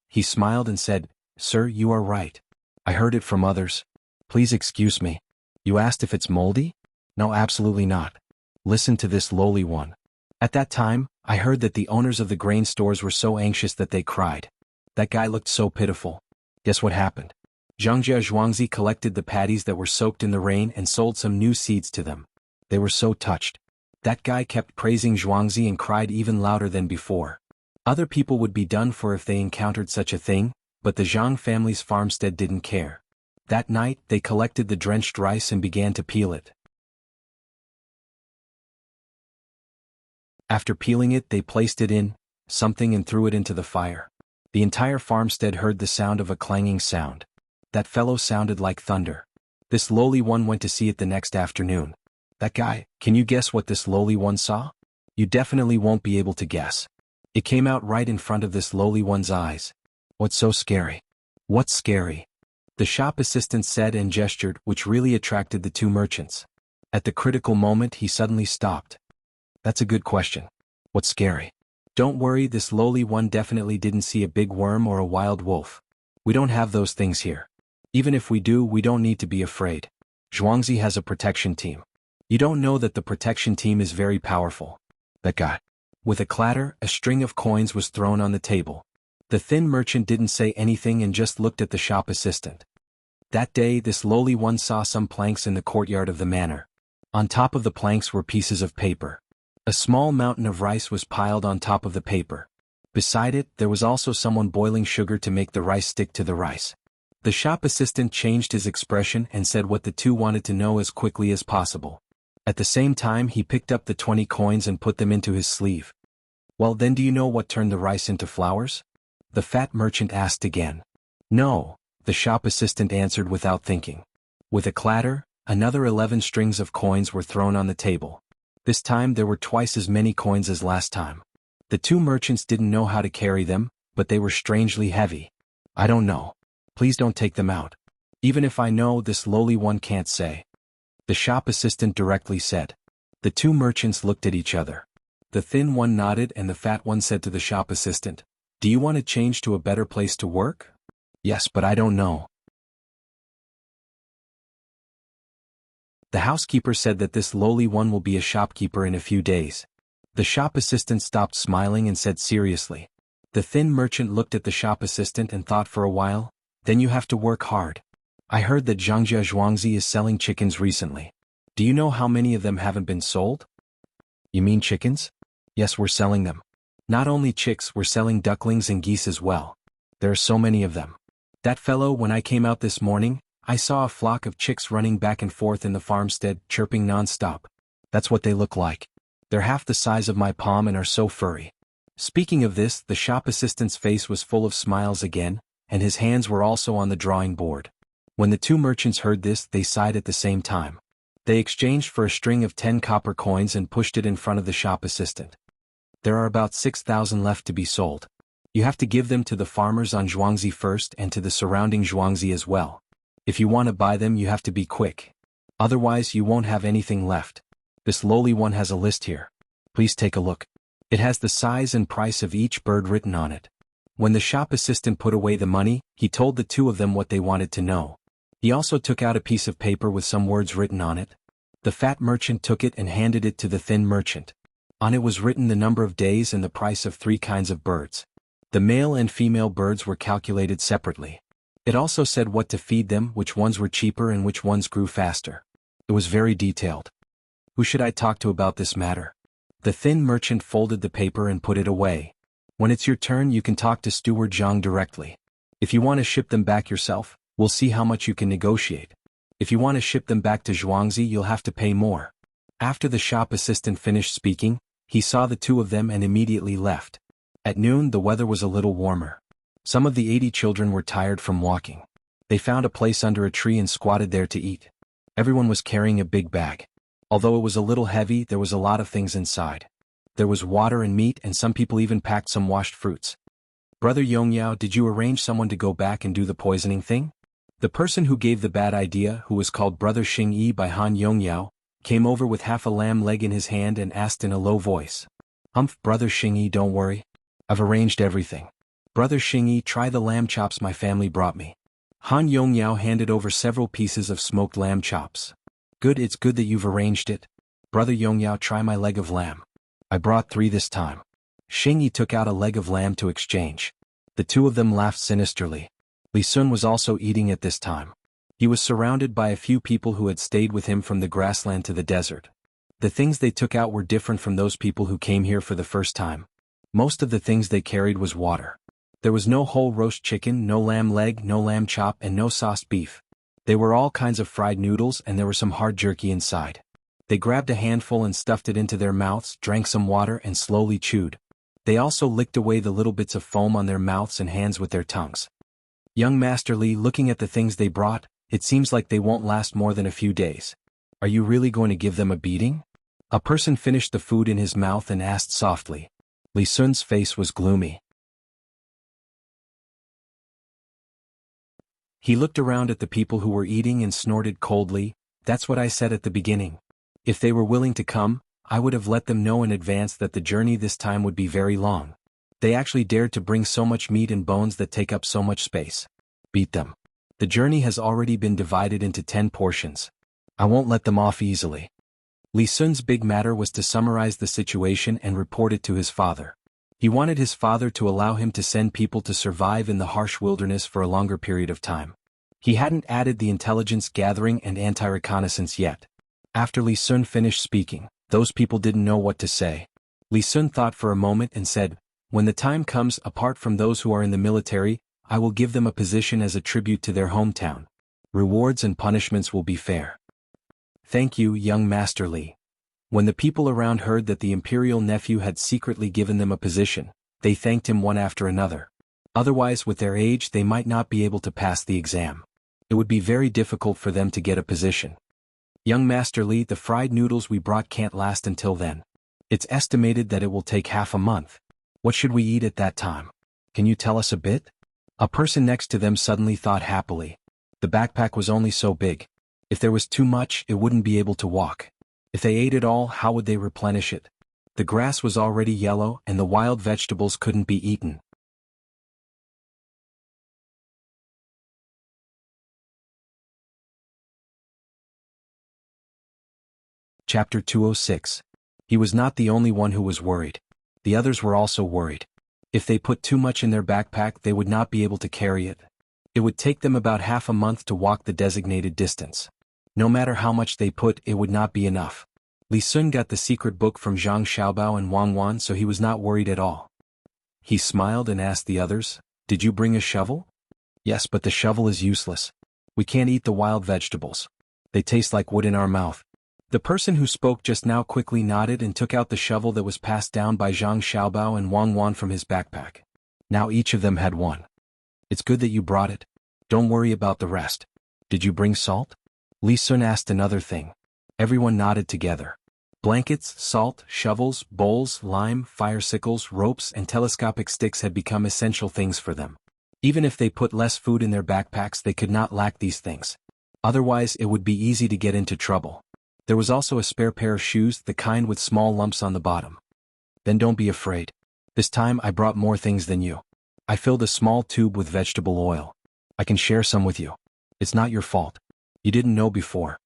He smiled and said, "Sir, you are right. I heard it from others. Please excuse me. You asked if it's moldy? No, absolutely not. Listen to this lowly one. At that time, I heard that the owners of the grain stores were so anxious that they cried. That guy looked so pitiful. Guess what happened? Jianghu collected the patties that were soaked in the rain and sold some new seeds to them. They were so touched. That guy kept praising Zhuangzi and cried even louder than before. Other people would be done for if they encountered such a thing, but the Zhang family's farmstead didn't care. That night, they collected the drenched rice and began to peel it. After peeling it, they placed it in something and threw it into the fire. The entire farmstead heard the sound of a clanging sound. That fellow sounded like thunder. This lowly one went to see it the next afternoon. That guy, can you guess what this lowly one saw? You definitely won't be able to guess. It came out right in front of this lowly one's eyes. What's so scary? What's scary? The shop assistant said and gestured, which really attracted the two merchants. At the critical moment, he suddenly stopped. That's a good question. What's scary? Don't worry, this lowly one definitely didn't see a big worm or a wild wolf. We don't have those things here. Even if we do, we don't need to be afraid. Zhuangzi has a protection team. You don't know that the protection team is very powerful. That guy. With a clatter, a string of coins was thrown on the table. The thin merchant didn't say anything and just looked at the shop assistant. That day, this lowly one saw some planks in the courtyard of the manor. On top of the planks were pieces of paper. A small mountain of rice was piled on top of the paper. Beside it, there was also someone boiling sugar to make the rice stick to the rice. The shop assistant changed his expression and said what the two wanted to know as quickly as possible. At the same time, he picked up the 20 coins and put them into his sleeve. Well, then, do you know what turned the rice into flowers? The fat merchant asked again. No, the shop assistant answered without thinking. With a clatter, another 11 strings of coins were thrown on the table. This time there were twice as many coins as last time. The two merchants didn't know how to carry them, but they were strangely heavy. I don't know. Please don't take them out. Even if I know, this lowly one can't say. The shop assistant directly said. The two merchants looked at each other. The thin one nodded and the fat one said to the shop assistant, "Do you want to change to a better place to work?" "Yes, but I don't know." The housekeeper said that this lowly one will be a shopkeeper in a few days. The shop assistant stopped smiling and said seriously. The thin merchant looked at the shop assistant and thought for a while, "Then you have to work hard. I heard that Jianghu Zhuangzi is selling chickens recently. Do you know how many of them haven't been sold?" "You mean chickens?" "Yes, we're selling them. Not only chicks, we're selling ducklings and geese as well. There are so many of them. That fellow, when I came out this morning, I saw a flock of chicks running back and forth in the farmstead, chirping non-stop. That's what they look like. They're half the size of my palm and are so furry. Speaking of this, the shop assistant's face was full of smiles again, and his hands were also on the drawing board. When the two merchants heard this, they sighed at the same time. They exchanged for a string of 10 copper coins and pushed it in front of the shop assistant. There are about 6,000 left to be sold. You have to give them to the farmers on Jianghu first and to the surrounding Jianghu as well. If you want to buy them, you have to be quick. Otherwise, you won't have anything left. This lowly one has a list here. Please take a look. It has the size and price of each bird written on it. When the shop assistant put away the money, he told the two of them what they wanted to know. He also took out a piece of paper with some words written on it. The fat merchant took it and handed it to the thin merchant. On it was written the number of days and the price of 3 kinds of birds. The male and female birds were calculated separately. It also said what to feed them, which ones were cheaper and which ones grew faster. It was very detailed. Who should I talk to about this matter? The thin merchant folded the paper and put it away. When it's your turn, you can talk to Steward Jiang directly. If you want to ship them back yourself, we'll see how much you can negotiate. If you want to ship them back to Jianghu, you'll have to pay more. After the shop assistant finished speaking, he saw the two of them and immediately left. At noon, the weather was a little warmer. Some of the 80 children were tired from walking. They found a place under a tree and squatted there to eat. Everyone was carrying a big bag. Although it was a little heavy, there was a lot of things inside. There was water and meat, and some people even packed some washed fruits. Brother Yongyao, did you arrange someone to go back and do the poisoning thing? The person who gave the bad idea, who was called Brother Xingyi by Han Yongyao, came over with half a lamb leg in his hand and asked in a low voice. Humph, Brother Xingyi, don't worry. I've arranged everything. Brother Xingyi, try the lamb chops my family brought me. Han Yongyao handed over several pieces of smoked lamb chops. Good, it's good that you've arranged it. Brother Yongyao, try my leg of lamb. I brought 3 this time. Xingyi took out a leg of lamb to exchange. The two of them laughed sinisterly. Li Sun was also eating at this time. He was surrounded by a few people who had stayed with him from the grassland to the desert. The things they took out were different from those people who came here for the first time. Most of the things they carried was water. There was no whole roast chicken, no lamb leg, no lamb chop, and no sauced beef. They were all kinds of fried noodles, and there was some hard jerky inside. They grabbed a handful and stuffed it into their mouths, drank some water, and slowly chewed. They also licked away the little bits of foam on their mouths and hands with their tongues. Young Master Li, looking at the things they brought, it seems like they won't last more than a few days. Are you really going to give them a beating? A person finished the food in his mouth and asked softly. Li Sun's face was gloomy. He looked around at the people who were eating and snorted coldly. That's what I said at the beginning. If they were willing to come, I would have let them know in advance that the journey this time would be very long. They actually dared to bring so much meat and bones that take up so much space. Beat them. The journey has already been divided into 10 portions. I won't let them off easily. Li Sun's big matter was to summarize the situation and report it to his father. He wanted his father to allow him to send people to survive in the harsh wilderness for a longer period of time. He hadn't added the intelligence gathering and anti-reconnaissance yet. After Li Sun finished speaking, those people didn't know what to say. Li Sun thought for a moment and said, when the time comes, apart from those who are in the military, I will give them a position as a tribute to their hometown. Rewards and punishments will be fair. Thank you, young Master Li. When the people around heard that the imperial nephew had secretly given them a position, they thanked him one after another. Otherwise, with their age, they might not be able to pass the exam. It would be very difficult for them to get a position. Young Master Li, the fried noodles we brought can't last until then. It's estimated that it will take half a month. What should we eat at that time? Can you tell us a bit? A person next to them suddenly thought happily. The backpack was only so big. If there was too much, it wouldn't be able to walk. If they ate it all, how would they replenish it? The grass was already yellow and the wild vegetables couldn't be eaten. Chapter 206. He was not the only one who was worried. The others were also worried. If they put too much in their backpack, they would not be able to carry it. It would take them about half a month to walk the designated distance. No matter how much they put, it would not be enough. Li Sun got the secret book from Zhang Xiaobao and Wang Wan, so he was not worried at all. He smiled and asked the others, "Did you bring a shovel?" "Yes, but the shovel is useless." We can't eat the wild vegetables. They taste like wood in our mouth. The person who spoke just now quickly nodded and took out the shovel that was passed down by Zhang Xiaobao and Wang Wan from his backpack. Now each of them had one. It's good that you brought it. Don't worry about the rest. Did you bring salt? Li Sun asked another thing. Everyone nodded together. Blankets, salt, shovels, bowls, lime, fire sickles, ropes, and telescopic sticks had become essential things for them. Even if they put less food in their backpacks, they could not lack these things. Otherwise, it would be easy to get into trouble. There was also a spare pair of shoes, the kind with small lumps on the bottom. Then don't be afraid. This time I brought more things than you. I filled a small tube with vegetable oil. I can share some with you. It's not your fault. You didn't know before.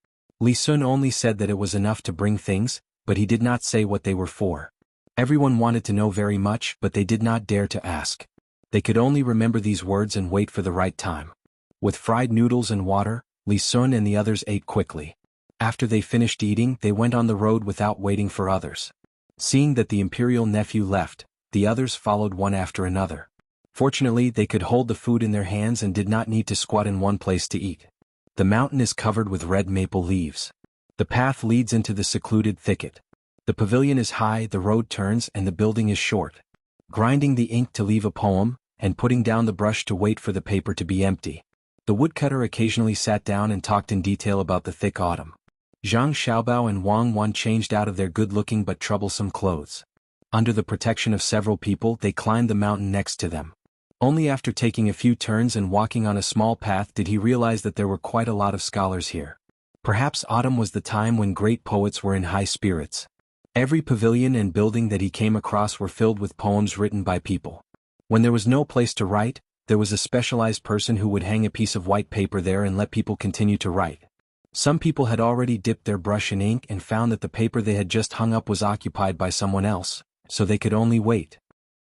Li Sun only said that it was enough to bring things, but he did not say what they were for. Everyone wanted to know very much, but they did not dare to ask. They could only remember these words and wait for the right time. With fried noodles and water, Li Sun and the others ate quickly. After they finished eating, they went on the road without waiting for others. Seeing that the imperial nephew left, the others followed one after another. Fortunately, they could hold the food in their hands and did not need to squat in one place to eat. The mountain is covered with red maple leaves. The path leads into the secluded thicket. The pavilion is high, the road turns, and the building is short. Grinding the ink to leave a poem, and putting down the brush to wait for the paper to be empty. The woodcutter occasionally sat down and talked in detail about the thick autumn. Zhang Xiaobao and Wang Wan changed out of their good-looking but troublesome clothes. Under the protection of several people, they climbed the mountain next to them. Only after taking a few turns and walking on a small path did he realize that there were quite a lot of scholars here. Perhaps autumn was the time when great poets were in high spirits. Every pavilion and building that he came across were filled with poems written by people. When there was no place to write, there was a specialized person who would hang a piece of white paper there and let people continue to write. Some people had already dipped their brush in ink and found that the paper they had just hung up was occupied by someone else, so they could only wait.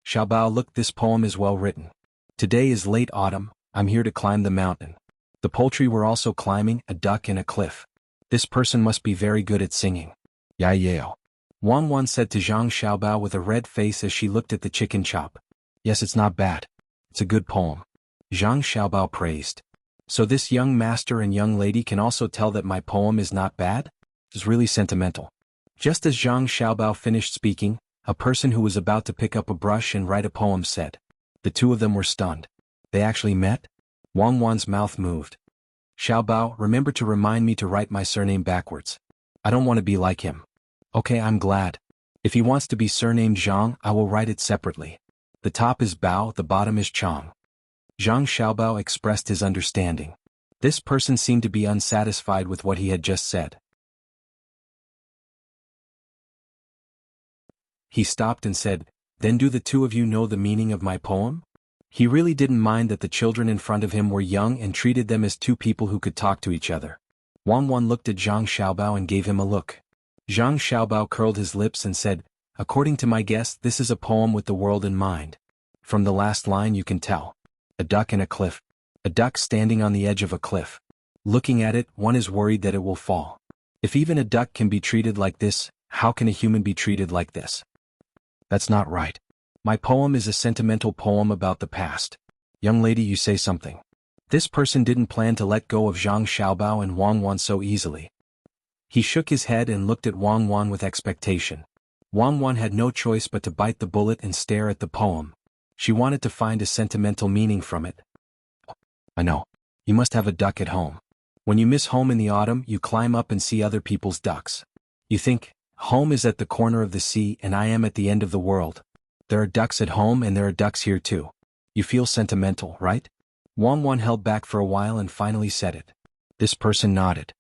Xiaobao, look, this poem is well written. Today is late autumn, I'm here to climb the mountain. The poultry were also climbing, a duck and a cliff. This person must be very good at singing. Yeah. Wang Wan said to Zhang Xiaobao with a red face as she looked at the chicken chop. Yes, it's not bad. It's a good poem. Zhang Xiaobao praised. So this young master and young lady can also tell that my poem is not bad? It's really sentimental. Just as Zhang Xiaobao finished speaking, a person who was about to pick up a brush and write a poem said. The two of them were stunned. They actually met? Wang Wan's mouth moved. Xiaobao, remember to remind me to write my surname backwards. I don't want to be like him. Okay, I'm glad. If he wants to be surnamed Zhang, I will write it separately. The top is Bao, the bottom is Chang. Zhang Xiaobao expressed his understanding. This person seemed to be unsatisfied with what he had just said. He stopped and said, Then do the two of you know the meaning of my poem? He really didn't mind that the children in front of him were young and treated them as two people who could talk to each other. Wang Wan looked at Zhang Xiaobao and gave him a look. Zhang Xiaobao curled his lips and said, According to my guess, this is a poem with the world in mind. From the last line you can tell. A duck and a cliff. A duck standing on the edge of a cliff. Looking at it, one is worried that it will fall. If even a duck can be treated like this, how can a human be treated like this? That's not right. My poem is a sentimental poem about the past. Young lady, you say something. This person didn't plan to let go of Zhang Xiaobao and Wang Wan so easily. He shook his head and looked at Wang Wan with expectation. Wang Wan had no choice but to bite the bullet and stare at the poem. She wanted to find a sentimental meaning from it. I know. You must have a duck at home. When you miss home in the autumn, you climb up and see other people's ducks. You think, home is at the corner of the sea and I am at the end of the world. There are ducks at home and there are ducks here too. You feel sentimental, right? Wang Wan held back for a while and finally said it. This person nodded.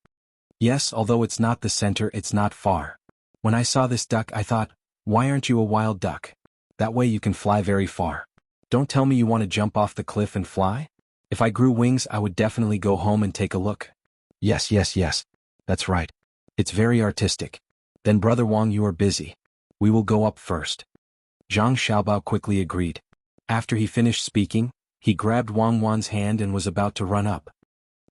Yes, although it's not the center, it's not far. When I saw this duck, I thought, why aren't you a wild duck? That way you can fly very far. Don't tell me you want to jump off the cliff and fly? If I grew wings, I would definitely go home and take a look. Yes. That's right. It's very artistic. Then Brother Wang, you are busy. We will go up first. Zhang Xiaobao quickly agreed. After he finished speaking, he grabbed Wang Wan's hand and was about to run up.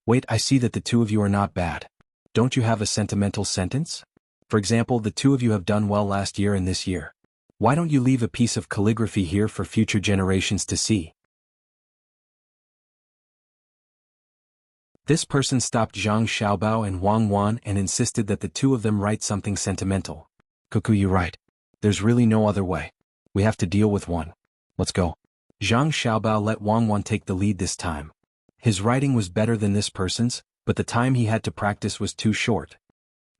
Wait, I see that the two of you are not bad. Don't you have a sentimental sentence? For example, the two of you have done well last year and this year. Why don't you leave a piece of calligraphy here for future generations to see? This person stopped Zhang Xiaobao and Wang Wan and insisted that the two of them write something sentimental. Cuckoo, you right. There's really no other way. We have to deal with one. Let's go. Zhang Xiaobao let Wang Wan take the lead this time. His writing was better than this person's, but the time he had to practice was too short.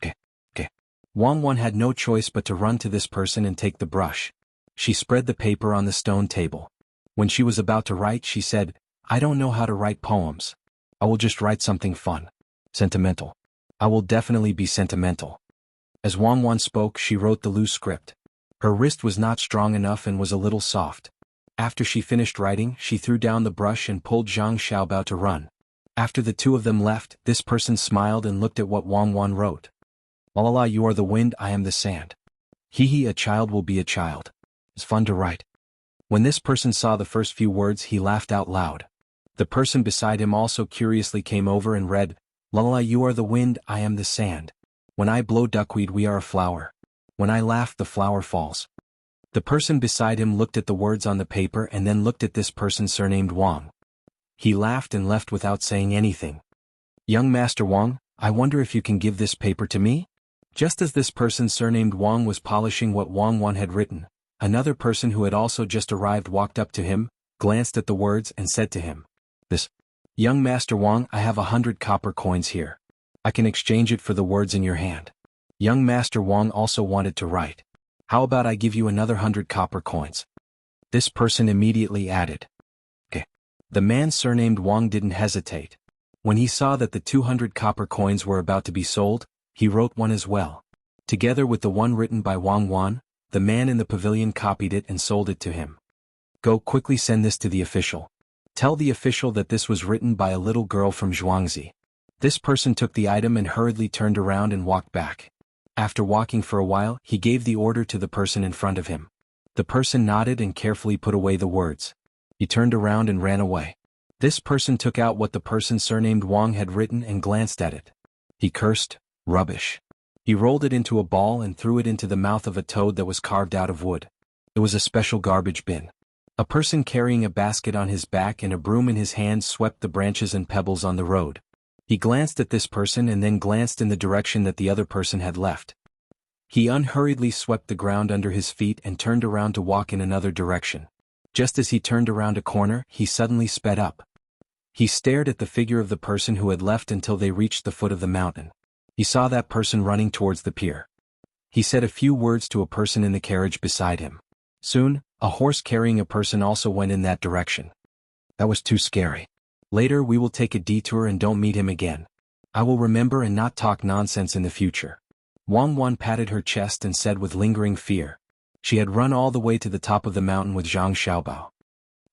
Okay. Wang Wan had no choice but to run to this person and take the brush. She spread the paper on the stone table. When she was about to write, she said, I don't know how to write poems. I will just write something fun. Sentimental. I will definitely be sentimental. As Wang Wan spoke, she wrote the loose script. Her wrist was not strong enough and was a little soft. After she finished writing, she threw down the brush and pulled Zhang Xiaobao to run. After the two of them left, this person smiled and looked at what Wang Wan wrote. La la la, you are the wind, I am the sand. Hee hee, a child will be a child. It's fun to write. When this person saw the first few words, he laughed out loud. The person beside him also curiously came over and read, La la la, you are the wind, I am the sand. When I blow duckweed, we are a flower. When I laugh, the flower falls. The person beside him looked at the words on the paper and then looked at this person surnamed Wang. He laughed and left without saying anything. Young Master Wang, I wonder if you can give this paper to me? Just as this person surnamed Wang was polishing what Wang Wan had written, another person who had also just arrived walked up to him, glanced at the words and said to him, This. Young Master Wang, I have 100 copper coins here. I can exchange it for the words in your hand. Young Master Wang also wanted to write. How about I give you another 100 copper coins? This person immediately added. Okay. The man surnamed Wang didn't hesitate. When he saw that the 200 copper coins were about to be sold, he wrote one as well. Together with the one written by Wang Wan, the man in the pavilion copied it and sold it to him. Go quickly send this to the official. Tell the official that this was written by a little girl from Jianghu. This person took the item and hurriedly turned around and walked back. After walking for a while, he gave the order to the person in front of him. The person nodded and carefully put away the words. He turned around and ran away. This person took out what the person surnamed Wang had written and glanced at it. He cursed, rubbish. He rolled it into a ball and threw it into the mouth of a toad that was carved out of wood. It was a special garbage bin. A person carrying a basket on his back and a broom in his hand swept the branches and pebbles on the road. He glanced at this person and then glanced in the direction that the other person had left. He unhurriedly swept the ground under his feet and turned around to walk in another direction. Just as he turned around a corner, he suddenly sped up. He stared at the figure of the person who had left until they reached the foot of the mountain. He saw that person running towards the pier. He said a few words to a person in the carriage beside him. Soon, a horse carrying a person also went in that direction. That was too scary. Later we will take a detour and don't meet him again. I will remember and not talk nonsense in the future. Wang Wan patted her chest and said with lingering fear. She had run all the way to the top of the mountain with Zhang Xiaobao.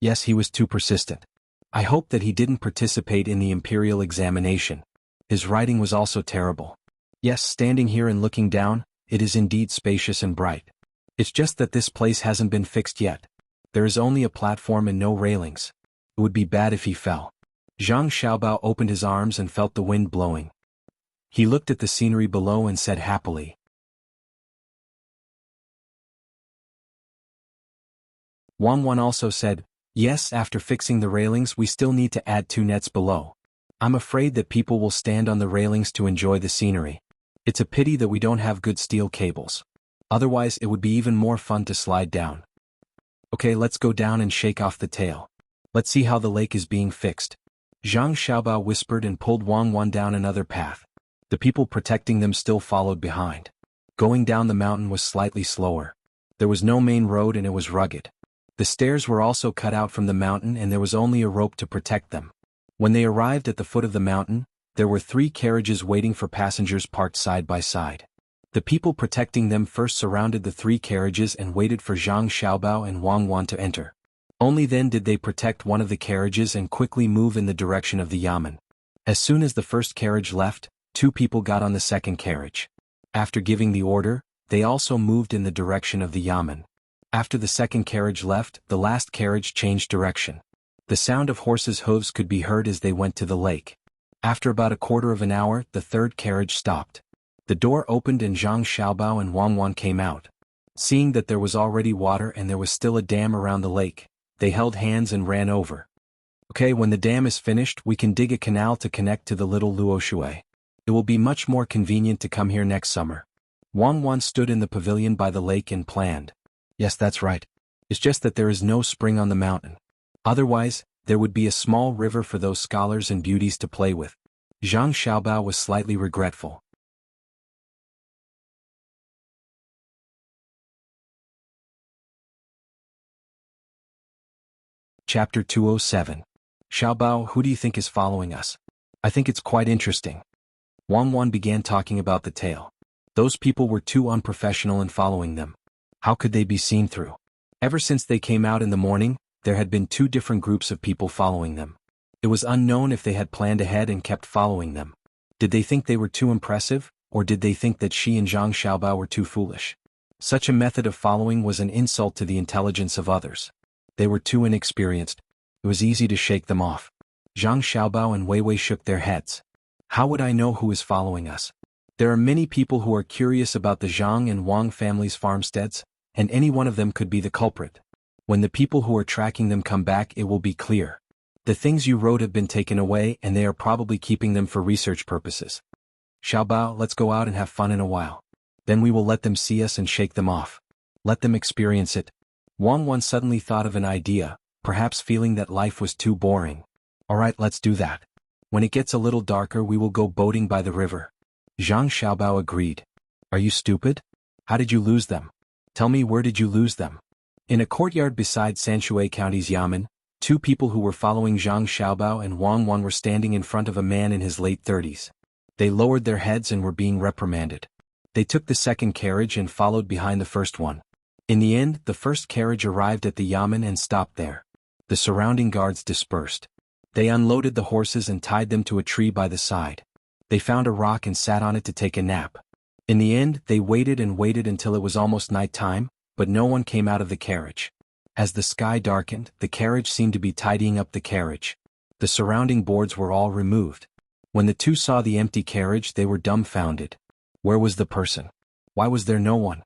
Yes, he was too persistent. I hope that he didn't participate in the imperial examination. His writing was also terrible. Yes, standing here and looking down, it is indeed spacious and bright. It's just that this place hasn't been fixed yet. There is only a platform and no railings. It would be bad if he fell. Zhang Xiaobao opened his arms and felt the wind blowing. He looked at the scenery below and said happily. Wang Wan also said, Yes, after fixing the railings we still need to add 2 nets below. I'm afraid that people will stand on the railings to enjoy the scenery. It's a pity that we don't have good steel cables. Otherwise it would be even more fun to slide down. Okay, let's go down and shake off the tail. Let's see how the lake is being fixed. Zhang Xiaobao whispered and pulled Wang Wan down another path. The people protecting them still followed behind. Going down the mountain was slightly slower. There was no main road and it was rugged. The stairs were also cut out from the mountain and there was only a rope to protect them. When they arrived at the foot of the mountain, there were 3 carriages waiting for passengers parked side by side. The people protecting them first surrounded the 3 carriages and waited for Zhang Xiaobao and Wang Wan to enter. Only then did they protect one of the carriages and quickly move in the direction of the yamen. As soon as the first carriage left, 2 people got on the second carriage. After giving the order, they also moved in the direction of the yamen. After the second carriage left, the last carriage changed direction. The sound of horses' hooves could be heard as they went to the lake. After about a quarter of an hour, the third carriage stopped. The door opened and Zhang Xiaobao and Wang Wan came out. Seeing that there was already water and there was still a dam around the lake, they held hands and ran over. Okay, when the dam is finished, we can dig a canal to connect to the little Luoshui. It will be much more convenient to come here next summer. Wang Wan stood in the pavilion by the lake and planned. Yes, that's right. It's just that there is no spring on the mountain. Otherwise, there would be a small river for those scholars and beauties to play with. Zhang Xiaobao was slightly regretful. Chapter 207. Xiaobao, who do you think is following us? I think it's quite interesting. Wang Wan began talking about the tale. Those people were too unprofessional in following them. How could they be seen through? Ever since they came out in the morning, there had been two different groups of people following them. It was unknown if they had planned ahead and kept following them. Did they think they were too impressive, or did they think that she and Zhang Xiaobao were too foolish? Such a method of following was an insult to the intelligence of others. They were too inexperienced. It was easy to shake them off. Zhang Xiaobao and Wei Wei shook their heads. How would I know who is following us? There are many people who are curious about the Zhang and Wang families' farmsteads, and any one of them could be the culprit. When the people who are tracking them come back, it will be clear. The things you wrote have been taken away and they are probably keeping them for research purposes. Xiaobao, let's go out and have fun in a while. Then we will let them see us and shake them off. Let them experience it. Wang Wan suddenly thought of an idea, perhaps feeling that life was too boring. Alright, let's do that. When it gets a little darker, we will go boating by the river. Zhang Xiaobao agreed. Are you stupid? How did you lose them? Tell me, where did you lose them? In a courtyard beside Sanshui County's Yamen, two people who were following Zhang Xiaobao and Wang Wan were standing in front of a man in his late 30s. They lowered their heads and were being reprimanded. They took the second carriage and followed behind the first one. In the end, the first carriage arrived at the Yamen and stopped there. The surrounding guards dispersed. They unloaded the horses and tied them to a tree by the side. They found a rock and sat on it to take a nap. In the end, they waited and waited until it was almost night time, but no one came out of the carriage. As the sky darkened, the carriage seemed to be tidying up the carriage. The surrounding boards were all removed. When the two saw the empty carriage, they were dumbfounded. Where was the person? Why was there no one?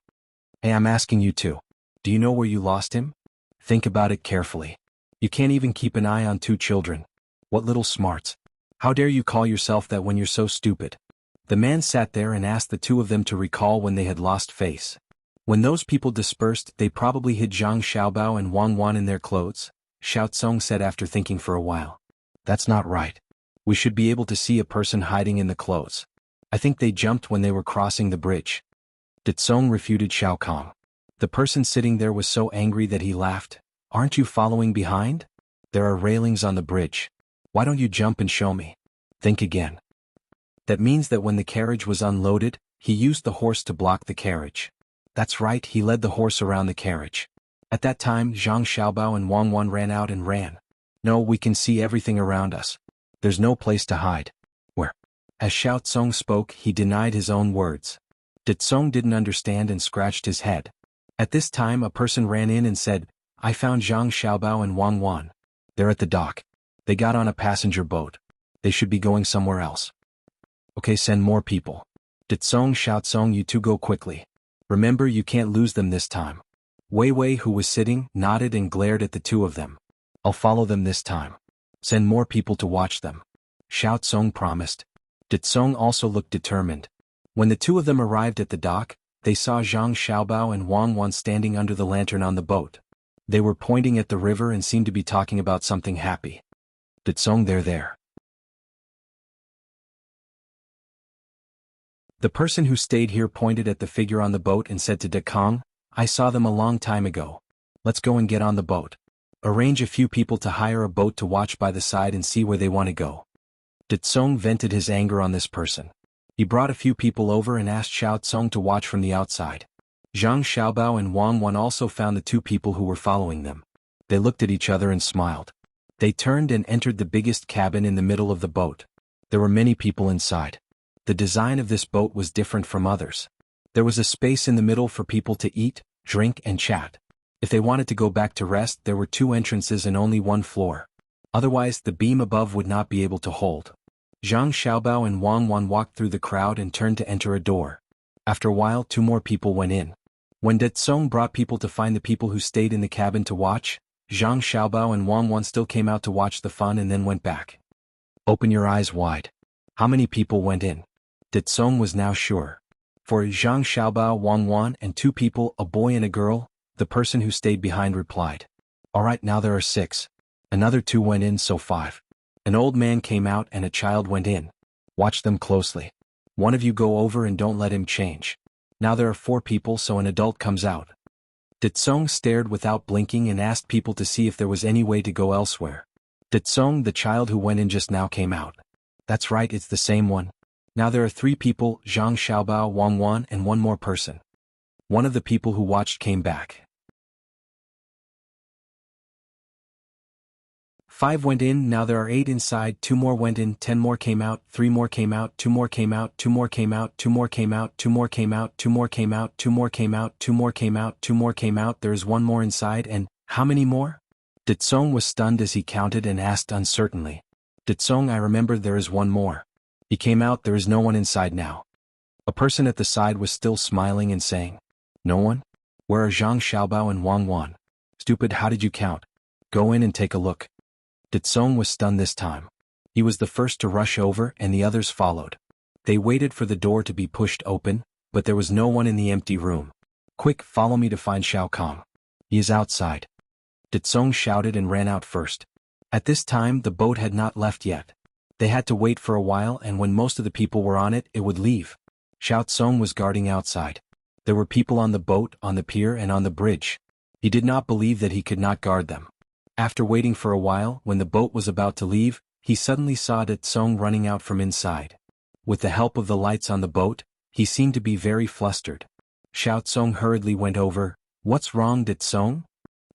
Hey, I'm asking you two. Do you know where you lost him? Think about it carefully. You can't even keep an eye on two children. What little smarts. How dare you call yourself that when you're so stupid? The man sat there and asked the two of them to recall when they had lost face. When those people dispersed, they probably hid Zhang Xiaobao and Wang Wan in their clothes, Xiao Tsong said after thinking for a while. That's not right. We should be able to see a person hiding in the clothes. I think they jumped when they were crossing the bridge. Tsong refuted Xiao Kong. The person sitting there was so angry that he laughed. Aren't you following behind? There are railings on the bridge. Why don't you jump and show me? Think again. That means that when the carriage was unloaded, he used the horse to block the carriage. That's right, he led the horse around the carriage. At that time, Zhang Xiaobao and Wang Wan ran out and ran. No, we can see everything around us. There's no place to hide. Where? As Xiao Tsong spoke, he denied his own words. Tsong didn't understand and scratched his head. At this time, a person ran in and said, I found Zhang Xiaobao and Wang Wan. They're at the dock. They got on a passenger boat. They should be going somewhere else. Okay, send more people. Tsong, Xiao Tsong, you two go quickly. Remember, you can't lose them this time. Wei Wei, who was sitting, nodded and glared at the two of them. I'll follow them this time. Send more people to watch them. Xiao Tsong promised. Tsong also looked determined. When the two of them arrived at the dock, they saw Zhang Xiaobao and Wang Wan standing under the lantern on the boat. They were pointing at the river and seemed to be talking about something happy. Tsong, they're there. The person who stayed here pointed at the figure on the boat and said to Dekong, I saw them a long time ago. Let's go and get on the boat. Arrange a few people to hire a boat to watch by the side and see where they want to go. Tsong vented his anger on this person. He brought a few people over and asked Xiao Tsong to watch from the outside. Zhang Xiaobao and Wang Wan also found the two people who were following them. They looked at each other and smiled. They turned and entered the biggest cabin in the middle of the boat. There were many people inside. The design of this boat was different from others. There was a space in the middle for people to eat, drink, and chat. If they wanted to go back to rest, there were two entrances and only one floor. Otherwise, the beam above would not be able to hold. Zhang Xiaobao and Wang Wan walked through the crowd and turned to enter a door. After a while, two more people went in. When Tsong brought people to find the people who stayed in the cabin to watch, Zhang Xiaobao and Wang Wan still came out to watch the fun and then went back. Open your eyes wide. How many people went in? Song was now sure. For Zhang Xiaobao, Wang Wan, and 2 people, a boy and a girl, the person who stayed behind replied. Alright, now there are 6. Another 2 went in, so 5. An old man came out and a child went in. Watch them closely. One of you go over and don't let him change. Now there are 4 people, so an adult comes out. Song stared without blinking and asked people to see if there was any way to go elsewhere. Song, the child who went in just now, came out. That's right, it's the same one. Now there are 3 people, Zhang Xiaobao, Wang Wan, and 1 more person. One of the people who watched came back. 5 went in, now there are 8 inside, 2 more went in, 10 more came out, 3 more came out, 2 more came out, 2 more came out, 2 more came out, 2 more came out, 2 more came out, 2 more came out, 2 more came out, 2 more came out, there is 1 more inside, and how many more? Song was stunned as he counted and asked uncertainly. Song, I remember there is 1 more. He came out, there is no one inside now. A person at the side was still smiling and saying, no one? Where are Zhang Xiaobao and Wang Wan? Stupid, how did you count? Go in and take a look. Song was stunned this time. He was the first to rush over and the others followed. They waited for the door to be pushed open, but there was no one in the empty room. Quick, follow me to find Xiao Kong. He is outside. Song shouted and ran out first. At this time the boat had not left yet. They had to wait for a while, and when most of the people were on it, it would leave. Xiao Tsong was guarding outside. There were people on the boat, on the pier, and on the bridge. He did not believe that he could not guard them. After waiting for a while, when the boat was about to leave, he suddenly saw Tsong running out from inside. With the help of the lights on the boat, he seemed to be very flustered. Xiao Tsong hurriedly went over. What's wrong, Tsong?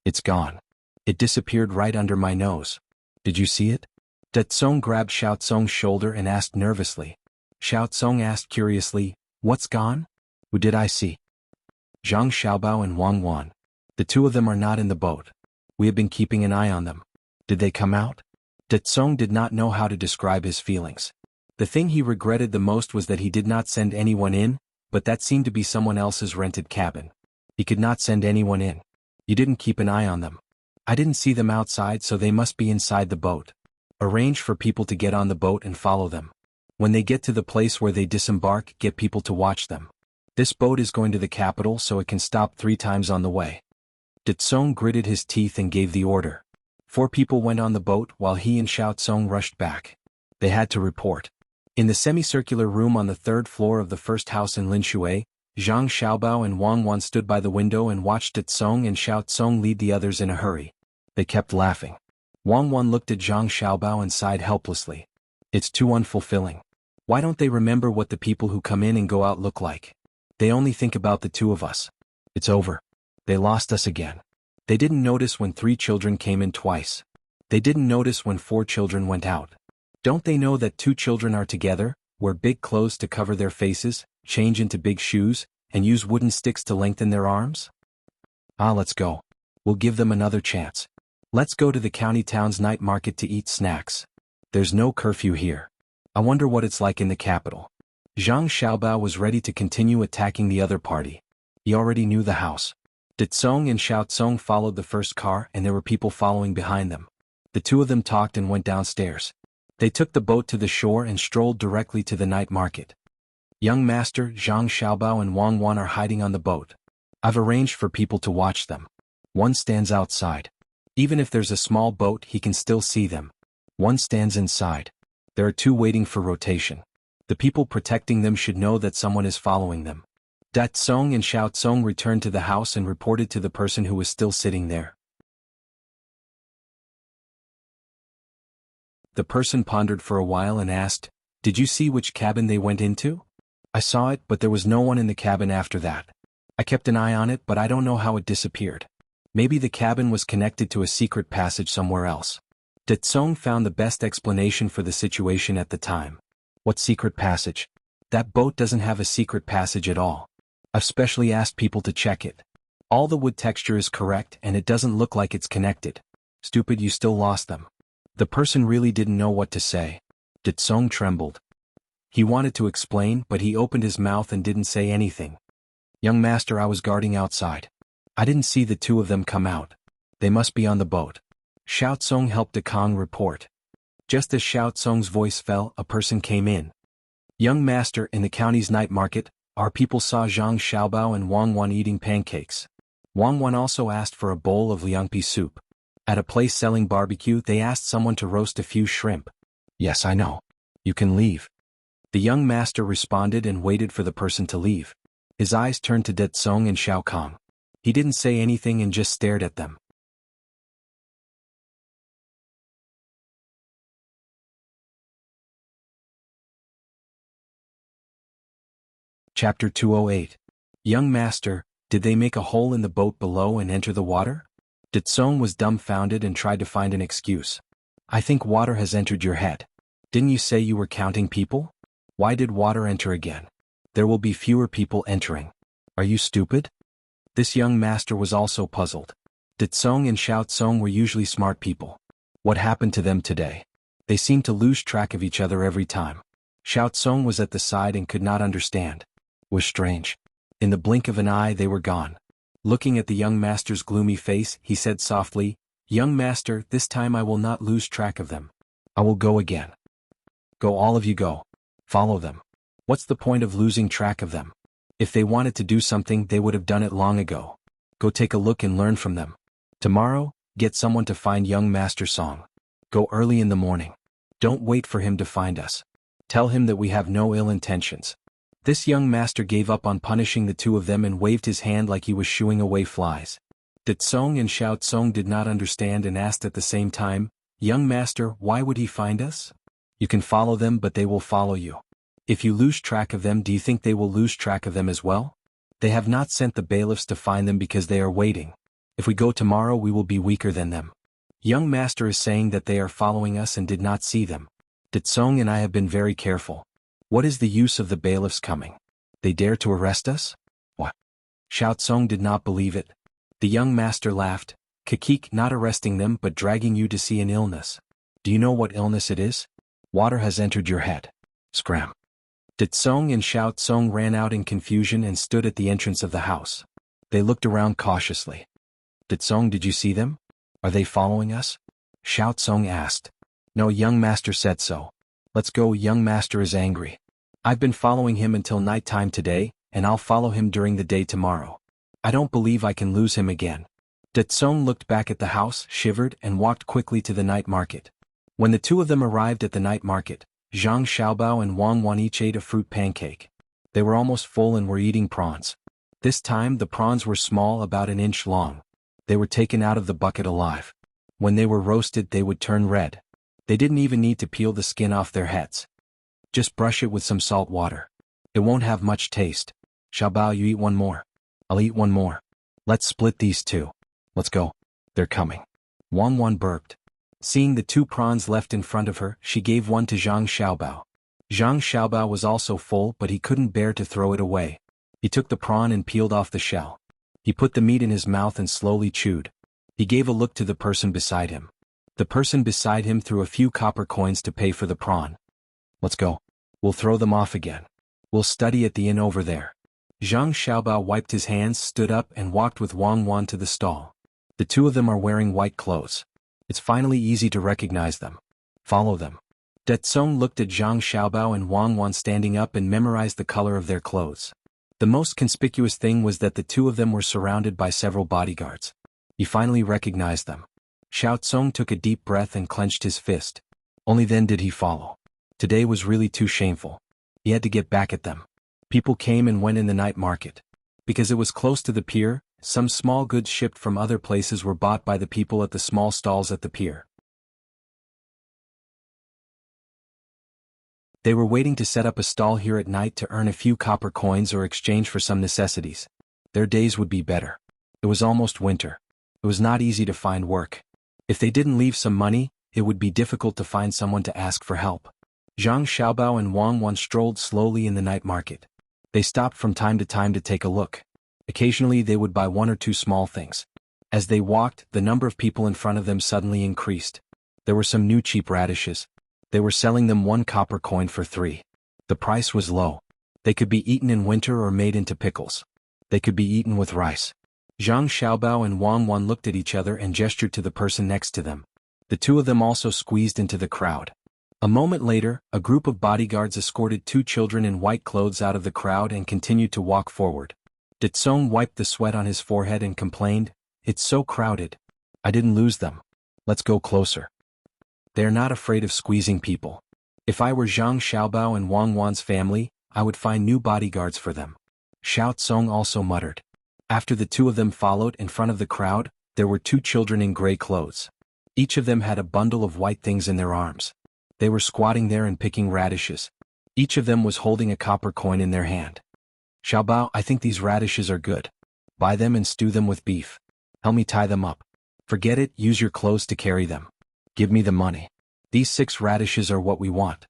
It's gone. It disappeared right under my nose. Did you see it? Tsong grabbed Xiao Tsong's shoulder and asked nervously. Xiao Tsong asked curiously, what's gone? Who did I see? Zhang Xiaobao and Wang Wan. The 2 of them are not in the boat. We have been keeping an eye on them. Did they come out? Tsong did not know how to describe his feelings. The thing he regretted the most was that he did not send anyone in, but that seemed to be someone else's rented cabin. He could not send anyone in. You didn't keep an eye on them. I didn't see them outside, so they must be inside the boat. Arrange for people to get on the boat and follow them. When they get to the place where they disembark, get people to watch them. This boat is going to the capital, so it can stop 3 times on the way. Tsong gritted his teeth and gave the order. 4 people went on the boat while he and Xiao Tsong rushed back. They had to report. In the semicircular room on the 3rd floor of the first house in Linshui, Zhang Xiaobao and Wang Wan stood by the window and watched Tsong and Xiao Tsong lead the others in a hurry. They kept laughing. Wang Wan looked at Zhang Xiaobao and sighed helplessly. It's too unfulfilling. Why don't they remember what the people who come in and go out look like? They only think about the 2 of us. It's over. They lost us again. They didn't notice when 3 children came in twice. They didn't notice when 4 children went out. Don't they know that 2 children are together, wear big clothes to cover their faces, change into big shoes, and use wooden sticks to lengthen their arms? Let's go. We'll give them another chance. Let's go to the county town's night market to eat snacks. There's no curfew here. I wonder what it's like in the capital. Zhang Xiaobao was ready to continue attacking the other party. He already knew the house. Tsong and Xiao Tsong followed the first car, and there were people following behind them. The 2 of them talked and went downstairs. They took the boat to the shore and strolled directly to the night market. Young Master, Zhang Xiaobao and Wang Wan are hiding on the boat. I've arranged for people to watch them. One stands outside. Even if there's a small boat, he can still see them. One stands inside. There are 2 waiting for rotation. The people protecting them should know that someone is following them. Tsong and Xiao Tsong returned to the house and reported to the person who was still sitting there. The person pondered for a while and asked, Did you see which cabin they went into? I saw it, but there was no one in the cabin after that. I kept an eye on it, but I don't know how it disappeared. Maybe the cabin was connected to a secret passage somewhere else. Tsong found the best explanation for the situation at the time. What secret passage? That boat doesn't have a secret passage at all. I've specially asked people to check it. All the wood texture is correct and it doesn't look like it's connected. Stupid, you still lost them. The person really didn't know what to say. Tsong trembled. He wanted to explain, but he opened his mouth and didn't say anything. Young Master, I was guarding outside. I didn't see the 2 of them come out. They must be on the boat. Xiao Tsong helped De Kong report. Just as Xiao Tsong's voice fell, a person came in. Young master, in the county's night market, our people saw Zhang Xiaobao and Wang Wan eating pancakes. Wang Wan also asked for a bowl of liangpi soup. At a place selling barbecue, they asked someone to roast a few shrimp. Yes, I know. You can leave. The young master responded and waited for the person to leave. His eyes turned to De Tsong and Xiao Kong. He didn't say anything and just stared at them. Chapter 208. Young master, did they make a hole in the boat below and enter the water? De Tsong was dumbfounded and tried to find an excuse. I think water has entered your head. Didn't you say you were counting people? Why did water enter again? There will be fewer people entering. Are you stupid? This young master was also puzzled. De Tsong and Xiao Tsong were usually smart people. What happened to them today? They seemed to lose track of each other every time. Xiao Tsong was at the side and could not understand. Was strange. In the blink of an eye they were gone. Looking at the young master's gloomy face, he said softly, Young master, this time I will not lose track of them. I will go again. Go, all of you go. Follow them. What's the point of losing track of them? If they wanted to do something, they would have done it long ago. Go take a look and learn from them. Tomorrow, get someone to find young master Song. Go early in the morning. Don't wait for him to find us. Tell him that we have no ill intentions. This young master gave up on punishing the two of them and waved his hand like he was shooing away flies. De Tsong and Xiao Tsong did not understand and asked at the same time, Young master, why would he find us? You can follow them, but they will follow you. If you lose track of them, do you think they will lose track of them as well? They have not sent the bailiffs to find them because they are waiting. If we go tomorrow, we will be weaker than them. Young master is saying that they are following us and did not see them. De Tsong and I have been very careful. What is the use of the bailiffs coming? They dare to arrest us? What? Xiao Tsong did not believe it. The young master laughed. Kakik, not arresting them but dragging you to see an illness. Do you know what illness it is? Water has entered your head. Scram. De Tsong and Xiao Tsong ran out in confusion and stood at the entrance of the house. They looked around cautiously. De Tsong, did you see them? Are they following us? Xiao Tsong asked. No, young master said so. Let's go, young master is angry. I've been following him until night time today, and I'll follow him during the day tomorrow. I don't believe I can lose him again. De Tsong looked back at the house, shivered, and walked quickly to the night market. When the two of them arrived at the night market, Zhang Xiaobao and Wang Wan each ate a fruit pancake. They were almost full and were eating prawns. This time the prawns were small, about an inch long. They were taken out of the bucket alive. When they were roasted, they would turn red. They didn't even need to peel the skin off their heads. Just brush it with some salt water. It won't have much taste. Xiaobao, you eat one more. I'll eat one more. Let's split these two. Let's go. They're coming. Wang Wan burped. Seeing the two prawns left in front of her, she gave one to Zhang Xiaobao. Zhang Xiaobao was also full, but he couldn't bear to throw it away. He took the prawn and peeled off the shell. He put the meat in his mouth and slowly chewed. He gave a look to the person beside him. The person beside him threw a few copper coins to pay for the prawn. Let's go. We'll throw them off again. We'll study at the inn over there. Zhang Xiaobao wiped his hands, stood up, and walked with Wang Wan to the stall. The two of them are wearing white clothes. It's finally easy to recognize them. Follow them. De Tsong looked at Zhang Xiaobao and Wang Wan standing up and memorized the color of their clothes. The most conspicuous thing was that the two of them were surrounded by several bodyguards. He finally recognized them. Xiao Tsong took a deep breath and clenched his fist. Only then did he follow. Today was really too shameful. He had to get back at them. People came and went in the night market. Because it was close to the pier, some small goods shipped from other places were bought by the people at the small stalls at the pier. They were waiting to set up a stall here at night to earn a few copper coins or exchange for some necessities. Their days would be better. It was almost winter. It was not easy to find work. If they didn't leave some money, it would be difficult to find someone to ask for help. Zhang Xiaobao and Wang Wan strolled slowly in the night market. They stopped from time to time to take a look. Occasionally they would buy one or two small things. As they walked, the number of people in front of them suddenly increased. There were some new cheap radishes. They were selling them 1 copper coin for 3. The price was low. They could be eaten in winter or made into pickles. They could be eaten with rice. Zhang Xiaobao and Wang Wan looked at each other and gestured to the person next to them. The two of them also squeezed into the crowd. A moment later, a group of bodyguards escorted two children in white clothes out of the crowd and continued to walk forward. Ditsong wiped the sweat on his forehead and complained, "It's so crowded. I didn't lose them. Let's go closer." They are not afraid of squeezing people. If I were Zhang Xiaobao and Wang Wan's family, I would find new bodyguards for them. Xiao Tsong also muttered. After the two of them followed in front of the crowd, there were two children in gray clothes. Each of them had a bundle of white things in their arms. They were squatting there and picking radishes. Each of them was holding a copper coin in their hand. "Xiaobao, I think these radishes are good. Buy them and stew them with beef. Help me tie them up. Forget it, use your clothes to carry them. Give me the money. These 6 radishes are what we want."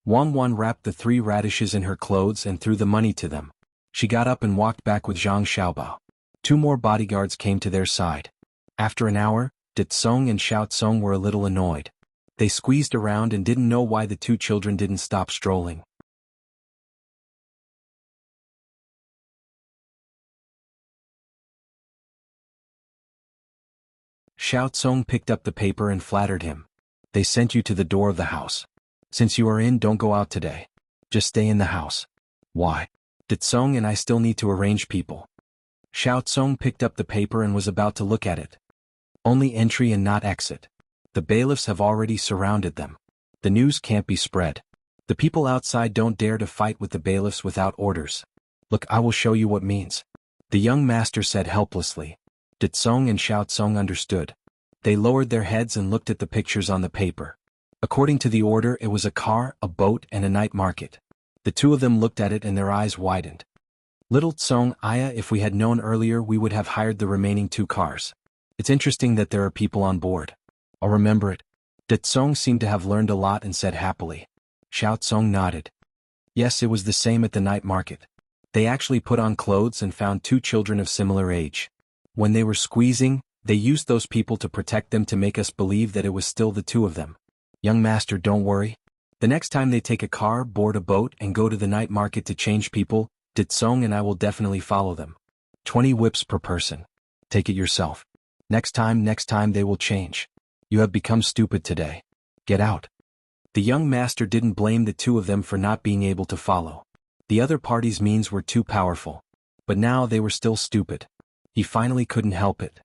Wang Wan wrapped the 3 radishes in her clothes and threw the money to them. She got up and walked back with Zhang Xiaobao. 2 more bodyguards came to their side. After an hour, Ditsong and Xiao Tsong were a little annoyed. They squeezed around and didn't know why the 2 children didn't stop strolling. Xiao Tsong picked up the paper and flattered him. "They sent you to the door of the house. Since you are in, don't go out today. Just stay in the house." "Why?" "Ditsong and I still need to arrange people." Xiao Tsong picked up the paper and was about to look at it. "Only entry and not exit. The bailiffs have already surrounded them. The news can't be spread. The people outside don't dare to fight with the bailiffs without orders. Look, I will show you what means," the young master said helplessly. Ditsong and Xiao Tsong understood. They lowered their heads and looked at the pictures on the paper. According to the order, it was a car, a boat, and a night market. The two of them looked at it and their eyes widened. "Little Tsong, Aya, if we had known earlier we would have hired the remaining 2 cars. It's interesting that there are people on board. I'll remember it." Ditsong seemed to have learned a lot and said happily. Xiao Tsong nodded. Yes, it was the same at the night market. They actually put on clothes and found 2 children of similar age. When they were squeezing, they used those people to protect them to make us believe that it was still the 2 of them. "Young master, don't worry. The next time they take a car, board a boat, and go to the night market to change people, Ditsong and I will definitely follow them. 20 whips per person. Take it yourself. Next time they will change. You have become stupid today. Get out." The young master didn't blame the 2 of them for not being able to follow. The other party's means were too powerful. But now they were still stupid. He finally couldn't help it.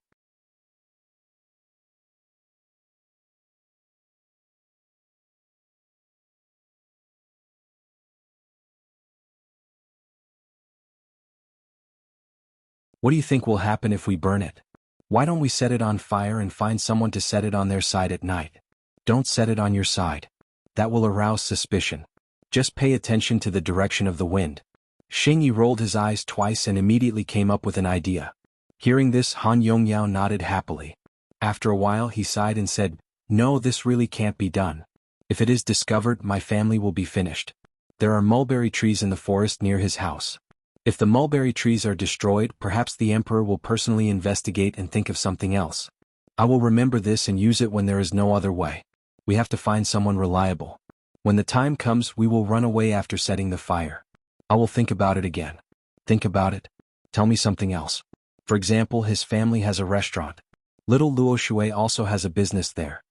"What do you think will happen if we burn it? Why don't we set it on fire and find someone to set it on their side at night? Don't set it on your side. That will arouse suspicion. Just pay attention to the direction of the wind." Xingyi rolled his eyes twice and immediately came up with an idea. Hearing this, Han Yongyao nodded happily. After a while he sighed and said, "No, this really can't be done. If it is discovered, my family will be finished. There are mulberry trees in the forest near his house. If the mulberry trees are destroyed, perhaps the emperor will personally investigate and think of something else. I will remember this and use it when there is no other way. We have to find someone reliable. When the time comes, we will run away after setting the fire. I will think about it again." "Think about it? Tell me something else. For example, his family has a restaurant. Little Luo Shui also has a business there."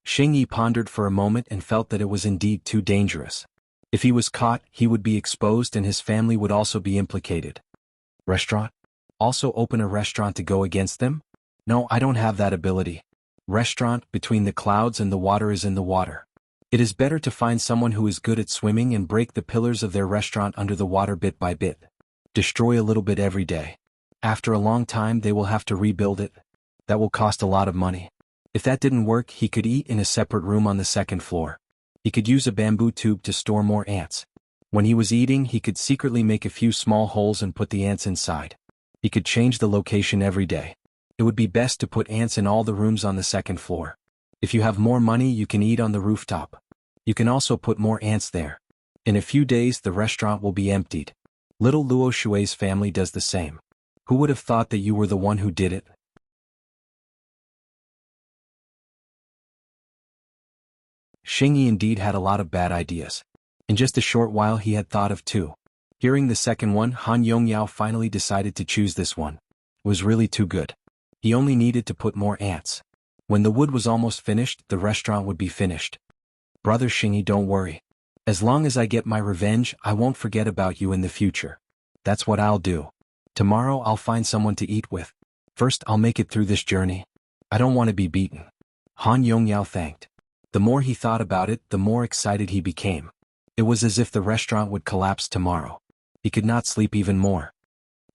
Xingyi pondered for a moment and felt that it was indeed too dangerous. If he was caught, he would be exposed and his family would also be implicated. "Restaurant? Also open a restaurant to go against them? No, I don't have that ability. Restaurant, between the clouds and the water is in the water. It is better to find someone who is good at swimming and break the pillars of their restaurant under the water bit by bit. Destroy a little bit every day. After a long time they will have to rebuild it. That will cost a lot of money. If that didn't work, he could eat in a separate room on the 2nd floor. He could use a bamboo tube to store more ants. When he was eating, he could secretly make a few small holes and put the ants inside. He could change the location every day. It would be best to put ants in all the rooms on the 2nd floor. If you have more money, you can eat on the rooftop. You can also put more ants there. In a few days the restaurant will be emptied. Little Luo Shui's family does the same. Who would have thought that you were the one who did it?" Xingyi indeed had a lot of bad ideas. In just a short while he had thought of 2. Hearing the second one, Han Yongyao finally decided to choose this one. was really too good. He only needed to put more ants. When the wood was almost finished, the restaurant would be finished. Brother Xingyi, don't worry. As long as I get my revenge, I won't forget about you in the future. That's what I'll do. Tomorrow I'll find someone to eat with. First I'll make it through this journey. I don't want to be beaten. Han Yongyao thanked. The more he thought about it, the more excited he became. It was as if the restaurant would collapse tomorrow. He could not sleep even more.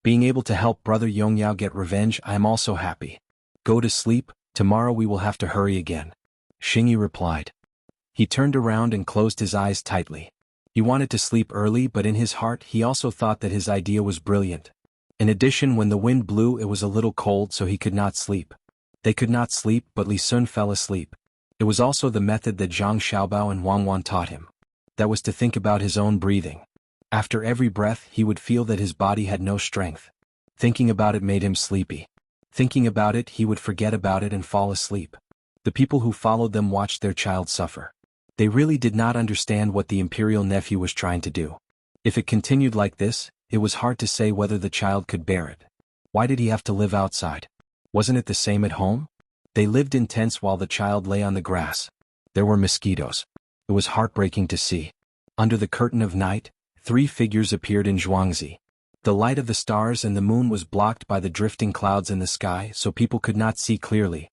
Being able to help Brother Yongyao get revenge, I am also happy. Go to sleep, tomorrow we will have to hurry again. Xingyi replied. He turned around and closed his eyes tightly. He wanted to sleep early, but in his heart he also thought that his idea was brilliant. In addition, when the wind blew it was a little cold, so he could not sleep. They could not sleep, but Li Sun fell asleep. It was also the method that Zhang Xiaobao and Wang Wan taught him. That was to think about his own breathing. After every breath he would feel that his body had no strength. Thinking about it made him sleepy. Thinking about it he would forget about it and fall asleep. The people who followed them watched their child suffer. They really did not understand what the imperial nephew was trying to do. If it continued like this, it was hard to say whether the child could bear it. Why did he have to live outside? Wasn't it the same at home? They lived in tents while the child lay on the grass. There were mosquitoes. It was heartbreaking to see. Under the curtain of night, 3 figures appeared in Jianghu. The light of the stars and the moon was blocked by the drifting clouds in the sky, so people could not see clearly.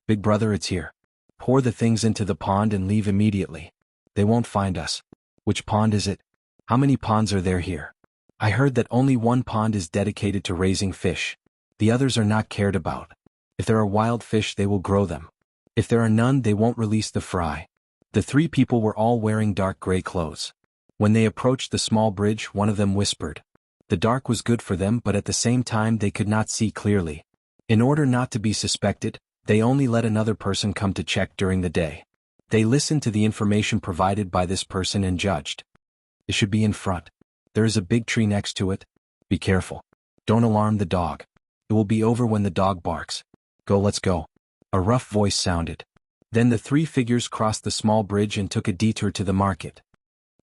Big brother, it's here. Pour the things into the pond and leave immediately. They won't find us. Which pond is it? How many ponds are there here? I heard that only one pond is dedicated to raising fish. The others are not cared about. If there are wild fish, they will grow them. If there are none, they won't release the fry. The 3 people were all wearing dark gray clothes. When they approached the small bridge, one of them whispered. The dark was good for them, but at the same time they could not see clearly. In order not to be suspected, they only let another person come to check during the day. They listened to the information provided by this person and judged. It should be in front. There is a big tree next to it. Be careful. Don't alarm the dog. It will be over when the dog barks. Go, let's go. A rough voice sounded. Then the 3 figures crossed the small bridge and took a detour to the market.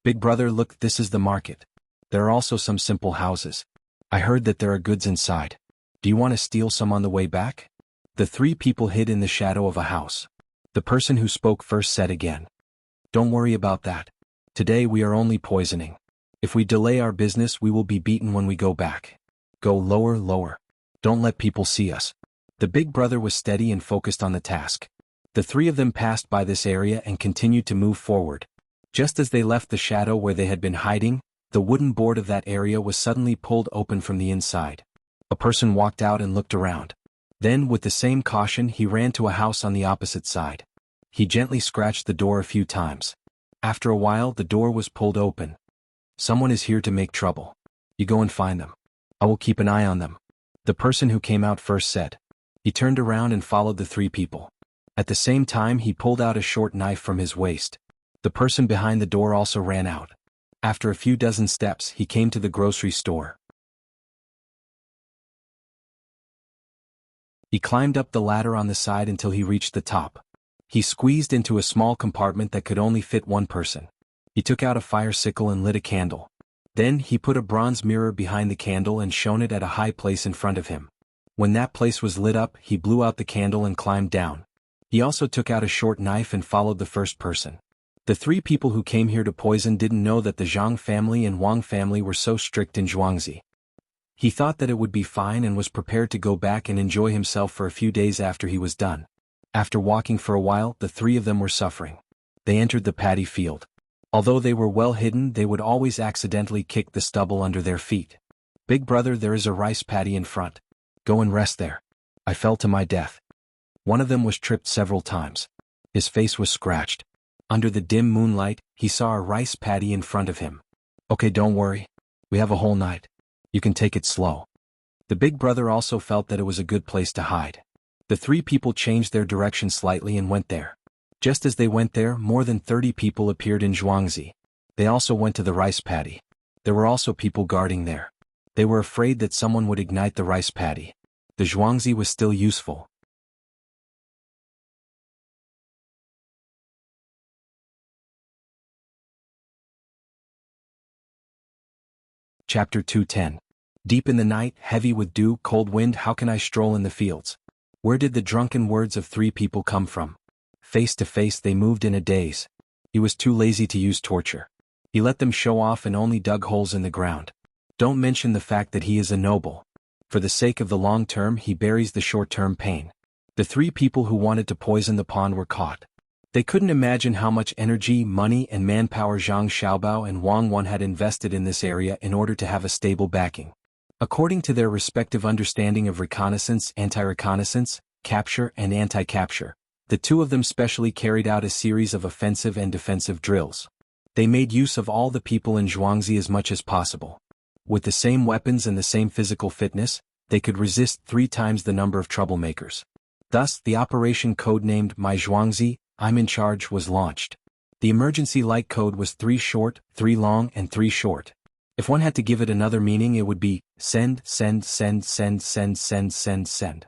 Big brother, look, this is the market. There are also some simple houses. I heard that there are goods inside. Do you want to steal some on the way back? The 3 people hid in the shadow of a house. The person who spoke first said again. Don't worry about that. Today we are only poisoning. If we delay our business, we will be beaten when we go back. Go lower, lower. Don't let people see us. The big brother was steady and focused on the task. The 3 of them passed by this area and continued to move forward. Just as they left the shadow where they had been hiding, the wooden board of that area was suddenly pulled open from the inside. A person walked out and looked around. Then, with the same caution, he ran to a house on the opposite side. He gently scratched the door a few times. After a while, the door was pulled open. Someone is here to make trouble. You go and find them. I will keep an eye on them. The person who came out first said. He turned around and followed the 3 people. At the same time, he pulled out a short knife from his waist. The person behind the door also ran out. After a few dozen steps, he came to the grocery store. He climbed up the ladder on the side until he reached the top. He squeezed into a small compartment that could only fit 1 person. He took out a fire sickle and lit a candle. Then he put a bronze mirror behind the candle and shone it at a high place in front of him. When that place was lit up, he blew out the candle and climbed down. He also took out a short knife and followed the first person. The 3 people who came here to poison didn't know that the Zhang family and Wang family were so strict in Jianghu. He thought that it would be fine and was prepared to go back and enjoy himself for a few days after he was done. After walking for a while, the 3 of them were suffering. They entered the paddy field. Although they were well hidden, they would always accidentally kick the stubble under their feet. Big brother, there is a rice paddy in front. Go and rest there. I fell to my death. One of them was tripped several times. His face was scratched. Under the dim moonlight, he saw a rice paddy in front of him. Okay, don't worry. We have a whole night. You can take it slow. The big brother also felt that it was a good place to hide. The 3 people changed their direction slightly and went there. Just as they went there, more than 30 people appeared in Jianghu. They also went to the rice paddy. There were also people guarding there. They were afraid that someone would ignite the rice paddy. The Jianghu was still useful. Chapter 210. Deep in the night, heavy with dew, cold wind, how can I stroll in the fields? Where did the drunken words of 3 people come from? Face to face they moved in a daze. He was too lazy to use torture. He let them show off and only dug holes in the ground. Don't mention the fact that he is a noble. For the sake of the long term he buries the short-term pain. The 3 people who wanted to poison the pond were caught. They couldn't imagine how much energy, money and manpower Zhang Xiaobao and Wang Wan had invested in this area in order to have a stable backing. According to their respective understanding of reconnaissance, anti-reconnaissance, capture and anti-capture, the 2 of them specially carried out a series of offensive and defensive drills. They made use of all the people in Zhuangzi as much as possible. With the same weapons and the same physical fitness, they could resist 3 times the number of troublemakers. Thus, the operation codenamed My Zhuangzi, I'm in charge was launched. The emergency light code was 3 short, 3 long and 3 short. If one had to give it another meaning it would be, send, send, send, send, send, send, send, send.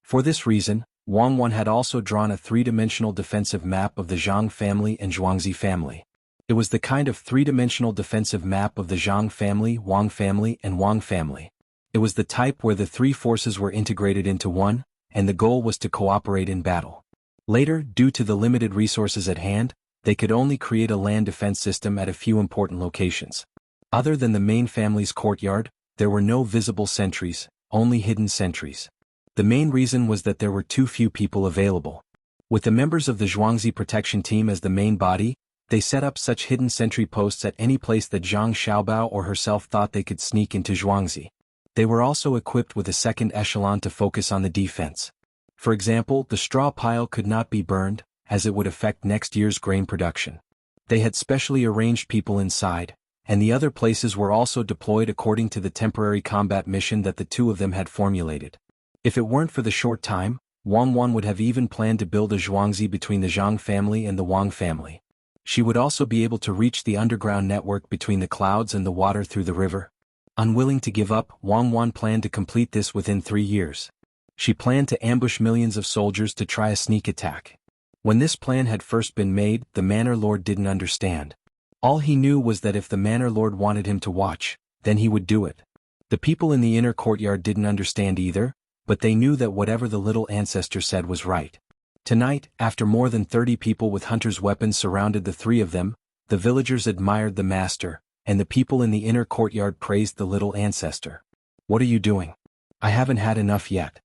For this reason, Wang Wan had also drawn a 3-dimensional defensive map of the Zhang family and Zhuangzi family. It was the kind of 3-dimensional defensive map of the Zhang family, Wang family and Wang family. It was the type where the 3 forces were integrated into one, and the goal was to cooperate in battle. Later, due to the limited resources at hand, they could only create a land defense system at a few important locations. Other than the main family's courtyard, there were no visible sentries, only hidden sentries. The main reason was that there were too few people available. With the members of the Zhuangzi protection team as the main body, they set up such hidden sentry posts at any place that Zhang Xiaobao or herself thought they could sneak into Zhuangzi. They were also equipped with a second echelon to focus on the defense. For example, the straw pile could not be burned, as it would affect next year's grain production. They had specially arranged people inside, and the other places were also deployed according to the temporary combat mission that the 2 of them had formulated. If it weren't for the short time, Wang Wan would have even planned to build a Zhuangzi between the Zhang family and the Wang family. She would also be able to reach the underground network between the clouds and the water through the river. Unwilling to give up, Wang Wan planned to complete this within 3 years. She planned to ambush millions of soldiers to try a sneak attack. When this plan had first been made, the Manor Lord didn't understand. All he knew was that if the Manor Lord wanted him to watch, then he would do it. The people in the inner courtyard didn't understand either, but they knew that whatever the little ancestor said was right. Tonight, after more than 30 people with hunters' weapons surrounded the 3 of them, the villagers admired the master, and the people in the inner courtyard praised the little ancestor. What are you doing? I haven't had enough yet.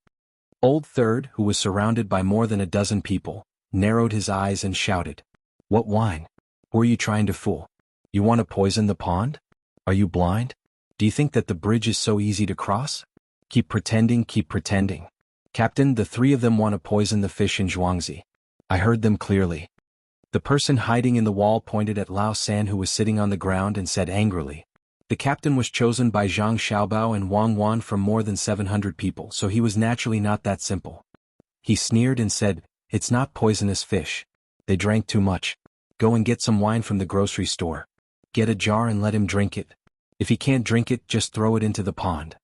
Old Third, who was surrounded by more than a dozen people, narrowed his eyes and shouted. What wine? Who are you trying to fool? You want to poison the pond? Are you blind? Do you think that the bridge is so easy to cross? Keep pretending, keep pretending. Captain, the 3 of them want to poison the fish in Zhuangzi. I heard them clearly. The person hiding in the wall pointed at Lao San who was sitting on the ground and said angrily. The captain was chosen by Zhang Xiaobao and Wang Wan from more than 700 people, so he was naturally not that simple. He sneered and said, it's not poisonous fish. They drank too much. Go and get some wine from the grocery store. Get a jar and let him drink it. If he can't drink it, just throw it into the pond.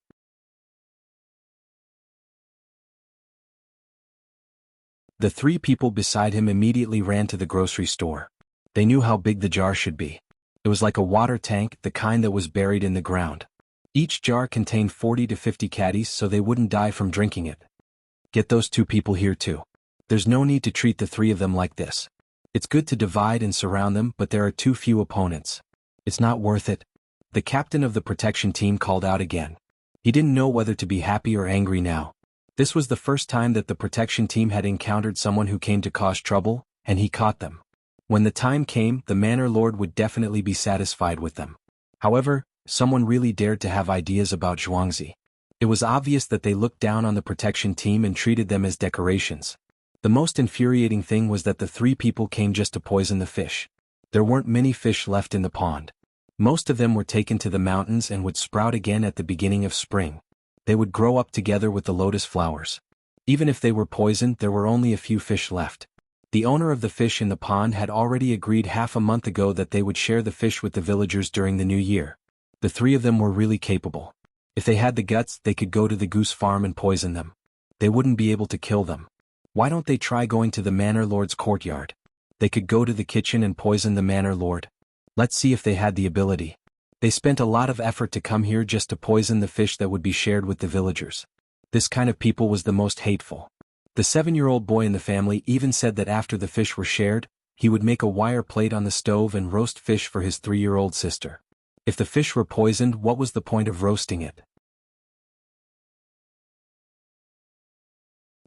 The 3 people beside him immediately ran to the grocery store. They knew how big the jar should be. It was like a water tank, the kind that was buried in the ground. Each jar contained 40 to 50 caddies so they wouldn't die from drinking it. Get those 2 people here too. There's no need to treat the 3 of them like this. It's good to divide and surround them, but there are too few opponents. It's not worth it. The captain of the protection team called out again. He didn't know whether to be happy or angry now. This was the first time that the protection team had encountered someone who came to cause trouble, and he caught them. When the time came, the Manor Lord would definitely be satisfied with them. However, someone really dared to have ideas about Zhuangzi. It was obvious that they looked down on the protection team and treated them as decorations. The most infuriating thing was that the 3 people came just to poison the fish. There weren't many fish left in the pond. Most of them were taken to the mountains and would sprout again at the beginning of spring. They would grow up together with the lotus flowers. Even if they were poisoned, there were only a few fish left. The owner of the fish in the pond had already agreed half a month ago that they would share the fish with the villagers during the new year. The 3 of them were really capable. If they had the guts, they could go to the goose farm and poison them. They wouldn't be able to kill them. Why don't they try going to the Manor Lord's courtyard? They could go to the kitchen and poison the Manor Lord. Let's see if they had the ability. They spent a lot of effort to come here just to poison the fish that would be shared with the villagers. This kind of people was the most hateful. The 7-year-old boy in the family even said that after the fish were shared, he would make a wire plate on the stove and roast fish for his 3-year-old sister. If the fish were poisoned, what was the point of roasting it?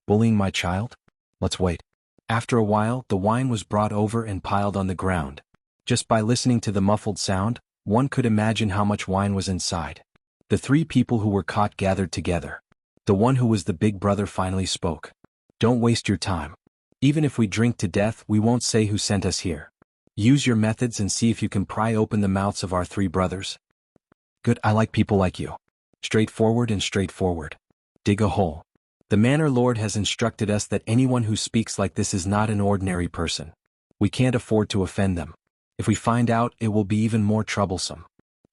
Bullying my child? Let's wait. After a while, the wine was brought over and piled on the ground. Just by listening to the muffled sound, one could imagine how much wine was inside. The 3 people who were caught gathered together. The one who was the big brother finally spoke. Don't waste your time. Even if we drink to death, we won't say who sent us here. Use your methods and see if you can pry open the mouths of our 3 brothers. Good, I like people like you. Straightforward and straightforward. Dig a hole. The Manor Lord has instructed us that anyone who speaks like this is not an ordinary person. We can't afford to offend them. If we find out, it will be even more troublesome.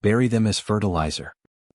Bury them as fertilizer.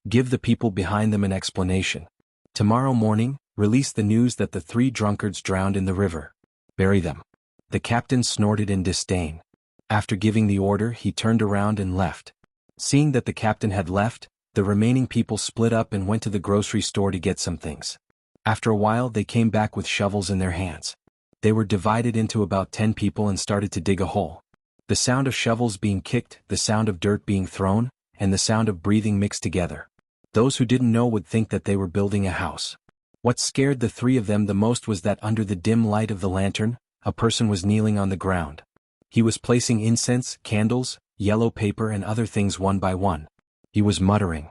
Give the people behind them an explanation. Tomorrow morning, release the news that the 3 drunkards drowned in the river. Bury them. The captain snorted in disdain. After giving the order, he turned around and left. Seeing that the captain had left, the remaining people split up and went to the grocery store to get some things. After a while, they came back with shovels in their hands. They were divided into about 10 people and started to dig a hole. The sound of shovels being kicked, the sound of dirt being thrown, and the sound of breathing mixed together. Those who didn't know would think that they were building a house. What scared the 3 of them the most was that under the dim light of the lantern, a person was kneeling on the ground. He was placing incense, candles, yellow paper and other things one by one. He was muttering.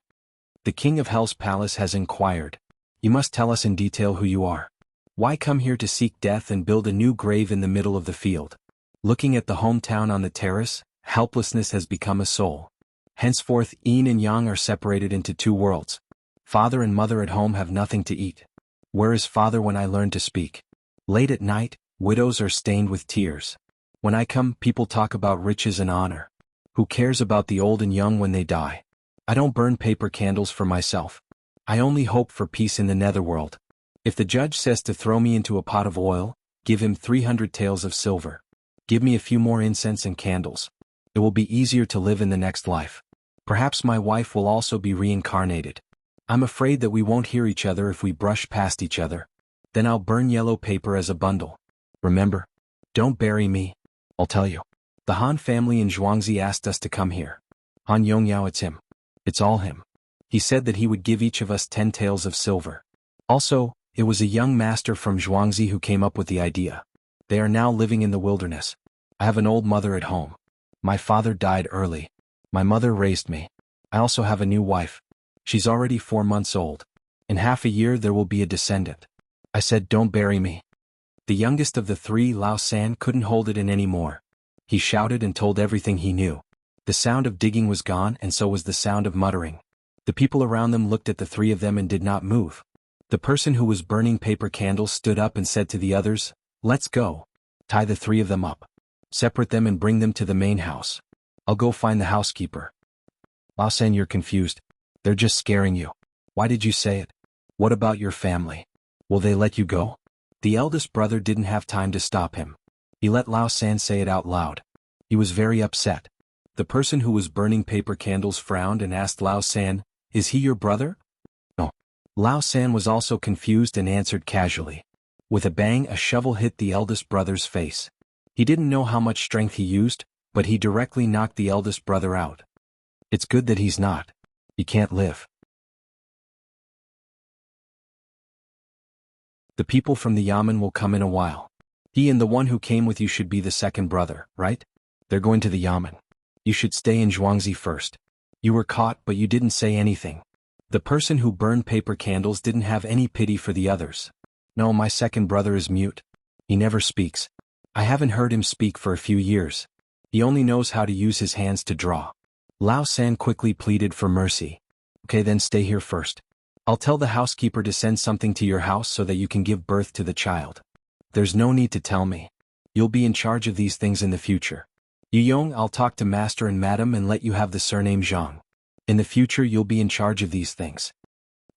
The king of Hell's palace has inquired. You must tell us in detail who you are. Why come here to seek death and build a new grave in the middle of the field? Looking at the hometown on the terrace, helplessness has become a soul. Henceforth, yin and yang are separated into 2 worlds. Father and mother at home have nothing to eat. Where is father when I learn to speak? Late at night, widows are stained with tears. When I come, people talk about riches and honor. Who cares about the old and young when they die? I don't burn paper candles for myself. I only hope for peace in the netherworld. If the judge says to throw me into a pot of oil, give him 300 taels of silver. Give me a few more incense and candles. It will be easier to live in the next life. Perhaps my wife will also be reincarnated. I'm afraid that we won't hear each other if we brush past each other. Then I'll burn yellow paper as a bundle. Remember? Don't bury me. I'll tell you. The Han family in Jianghu asked us to come here. Han Yongyao, it's him. It's all him. He said that he would give each of us 10 taels of silver. Also, it was a young master from Jianghu who came up with the idea. They are now living in the wilderness. I have an old mother at home. My father died early. My mother raised me. I also have a new wife. She's already 4 months old. In half a year there will be a descendant. I said, don't bury me. The youngest of the 3, Lao San, couldn't hold it in anymore. He shouted and told everything he knew. The sound of digging was gone and so was the sound of muttering. The people around them looked at the 3 of them and did not move. The person who was burning paper candles stood up and said to the others, let's go. Tie the 3 of them up. Separate them and bring them to the main house. I'll go find the housekeeper. Lao San, you're confused. They're just scaring you. Why did you say it? What about your family? Will they let you go? The eldest brother didn't have time to stop him. He let Lao San say it out loud. He was very upset. The person who was burning paper candles frowned and asked Lao San, is he your brother? No. Lao San was also confused and answered casually. With a bang, a shovel hit the eldest brother's face. He didn't know how much strength he used, but he directly knocked the eldest brother out. It's good that he's not. He can't live. The people from the Yamen will come in a while. He and the one who came with you should be the second brother, right? They're going to the Yamen. You should stay in Jianghu first. You were caught, but you didn't say anything. The person who burned paper candles didn't have any pity for the others. No, my second brother is mute. He never speaks. I haven't heard him speak for a few years. He only knows how to use his hands to draw. Lao San quickly pleaded for mercy. Okay, then stay here first. I'll tell the housekeeper to send something to your house so that you can give birth to the child. There's no need to tell me. You'll be in charge of these things in the future. Yuyong, I'll talk to master and madam and let you have the surname Zhang. In the future you'll be in charge of these things.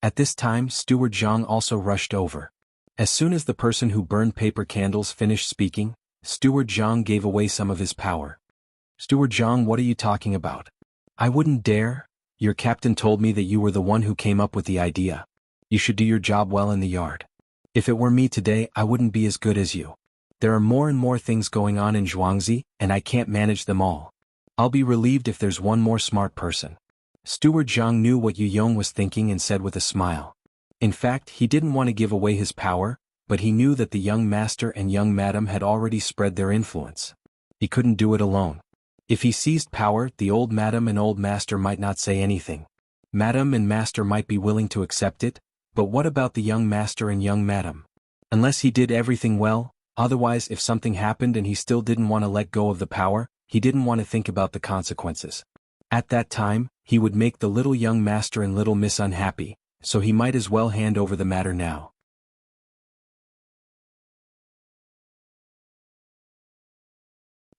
At this time, Steward Zhang also rushed over. As soon as the person who burned paper candles finished speaking, Steward Zhang gave away some of his power. Steward Zhang, what are you talking about? I wouldn't dare. Your captain told me that you were the one who came up with the idea. You should do your job well in the yard. If it were me today, I wouldn't be as good as you. There are more and more things going on in Jianghu, and I can't manage them all. I'll be relieved if there's one more smart person. Steward Jiang knew what Yu Yong was thinking and said with a smile. In fact, he didn't want to give away his power, but he knew that the young master and young madam had already spread their influence. He couldn't do it alone. If he seized power, the old madam and old master might not say anything. Madam and master might be willing to accept it, but what about the young master and young madam? Unless he did everything well, otherwise if something happened and he still didn't want to let go of the power, he didn't want to think about the consequences. At that time, he would make the little young master and little miss unhappy, so he might as well hand over the matter now.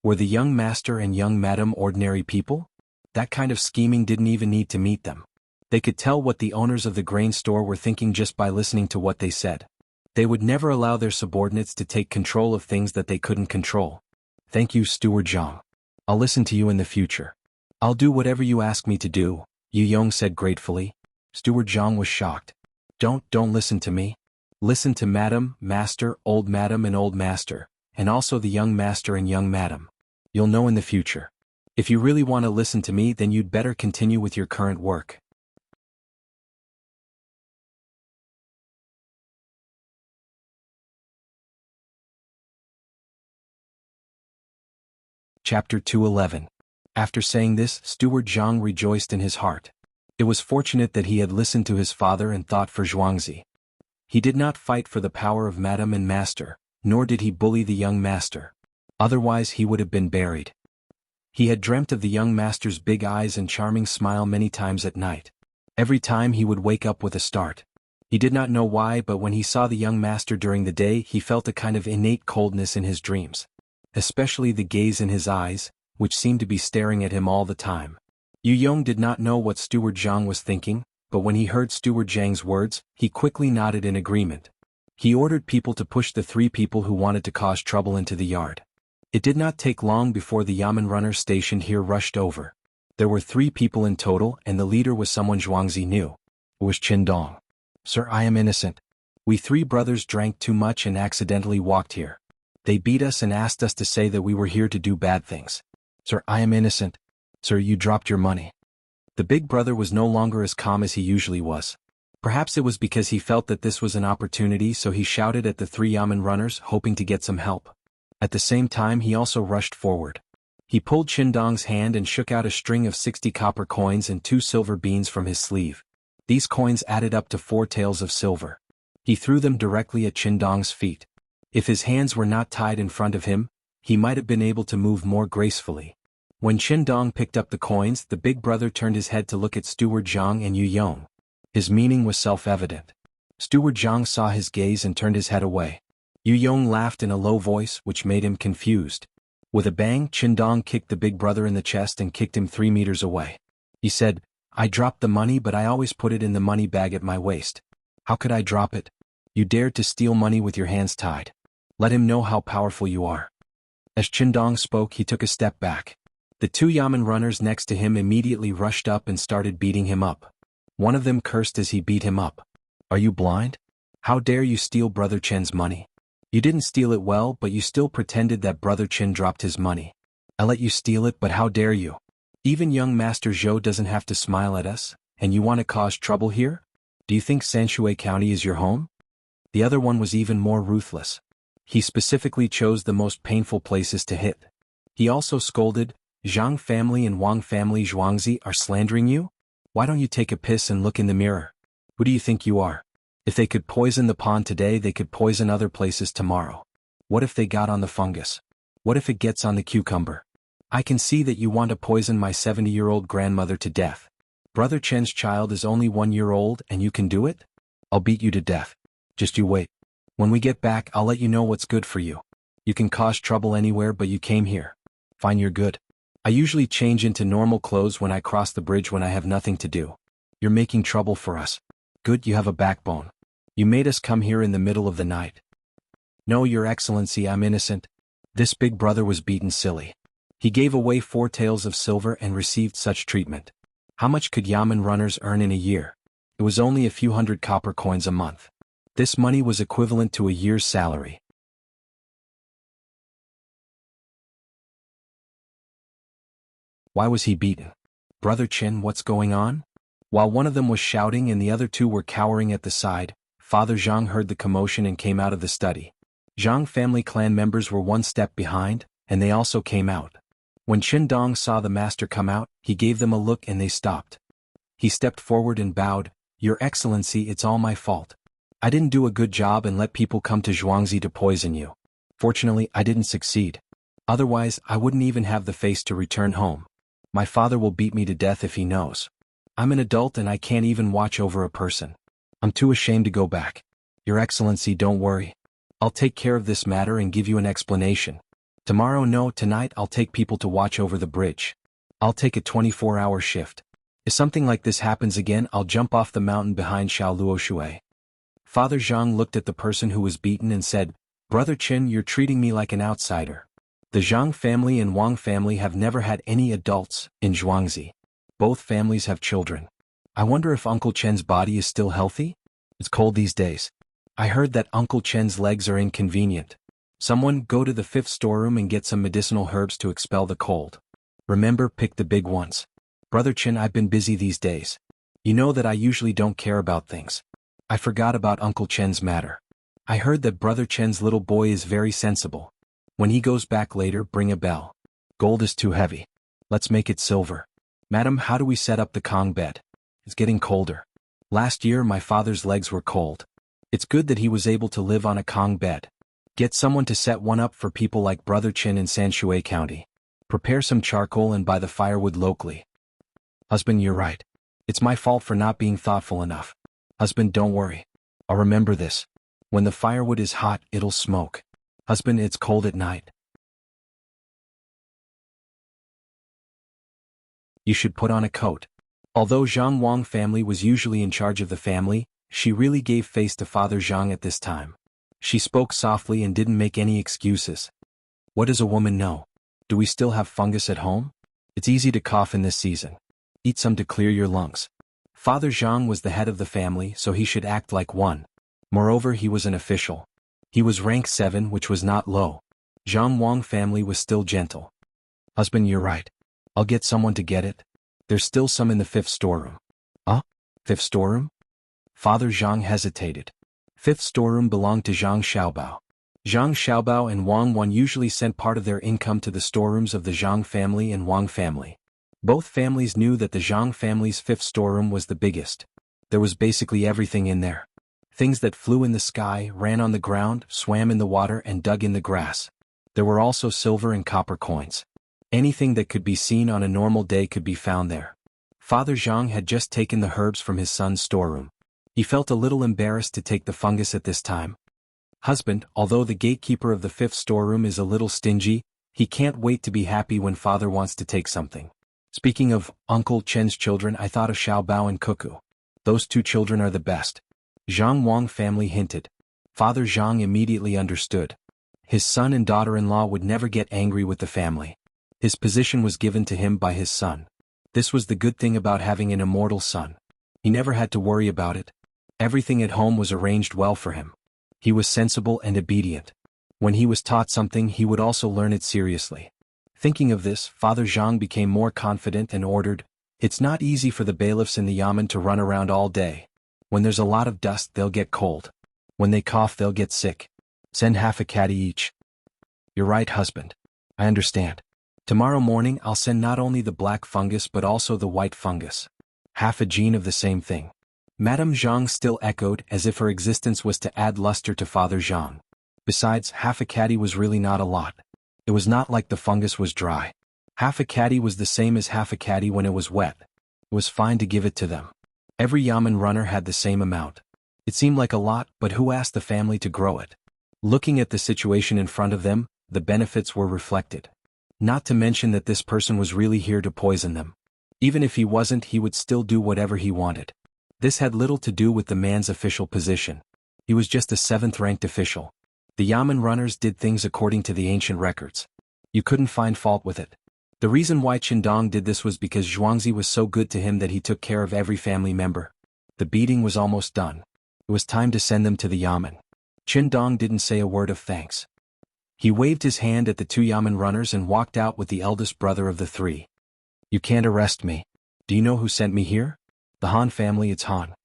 Were the young master and young madam ordinary people? That kind of scheming didn't even need to meet them. They could tell what the owners of the grain store were thinking just by listening to what they said. They would never allow their subordinates to take control of things that they couldn't control. Thank you, Steward Jiang. I'll listen to you in the future. I'll do whatever you ask me to do, Yu Yong said gratefully. Steward Jiang was shocked. Don't listen to me. Listen to madam, master, old madam and old master, and also the young master and young madam. You'll know in the future. If you really want to listen to me, then you'd better continue with your current work. Chapter 211. After saying this, Steward Jiang rejoiced in his heart. It was fortunate that he had listened to his father and thought for Jianghu. He did not fight for the power of madam and master, nor did he bully the young master. Otherwise he would have been buried. He had dreamt of the young master's big eyes and charming smile many times at night. Every time he would wake up with a start. He did not know why, but when he saw the young master during the day, he felt a kind of innate coldness in his dreams. Especially the gaze in his eyes, which seemed to be staring at him all the time. Yu Yong did not know what Steward Jiang was thinking, but when he heard Steward Jiang's words, he quickly nodded in agreement. He ordered people to push the 3 people who wanted to cause trouble into the yard. It did not take long before the yamen runners stationed here rushed over. There were 3 people in total, and the leader was someone Jianghu knew. It was Qindong. Sir, I am innocent. We 3 brothers drank too much and accidentally walked here. They beat us and asked us to say that we were here to do bad things. Sir, I am innocent. Sir, you dropped your money. The big brother was no longer as calm as he usually was. Perhaps it was because he felt that this was an opportunity, so he shouted at the 3 yamen runners, hoping to get some help. At the same time, he also rushed forward. He pulled Qindong's hand and shook out a string of 60 copper coins and 2 silver beans from his sleeve. These coins added up to 4 taels of silver. He threw them directly at Qindong's feet. If his hands were not tied in front of him, he might have been able to move more gracefully. When Qindong picked up the coins, the big brother turned his head to look at Steward Jiang and Yu Yong. His meaning was self-evident. Steward Jiang saw his gaze and turned his head away. Yu Yong laughed in a low voice, which made him confused. With a bang, Qindong kicked the big brother in the chest and kicked him 3 meters away. He said, I dropped the money, but I always put it in the money bag at my waist. How could I drop it? You dared to steal money with your hands tied. Let him know how powerful you are. As Qindong spoke, he took a step back. The 2 yamen runners next to him immediately rushed up and started beating him up. One of them cursed as he beat him up. Are you blind? How dare you steal Brother Chen's money? You didn't steal it well, but you still pretended that Brother Chen dropped his money. I let you steal it, but how dare you? Even young Master Zhou doesn't have to smile at us, and you want to cause trouble here? Do you think Sanshui County is your home? The other one was even more ruthless. He specifically chose the most painful places to hit. He also scolded, Zhang family and Wang family Zhuangzi are slandering you? Why don't you take a piss and look in the mirror? Who do you think you are? If they could poison the pond today, they could poison other places tomorrow. What if they got on the fungus? What if it gets on the cucumber? I can see that you want to poison my 70-year-old grandmother to death. Brother Chen's child is only 1 year old and you can do it? I'll beat you to death. Just you wait. When we get back, I'll let you know what's good for you. You can cause trouble anywhere, but you came here. Fine, you're good. I usually change into normal clothes when I cross the bridge when I have nothing to do. You're making trouble for us. Good, you have a backbone. You made us come here in the middle of the night. No, Your Excellency, I'm innocent. This big brother was beaten silly. He gave away 4 taels of silver and received such treatment. How much could Yamen runners earn in a year? It was only a few hundred copper coins a month. This money was equivalent to a year's salary. Why was he beaten? Brother Qin, what's going on? While one of them was shouting and the other 2 were cowering at the side, Father Jiang heard the commotion and came out of the study. Jiang family clan members were 1 step behind, and they also came out. When Qin Dong saw the master come out, he gave them a look and they stopped. He stepped forward and bowed, "Your Excellency, it's all my fault. I didn't do a good job and let people come to Zhuangzi to poison you. Fortunately, I didn't succeed. Otherwise, I wouldn't even have the face to return home. My father will beat me to death if he knows. I'm an adult and I can't even watch over a person. I'm too ashamed to go back. Your Excellency, don't worry. I'll take care of this matter and give you an explanation. Tonight I'll take people to watch over the bridge. I'll take a 24-hour shift. If something like this happens again, I'll jump off the mountain behind Luoshui." Father Zhang looked at the person who was beaten and said, "Brother Qin, you're treating me like an outsider. The Zhang family and Wang family have never had any adults in Zhuangzi. Both families have children. I wonder if Uncle Chen's body is still healthy? It's cold these days. I heard that Uncle Chen's legs are inconvenient. Someone go to the 5th storeroom and get some medicinal herbs to expel the cold. Remember, pick the big ones. Brother Qin, I've been busy these days. You know that I usually don't care about things. I forgot about Uncle Chen's matter. I heard that Brother Chen's little boy is very sensible. When he goes back later, bring a bell. Gold is too heavy. Let's make it silver. Madam, how do we set up the Kong bed? It's getting colder. Last year my father's legs were cold. It's good that he was able to live on a Kong bed. Get someone to set one up for people like Brother Qin in Sanshui County. Prepare some charcoal and buy the firewood locally." "Husband, you're right. It's my fault for not being thoughtful enough. Husband, don't worry. I'll remember this. When the firewood is hot, it'll smoke. Husband, it's cold at night. You should put on a coat." Although Zhang Wang family was usually in charge of the family, she really gave face to Father Zhang at this time. She spoke softly and didn't make any excuses. "What does a woman know? Do we still have fungus at home? It's easy to cough in this season. Eat some to clear your lungs." Father Zhang was the head of the family, so he should act like one. Moreover, he was an official. He was rank 7, which was not low. Zhang Wang family was still gentle. "Husband, you're right. I'll get someone to get it. There's still some in the 5th storeroom." "Huh? 5th storeroom?" Father Zhang hesitated. 5th storeroom belonged to Zhang Xiaobao. Zhang Xiaobao and Wang Wan usually sent part of their income to the storerooms of the Zhang family and Wang family. Both families knew that the Zhang family's 5th storeroom was the biggest. There was basically everything in there. Things that flew in the sky, ran on the ground, swam in the water and dug in the grass. There were also silver and copper coins. Anything that could be seen on a normal day could be found there. Father Zhang had just taken the herbs from his son's storeroom. He felt a little embarrassed to take the fungus at this time. "Husband, although the gatekeeper of the 5th storeroom is a little stingy, he can't wait to be happy when father wants to take something. Speaking of Uncle Chen's children, I thought of Xiaobao and Cuckoo. Those 2 children are the best." Zhang Wang family hinted. Father Zhang immediately understood. His son and daughter-in-law would never get angry with the family. His position was given to him by his son. This was the good thing about having an immortal son. He never had to worry about it. Everything at home was arranged well for him. He was sensible and obedient. When he was taught something, he would also learn it seriously. Thinking of this, Father Zhang became more confident and ordered, "It's not easy for the bailiffs in the yamen to run around all day. When there's a lot of dust, they'll get cold. When they cough, they'll get sick. Send half a caddy each." "You're right, husband. I understand. Tomorrow morning I'll send not only the black fungus but also the white fungus. Half a gene of the same thing." Madame Zhang still echoed as if her existence was to add luster to Father Zhang. Besides, half a caddy was really not a lot. It was not like the fungus was dry. Half a caddy was the same as half a caddy when it was wet. It was fine to give it to them. Every yamen runner had the same amount. It seemed like a lot, but who asked the family to grow it? Looking at the situation in front of them, the benefits were reflected. Not to mention that this person was really here to poison them. Even if he wasn't, he would still do whatever he wanted. This had little to do with the man's official position. He was just a 7th-ranked official. The yamen runners did things according to the ancient records. You couldn't find fault with it. The reason why Qindong did this was because Zhuangzi was so good to him that he took care of every family member. The beating was almost done. It was time to send them to the yamen. Qindong didn't say a word of thanks. He waved his hand at the two yamen runners and walked out with the eldest brother of the three. You can't arrest me. Do you know who sent me here? The Han family. It's Han.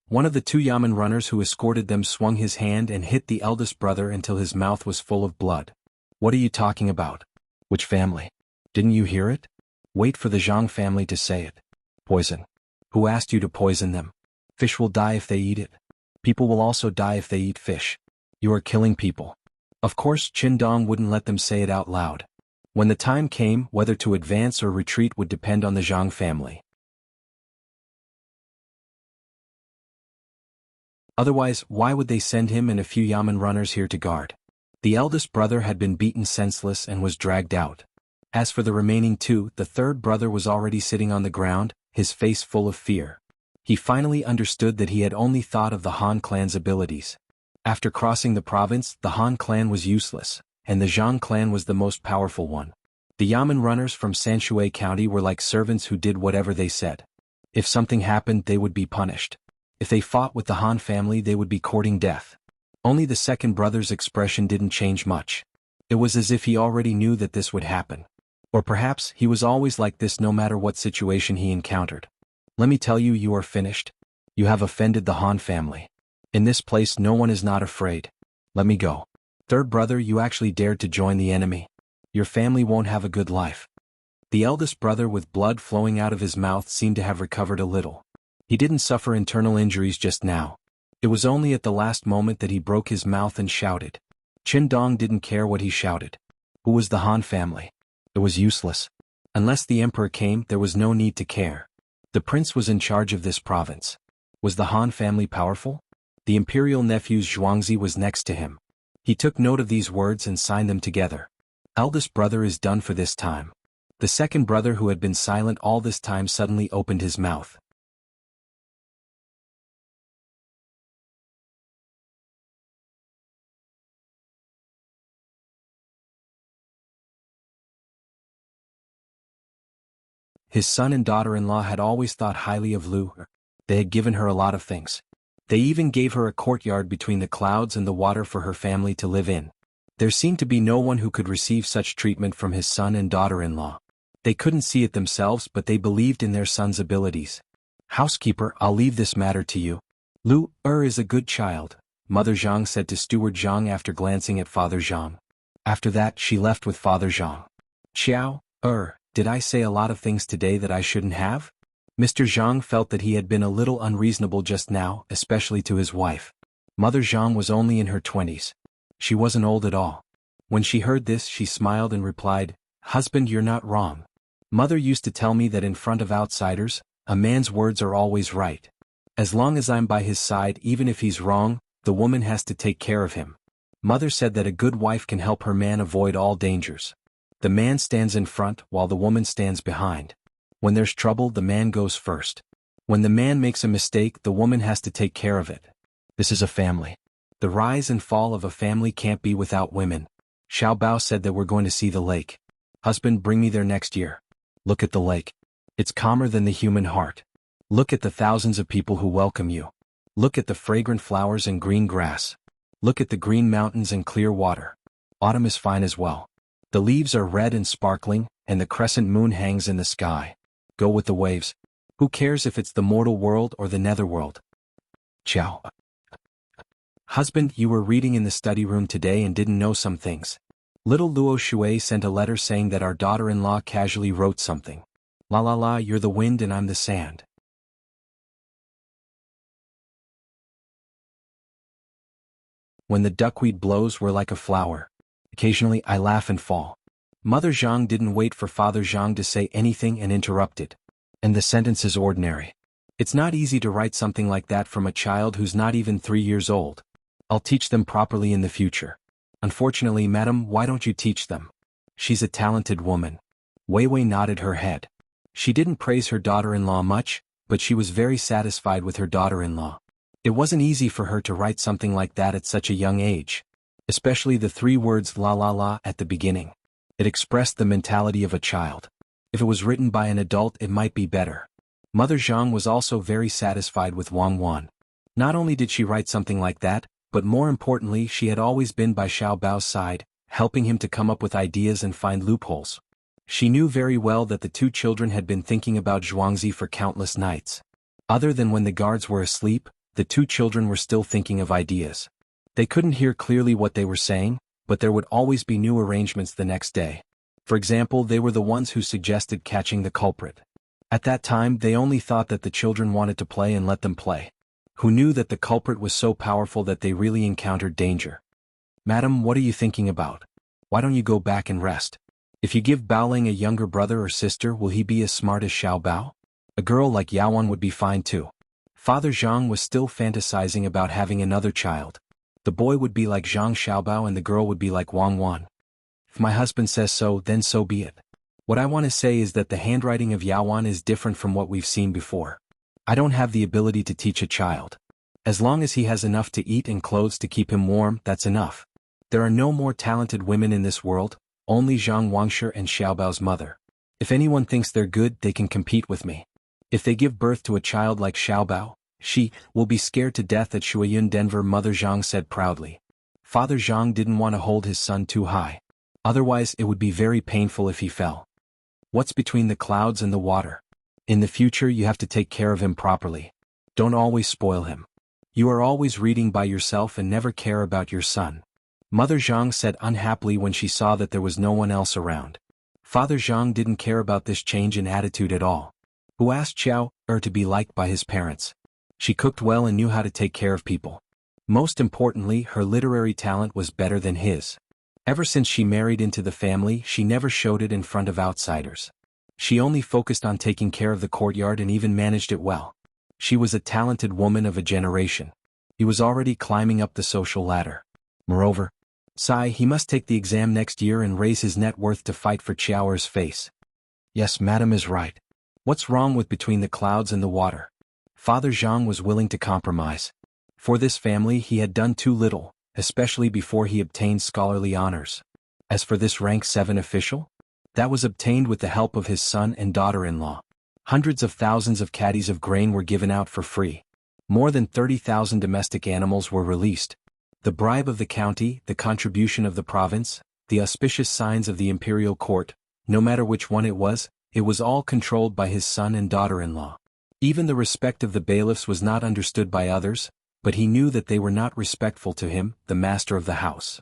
One of the two yamen runners who escorted them swung his hand and hit the eldest brother until his mouth was full of blood. What are you talking about? Which family? Didn't you hear it? Wait for the Zhang family to say it. Poison. Who asked you to poison them? Fish will die if they eat it. People will also die if they eat fish. You are killing people. Of course, Qindong wouldn't let them say it out loud. When the time came, whether to advance or retreat would depend on the Zhang family. Otherwise, why would they send him and a few yamen runners here to guard? The eldest brother had been beaten senseless and was dragged out. As for the remaining two, the third brother was already sitting on the ground, his face full of fear. He finally understood that he had only thought of the Han clan's abilities. After crossing the province, the Han clan was useless, and the Zhang clan was the most powerful one. The yamen runners from Sanshui County were like servants who did whatever they said. If something happened, they would be punished. If they fought with the Han family, they would be courting death. Only the second brother's expression didn't change much. It was as if he already knew that this would happen. Or perhaps he was always like this no matter what situation he encountered. Let me tell you, you are finished. You have offended the Han family. In this place no one is not afraid. Let me go. Third brother, you actually dared to join the enemy. Your family won't have a good life. The eldest brother, with blood flowing out of his mouth, seemed to have recovered a little. He didn't suffer internal injuries just now. It was only at the last moment that he broke his mouth and shouted. Qindong didn't care what he shouted. Who was the Han family? It was useless. Unless the emperor came, there was no need to care. The prince was in charge of this province. Was the Han family powerful? The imperial nephew's Zhuangzi was next to him. He took note of these words and signed them together. Eldest brother is done for this time. The second brother, who had been silent all this time, suddenly opened his mouth. His son and daughter-in-law had always thought highly of Lu. They had given her a lot of things. They even gave her a courtyard between the clouds and the water for her family to live in. There seemed to be no one who could receive such treatment from his son and daughter-in-law. They couldn't see it themselves, but they believed in their son's abilities. Housekeeper, I'll leave this matter to you. Lu is a good child, Mother Zhang said to Steward Zhang after glancing at Father Zhang. After that, she left with Father Zhang. Xiao, did I say a lot of things today that I shouldn't have? Mr. Zhang felt that he had been a little unreasonable just now, especially to his wife. Mother Zhang was only in her 20s. She wasn't old at all. When she heard this, she smiled and replied, "Husband, you're not wrong. Mother used to tell me that in front of outsiders, a man's words are always right. As long as I'm by his side, even if he's wrong, the woman has to take care of him. Mother said that a good wife can help her man avoid all dangers. The man stands in front while the woman stands behind. When there's trouble, the man goes first. When the man makes a mistake, the woman has to take care of it. This is a family. The rise and fall of a family can't be without women." Xiao Bao said that we're going to see the lake. Husband, bring me there next year. Look at the lake. It's calmer than the human heart. Look at the thousands of people who welcome you. Look at the fragrant flowers and green grass. Look at the green mountains and clear water. Autumn is fine as well. The leaves are red and sparkling, and the crescent moon hangs in the sky. Go with the waves. Who cares if it's the mortal world or the netherworld? Ciao. Husband, you were reading in the study room today and didn't know some things. Little Luo Shui sent a letter saying that our daughter-in-law casually wrote something. La la la, you're the wind and I'm the sand. When the duckweed blows, we're like a flower. Occasionally I laugh and fall. Mother Zhang didn't wait for Father Zhang to say anything and interrupted. And the sentence is ordinary. It's not easy to write something like that from a child who's not even 3 years old. I'll teach them properly in the future. Unfortunately, madam, why don't you teach them? She's a talented woman. Wei Wei nodded her head. She didn't praise her daughter-in-law much, but she was very satisfied with her daughter-in-law. It wasn't easy for her to write something like that at such a young age. Especially the 3 words la la la at the beginning. It expressed the mentality of a child. If it was written by an adult, it might be better. Mother Zhang was also very satisfied with Wang Wan. Not only did she write something like that, but more importantly she had always been by Xiao Bao's side, helping him to come up with ideas and find loopholes. She knew very well that the two children had been thinking about Zhuangzi for countless nights. Other than when the guards were asleep, the two children were still thinking of ideas. They couldn't hear clearly what they were saying, but there would always be new arrangements the next day. For example, they were the ones who suggested catching the culprit. At that time they only thought that the children wanted to play and let them play. Who knew that the culprit was so powerful that they really encountered danger? Madam, what are you thinking about? Why don't you go back and rest? If you give Baoling a younger brother or sister, will he be as smart as Xiao Bao? A girl like Yaoan would be fine too. Father Zhang was still fantasizing about having another child. The boy would be like Zhang Xiaobao and the girl would be like Wang Wan. If my husband says so, then so be it. What I want to say is that the handwriting of Yaoan is different from what we've seen before. I don't have the ability to teach a child. As long as he has enough to eat and clothes to keep him warm, that's enough. There are no more talented women in this world, only Zhang Wangshi and Xiaobao's mother. If anyone thinks they're good, they can compete with me. If they give birth to a child like Xiaobao, she will be scared to death at Shuiyun Denver, Mother Zhang said proudly. Father Zhang didn't want to hold his son too high. Otherwise it would be very painful if he fell. What's between the clouds and the water? In the future you have to take care of him properly. Don't always spoil him. You are always reading by yourself and never care about your son. Mother Zhang said unhappily when she saw that there was no one else around. Father Zhang didn't care about this change in attitude at all. Who asked Xiao to be liked by his parents? She cooked well and knew how to take care of people. Most importantly, her literary talent was better than his. Ever since she married into the family, she never showed it in front of outsiders. She only focused on taking care of the courtyard and even managed it well. She was a talented woman of a generation. He was already climbing up the social ladder. Moreover, he must take the exam next year and raise his net worth to fight for Chiaoer's face. Yes, Madam is right. What's wrong with between the clouds and the water? Father Zhang was willing to compromise. For this family he had done too little, especially before he obtained scholarly honors. As for this rank 7 official, that was obtained with the help of his son and daughter-in-law. Hundreds of thousands of caddies of grain were given out for free. More than 30,000 domestic animals were released. The bribe of the county, the contribution of the province, the auspicious signs of the imperial court, no matter which one it was all controlled by his son and daughter-in-law. Even the respect of the bailiffs was not understood by others, but he knew that they were not respectful to him, the master of the house.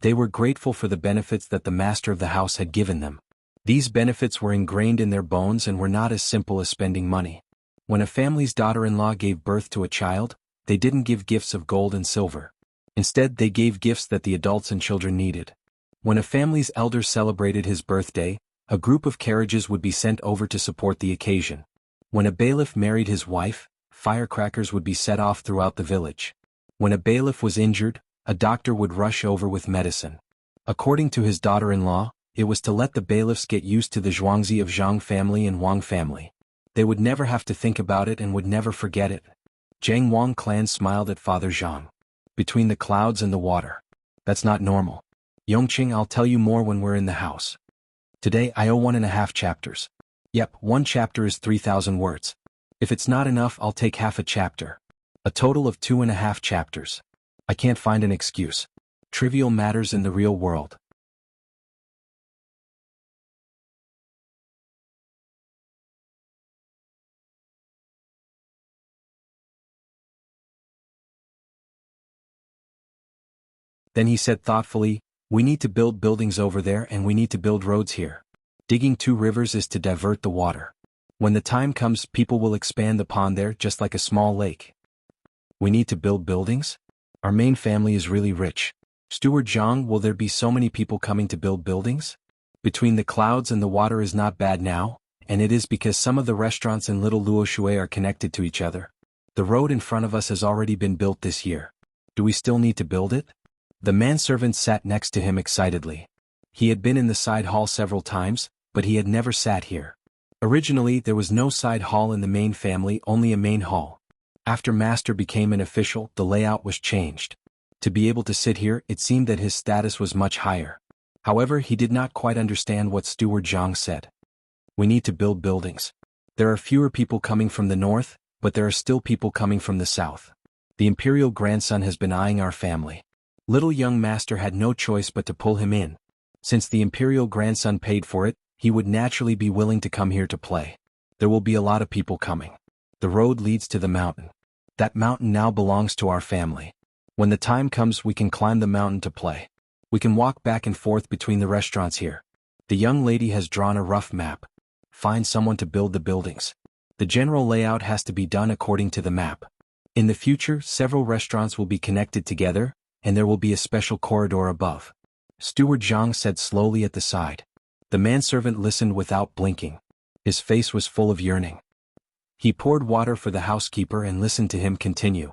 They were grateful for the benefits that the master of the house had given them. These benefits were ingrained in their bones and were not as simple as spending money. When a family's daughter-in-law gave birth to a child, they didn't give gifts of gold and silver. Instead, they gave gifts that the adults and children needed. When a family's elder celebrated his birthday, a group of carriages would be sent over to support the occasion. When a bailiff married his wife, firecrackers would be set off throughout the village. When a bailiff was injured, a doctor would rush over with medicine. According to his daughter-in-law, it was to let the bailiffs get used to the Zhuangzi of Zhang family and Wang family. They would never have to think about it and would never forget it. Zhang Wang clan smiled at Father Zhang. Between the clouds and the water. That's not normal. Yongqing, I'll tell you more when we're in the house. Today I owe 1.5 chapters. Yep, 1 chapter is 3,000 words. If it's not enough, I'll take half a chapter. A total of 2.5 chapters. I can't find an excuse. Trivial matters in the real world. Then he said thoughtfully, we need to build buildings over there and we need to build roads here. Digging 2 rivers is to divert the water. When the time comes, people will expand the pond there just like a small lake. We need to build buildings? Our main family is really rich. Steward Zhang, will there be so many people coming to build buildings? Between the clouds and the water is not bad now, and it is because some of the restaurants in Little Luoshui are connected to each other. The road in front of us has already been built this year. Do we still need to build it? The manservant sat next to him excitedly. He had been in the side hall several times, but he had never sat here. Originally there was no side hall in the main family, only a main hall. After Master became an official, the layout was changed. To be able to sit here, it seemed that his status was much higher. However, he did not quite understand what Steward Jiang said. We need to build buildings. There are fewer people coming from the north, but there are still people coming from the south. The imperial grandson has been eyeing our family. Little young master had no choice but to pull him in. Since the imperial grandson paid for it, he would naturally be willing to come here to play. There will be a lot of people coming. The road leads to the mountain. That mountain now belongs to our family. When the time comes, we can climb the mountain to play. We can walk back and forth between the restaurants here. The young lady has drawn a rough map. Find someone to build the buildings. The general layout has to be done according to the map. In the future, several restaurants will be connected together, and there will be a special corridor above. Steward Jiang said slowly at the side. The manservant listened without blinking. His face was full of yearning. He poured water for the housekeeper and listened to him continue.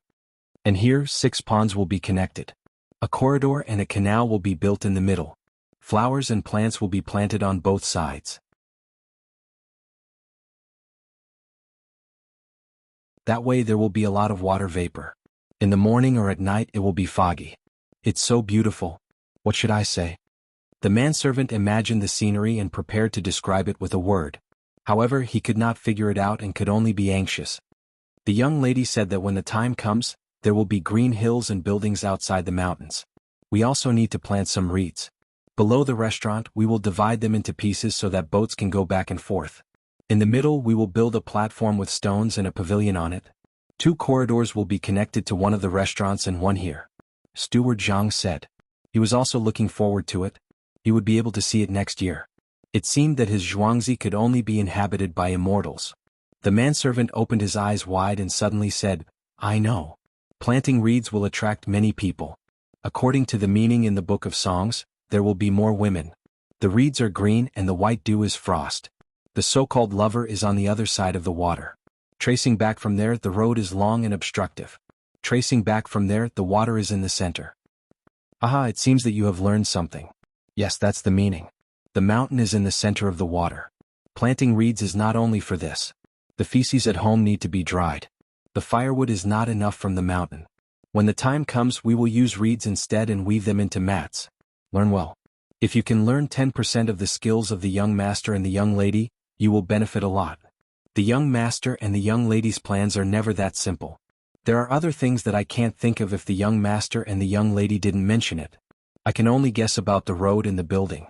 And here, 6 ponds will be connected. A corridor and a canal will be built in the middle. Flowers and plants will be planted on both sides. That way there will be a lot of water vapor. In the morning or at night it will be foggy. It's so beautiful. What should I say? The manservant imagined the scenery and prepared to describe it with a word. However, he could not figure it out and could only be anxious. The young lady said that when the time comes, there will be green hills and buildings outside the mountains. We also need to plant some reeds. Below the restaurant, we will divide them into pieces so that boats can go back and forth. In the middle, we will build a platform with stones and a pavilion on it. 2 corridors will be connected to one of the restaurants and one here. Steward Jiang said. He was also looking forward to it. He would be able to see it next year. It seemed that his Zhuangzi could only be inhabited by immortals. The manservant opened his eyes wide and suddenly said, I know. Planting reeds will attract many people. According to the meaning in the Book of Songs, there will be more women. The reeds are green and the white dew is frost. The so-called lover is on the other side of the water. Tracing back from there, the road is long and obstructive. Tracing back from there, the water is in the center. Aha, it seems that you have learned something. Yes, that's the meaning. The mountain is in the center of the water. Planting reeds is not only for this. The feces at home need to be dried. The firewood is not enough from the mountain. When the time comes, we will use reeds instead and weave them into mats. Learn well. If you can learn 10% of the skills of the young master and the young lady, you will benefit a lot. The young master and the young lady's plans are never that simple. There are other things that I can't think of if the young master and the young lady didn't mention it. I can only guess about the road and the building.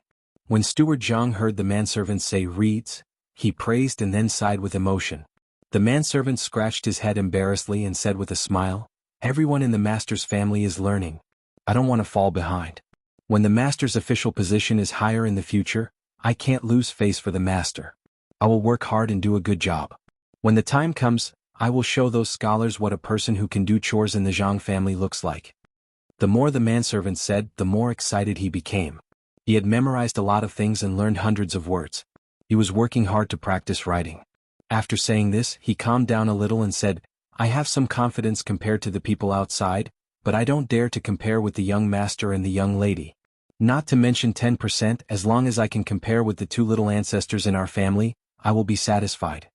When Steward Jiang heard the manservant say reeds, he praised and then sighed with emotion. The manservant scratched his head embarrassedly and said with a smile, Everyone in the master's family is learning. I don't want to fall behind. When the master's official position is higher in the future, I can't lose face for the master. I will work hard and do a good job. When the time comes, I will show those scholars what a person who can do chores in the Zhang family looks like. The more the manservant said, the more excited he became. He had memorized a lot of things and learned hundreds of words. He was working hard to practice writing. After saying this, he calmed down a little and said, I have some confidence compared to the people outside, but I don't dare to compare with the young master and the young lady. Not to mention 10%, as long as I can compare with the 2 little ancestors in our family, I will be satisfied.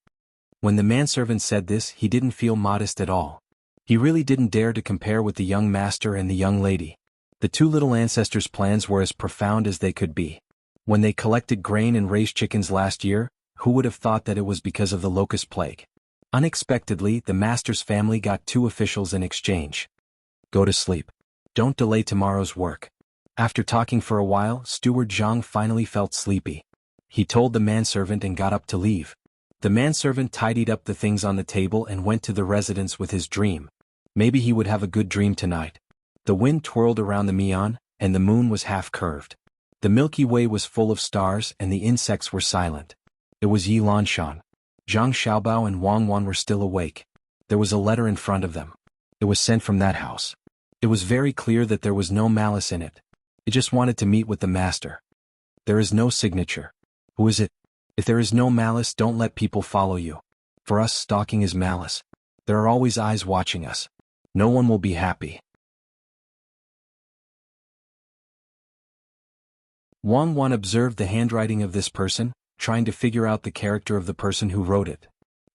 When the manservant said this, he didn't feel modest at all. He really didn't dare to compare with the young master and the young lady. The 2 little ancestors' plans were as profound as they could be. When they collected grain and raised chickens last year, who would have thought that it was because of the locust plague? Unexpectedly, the master's family got 2 officials in exchange. Go to sleep. Don't delay tomorrow's work. After talking for a while, Steward Jiang finally felt sleepy. He told the manservant and got up to leave. The manservant tidied up the things on the table and went to the residence with his dream. Maybe he would have a good dream tonight. The wind twirled around the Mian, and the moon was half-curved. The Milky Way was full of stars and the insects were silent. It was Yi Lanshan. Zhang Xiaobao and Wang Wan were still awake. There was a letter in front of them. It was sent from that house. It was very clear that there was no malice in it. It just wanted to meet with the master. There is no signature. Who is it? If there is no malice, don't let people follow you. For us, stalking is malice. There are always eyes watching us. No one will be happy. Wang Wan observed the handwriting of this person, trying to figure out the character of the person who wrote it.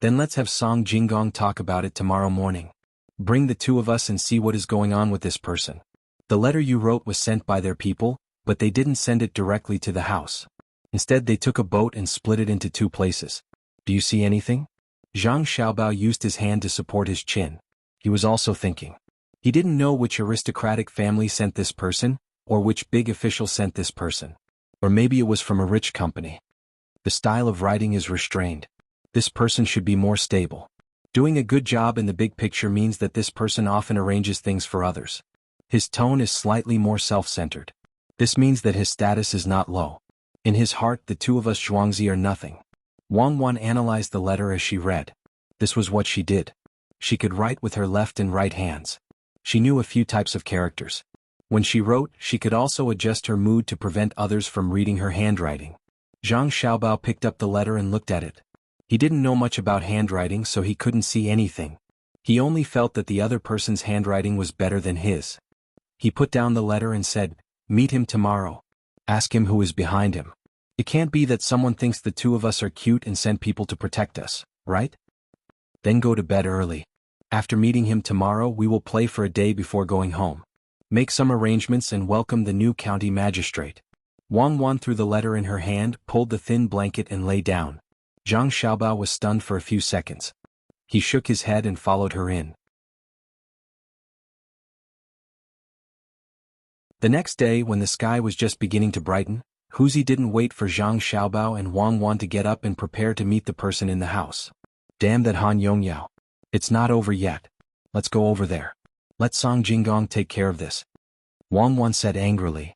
Then let's have Song Jinggong talk about it tomorrow morning. Bring the 2 of us and see what is going on with this person. The letter you wrote was sent by their people, but they didn't send it directly to the house. Instead they took a boat and split it into 2 places. Do you see anything? Zhang Xiaobao used his hand to support his chin. He was also thinking. He didn't know which aristocratic family sent this person, or which big official sent this person. Or maybe it was from a rich company. The style of writing is restrained. This person should be more stable. Doing a good job in the big picture means that this person often arranges things for others. His tone is slightly more self-centered. This means that his status is not low. In his heart, the 2 of us Zhuangzi are nothing. Wang Wan analyzed the letter as she read. This was what she did. She could write with her left and right hands. She knew a few types of characters. When she wrote, she could also adjust her mood to prevent others from reading her handwriting. Zhang Xiaobao picked up the letter and looked at it. He didn't know much about handwriting, so he couldn't see anything. He only felt that the other person's handwriting was better than his. He put down the letter and said, "Meet him tomorrow. Ask him who is behind him. It can't be that someone thinks the 2 of us are cute and send people to protect us, right? Then go to bed early. After meeting him tomorrow, we will play for a day before going home. Make some arrangements and welcome the new county magistrate." Wang Wan threw the letter in her hand, pulled the thin blanket and lay down. Zhang Xiaobao was stunned for a few seconds. He shook his head and followed her in. The next day, when the sky was just beginning to brighten, Huzi didn't wait for Zhang Xiaobao and Wang Wan to get up and prepare to meet the person in the house. Damn that Han Yongyao. It's not over yet. Let's go over there. Let Song Jinggong take care of this. Wang Wan said angrily.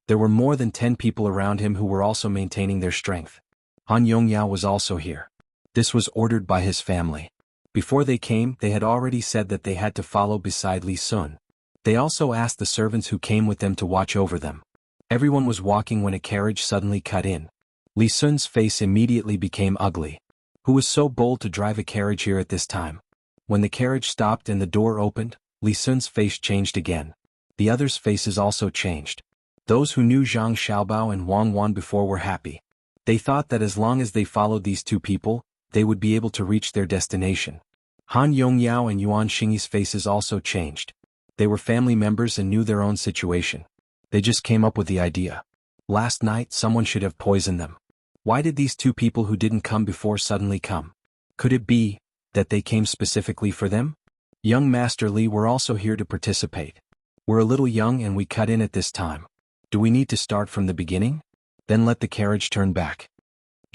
There were more than 10 people around him who were also maintaining their strength. Han Yongyao was also here. This was ordered by his family. Before they came, they had already said that they had to follow beside Li Sun. They also asked the servants who came with them to watch over them. Everyone was walking when a carriage suddenly cut in. Li Sun's face immediately became ugly. Who was so bold to drive a carriage here at this time? When the carriage stopped and the door opened, Li Sun's face changed again. The others' faces also changed. Those who knew Zhang Xiaobao and Wang Wan before were happy. They thought that as long as they followed these 2 people, they would be able to reach their destination. Han Yongyao and Yuan Xingyi's faces also changed. They were family members and knew their own situation. They just came up with the idea. Last night someone should have poisoned them. Why did these 2 people who didn't come before suddenly come? Could it be that they came specifically for them? Young Master Li were also here to participate. We're a little young and we cut in at this time. Do we need to start from the beginning? Then let the carriage turn back.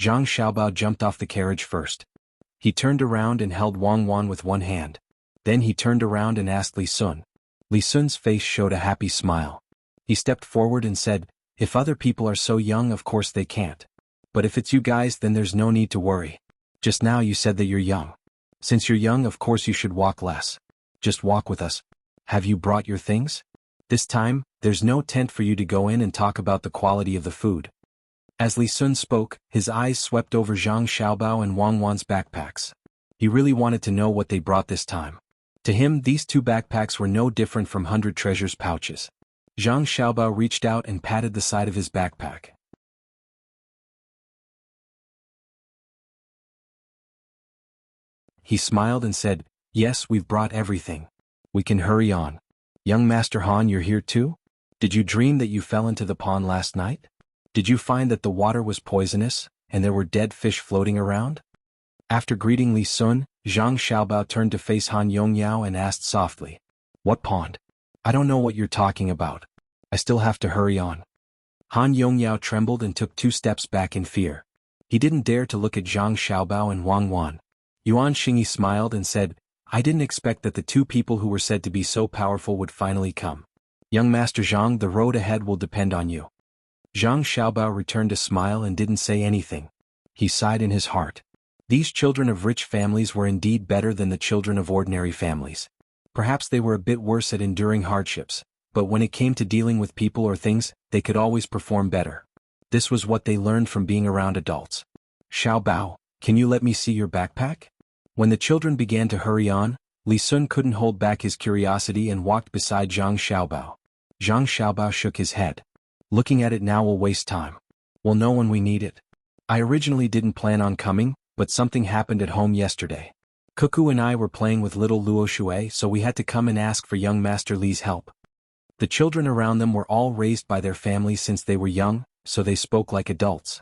Zhang Xiaobao jumped off the carriage first. He turned around and held Wang Wan with one hand. Then he turned around and asked Li Sun. Li Sun's face showed a happy smile. He stepped forward and said, "If other people are so young, of course they can't. But if it's you guys, then there's no need to worry. Just now you said that you're young. Since you're young, of course you should walk less. Just walk with us. Have you brought your things? This time, there's no tent for you to go in and talk about the quality of the food." As Li Sun spoke, his eyes swept over Zhang Xiaobao and Wang Wan's backpacks. He really wanted to know what they brought this time. To him, these 2 backpacks were no different from 100 treasures pouches. Zhang Xiaobao reached out and patted the side of his backpack. He smiled and said, "Yes, we've brought everything. We can hurry on. Young Master Han, you're here too? Did you dream that you fell into the pond last night? Did you find that the water was poisonous, and there were dead fish floating around?" After greeting Li Sun, Zhang Xiaobao turned to face Han Yongyao and asked softly, "What pond? I don't know what you're talking about. I still have to hurry on." Han Yongyao trembled and took 2 steps back in fear. He didn't dare to look at Zhang Xiaobao and Wang Wan. Yuan Xingyi smiled and said, "I didn't expect that the 2 people who were said to be so powerful would finally come. Young Master Zhang, the road ahead will depend on you." Zhang Xiaobao returned a smile and didn't say anything. He sighed in his heart. These children of rich families were indeed better than the children of ordinary families. Perhaps they were a bit worse at enduring hardships, but when it came to dealing with people or things, they could always perform better. This was what they learned from being around adults. "Xiaobao, can you let me see your backpack?" When the children began to hurry on, Li Sun couldn't hold back his curiosity and walked beside Zhang Xiaobao. Zhang Xiaobao shook his head. Looking at it now will waste time. We'll know when we need it. I originally didn't plan on coming, but something happened at home yesterday. Cuckoo and I were playing with little Luo Shui, so we had to come and ask for young Master Li's help. The children around them were all raised by their families since they were young, so they spoke like adults.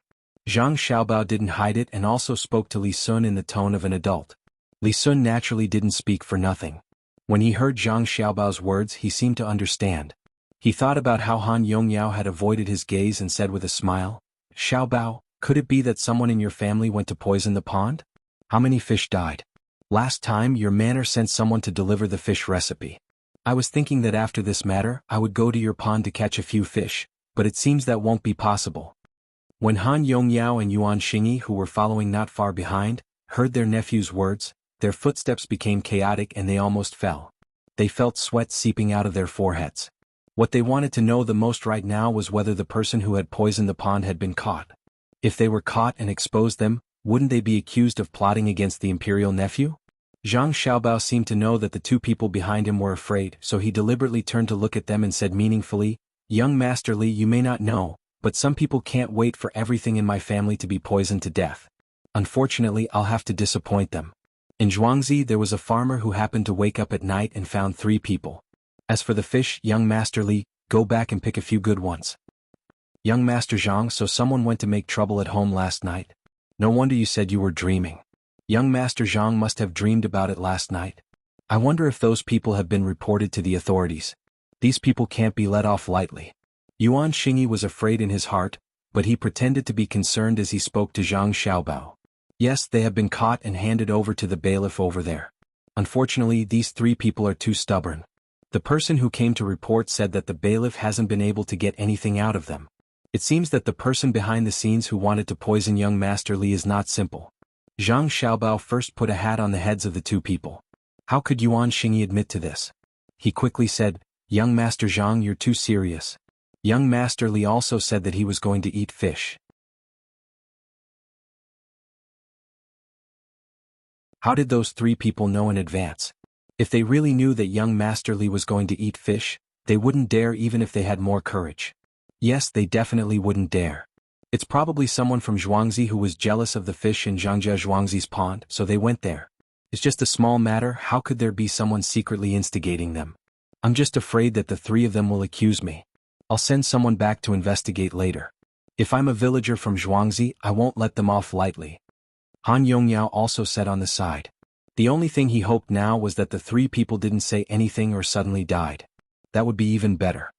Zhang Xiaobao didn't hide it and also spoke to Li Sun in the tone of an adult. Li Sun naturally didn't speak for nothing. When he heard Zhang Xiaobao's words, he seemed to understand. He thought about how Han Yongyao had avoided his gaze and said with a smile, "Xiaobao, could it be that someone in your family went to poison the pond? How many fish died? Last time your manor sent someone to deliver the fish recipe. I was thinking that after this matter I would go to your pond to catch a few fish, but it seems that won't be possible." When Han Yongyao and Yuan Xingyi, who were following not far behind, heard their nephew's words, their footsteps became chaotic and they almost fell. They felt sweat seeping out of their foreheads. What they wanted to know the most right now was whether the person who had poisoned the pond had been caught. If they were caught and exposed them, wouldn't they be accused of plotting against the imperial nephew? Zhang Xiaobao seemed to know that the two people behind him were afraid, so he deliberately turned to look at them and said meaningfully, "Young Master Li, you may not know, but some people can't wait for everything in my family to be poisoned to death. Unfortunately, I'll have to disappoint them." In Zhuangzi there was a farmer who happened to wake up at night and found 3 people. As for the fish, young Master Li, go back and pick a few good ones. Young Master Zhang, so someone went to make trouble at home last night? No wonder you said you were dreaming. Young Master Zhang must have dreamed about it last night. I wonder if those people have been reported to the authorities. These people can't be let off lightly. Yuan Xingyi was afraid in his heart, but he pretended to be concerned as he spoke to Zhang Xiaobao. Yes, they have been caught and handed over to the bailiff over there. Unfortunately, these 3 people are too stubborn. The person who came to report said that the bailiff hasn't been able to get anything out of them. It seems that the person behind the scenes who wanted to poison young Master Li is not simple. Zhang Xiaobao first put a hat on the heads of the 2 people. How could Yuan Xingyi admit to this? He quickly said, "Young Master Zhang, you're too serious." Young Master Li also said that he was going to eat fish. How did those 3 people know in advance? If they really knew that young Master Li was going to eat fish, they wouldn't dare even if they had more courage. Yes, they definitely wouldn't dare. It's probably someone from Zhuangzi who was jealous of the fish in Zhangjia Zhuangzi's pond, so they went there. It's just a small matter, how could there be someone secretly instigating them? I'm just afraid that the 3 of them will accuse me. I'll send someone back to investigate later. If I'm a villager from Zhuangzi, I won't let them off lightly. Han Yongyao also said on the side. The only thing he hoped now was that the 3 people didn't say anything or suddenly died. That would be even better.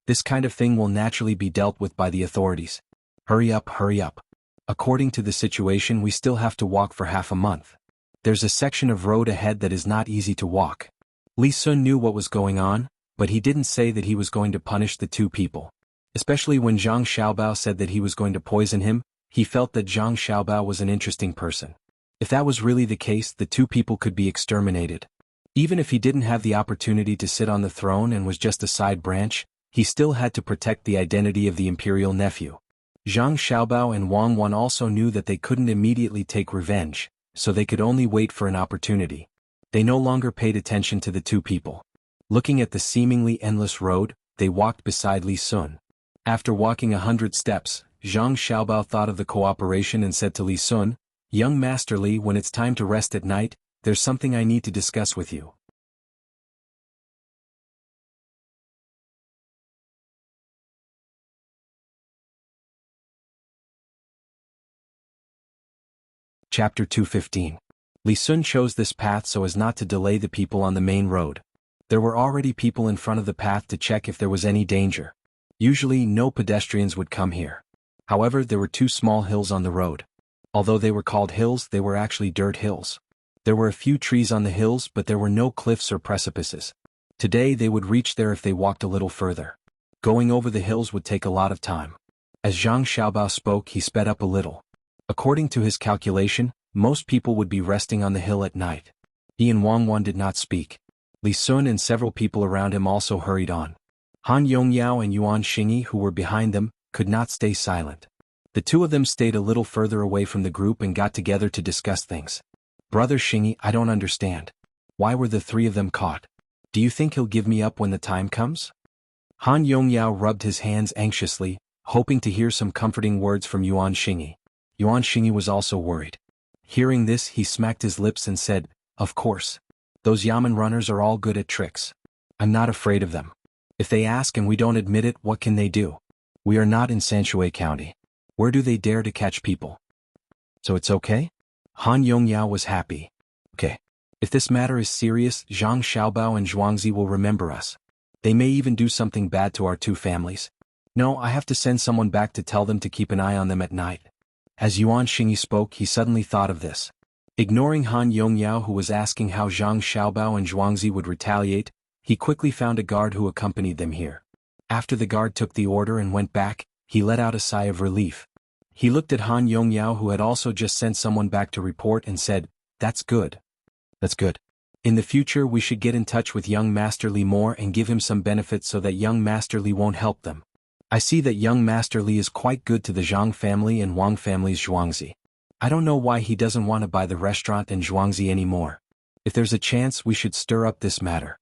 This kind of thing will naturally be dealt with by the authorities. Hurry up, hurry up. According to the situation, we still have to walk for half a month. There's a section of road ahead that is not easy to walk. Li Sun knew what was going on, but he didn't say that he was going to punish the 2 people. Especially when Zhang Xiaobao said that he was going to poison him, he felt that Zhang Xiaobao was an interesting person. If that was really the case, the 2 people could be exterminated. Even if he didn't have the opportunity to sit on the throne and was just a side branch, he still had to protect the identity of the imperial nephew. Zhang Xiaobao and Wang Wan also knew that they couldn't immediately take revenge, so they could only wait for an opportunity. They no longer paid attention to the 2 people. Looking at the seemingly endless road, they walked beside Li Sun. After walking 100 steps, Zhang Xiaobao thought of the cooperation and said to Li Sun, "Young Master Li, when it's time to rest at night, there's something I need to discuss with you." Chapter 215. Li Sun chose this path so as not to delay the people on the main road. There were already people in front of the path to check if there was any danger. Usually no pedestrians would come here. However, there were 2 small hills on the road. Although they were called hills, they were actually dirt hills. There were a few trees on the hills, but there were no cliffs or precipices. Today they would reach there if they walked a little further. Going over the hills would take a lot of time. As Zhang Xiaobao spoke, he sped up a little. According to his calculation, most people would be resting on the hill at night. He and Wang Wan did not speak. Li Sun and several people around him also hurried on. Han Yongyao and Yuan Xingyi, who were behind them, could not stay silent. The 2 of them stayed a little further away from the group and got together to discuss things. "Brother Xingyi, I don't understand. Why were the 3 of them caught? Do you think he'll give me up when the time comes?" Han Yongyao rubbed his hands anxiously, hoping to hear some comforting words from Yuan Xingyi. Yuan Xingyi was also worried. Hearing this, he smacked his lips and said, "Of course. Those Yamen runners are all good at tricks. I'm not afraid of them. If they ask and we don't admit it, what can they do? We are not in Sanshui County. Where do they dare to catch people? So it's okay?" Han Yongyao was happy. "Okay. If this matter is serious, Zhang Xiaobao and Zhuangzi will remember us. They may even do something bad to our two families. No, I have to send someone back to tell them to keep an eye on them at night." As Yuan Xingyi spoke, he suddenly thought of this. Ignoring Han Yongyao, who was asking how Zhang Xiaobao and Zhuangzi would retaliate, he quickly found a guard who accompanied them here. After the guard took the order and went back, he let out a sigh of relief. He looked at Han Yongyao, who had also just sent someone back to report, and said, "That's good. That's good. In the future we should get in touch with young Master Li more and give him some benefits so that young Master Li won't help them. I see that young Master Li is quite good to the Zhang family and Wang family's Zhuangzi. I don't know why he doesn't want to buy the restaurant and Zhuangzi anymore. If there's a chance, we should stir up this matter."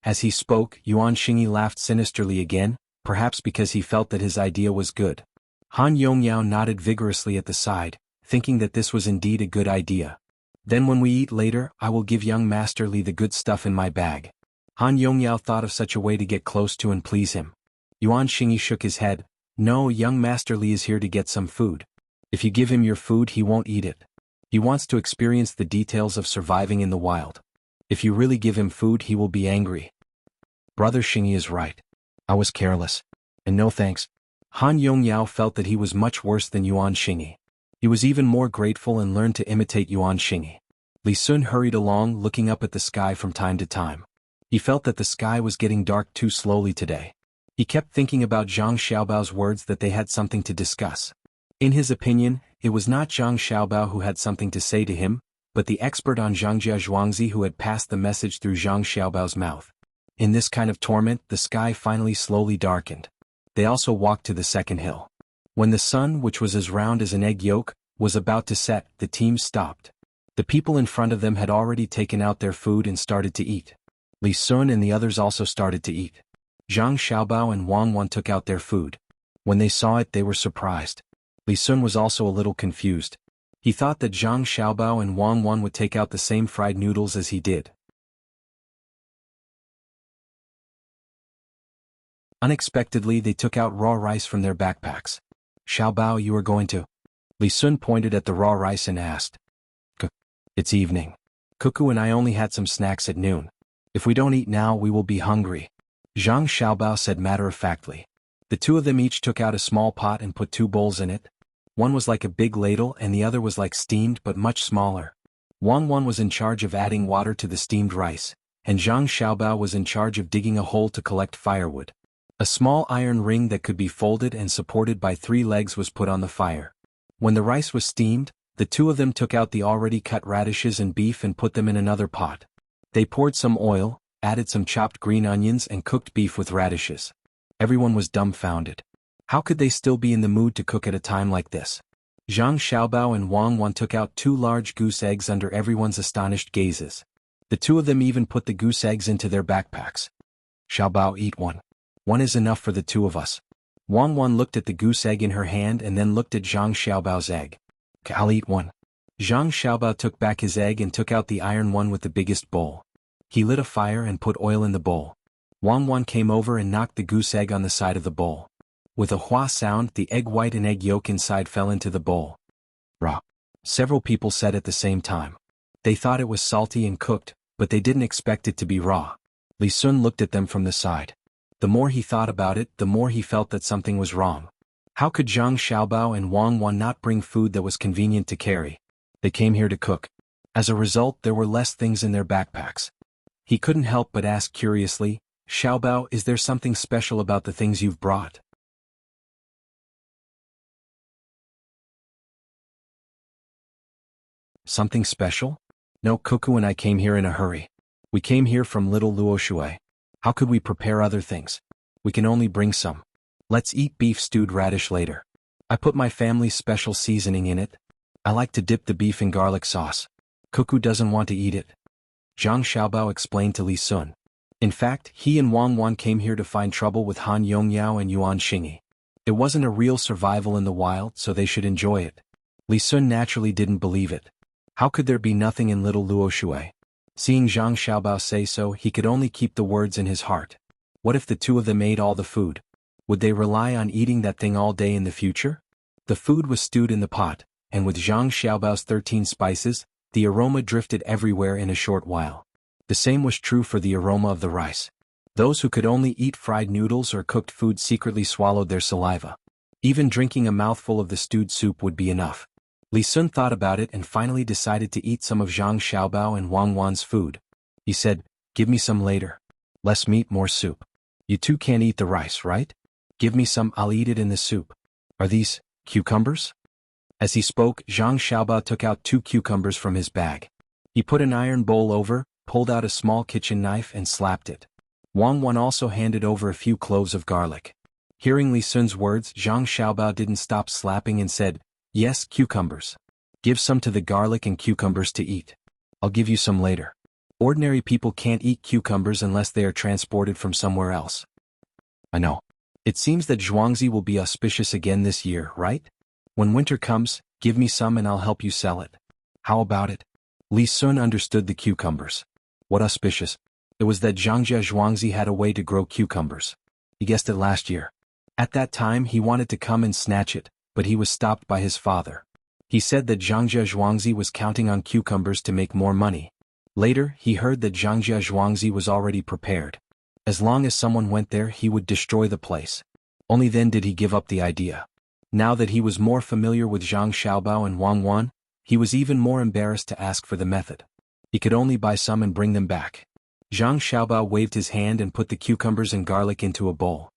As he spoke, Yuan Xingyi laughed sinisterly again, perhaps because he felt that his idea was good. Han Yongyao nodded vigorously at the side, thinking that this was indeed a good idea. "Then when we eat later, I will give young Master Li the good stuff in my bag." Han Yongyao thought of such a way to get close to and please him. Yuan Xingyi shook his head. "No, young Master Li is here to get some food. If you give him your food, he won't eat it. He wants to experience the details of surviving in the wild. If you really give him food, he will be angry." Brother Xingyi is right. I was careless. And no thanks. Han Yongyao felt that he was much worse than Yuan Xingyi. He was even more grateful and learned to imitate Yuan Xingyi. Li Sun hurried along, looking up at the sky from time to time. He felt that the sky was getting dark too slowly today. He kept thinking about Zhang Xiaobao's words that they had something to discuss. In his opinion, it was not Zhang Xiaobao who had something to say to him, but the expert on Zhangjia Zhuangzi who had passed the message through Zhang Xiaobao's mouth. In this kind of torment, the sky finally slowly darkened. They also walked to the second hill. When the sun, which was as round as an egg yolk, was about to set, the team stopped. The people in front of them had already taken out their food and started to eat. Li Sun and the others also started to eat. Zhang Xiaobao and Wang Wan took out their food. When they saw it, they were surprised. Li Sun was also a little confused. He thought that Zhang Xiaobao and Wang Wan would take out the same fried noodles as he did. Unexpectedly, they took out raw rice from their backpacks. "Xiaobao, you are going to?" Li Sun pointed at the raw rice and asked. It's evening. Cuckoo and I only had some snacks at noon. If we don't eat now, we will be hungry." Zhang Xiaobao said matter-of-factly. The two of them each took out a small pot and put 2 bowls in it. One was like a big ladle and the other was like steamed but much smaller. Wang Wan was in charge of adding water to the steamed rice, and Zhang Xiaobao was in charge of digging a hole to collect firewood. A small iron ring that could be folded and supported by 3 legs was put on the fire. When the rice was steamed, the two of them took out the already cut radishes and beef and put them in another pot. They poured some oil, added some chopped green onions and cooked beef with radishes. Everyone was dumbfounded. How could they still be in the mood to cook at a time like this? Zhang Xiaobao and Wang Wan took out 2 large goose eggs under everyone's astonished gazes. The two of them even put the goose eggs into their backpacks. "Xiaobao, eat one. One is enough for the 2 of us." Wang Wan looked at the goose egg in her hand and then looked at Zhang Xiaobao's egg. "I'll eat one." Zhang Xiaobao took back his egg and took out the iron one with the biggest bowl. He lit a fire and put oil in the bowl. Wang Wan came over and knocked the goose egg on the side of the bowl. With a hua sound, the egg white and egg yolk inside fell into the bowl. "Raw." Several people said at the same time. They thought it was salty and cooked, but they didn't expect it to be raw. Li Sun looked at them from the side. The more he thought about it, the more he felt that something was wrong. How could Zhang Xiaobao and Wang Wan not bring food that was convenient to carry? They came here to cook. As a result, there were less things in their backpacks. He couldn't help but ask curiously, "Xiaobao, is there something special about the things you've brought?" "Something special? No, Cuckoo and I came here in a hurry. We came here from Little Luoshui. How could we prepare other things? We can only bring some. Let's eat beef stewed radish later. I put my family's special seasoning in it. I like to dip the beef in garlic sauce. Cuckoo doesn't want to eat it." Zhang Xiaobao explained to Li Sun. In fact, he and Wang Wan came here to find trouble with Han Yongyao and Yuan Xingyi. It wasn't a real survival in the wild, so they should enjoy it. Li Sun naturally didn't believe it. How could there be nothing in little Luoshui? Seeing Zhang Xiaobao say so, he could only keep the words in his heart. What if the two of them ate all the food? Would they rely on eating that thing all day in the future? The food was stewed in the pot, and with Zhang Xiaobao's 13 spices, the aroma drifted everywhere in a short while. The same was true for the aroma of the rice. Those who could only eat fried noodles or cooked food secretly swallowed their saliva. Even drinking a mouthful of the stewed soup would be enough. Li Sun thought about it and finally decided to eat some of Zhang Xiaobao and Wang Wan's food. He said, "Give me some later. Less meat, more soup. You two can't eat the rice, right? Give me some, I'll eat it in the soup. Are these cucumbers?" As he spoke, Zhang Xiaobao took out 2 cucumbers from his bag. He put an iron bowl over, pulled out a small kitchen knife and slapped it. Wang Wan also handed over a few cloves of garlic. Hearing Li Sun's words, Zhang Xiaobao didn't stop slapping and said, "Yes, cucumbers. Give some to the garlic and cucumbers to eat. I'll give you some later. Ordinary people can't eat cucumbers unless they are transported from somewhere else." "I know. It seems that Zhuangzi will be auspicious again this year, right? When winter comes, give me some and I'll help you sell it. How about it?" Li Sun understood the cucumbers. What auspicious? It was that Zhangjia Zhuangzi had a way to grow cucumbers. He guessed it last year. At that time he wanted to come and snatch it, but he was stopped by his father. He said that Zhangjia Zhuangzi was counting on cucumbers to make more money. Later, he heard that Zhangjia Zhuangzi was already prepared. As long as someone went there, he would destroy the place. Only then did he give up the idea. Now that he was more familiar with Zhang Xiaobao and Wang Wan, he was even more embarrassed to ask for the method. He could only buy some and bring them back. Zhang Xiaobao waved his hand and put the cucumbers and garlic into a bowl.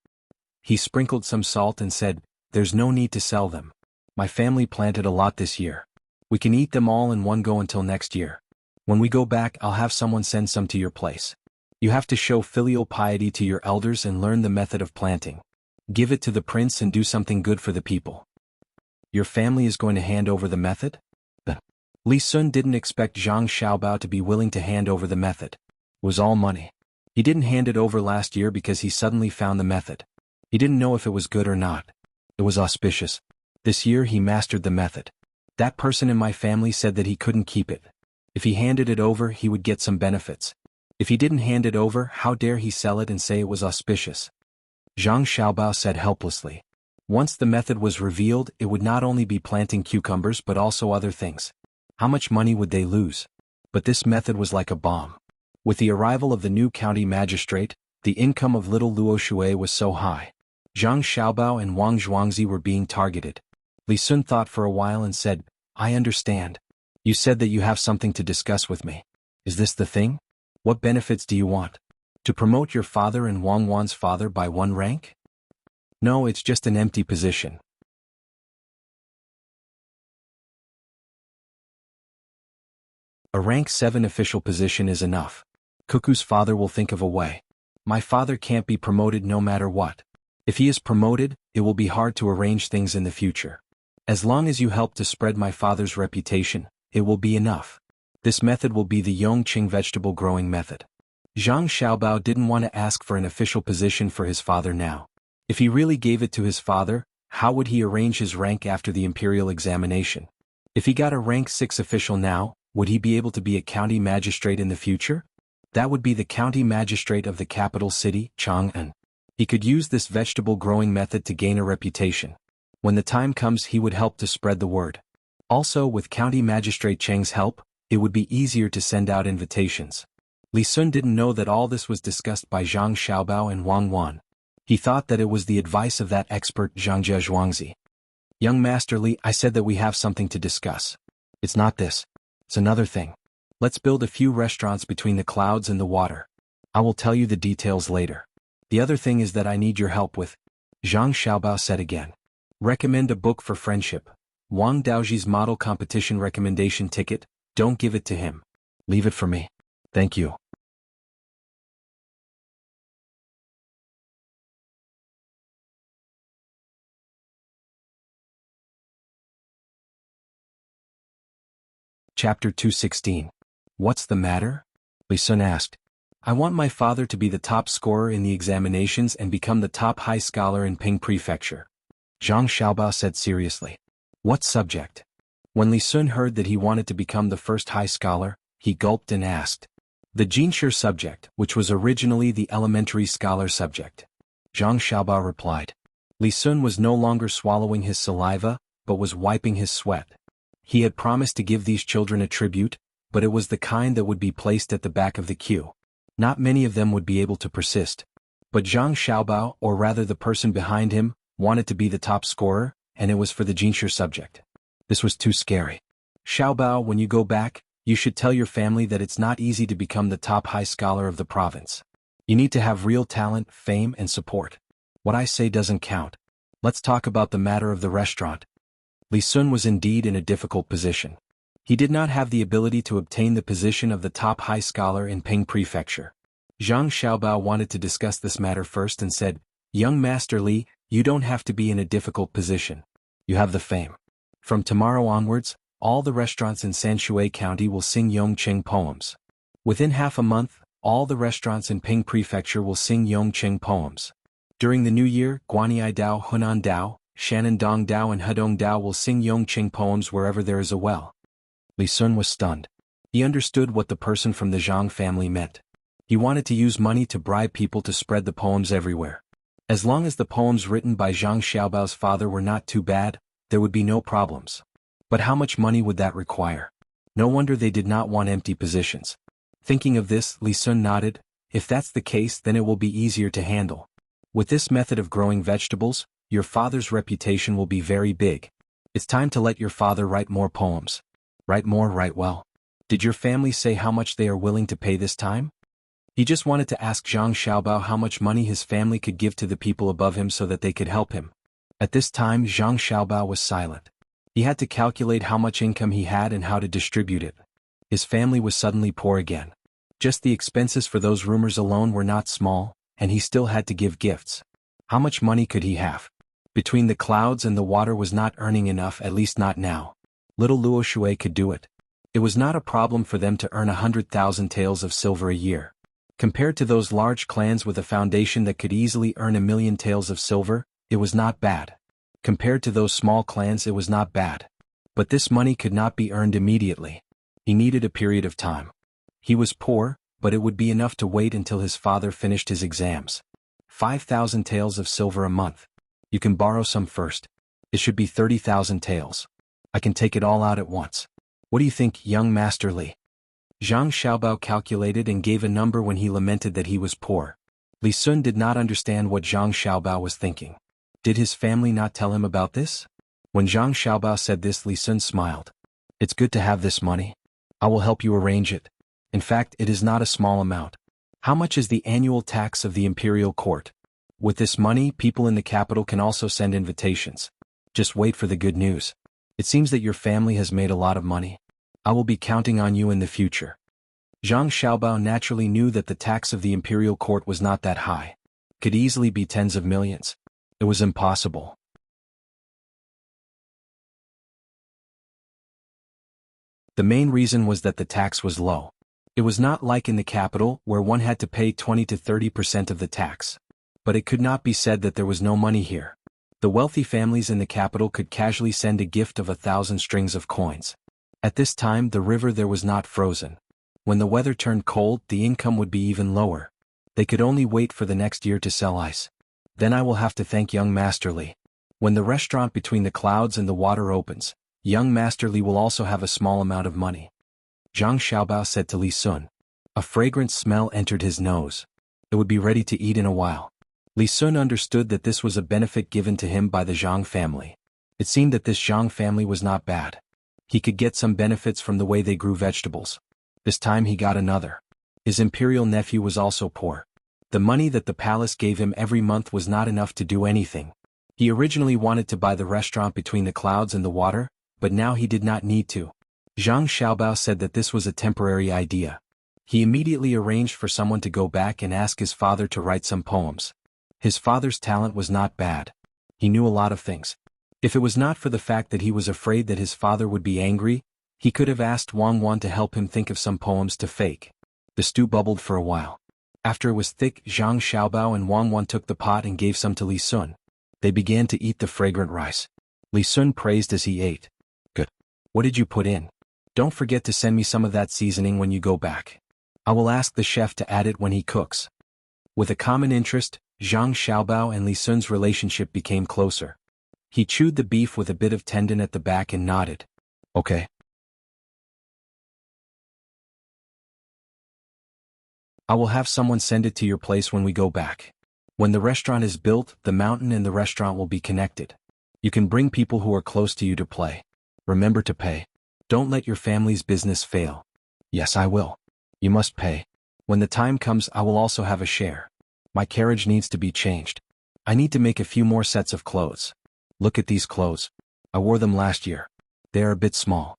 He sprinkled some salt and said, "There's no need to sell them. My family planted a lot this year. We can eat them all in one go until next year. When we go back, I'll have someone send some to your place. You have to show filial piety to your elders and learn the method of planting. Give it to the prince and do something good for the people." "Your family is going to hand over the method?" Li Sun didn't expect Zhang Xiaobao to be willing to hand over the method. It was all money. He didn't hand it over last year because he suddenly found the method. He didn't know if it was good or not. It was auspicious. This year he mastered the method. That person in my family said that he couldn't keep it. If he handed it over, he would get some benefits. If he didn't hand it over, how dare he sell it and say it was auspicious? Zhang Xiaobao said helplessly. Once the method was revealed, it would not only be planting cucumbers but also other things. How much money would they lose? But this method was like a bomb. With the arrival of the new county magistrate, the income of little Luoshui was so high. Zhang Xiaobao and Wang Zhuangzi were being targeted. Li Sun thought for a while and said, "I understand. You said that you have something to discuss with me. Is this the thing? What benefits do you want? To promote your father and Wang Wan's father by 1 rank? No, it's just an empty position. A rank 7 official position is enough. Cuckoo's father will think of a way. My father can't be promoted no matter what. If he is promoted, it will be hard to arrange things in the future. As long as you help to spread my father's reputation, it will be enough. This method will be the Yongqing vegetable growing method." Zhang Xiaobao didn't want to ask for an official position for his father now. If he really gave it to his father, how would he arrange his rank after the imperial examination? If he got a rank 6 official now, would he be able to be a county magistrate in the future? That would be the county magistrate of the capital city, Chang'an. He could use this vegetable growing method to gain a reputation. When the time comes, he would help to spread the word. Also, with county magistrate Cheng's help, it would be easier to send out invitations. Li Sun didn't know that all this was discussed by Zhang Xiaobao and Wang Wan. He thought that it was the advice of that expert Zhangjia Zhuangzi. "Young Master Li, I said that we have something to discuss. It's not this. It's another thing. Let's build a few restaurants between the clouds and the water. I will tell you the details later. The other thing is that I need your help with," Zhang Xiaobao said again. "Recommend a book for friendship. Wang Daoji's model competition recommendation ticket, don't give it to him. Leave it for me. Thank you." Chapter 216. What's the matter? Li Sun asked. I want my father to be the top scorer in the examinations and become the top high scholar in Ping Prefecture. Zhang Xiaobao said seriously. What subject? When Li Sun heard that he wanted to become the first high scholar, he gulped and asked. The Jinshi subject, which was originally the elementary scholar subject. Zhang Xiaobao replied. Li Sun was no longer swallowing his saliva, but was wiping his sweat. He had promised to give these children a tribute, but it was the kind that would be placed at the back of the queue. Not many of them would be able to persist. But Zhang Xiaobao, or rather the person behind him, wanted to be the top scorer, and it was for the Jinshi subject. This was too scary. Xiaobao, when you go back, you should tell your family that it's not easy to become the top high scholar of the province. You need to have real talent, fame, and support. What I say doesn't count. Let's talk about the matter of the restaurant. Li Sun was indeed in a difficult position. He did not have the ability to obtain the position of the top high scholar in Ping Prefecture. Zhang Xiaobao wanted to discuss this matter first and said, Young Master Li, you don't have to be in a difficult position. You have the fame. From tomorrow onwards, all the restaurants in Sanshui County will sing Yongqing poems. Within half a month, all the restaurants in Ping Prefecture will sing Yongqing poems. During the new year, Guanyi Dao, Hunan Dao, Shanandong Dao and Hedong Dao will sing Yongqing poems wherever there is a well. Li Sun was stunned. He understood what the person from the Zhang family meant. He wanted to use money to bribe people to spread the poems everywhere. As long as the poems written by Zhang Xiaobao's father were not too bad, there would be no problems. But how much money would that require? No wonder they did not want empty positions. Thinking of this, Li Sun nodded. If that's the case, then it will be easier to handle. With this method of growing vegetables, your father's reputation will be very big. It's time to let your father write more poems. Write more, write well. Did your family say how much they are willing to pay this time? He just wanted to ask Zhang Xiaobao how much money his family could give to the people above him so that they could help him. At this time, Zhang Xiaobao was silent. He had to calculate how much income he had and how to distribute it. His family was suddenly poor again. Just the expenses for those rumors alone were not small, and he still had to give gifts. How much money could he have? Between the clouds and the water was not earning enough, at least not now. Little Luo Shui could do it. It was not a problem for them to earn 100,000 taels of silver a year. Compared to those large clans with a foundation that could easily earn 1,000,000 taels of silver, it was not bad. Compared to those small clans, it was not bad. But this money could not be earned immediately. He needed a period of time. He was poor, but it would be enough to wait until his father finished his exams. 5,000 taels of silver a month. You can borrow some first. It should be 30,000 taels. I can take it all out at once. What do you think, young Master Li? Zhang Xiaobao calculated and gave a number when he lamented that he was poor. Li Sun did not understand what Zhang Xiaobao was thinking. Did his family not tell him about this? When Zhang Xiaobao said this, Li Sun smiled. It's good to have this money. I will help you arrange it. In fact, it is not a small amount. How much is the annual tax of the imperial court? With this money, people in the capital can also send invitations. Just wait for the good news. It seems that your family has made a lot of money. I will be counting on you in the future. Zhang Xiaobao naturally knew that the tax of the imperial court was not that high. It could easily be tens of millions. It was impossible. The main reason was that the tax was low. It was not like in the capital, where one had to pay 20 to 30% of the tax. But it could not be said that there was no money here. The wealthy families in the capital could casually send a gift of 1,000 strings of coins. At this time, the river there was not frozen. When the weather turned cold, the income would be even lower. They could only wait for the next year to sell ice. Then I will have to thank young Master Li. When the restaurant between the clouds and the water opens, young Master Li will also have a small amount of money. Zhang Xiaobao said to Li Sun. A fragrant smell entered his nose. It would be ready to eat in a while. Li Sun understood that this was a benefit given to him by the Zhang family. It seemed that this Zhang family was not bad. He could get some benefits from the way they grew vegetables. This time he got another. His imperial nephew was also poor. The money that the palace gave him every month was not enough to do anything. He originally wanted to buy the restaurant between the clouds and the water, but now he did not need to. Zhang Xiaobao said that this was a temporary idea. He immediately arranged for someone to go back and ask his father to write some poems. His father's talent was not bad. He knew a lot of things. If it was not for the fact that he was afraid that his father would be angry, he could have asked Wang Wan to help him think of some poems to fake. The stew bubbled for a while. After it was thick, Zhang Xiaobao and Wang Wan took the pot and gave some to Li Sun. They began to eat the fragrant rice. Li Sun praised as he ate. Good. What did you put in? Don't forget to send me some of that seasoning when you go back. I will ask the chef to add it when he cooks. With a common interest, Zhang Xiaobao and Li Sun's relationship became closer. He chewed the beef with a bit of tendon at the back and nodded. Okay. I will have someone send it to your place when we go back. When the restaurant is built, the mountain and the restaurant will be connected. You can bring people who are close to you to play. Remember to pay. Don't let your family's business fail. Yes, I will. You must pay. When the time comes, I will also have a share. My carriage needs to be changed. I need to make a few more sets of clothes. Look at these clothes. I wore them last year. They are a bit small.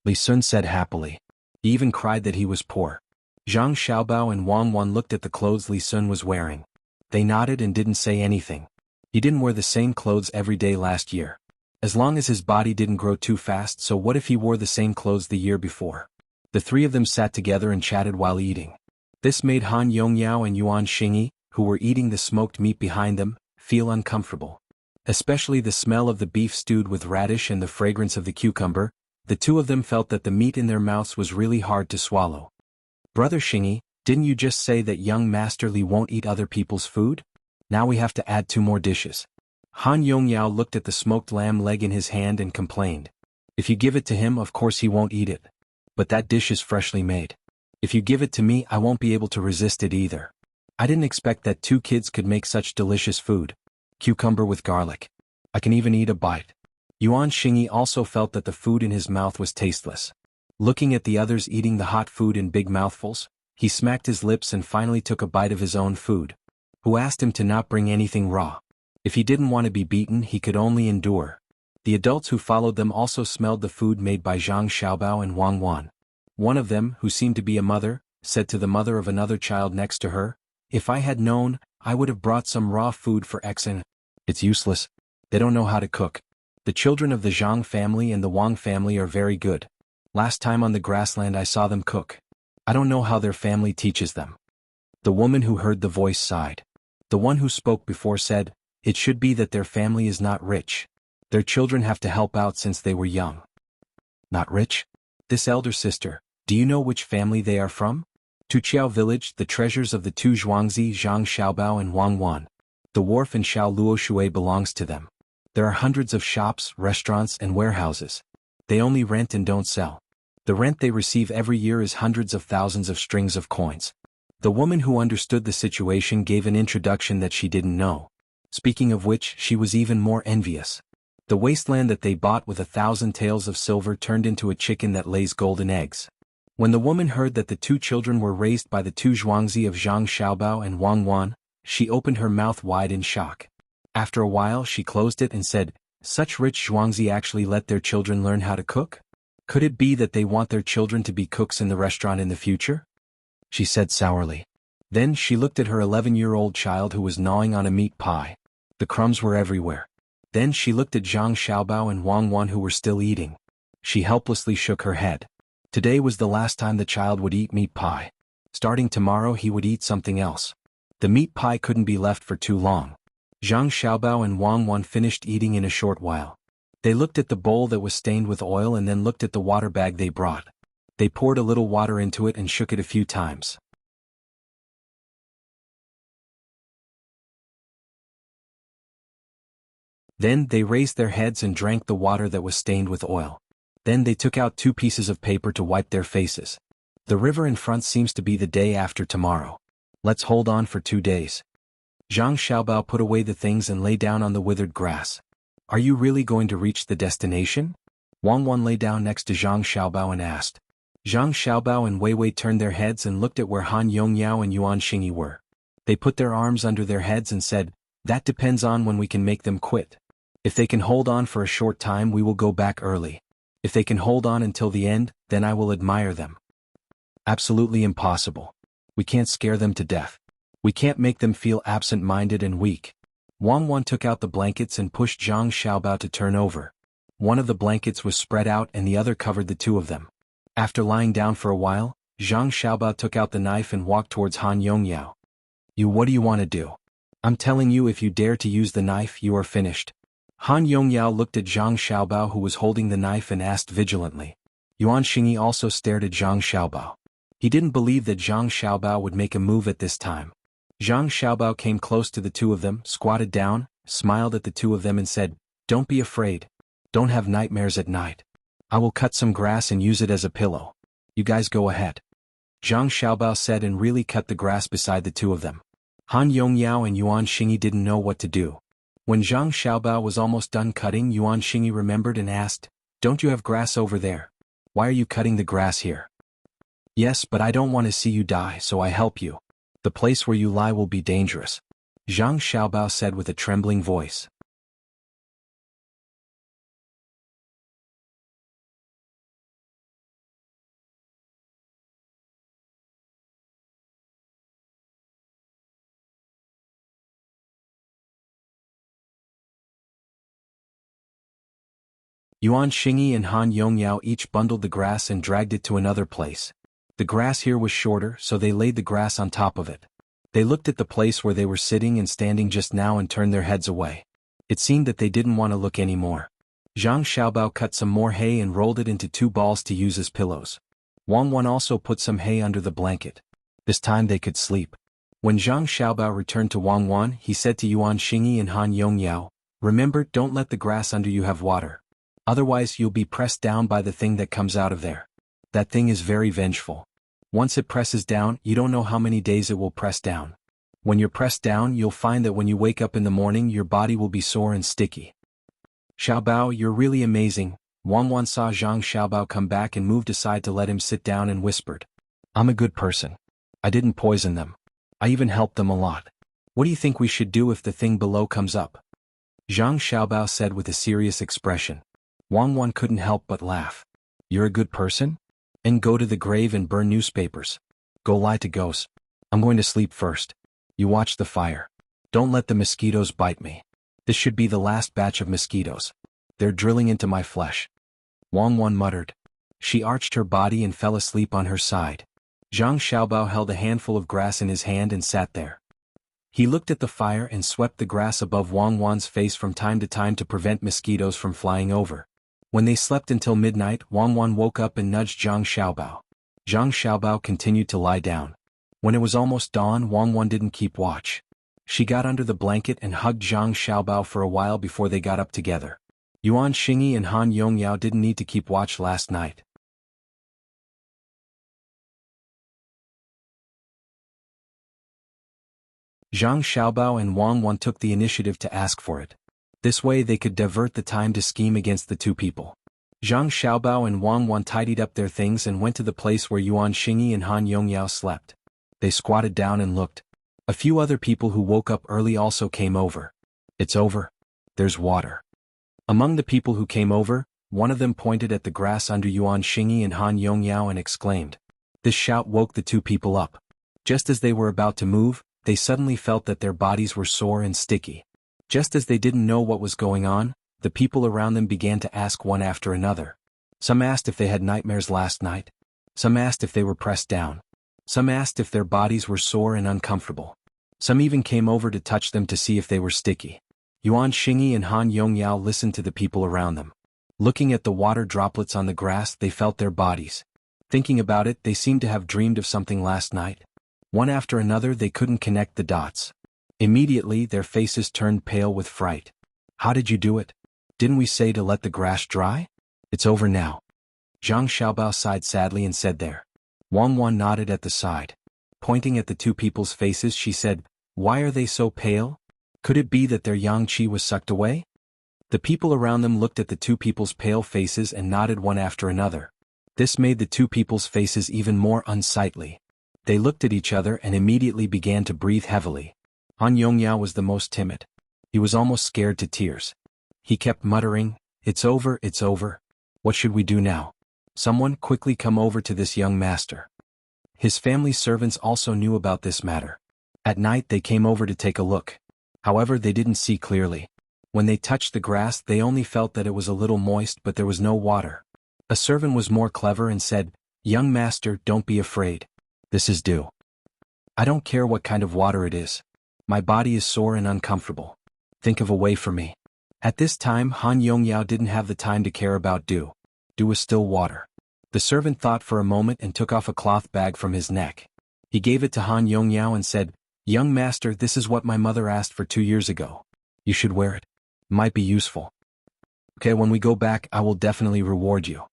Li Sun said happily. He even cried that he was poor. Zhang Xiaobao and Wang Wan looked at the clothes Li Sun was wearing. They nodded and didn't say anything. He didn't wear the same clothes every day last year. As long as his body didn't grow too fast, so what if he wore the same clothes the year before? The three of them sat together and chatted while eating. This made Han Yongyao and Yuan Xingyi, who were eating the smoked meat behind them, feel uncomfortable. Especially the smell of the beef stewed with radish and the fragrance of the cucumber. The two of them felt that the meat in their mouths was really hard to swallow. Brother Xingyi, didn't you just say that young Master Li won't eat other people's food? Now we have to add 2 more dishes. Han Yongyao looked at the smoked lamb leg in his hand and complained. If you give it to him, of course he won't eat it. But that dish is freshly made. If you give it to me, I won't be able to resist it either. I didn't expect that 2 kids could make such delicious food. Cucumber with garlic. I can even eat a bite. Yuan Xingyi also felt that the food in his mouth was tasteless. Looking at the others eating the hot food in big mouthfuls, he smacked his lips and finally took a bite of his own food. Who asked him to not bring anything raw? If he didn't want to be beaten, he could only endure. The adults who followed them also smelled the food made by Zhang Xiaobao and Wang Wan. One of them, who seemed to be a mother, said to the mother of another child next to her, "If I had known, I would have brought some raw food for Xen. It's useless. They don't know how to cook. The children of the Zhang family and the Wang family are very good. Last time on the grassland I saw them cook. I don't know how their family teaches them." The woman who heard the voice sighed. The one who spoke before said, "It should be that their family is not rich. Their children have to help out since they were young." Not rich? This elder sister, do you know which family they are from? Tuqiao village, the treasures of the 2 Zhuangzi, Zhang Xiaobao and Wang Wan. The wharf in Shao Luoshui belongs to them. There are hundreds of shops, restaurants and warehouses. They only rent and don't sell. The rent they receive every year is hundreds of thousands of strings of coins. The woman who understood the situation gave an introduction that she didn't know. Speaking of which, she was even more envious. The wasteland that they bought with 1,000 taels of silver turned into a chicken that lays golden eggs. When the woman heard that the 2 children were raised by the 2 Zhuangzi of Zhang Xiaobao and Wang Wan, she opened her mouth wide in shock. After a while she closed it and said, "Such rich Zhuangzi actually let their children learn how to cook? Could it be that they want their children to be cooks in the restaurant in the future?" She said sourly. Then she looked at her 11-year-old child who was gnawing on a meat pie. The crumbs were everywhere. Then she looked at Zhang Xiaobao and Wang Wan who were still eating. She helplessly shook her head. Today was the last time the child would eat meat pie. Starting tomorrow he would eat something else. The meat pie couldn't be left for too long. Zhang Xiaobao and Wang Wan finished eating in a short while. They looked at the bowl that was stained with oil and then looked at the water bag they brought. They poured a little water into it and shook it a few times. Then they raised their heads and drank the water that was stained with oil. Then they took out 2 pieces of paper to wipe their faces. The river in front seems to be the day after tomorrow. Let's hold on for 2 days. Zhang Xiaobao put away the things and lay down on the withered grass. Are you really going to reach the destination? Wang Wan lay down next to Zhang Xiaobao and asked. Zhang Xiaobao and Wei Wei turned their heads and looked at where Han Yongyao and Yuan Xingyi were. They put their arms under their heads and said, "That depends on when we can make them quit. If they can hold on for a short time, we will go back early. If they can hold on until the end, then I will admire them." Absolutely impossible. We can't scare them to death. We can't make them feel absent-minded and weak. Wang Wan took out the blankets and pushed Zhang Xiaobao to turn over. One of the blankets was spread out and the other covered the 2 of them. After lying down for a while, Zhang Xiaobao took out the knife and walked towards Han Yongyao. What do you want to do? I'm telling you, if you dare to use the knife, you are finished. Han Yongyao looked at Zhang Xiaobao, who was holding the knife, and asked vigilantly. Yuan Xingyi also stared at Zhang Xiaobao. He didn't believe that Zhang Xiaobao would make a move at this time. Zhang Xiaobao came close to the two of them, squatted down, smiled at the two of them and said, "Don't be afraid. Don't have nightmares at night. I will cut some grass and use it as a pillow. You guys go ahead." Zhang Xiaobao said and really cut the grass beside the two of them. Han Yongyao and Yuan Xingyi didn't know what to do. When Zhang Xiaobao was almost done cutting, Yuan Xingyi remembered and asked, "Don't you have grass over there? Why are you cutting the grass here?" "Yes, but I don't want to see you die, so I help you. The place where you lie will be dangerous," Zhang Xiaobao said with a trembling voice. Yuan Xingyi and Han Yongyao each bundled the grass and dragged it to another place. The grass here was shorter, so they laid the grass on top of it. They looked at the place where they were sitting and standing just now and turned their heads away. It seemed that they didn't want to look anymore. Zhang Xiaobao cut some more hay and rolled it into two balls to use as pillows. Wang Wan also put some hay under the blanket. This time they could sleep. When Zhang Xiaobao returned to Wang Wan, he said to Yuan Xingyi and Han Yongyao, "Remember, don't let the grass under you have water. Otherwise you'll be pressed down by the thing that comes out of there. That thing is very vengeful. Once it presses down, you don't know how many days it will press down. When you're pressed down, you'll find that when you wake up in the morning, your body will be sore and sticky." "Xiaobao, you're really amazing." Wang Wan saw Zhang Xiaobao come back and moved aside to let him sit down and whispered, "I'm a good person. I didn't poison them. I even helped them a lot. What do you think we should do if the thing below comes up?" Zhang Xiaobao said with a serious expression. Wang Wan couldn't help but laugh. "You're a good person? And go to the grave and burn newspapers. Go lie to ghosts. I'm going to sleep first. You watch the fire. Don't let the mosquitoes bite me. This should be the last batch of mosquitoes. They're drilling into my flesh." Wang Wan muttered. She arched her body and fell asleep on her side. Zhang Xiaobao held a handful of grass in his hand and sat there. He looked at the fire and swept the grass above Wang Wan's face from time to time to prevent mosquitoes from flying over. When they slept until midnight, Wang Wan woke up and nudged Zhang Xiaobao. Zhang Xiaobao continued to lie down. When it was almost dawn, Wang Wan didn't keep watch. She got under the blanket and hugged Zhang Xiaobao for a while before they got up together. Yuan Xingyi and Han Yongyao didn't need to keep watch last night. Zhang Xiaobao and Wang Wan took the initiative to ask for it. This way they could divert the time to scheme against the two people. Zhang Xiaobao and Wang Wan tidied up their things and went to the place where Yuan Xingyi and Han Yongyao slept. They squatted down and looked. A few other people who woke up early also came over. "It's over. There's water." Among the people who came over, one of them pointed at the grass under Yuan Xingyi and Han Yongyao and exclaimed. This shout woke the two people up. Just as they were about to move, they suddenly felt that their bodies were sore and sticky. Just as they didn't know what was going on, the people around them began to ask one after another. Some asked if they had nightmares last night. Some asked if they were pressed down. Some asked if their bodies were sore and uncomfortable. Some even came over to touch them to see if they were sticky. Yuan Xingyi and Han Yongyao listened to the people around them. Looking at the water droplets on the grass, they felt their bodies. Thinking about it, they seemed to have dreamed of something last night. One after another, they couldn't connect the dots. Immediately, their faces turned pale with fright. "How did you do it? Didn't we say to let the grass dry? It's over now." Zhang Xiaobao sighed sadly and said there. Wang Wan nodded at the side. Pointing at the two people's faces, she said, "Why are they so pale? Could it be that their yang qi was sucked away?" The people around them looked at the two people's pale faces and nodded one after another. This made the two people's faces even more unsightly. They looked at each other and immediately began to breathe heavily. Han Yongyao was the most timid. He was almost scared to tears. He kept muttering, "It's over, it's over. What should we do now? Someone quickly come over to this young master." His family servants also knew about this matter. At night they came over to take a look. However, they didn't see clearly. When they touched the grass, they only felt that it was a little moist, but there was no water. A servant was more clever and said, Young master, don't be afraid. This is dew. I don't care what kind of water it is. My body is sore and uncomfortable. Think of a way for me. At this time Han Yongyao didn't have the time to care about dew. Dew was still water. The servant thought for a moment and took off a cloth bag from his neck. He gave it to Han Yongyao and said, Young master, this is what my mother asked for 2 years ago. You should wear it. Might be useful. Okay, when we go back I will definitely reward you.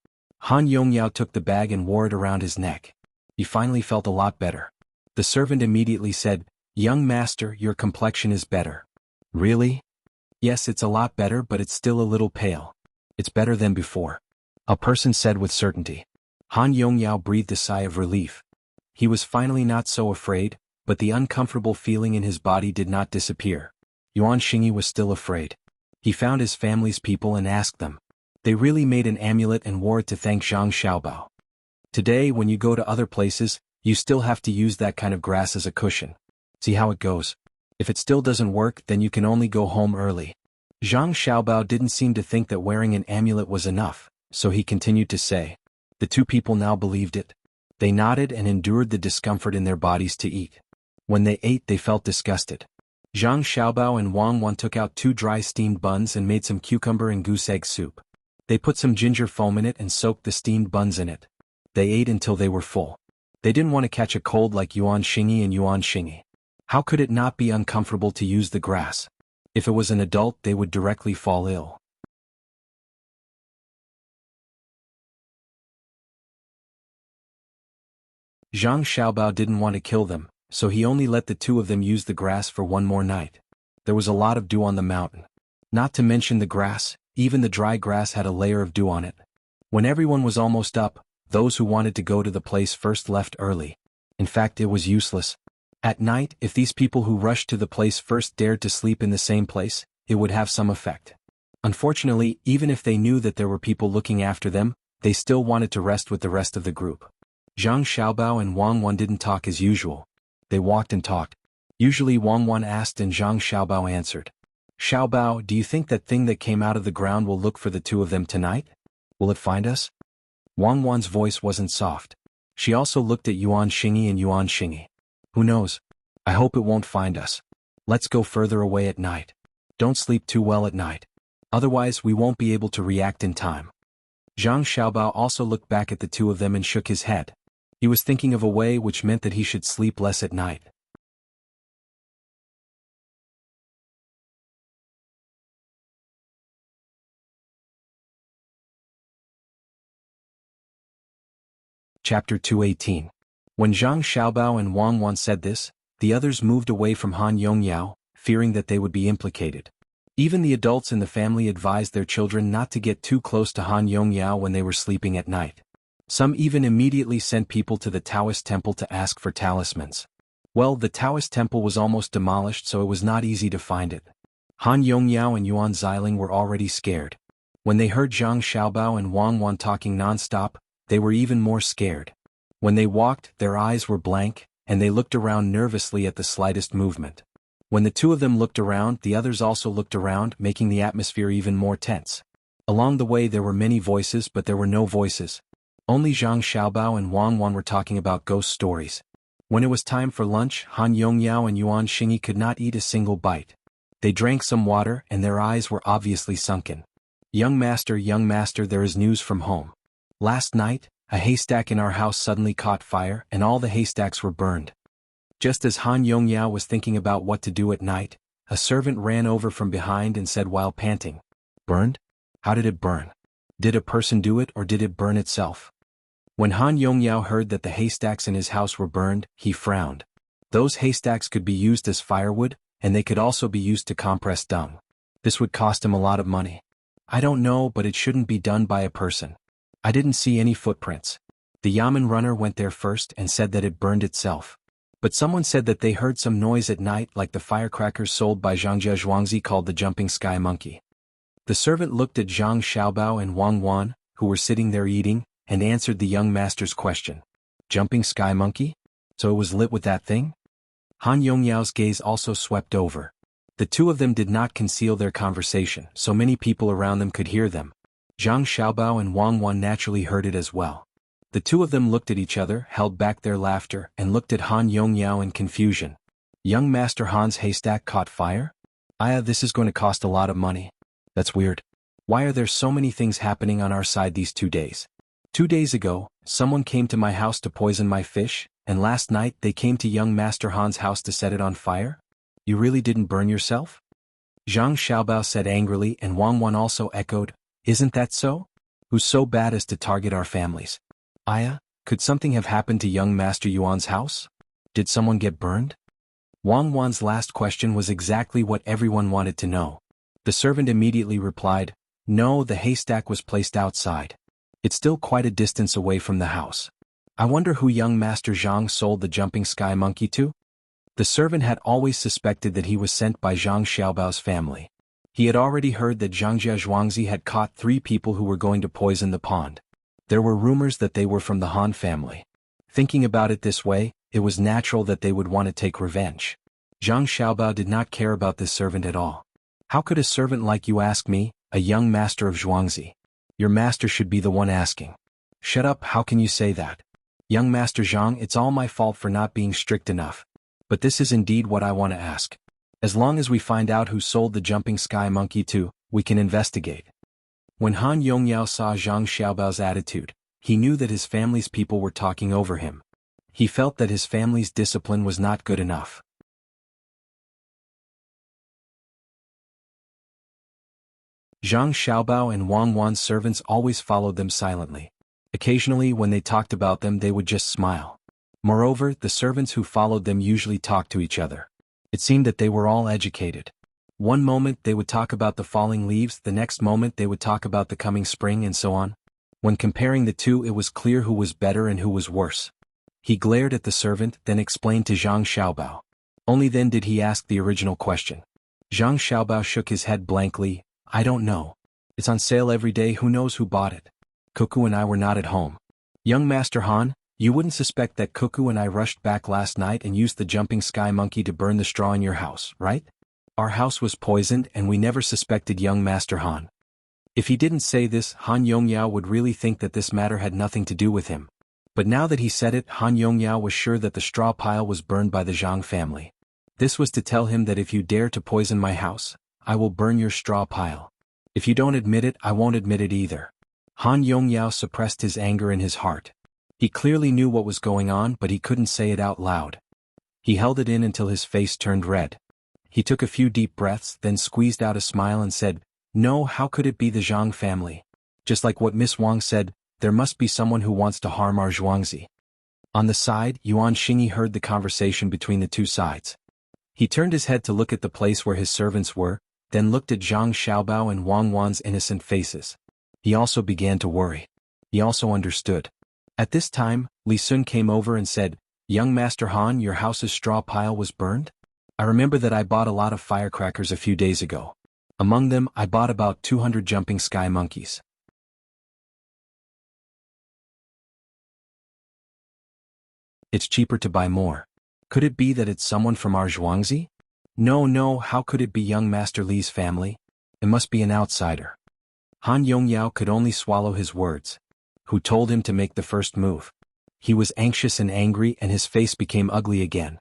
Han Yongyao took the bag and wore it around his neck. He finally felt a lot better. The servant immediately said, Young master, your complexion is better. Really? Yes, it's a lot better, but it's still a little pale. It's better than before. A person said with certainty. Han Yongyao breathed a sigh of relief. He was finally not so afraid, but the uncomfortable feeling in his body did not disappear. Yuan Xingyi was still afraid. He found his family's people and asked them. They really made an amulet and wore it to thank Zhang Xiaobao. Today when you go to other places, you still have to use that kind of grass as a cushion. See how it goes. If it still doesn't work, then you can only go home early. Zhang Xiaobao didn't seem to think that wearing an amulet was enough, so he continued to say. The two people now believed it. They nodded and endured the discomfort in their bodies to eat. When they ate they felt disgusted. Zhang Xiaobao and Wang Wan took out 2 dry steamed buns and made some cucumber and goose egg soup. They put some ginger foam in it and soaked the steamed buns in it. They ate until they were full. They didn't want to catch a cold like Yuan Xingyi and Yuan Xingyi. How could it not be uncomfortable to use the grass? If it was an adult they would directly fall ill. Zhang Xiaobao didn't want to kill them, so he only let the 2 of them use the grass for 1 more night. There was a lot of dew on the mountain. Not to mention the grass, even the dry grass had a layer of dew on it. When everyone was almost up, those who wanted to go to the place first left early. In fact, it was useless. At night, if these people who rushed to the place first dared to sleep in the same place, it would have some effect. Unfortunately, even if they knew that there were people looking after them, they still wanted to rest with the rest of the group. Zhang Xiaobao and Wang Wan didn't talk as usual. They walked and talked. Usually Wang Wan asked and Zhang Xiaobao answered. Xiaobao, do you think that thing that came out of the ground will look for the 2 of them tonight? Will it find us? Wang Wan's voice wasn't soft. She also looked at Yuan Xingyi and Yuan Xingyi. Who knows? I hope it won't find us. Let's go further away at night. Don't sleep too well at night. Otherwise we won't be able to react in time. Zhang Xiaobao also looked back at the 2 of them and shook his head. He was thinking of a way which meant that he should sleep less at night. Chapter 218. When Zhang Xiaobao and Wang Wan said this, the others moved away from Han Yongyao, fearing that they would be implicated. Even the adults in the family advised their children not to get too close to Han Yongyao when they were sleeping at night. Some even immediately sent people to the Taoist temple to ask for talismans. Well, the Taoist temple was almost demolished, so it was not easy to find it. Han Yongyao and Yuan Xiling were already scared. When they heard Zhang Xiaobao and Wang Wan talking non-stop, they were even more scared. When they walked, their eyes were blank, and they looked around nervously at the slightest movement. When the 2 of them looked around, the others also looked around, making the atmosphere even more tense. Along the way there were many voices, but there were no voices. Only Zhang Xiaobao and Wang Wan were talking about ghost stories. When it was time for lunch, Han Yongyao and Yuan Xingyi could not eat a single bite. They drank some water, and their eyes were obviously sunken. Young master, there is news from home. Last night, a haystack in our house suddenly caught fire, and all the haystacks were burned. Just as Han Yongyao was thinking about what to do at night, a servant ran over from behind and said while panting, Burned? How did it burn? Did a person do it or did it burn itself? When Han Yongyao heard that the haystacks in his house were burned, he frowned. Those haystacks could be used as firewood, and they could also be used to compress dung. This would cost him a lot of money. I don't know, but it shouldn't be done by a person. I didn't see any footprints. The Yamen runner went there first and said that it burned itself. But someone said that they heard some noise at night like the firecrackers sold by Zhangjia Zhuangzi called the jumping sky monkey. The servant looked at Zhang Xiaobao and Wang Wan, who were sitting there eating, and answered the young master's question. Jumping sky monkey? So it was lit with that thing? Han Yongyao's gaze also swept over. The 2 of them did not conceal their conversation, so many people around them could hear them. Zhang Xiaobao and Wang Wan naturally heard it as well. The two of them looked at each other, held back their laughter, and looked at Han Yongyao in confusion. Young Master Han's haystack caught fire? This is going to cost a lot of money. That's weird. Why are there so many things happening on our side these 2 days? 2 days ago, someone came to my house to poison my fish, and last night they came to young Master Han's house to set it on fire? You really didn't burn yourself? Zhang Xiaobao said angrily, and Wang Wan also echoed, isn't that so? Who's so bad as to target our families? Could something have happened to young Master Yuan's house? Did someone get burned? Wang Wan's last question was exactly what everyone wanted to know. The servant immediately replied, no, the haystack was placed outside. It's still quite a distance away from the house. I wonder who young Master Zhang sold the jumping sky monkey to? The servant had always suspected that he was sent by Zhang Xiaobao's family. He had already heard that Zhangjia Zhuangzi had caught 3 people who were going to poison the pond. There were rumors that they were from the Han family. Thinking about it this way, it was natural that they would want to take revenge. Zhang Xiaobao did not care about this servant at all. How could a servant like you ask me, a young master of Zhuangzi? Your master should be the one asking. Shut up, how can you say that? Young Master Zhang, it's all my fault for not being strict enough. But this is indeed what I want to ask. As long as we find out who sold the jumping sky monkey to, we can investigate. When Han Yongyao saw Zhang Xiaobao's attitude, he knew that his family's people were talking over him. He felt that his family's discipline was not good enough. Zhang Xiaobao and Wang Wan's servants always followed them silently. Occasionally when they talked about them they would just smile. Moreover, the servants who followed them usually talked to each other. It seemed that they were all educated. One moment they would talk about the falling leaves, the next moment they would talk about the coming spring, and so on. When comparing the two, it was clear who was better and who was worse. He glared at the servant, then explained to Zhang Xiaobao. Only then did he ask the original question. Zhang Xiaobao shook his head blankly. I don't know. It's on sale every day, who knows who bought it? Cuckoo and I were not at home. Young Master Han, you wouldn't suspect that Cuckoo and I rushed back last night and used the jumping sky monkey to burn the straw in your house, right? Our house was poisoned and we never suspected young Master Han. If he didn't say this, Han Yongyao would really think that this matter had nothing to do with him. But now that he said it, Han Yongyao was sure that the straw pile was burned by the Zhang family. This was to tell him that if you dare to poison my house, I will burn your straw pile. If you don't admit it, I won't admit it either. Han Yongyao suppressed his anger in his heart. He clearly knew what was going on, but he couldn't say it out loud. He held it in until his face turned red. He took a few deep breaths, then squeezed out a smile and said, no, how could it be the Zhang family? Just like what Miss Wang said, there must be someone who wants to harm our Zhuangzi. On the side, Yuan Xingyi heard the conversation between the two sides. He turned his head to look at the place where his servants were, then looked at Zhang Xiaobao and Wang Wan's innocent faces. He also began to worry. He also understood. At this time, Li Sun came over and said, young Master Han, your house's straw pile was burned? I remember that I bought a lot of firecrackers a few days ago. Among them, I bought about 200 jumping sky monkeys. It's cheaper to buy more. Could it be that it's someone from our Zhuangzi? No, how could it be young Master Li's family? It must be an outsider. Han Yongyao could only swallow his words. Who told him to make the first move? He was anxious and angry and his face became ugly again.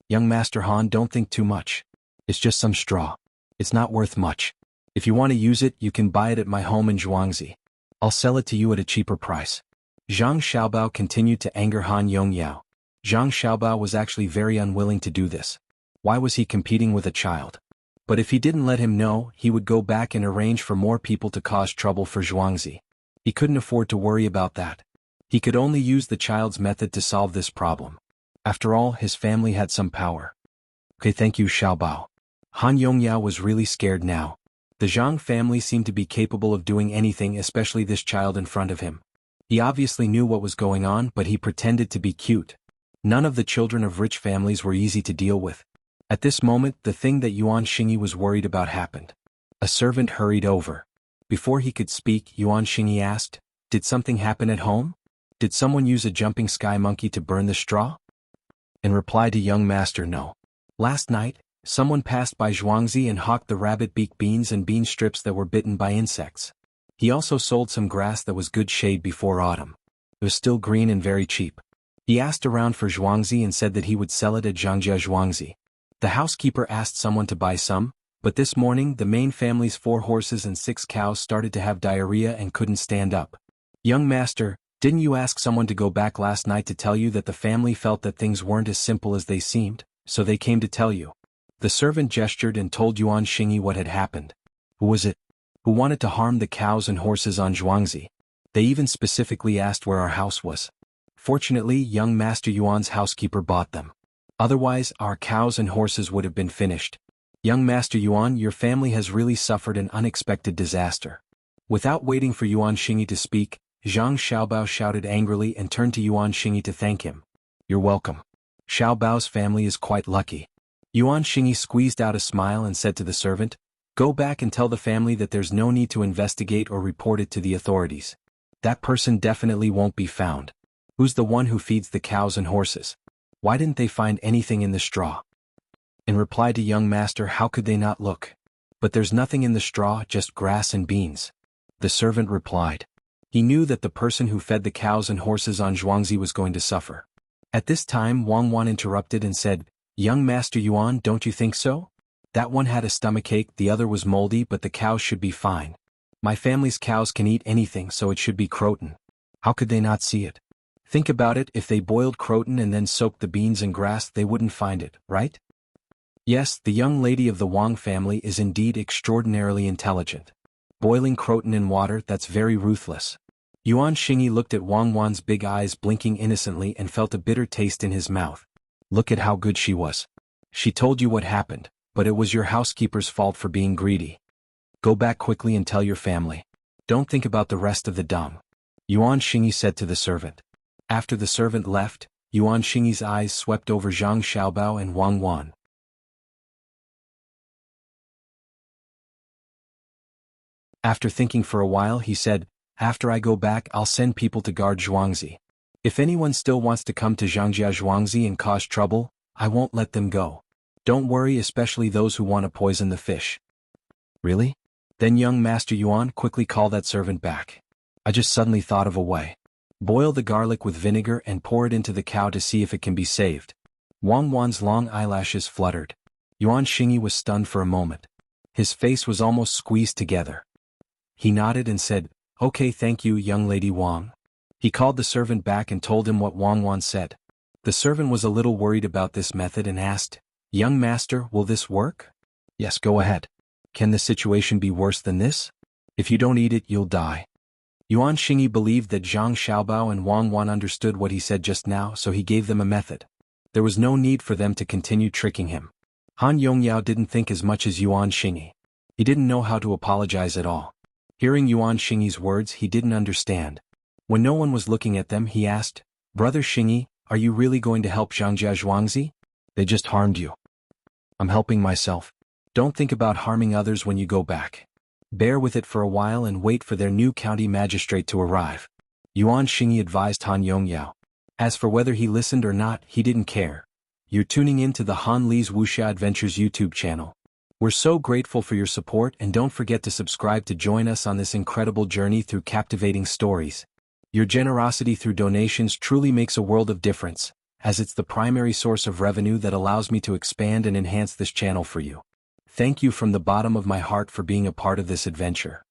Young Master Han, don't think too much. It's just some straw. It's not worth much. If you want to use it, you can buy it at my home in Zhuangzi. I'll sell it to you at a cheaper price. Zhang Xiaobao continued to anger Han Yongyao. Zhang Xiaobao was actually very unwilling to do this. Why was he competing with a child? But if he didn't let him know, he would go back and arrange for more people to cause trouble for Zhuangzi. He couldn't afford to worry about that. He could only use the child's method to solve this problem. After all, his family had some power. Okay, thank you, Xiaobao. Han Yongyao was really scared now. The Zhang family seemed to be capable of doing anything, especially this child in front of him. He obviously knew what was going on, but he pretended to be cute. None of the children of rich families were easy to deal with. At this moment, the thing that Yuan Xingyi was worried about happened. A servant hurried over. Before he could speak, Yuan Xingyi asked, did something happen at home? Did someone use a jumping sky monkey to burn the straw? In reply to young master, no. Last night, someone passed by Zhuangzi and hawked the rabbit-beak beans and bean strips that were bitten by insects. He also sold some grass that was good shade before autumn. It was still green and very cheap. He asked around for Zhuangzi and said that he would sell it at Jianghu Zhuangzi. The housekeeper asked someone to buy some, but this morning the main family's 4 horses and 6 cows started to have diarrhea and couldn't stand up. Young master, didn't you ask someone to go back last night to tell you that the family felt that things weren't as simple as they seemed, so they came to tell you? The servant gestured and told Yuan Xingyi what had happened. Who was it? Who wanted to harm the cows and horses on Zhuangzi? They even specifically asked where our house was. Fortunately, young Master Yuan's housekeeper bought them. Otherwise, our cows and horses would have been finished. Young Master Yuan, your family has really suffered an unexpected disaster. Without waiting for Yuan Xingyi to speak, Zhang Xiaobao shouted angrily and turned to Yuan Xingyi to thank him. You're welcome. Xiaobao's family is quite lucky. Yuan Xingyi squeezed out a smile and said to the servant, Go back and tell the family that there's no need to investigate or report it to the authorities. That person definitely won't be found. Who's the one who feeds the cows and horses? Why didn't they find anything in the straw? In reply to young master, how could they not look? But there's nothing in the straw, just grass and beans. The servant replied. He knew that the person who fed the cows and horses on Zhuangzi was going to suffer. At this time Wang Wan interrupted and said, Young Master Yuan, don't you think so? That one had a stomachache, the other was moldy, but the cows should be fine. My family's cows can eat anything, so it should be croton. How could they not see it? Think about it, if they boiled croton and then soaked the beans and grass, they wouldn't find it, right? Yes, the young lady of the Wang family is indeed extraordinarily intelligent. Boiling croton in water, that's very ruthless. Yuan Xingyi looked at Wang Wan's big eyes blinking innocently and felt a bitter taste in his mouth. Look at how good she was. She told you what happened, but it was your housekeeper's fault for being greedy. Go back quickly and tell your family. Don't think about the rest of the dung. Yuan Xingyi said to the servant. After the servant left, Yuan Xingyi's eyes swept over Zhang Xiaobao and Wang Wan. After thinking for a while, he said, After I go back, I'll send people to guard Zhuangzi. If anyone still wants to come to Jianghu Zhuangzi and cause trouble, I won't let them go. Don't worry, especially those who want to poison the fish. Really? Then young Master Yuan, quickly call that servant back. I just suddenly thought of a way. Boil the garlic with vinegar and pour it into the cow to see if it can be saved. Wang Wan's long eyelashes fluttered. Yuan Xingyi was stunned for a moment. His face was almost squeezed together. He nodded and said, Okay, thank you, young lady Wang. He called the servant back and told him what Wang Wan said. The servant was a little worried about this method and asked, Young master, will this work? Yes, go ahead. Can the situation be worse than this? If you don't eat it, you'll die. Yuan Xingyi believed that Zhang Xiaobao and Wang Wan understood what he said just now, so he gave them a method. There was no need for them to continue tricking him. Han Yongyao didn't think as much as Yuan Xingyi. He didn't know how to apologize at all. Hearing Yuan Xingyi's words, he didn't understand. When no one was looking at them, he asked, Brother Xingyi, are you really going to help Jianghu Zhuangzi? They just harmed you. I'm helping myself. Don't think about harming others when you go back. Bear with it for a while and wait for their new county magistrate to arrive. Yuan Xingyi advised Han Yongyao. As for whether he listened or not, he didn't care. You're tuning in to the Han Li's Wuxia Adventures YouTube channel. We're so grateful for your support, and don't forget to subscribe to join us on this incredible journey through captivating stories. Your generosity through donations truly makes a world of difference, as it's the primary source of revenue that allows me to expand and enhance this channel for you. Thank you from the bottom of my heart for being a part of this adventure.